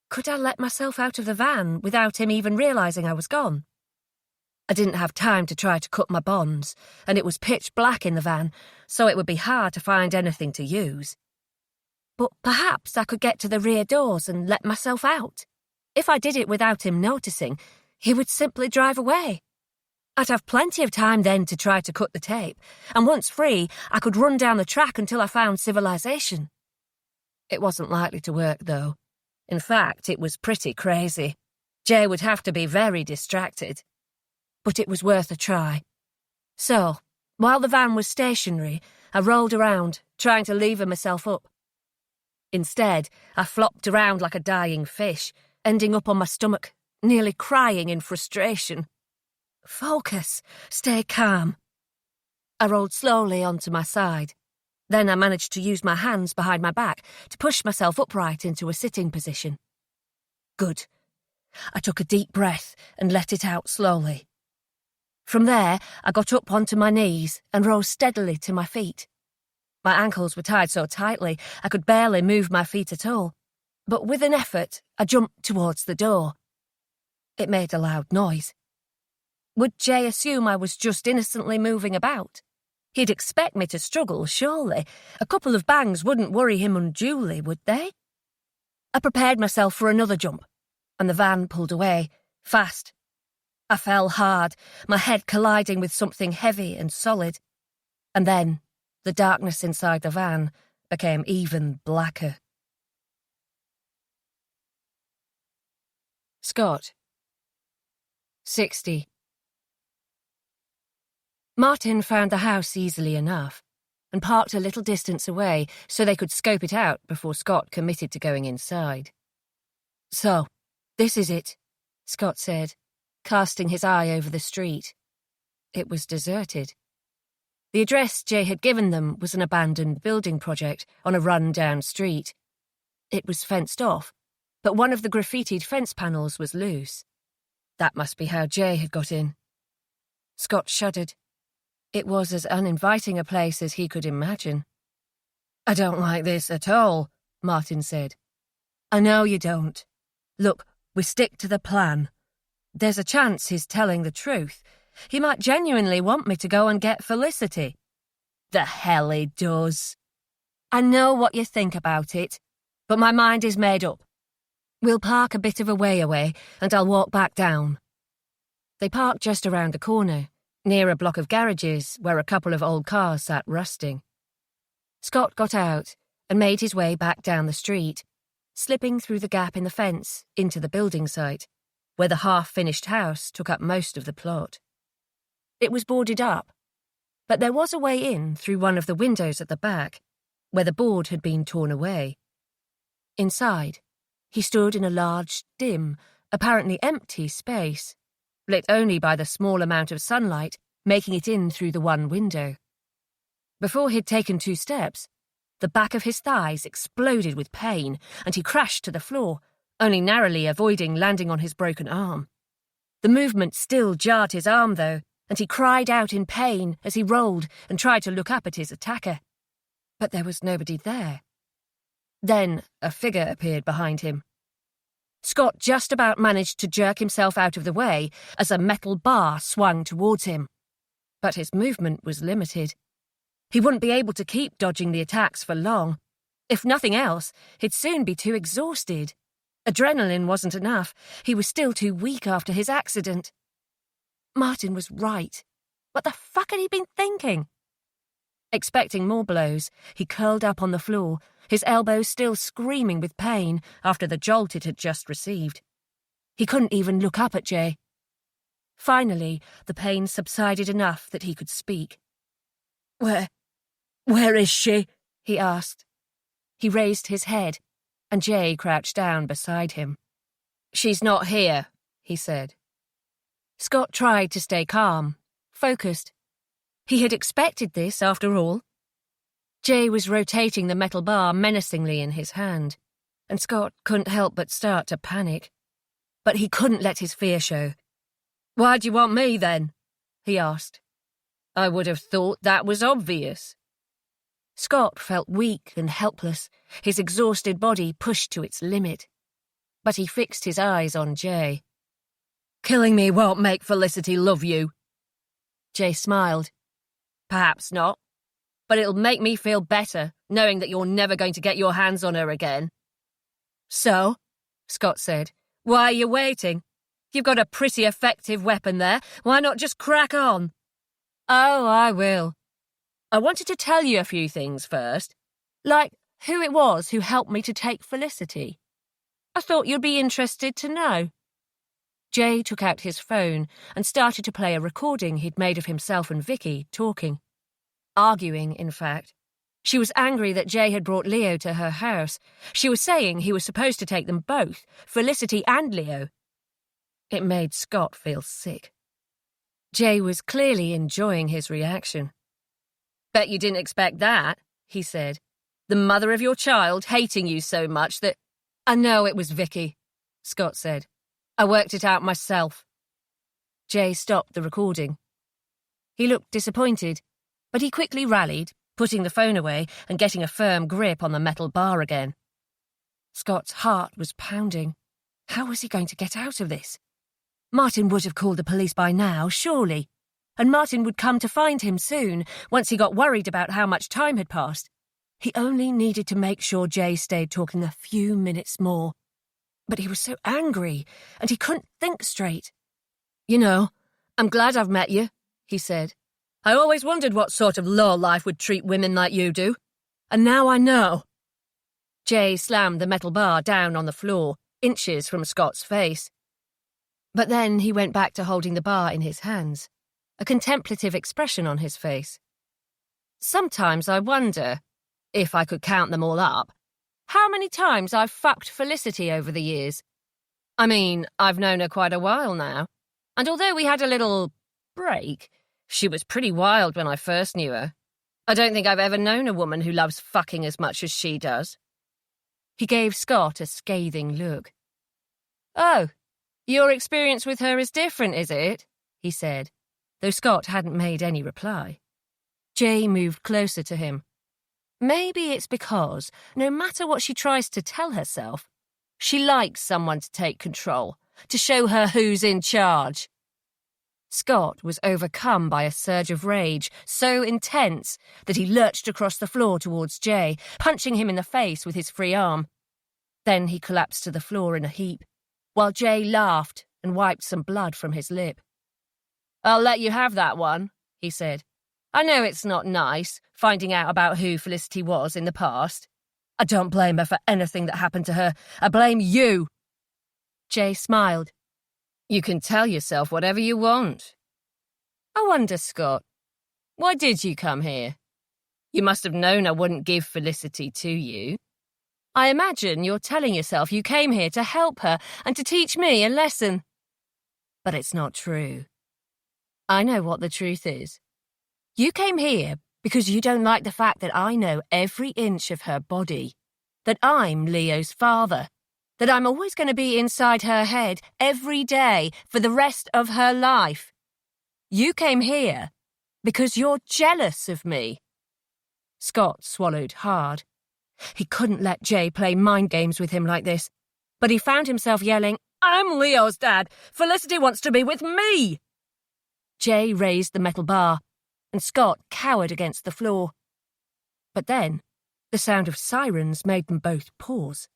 could I let myself out of the van without him even realising I was gone? I didn't have time to try to cut my bonds, and it was pitch black in the van, so it would be hard to find anything to use. But perhaps I could get to the rear doors and let myself out. If I did it without him noticing, he would simply drive away. I'd have plenty of time then to try to cut the tape, and once free, I could run down the track until I found civilization. It wasn't likely to work, though. In fact, it was pretty crazy. Jay would have to be very distracted. But it was worth a try. So, while the van was stationary, I rolled around, trying to lever myself up. Instead, I flopped around like a dying fish, ending up on my stomach, nearly crying in frustration. Focus. Stay calm. I rolled slowly onto my side. Then I managed to use my hands behind my back to push myself upright into a sitting position. Good. I took a deep breath and let it out slowly. From there, I got up onto my knees and rose steadily to my feet. My ankles were tied so tightly I could barely move my feet at all, but with an effort, I jumped towards the door. It made a loud noise. Would Jay assume I was just innocently moving about? He'd expect me to struggle, surely. A couple of bangs wouldn't worry him unduly, would they? I prepared myself for another jump, and the van pulled away, fast. I fell hard, my head colliding with something heavy and solid. And then, the darkness inside the van became even blacker. Scott, 60. Martin found the house easily enough and parked a little distance away so they could scope it out before Scott committed to going inside. So, this is it, Scott said, casting his eye over the street. It was deserted. The address Jay had given them was an abandoned building project on a run-down street. It was fenced off, but one of the graffitied fence panels was loose. That must be how Jay had got in. Scott shuddered. It was as uninviting a place as he could imagine. I don't like this at all, Martin said. I know you don't. Look, we stick to the plan. There's a chance he's telling the truth. He might genuinely want me to go and get Felicity. The hell he does. I know what you think about it, but my mind is made up. We'll park a bit of a way away, and I'll walk back down. They parked just around the corner, near a block of garages where a couple of old cars sat rusting. Scott got out and made his way back down the street, slipping through the gap in the fence into the building site, where the half-finished house took up most of the plot. It was boarded up, but there was a way in through one of the windows at the back, where the board had been torn away. Inside, he stood in a large, dim, apparently empty space, lit only by the small amount of sunlight making it in through the one window. Before he'd taken 2 steps, the back of his thighs exploded with pain, and he crashed to the floor, only narrowly avoiding landing on his broken arm. The movement still jarred his arm, though, and he cried out in pain as he rolled and tried to look up at his attacker. But there was nobody there. Then a figure appeared behind him. Scott just about managed to jerk himself out of the way as a metal bar swung towards him. But his movement was limited. He wouldn't be able to keep dodging the attacks for long. If nothing else, he'd soon be too exhausted. Adrenaline wasn't enough. He was still too weak after his accident. Martin was right. What the fuck had he been thinking? Expecting more blows, he curled up on the floor, his elbows still screaming with pain after the jolt it had just received. He couldn't even look up at Jay. Finally, the pain subsided enough that he could speak. Where is she?" he asked. He raised his head, and Jay crouched down beside him. "She's not here," he said. Scott tried to stay calm, focused. He had expected this, after all. Jay was rotating the metal bar menacingly in his hand, and Scott couldn't help but start to panic. But he couldn't let his fear show. "Why'd you want me, then?" he asked. "I would have thought that was obvious." Scott felt weak and helpless, his exhausted body pushed to its limit. But he fixed his eyes on Jay. "Killing me won't make Felicity love you." Jay smiled. "Perhaps not, but it'll make me feel better, knowing that you're never going to get your hands on her again." "So?" Scott said. "Why are you waiting? You've got a pretty effective weapon there. Why not just crack on?" "Oh, I will. I wanted to tell you a few things first, like who it was who helped me to take Felicity. I thought you'd be interested to know." Jay took out his phone and started to play a recording he'd made of himself and Vicky talking. Arguing, in fact. She was angry that Jay had brought Leo to her house. She was saying he was supposed to take them both, Felicity and Leo. It made Scott feel sick. Jay was clearly enjoying his reaction. "Bet you didn't expect that," he said. "The mother of your child hating you so much that—" "I know it was Vicky," Scott said. "I worked it out myself." Jay stopped the recording. He looked disappointed, but he quickly rallied, putting the phone away and getting a firm grip on the metal bar again. Scott's heart was pounding. How was he going to get out of this? Martin would have called the police by now, surely. And Martin would come to find him soon, once he got worried about how much time had passed. He only needed to make sure Jay stayed talking a few minutes more. But he was so angry, and he couldn't think straight. "You know, I'm glad I've met you," he said. "I always wondered what sort of lowlife would treat women like you do. And now I know." Jay slammed the metal bar down on the floor, inches from Scott's face. But then he went back to holding the bar in his hands, a contemplative expression on his face. "Sometimes I wonder, if I could count them all up, how many times I've fucked Felicity over the years. I mean, I've known her quite a while now, and although we had a little break, she was pretty wild when I first knew her. I don't think I've ever known a woman who loves fucking as much as she does." He gave Scott a scathing look. "Oh, your experience with her is different, is it?" he said, though Scott hadn't made any reply. Jay moved closer to him. "Maybe it's because, no matter what she tries to tell herself, she likes someone to take control, to show her who's in charge." Scott was overcome by a surge of rage, so intense that he lurched across the floor towards Jay, punching him in the face with his free arm. Then he collapsed to the floor in a heap, while Jay laughed and wiped some blood from his lip. "I'll let you have that one," he said. "I know it's not nice, finding out about who Felicity was in the past. I don't blame her for anything that happened to her. I blame you." Jay smiled. "You can tell yourself whatever you want. I wonder, Scott, why did you come here? You must have known I wouldn't give Felicity to you. I imagine you're telling yourself you came here to help her and to teach me a lesson. But it's not true. I know what the truth is. You came here because you don't like the fact that I know every inch of her body, that I'm Leo's father, that I'm always going to be inside her head every day for the rest of her life. You came here because you're jealous of me." Scott swallowed hard. He couldn't let Jay play mind games with him like this, but he found himself yelling, "I'm Leo's dad! Felicity wants to be with me!" Jay raised the metal bar, and Scott cowered against the floor. But then, the sound of sirens made them both pause.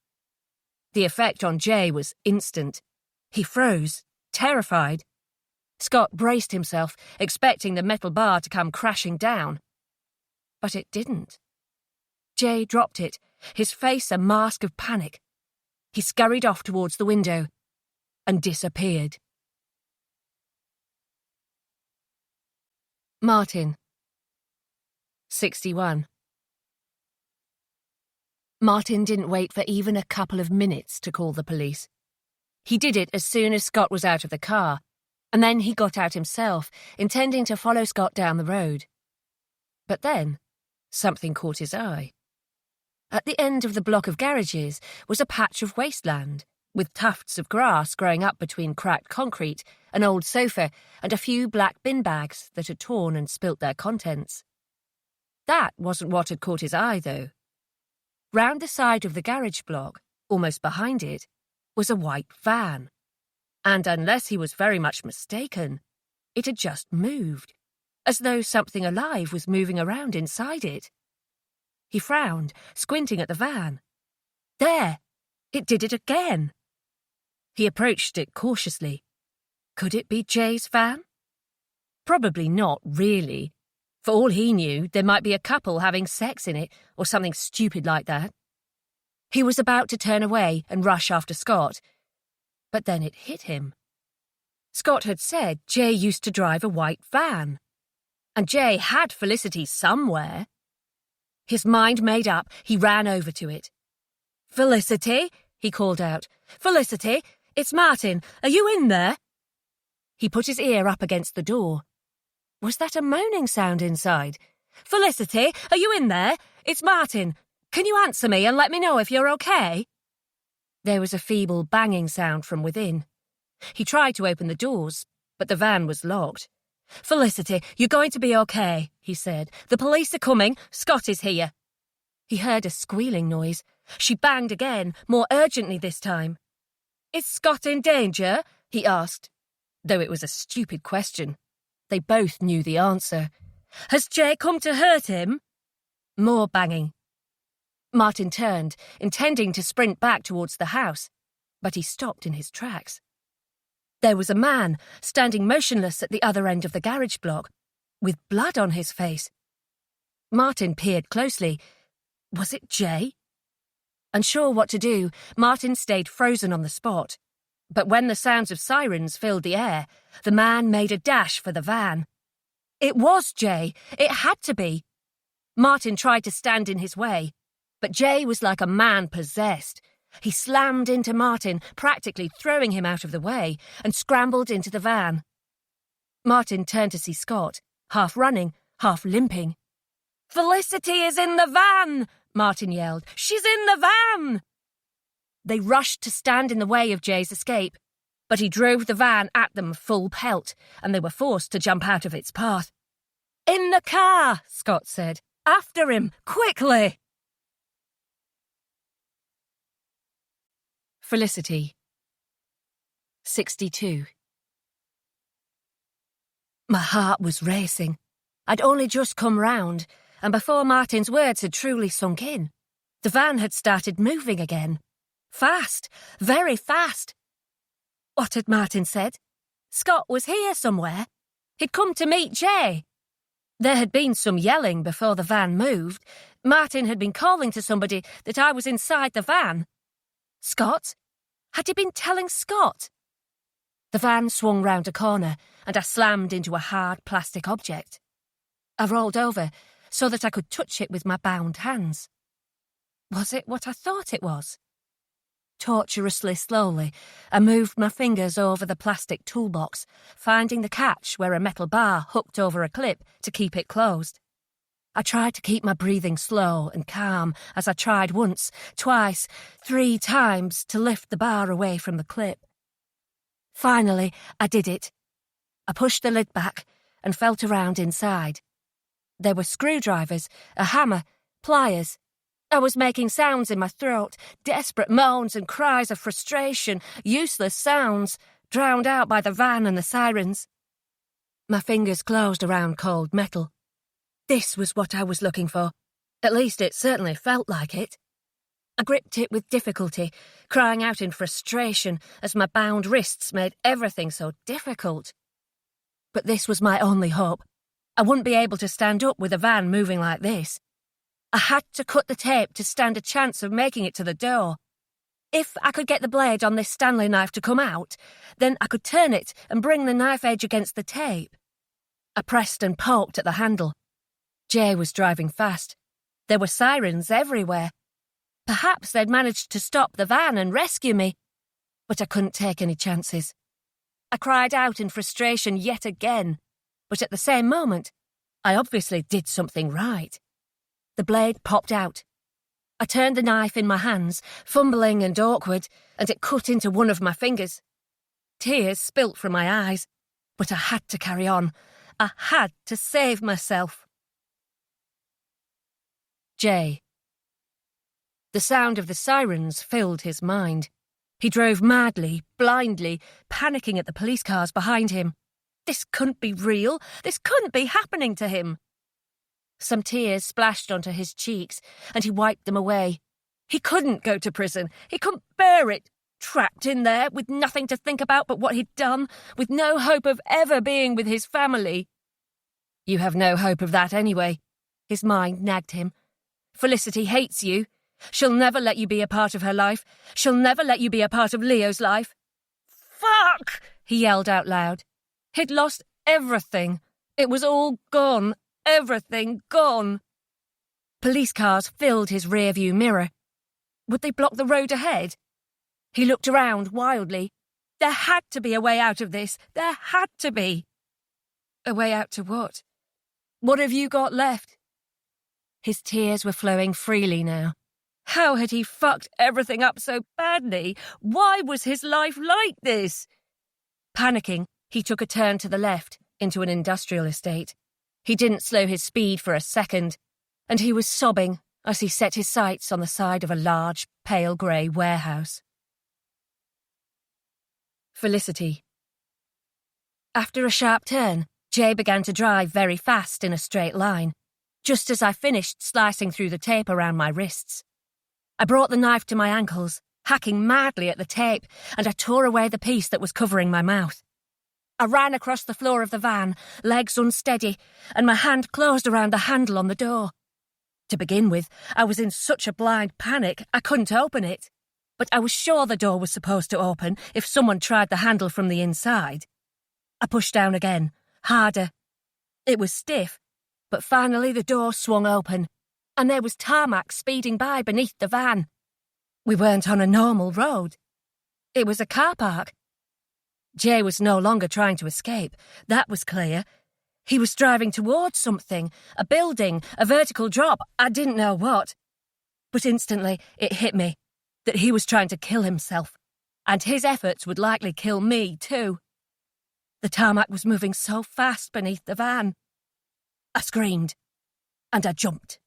The effect on Jay was instant. He froze, terrified. Scott braced himself, expecting the metal bar to come crashing down. But it didn't. Jay dropped it, his face a mask of panic. He scurried off towards the window and disappeared. Martin, 61. Martin didn't wait for even a couple of minutes to call the police. He did it as soon as Scott was out of the car, and then he got out himself, intending to follow Scott down the road. But then, something caught his eye. At the end of the block of garages was a patch of wasteland, with tufts of grass growing up between cracked concrete, an old sofa, and a few black bin bags that had torn and spilt their contents. That wasn't what had caught his eye, though. Round the side of the garage block, almost behind it, was a white van. And unless he was very much mistaken, it had just moved, as though something alive was moving around inside it. He frowned, squinting at the van. There! It did it again. He approached it cautiously. Could it be Jay's van? Probably not, really. For all he knew, there might be a couple having sex in it, or something stupid like that. He was about to turn away and rush after Scott, but then it hit him. Scott had said Jay used to drive a white van, and Jay had Felicity somewhere. His mind made up, he ran over to it. "Felicity," he called out. "Felicity, it's Martin. Are you in there?" He put his ear up against the door. Was that a moaning sound inside? "Felicity, are you in there? It's Martin. Can you answer me and let me know if you're okay?" There was a feeble banging sound from within. He tried to open the doors, but the van was locked. "Felicity, you're going to be okay," he said. "The police are coming. Scott is here." He heard a squealing noise. She banged again, more urgently this time. "Is Scott in danger?" he asked, though it was a stupid question. They both knew the answer. "Has Jay come to hurt him?" More banging. Martin turned, intending to sprint back towards the house, but he stopped in his tracks. There was a man standing motionless at the other end of the garage block, with blood on his face. Martin peered closely. Was it Jay? Unsure what to do, Martin stayed frozen on the spot. But when the sounds of sirens filled the air, the man made a dash for the van. It was Jay. It had to be. Martin tried to stand in his way, but Jay was like a man possessed. He slammed into Martin, practically throwing him out of the way, and scrambled into the van. Martin turned to see Scott, half running, half limping. "Felicity is in the van!" Martin yelled. "She's in the van!" They rushed to stand in the way of Jay's escape, but he drove the van at them full pelt, and they were forced to jump out of its path. "In the car," Scott said. "After him, quickly!" Felicity, 62. My heart was racing. I'd only just come round, and before Martin's words had truly sunk in, the van had started moving again. Fast, very fast. What had Martin said? Scott was here somewhere. He'd come to meet Jay. There had been some yelling before the van moved. Martin had been calling to somebody that I was inside the van. Scott? Had he been telling Scott? The van swung round a corner and I slammed into a hard plastic object. I rolled over so that I could touch it with my bound hands. Was it what I thought it was? Tortuously slowly, I moved my fingers over the plastic toolbox, finding the catch where a metal bar hooked over a clip to keep it closed. I tried to keep my breathing slow and calm as I tried once, twice, 3 times to lift the bar away from the clip. Finally, I did it. I pushed the lid back and felt around inside. There were screwdrivers, a hammer, pliers. I was making sounds in my throat, desperate moans and cries of frustration, useless sounds, drowned out by the van and the sirens. My fingers closed around cold metal. This was what I was looking for. At least it certainly felt like it. I gripped it with difficulty, crying out in frustration as my bound wrists made everything so difficult. But this was my only hope. I wouldn't be able to stand up with a van moving like this. I had to cut the tape to stand a chance of making it to the door. If I could get the blade on this Stanley knife to come out, then I could turn it and bring the knife edge against the tape. I pressed and poked at the handle. Jay was driving fast. There were sirens everywhere. Perhaps they'd managed to stop the van and rescue me, but I couldn't take any chances. I cried out in frustration yet again, but at the same moment, I obviously did something right. The blade popped out. I turned the knife in my hands, fumbling and awkward, and it cut into one of my fingers. Tears spilt from my eyes, but I had to carry on. I had to save myself. Jay. The sound of the sirens filled his mind. He drove madly, blindly, panicking at the police cars behind him. This couldn't be real. This couldn't be happening to him. Some tears splashed onto his cheeks, and he wiped them away. He couldn't go to prison. He couldn't bear it. Trapped in there, with nothing to think about but what he'd done, with no hope of ever being with his family. You have no hope of that anyway, his mind nagged him. Felicity hates you. She'll never let you be a part of her life. She'll never let you be a part of Leo's life. Fuck! He yelled out loud. He'd lost everything. It was all gone. Everything gone. Police cars filled his rearview mirror. Would they block the road ahead? He looked around wildly. There had to be a way out of this. There had to be. A way out to what? What have you got left? His tears were flowing freely now. How had he fucked everything up so badly? Why was his life like this? Panicking, he took a turn to the left into an industrial estate. He didn't slow his speed for a second, and he was sobbing as he set his sights on the side of a large, pale grey warehouse. Felicity. After a sharp turn, Jay began to drive very fast in a straight line, just as I finished slicing through the tape around my wrists. I brought the knife to my ankles, hacking madly at the tape, and I tore away the piece that was covering my mouth. I ran across the floor of the van, legs unsteady, and my hand closed around the handle on the door. To begin with, I was in such a blind panic I couldn't open it, but I was sure the door was supposed to open if someone tried the handle from the inside. I pushed down again, harder. It was stiff, but finally the door swung open, and there was tarmac speeding by beneath the van. We weren't on a normal road. It was a car park. Jay was no longer trying to escape, that was clear. He was driving towards something, a building, a vertical drop, I didn't know what. But instantly it hit me that he was trying to kill himself, and his efforts would likely kill me too. The tarmac was moving so fast beneath the van. I screamed, and I jumped.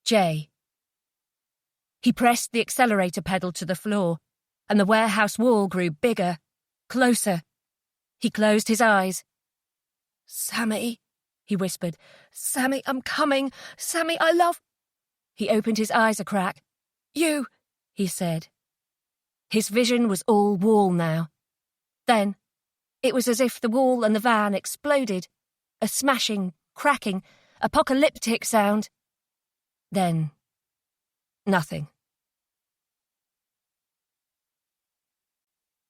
Jay. He pressed the accelerator pedal to the floor, and the warehouse wall grew bigger, closer. He closed his eyes. "Sammy," he whispered. "Sammy, I'm coming. Sammy, I love—" He opened his eyes a crack. You, he said. His vision was all wall now. Then, it was as if the wall and the van exploded, a smashing, cracking, apocalyptic sound. Then, nothing.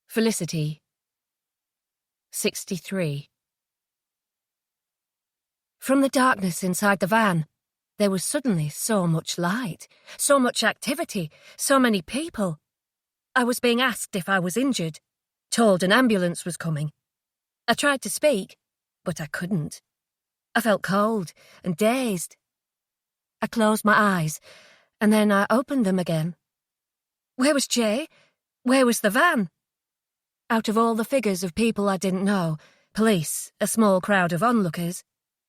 Felicity, 63. From the darkness inside the van, there was suddenly so much light, so much activity, so many people. I was being asked if I was injured, told an ambulance was coming. I tried to speak, but I couldn't. I felt cold and dazed. I closed my eyes, and then I opened them again. Where was Jay? Where was the van? Out of all the figures of people I didn't know, police, a small crowd of onlookers,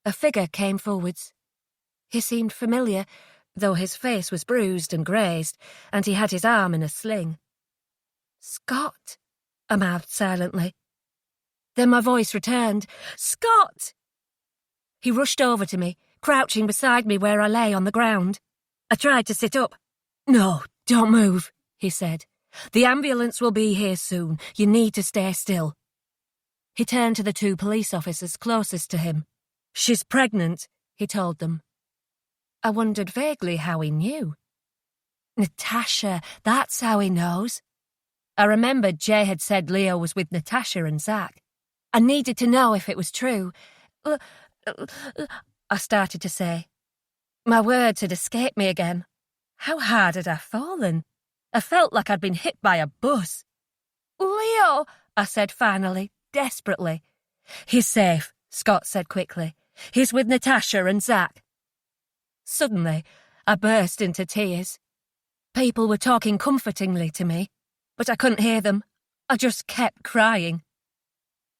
a figure came forwards. He seemed familiar, though his face was bruised and grazed, and he had his arm in a sling. Scott, I mouthed silently. Then my voice returned. Scott! He rushed over to me, crouching beside me where I lay on the ground. I tried to sit up. No, don't move, he said. The ambulance will be here soon. You need to stay still. He turned to the 2 police officers closest to him. She's pregnant, he told them. I wondered vaguely how he knew. Natasha, that's how he knows. I remembered Jay had said Leo was with Natasha and Zach. I needed to know if it was true. I started to say. My words had escaped me again. How hard had I fallen? I felt like I'd been hit by a bus. Leo, I said finally, desperately. He's safe, Scott said quickly. He's with Natasha and Zach. Suddenly, I burst into tears. People were talking comfortingly to me, but I couldn't hear them. I just kept crying.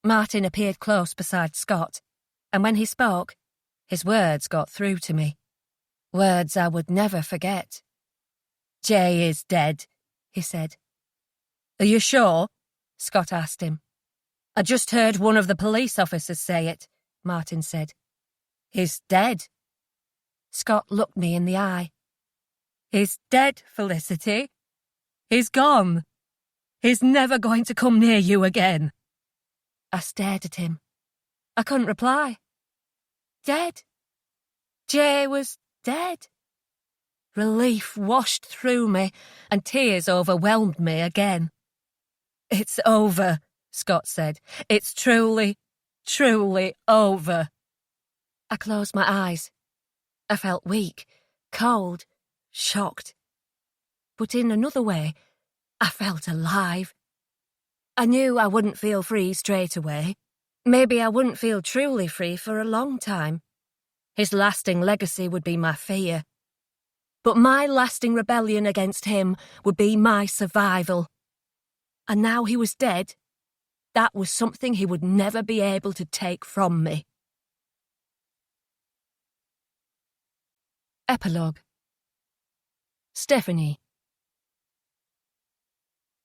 Martin appeared close beside Scott, and when he spoke, his words got through to me. Words I would never forget. Jay is dead, he said. Are you sure? Scott asked him. I just heard one of the police officers say it, Martin said. He's dead. Scott looked me in the eye. He's dead, Felicity. He's gone. He's never going to come near you again. I stared at him. I couldn't reply. Dead. Jay was dead. Relief washed through me, and tears overwhelmed me again. It's over, Scott said. It's truly, truly over. I closed my eyes. I felt weak, cold, shocked. But in another way, I felt alive. I knew I wouldn't feel free straight away. Maybe I wouldn't feel truly free for a long time. His lasting legacy would be my fear. But my lasting rebellion against him would be my survival. And now he was dead. That was something he would never be able to take from me. Epilogue. Stephanie.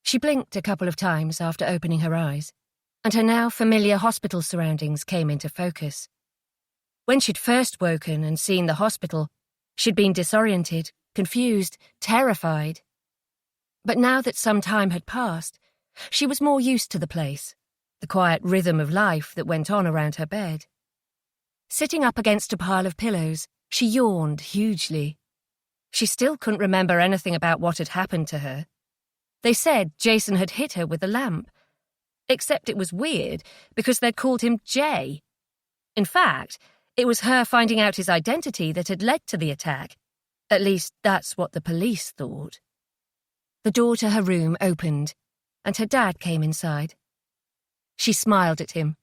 She blinked a couple of times after opening her eyes, and her now familiar hospital surroundings came into focus. When she'd first woken and seen the hospital, she'd been disoriented, confused, terrified. But now that some time had passed, she was more used to the place, the quiet rhythm of life that went on around her bed. Sitting up against a pile of pillows, she yawned hugely. She still couldn't remember anything about what had happened to her. They said Jason had hit her with a lamp, except it was weird because they'd called him Jay. In fact, it was her finding out his identity that had led to the attack. At least that's what the police thought. The door to her room opened, and her dad came inside. She smiled at him.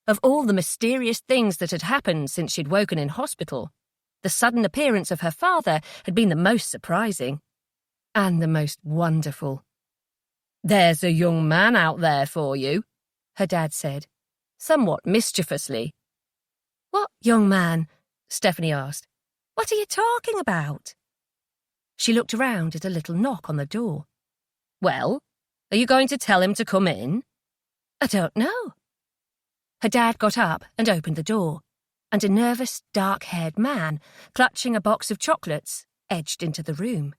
Of all the mysterious things that had happened since she'd woken in hospital, the sudden appearance of her father had been the most surprising, and the most wonderful. "There's a young man out there for you," her dad said, somewhat mischievously. "What young man?" Stephanie asked. "What are you talking about?" She looked around at a little knock on the door. "Well, are you going to tell him to come in?" "I don't know." Her dad got up and opened the door, and a nervous, dark-haired man, clutching a box of chocolates, edged into the room.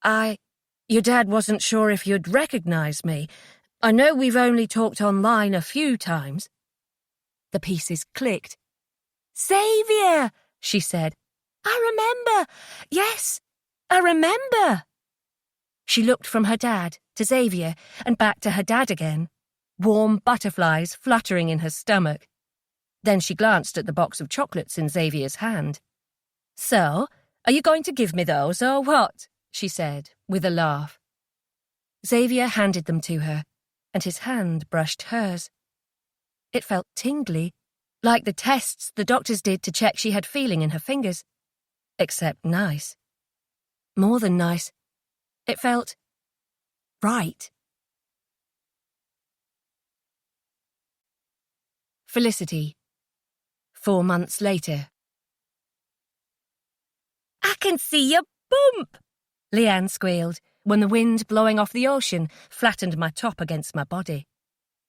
Your dad wasn't sure if you'd recognise me. I know we've only talked online a few times." The pieces clicked. "Xavier," she said. "I remember. Yes, I remember." She looked from her dad to Xavier and back to her dad again, warm butterflies fluttering in her stomach. Then she glanced at the box of chocolates in Xavier's hand. "So, are you going to give me those, or what?" she said, with a laugh. Xavier handed them to her, and his hand brushed hers. It felt tingly, like the tests the doctors did to check she had feeling in her fingers. Except nice. More than nice. It felt right. Felicity. 4 months later. "I can see your bump," Leanne squealed when the wind blowing off the ocean flattened my top against my body.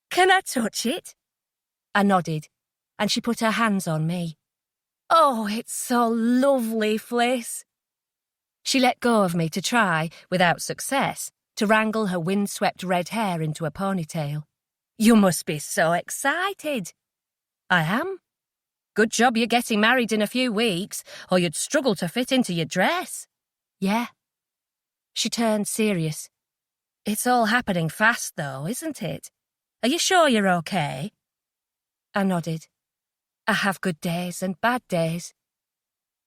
"Can I touch it?" I nodded, and she put her hands on me. "Oh, it's so lovely, Fliss." She let go of me to try, without success, to wrangle her wind-swept red hair into a ponytail. "You must be so excited." "I am. Good job you're getting married in a few weeks, or you'd struggle to fit into your dress." "Yeah." She turned serious. "It's all happening fast, though, isn't it? Are you sure you're okay?" I nodded. I have good days and bad days.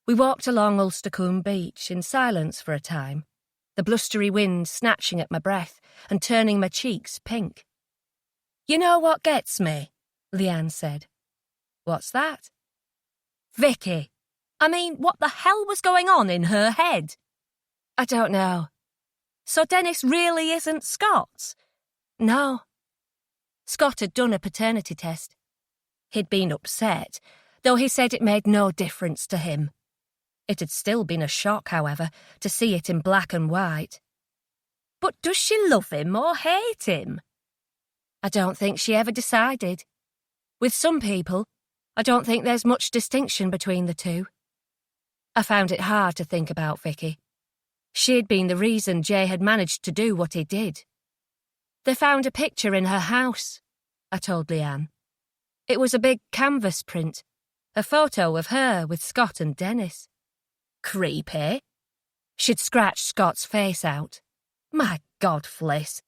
We walked along Ulstercombe Beach in silence for a time, the blustery wind snatching at my breath and turning my cheeks pink. "You know what gets me?" Leanne said. "What's that?" "Vicky. I mean, what the hell was going on in her head?" "I don't know." "So Dennis really isn't Scott's?" "No." Scott had done a paternity test. He'd been upset, though he said it made no difference to him. It had still been a shock, however, to see it in black and white. "But does she love him or hate him?" "I don't think she ever decided. With some people, I don't think there's much distinction between the two." I found it hard to think about Vicky. She'd been the reason Jay had managed to do what he did. "They found a picture in her house," I told Leanne. It was a big canvas print, a photo of her with Scott and Dennis. "Creepy." She'd scratched Scott's face out. "My God, Fliss,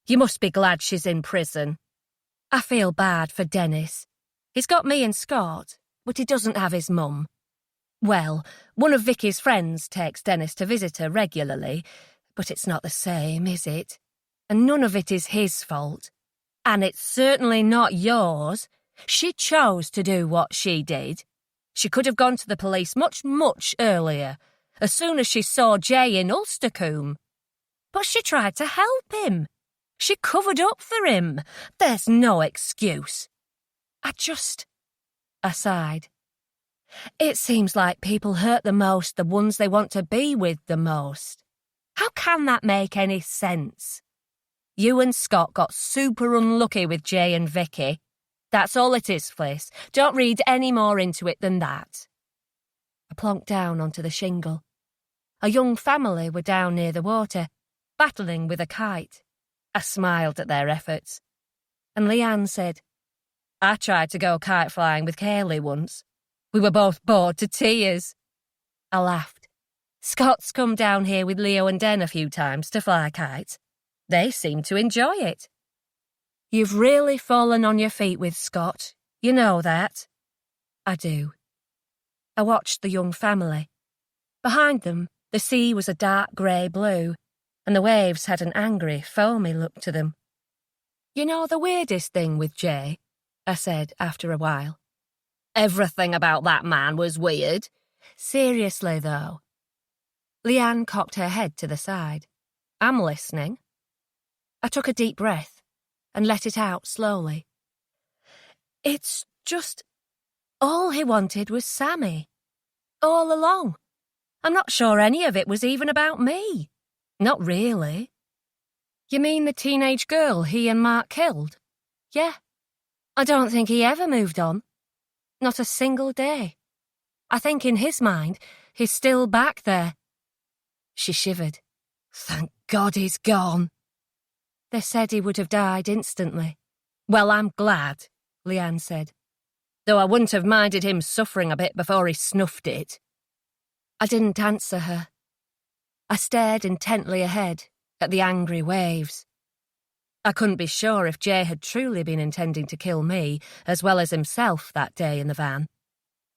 you must be glad she's in prison." "I feel bad for Dennis. He's got me and Scott, but he doesn't have his mum. Well, one of Vicky's friends takes Dennis to visit her regularly, but it's not the same, is it? And none of it is his fault. And it's certainly not yours. She chose to do what she did. She could have gone to the police much, much earlier, as soon as she saw Jay in Ulstercombe. But she tried to help him. She covered up for him. There's no excuse." I sighed. "It seems like people hurt the most the ones they want to be with the most. How can that make any sense? You and Scott got super unlucky with Jay and Vicky. That's all it is, Fliss. Don't read any more into it than that." I plonked down onto the shingle. A young family were down near the water, battling with a kite. I smiled at their efforts. And Leanne said, "I tried to go kite flying with Kaylee once. We were both bored to tears." I laughed. "Scott's come down here with Leo and Den a few times to fly kites. They seem to enjoy it." "You've really fallen on your feet with Scott. You know that." "I do." I watched the young family. Behind them, the sea was a dark grey blue, and the waves had an angry, foamy look to them. "You know the weirdest thing with Jay?" I said after a while. "Everything about that man was weird." "Seriously, though." Leanne cocked her head to the side. "I'm listening." I took a deep breath and let it out slowly. "It's just, all he wanted was Sammy. All along. I'm not sure any of it was even about me. Not really." "You mean the teenage girl he and Mark killed?" "Yeah. I don't think he ever moved on. Not a single day. I think in his mind, he's still back there." She shivered. Thank God he's gone. They said he would have died instantly. Well, I'm glad, Leanne said, though I wouldn't have minded him suffering a bit before he snuffed it. I didn't answer her. I stared intently ahead at the angry waves. I couldn't be sure if Jay had truly been intending to kill me as well as himself that day in the van.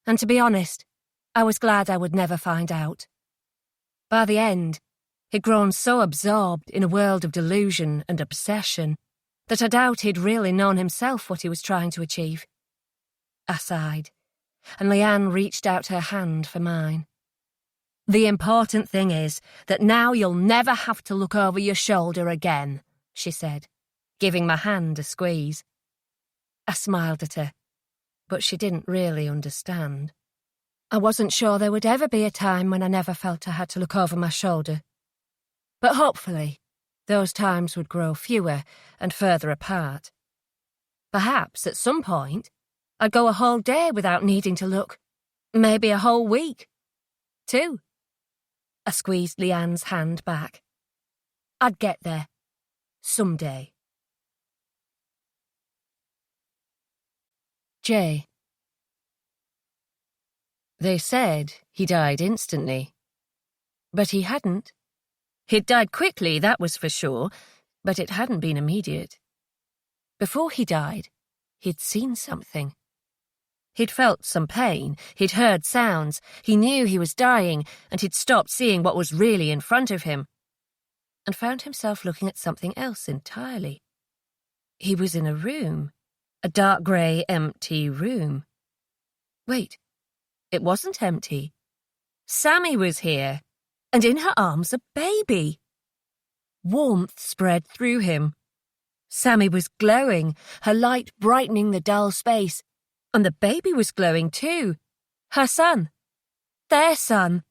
And to be honest, I was glad I would never find out. By the end, he'd grown so absorbed in a world of delusion and obsession that I doubt he'd really known himself what he was trying to achieve. I sighed, and Leanne reached out her hand for mine. The important thing is that now you'll never have to look over your shoulder again, she said, giving my hand a squeeze. I smiled at her, but she didn't really understand. I wasn't sure there would ever be a time when I never felt I had to look over my shoulder. But hopefully, those times would grow fewer and further apart. Perhaps at some point, I'd go a whole day without needing to look. Maybe a whole week. 2. I squeezed Leanne's hand back. I'd get there. Someday. Jay. They said he died instantly. But he hadn't. He'd died quickly, that was for sure, but it hadn't been immediate. Before he died, he'd seen something. He'd felt some pain, he'd heard sounds, he knew he was dying, and he'd stopped seeing what was really in front of him, and found himself looking at something else entirely. He was in a room, a dark grey, empty room. Wait, it wasn't empty. Sammy was here, and in her arms a baby. Warmth spread through him. Sammy was glowing, her light brightening the dull space, and the baby was glowing too. Her son. Their son.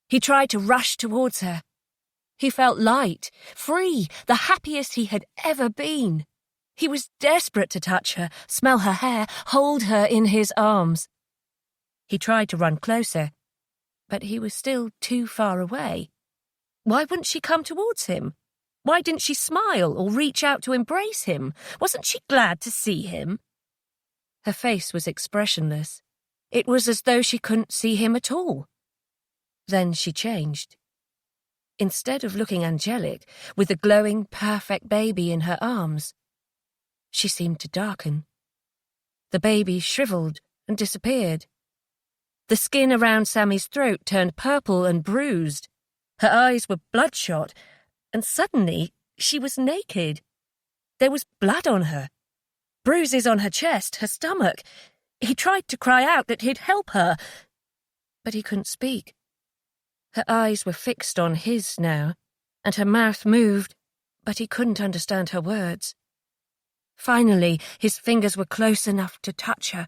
He tried to rush towards her. He felt light, free, the happiest he had ever been. He was desperate to touch her, smell her hair, hold her in his arms. He tried to run closer, but he was still too far away. Why wouldn't she come towards him? Why didn't she smile or reach out to embrace him? Wasn't she glad to see him? Her face was expressionless. It was as though she couldn't see him at all. Then she changed. Instead of looking angelic, with the glowing, perfect baby in her arms, she seemed to darken. The baby shriveled and disappeared. The skin around Sammy's throat turned purple and bruised. Her eyes were bloodshot, and suddenly she was naked. There was blood on her, bruises on her chest, her stomach. He tried to cry out that he'd help her, but he couldn't speak. Her eyes were fixed on his now, and her mouth moved, but he couldn't understand her words. Finally, his fingers were close enough to touch her,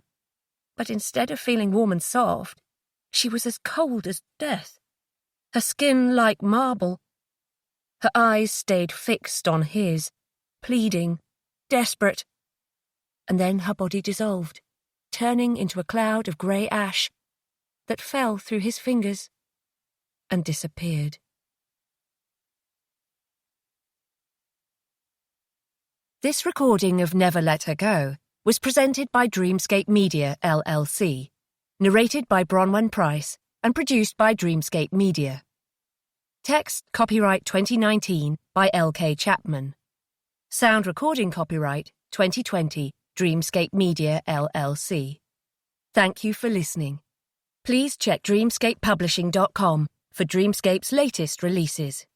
but instead of feeling warm and soft, she was as cold as death, her skin like marble. Her eyes stayed fixed on his, pleading, desperate, and then her body dissolved, turning into a cloud of grey ash that fell through his fingers and disappeared. This recording of Never Let Her Go was presented by Dreamscape Media, LLC, narrated by Bronwyn Price, and produced by Dreamscape Media. Text copyright 2019 by L.K. Chapman. Sound recording copyright 2020 Dreamscape Media, LLC. Thank you for listening. Please check dreamscapepublishing.com for Dreamscape's latest releases.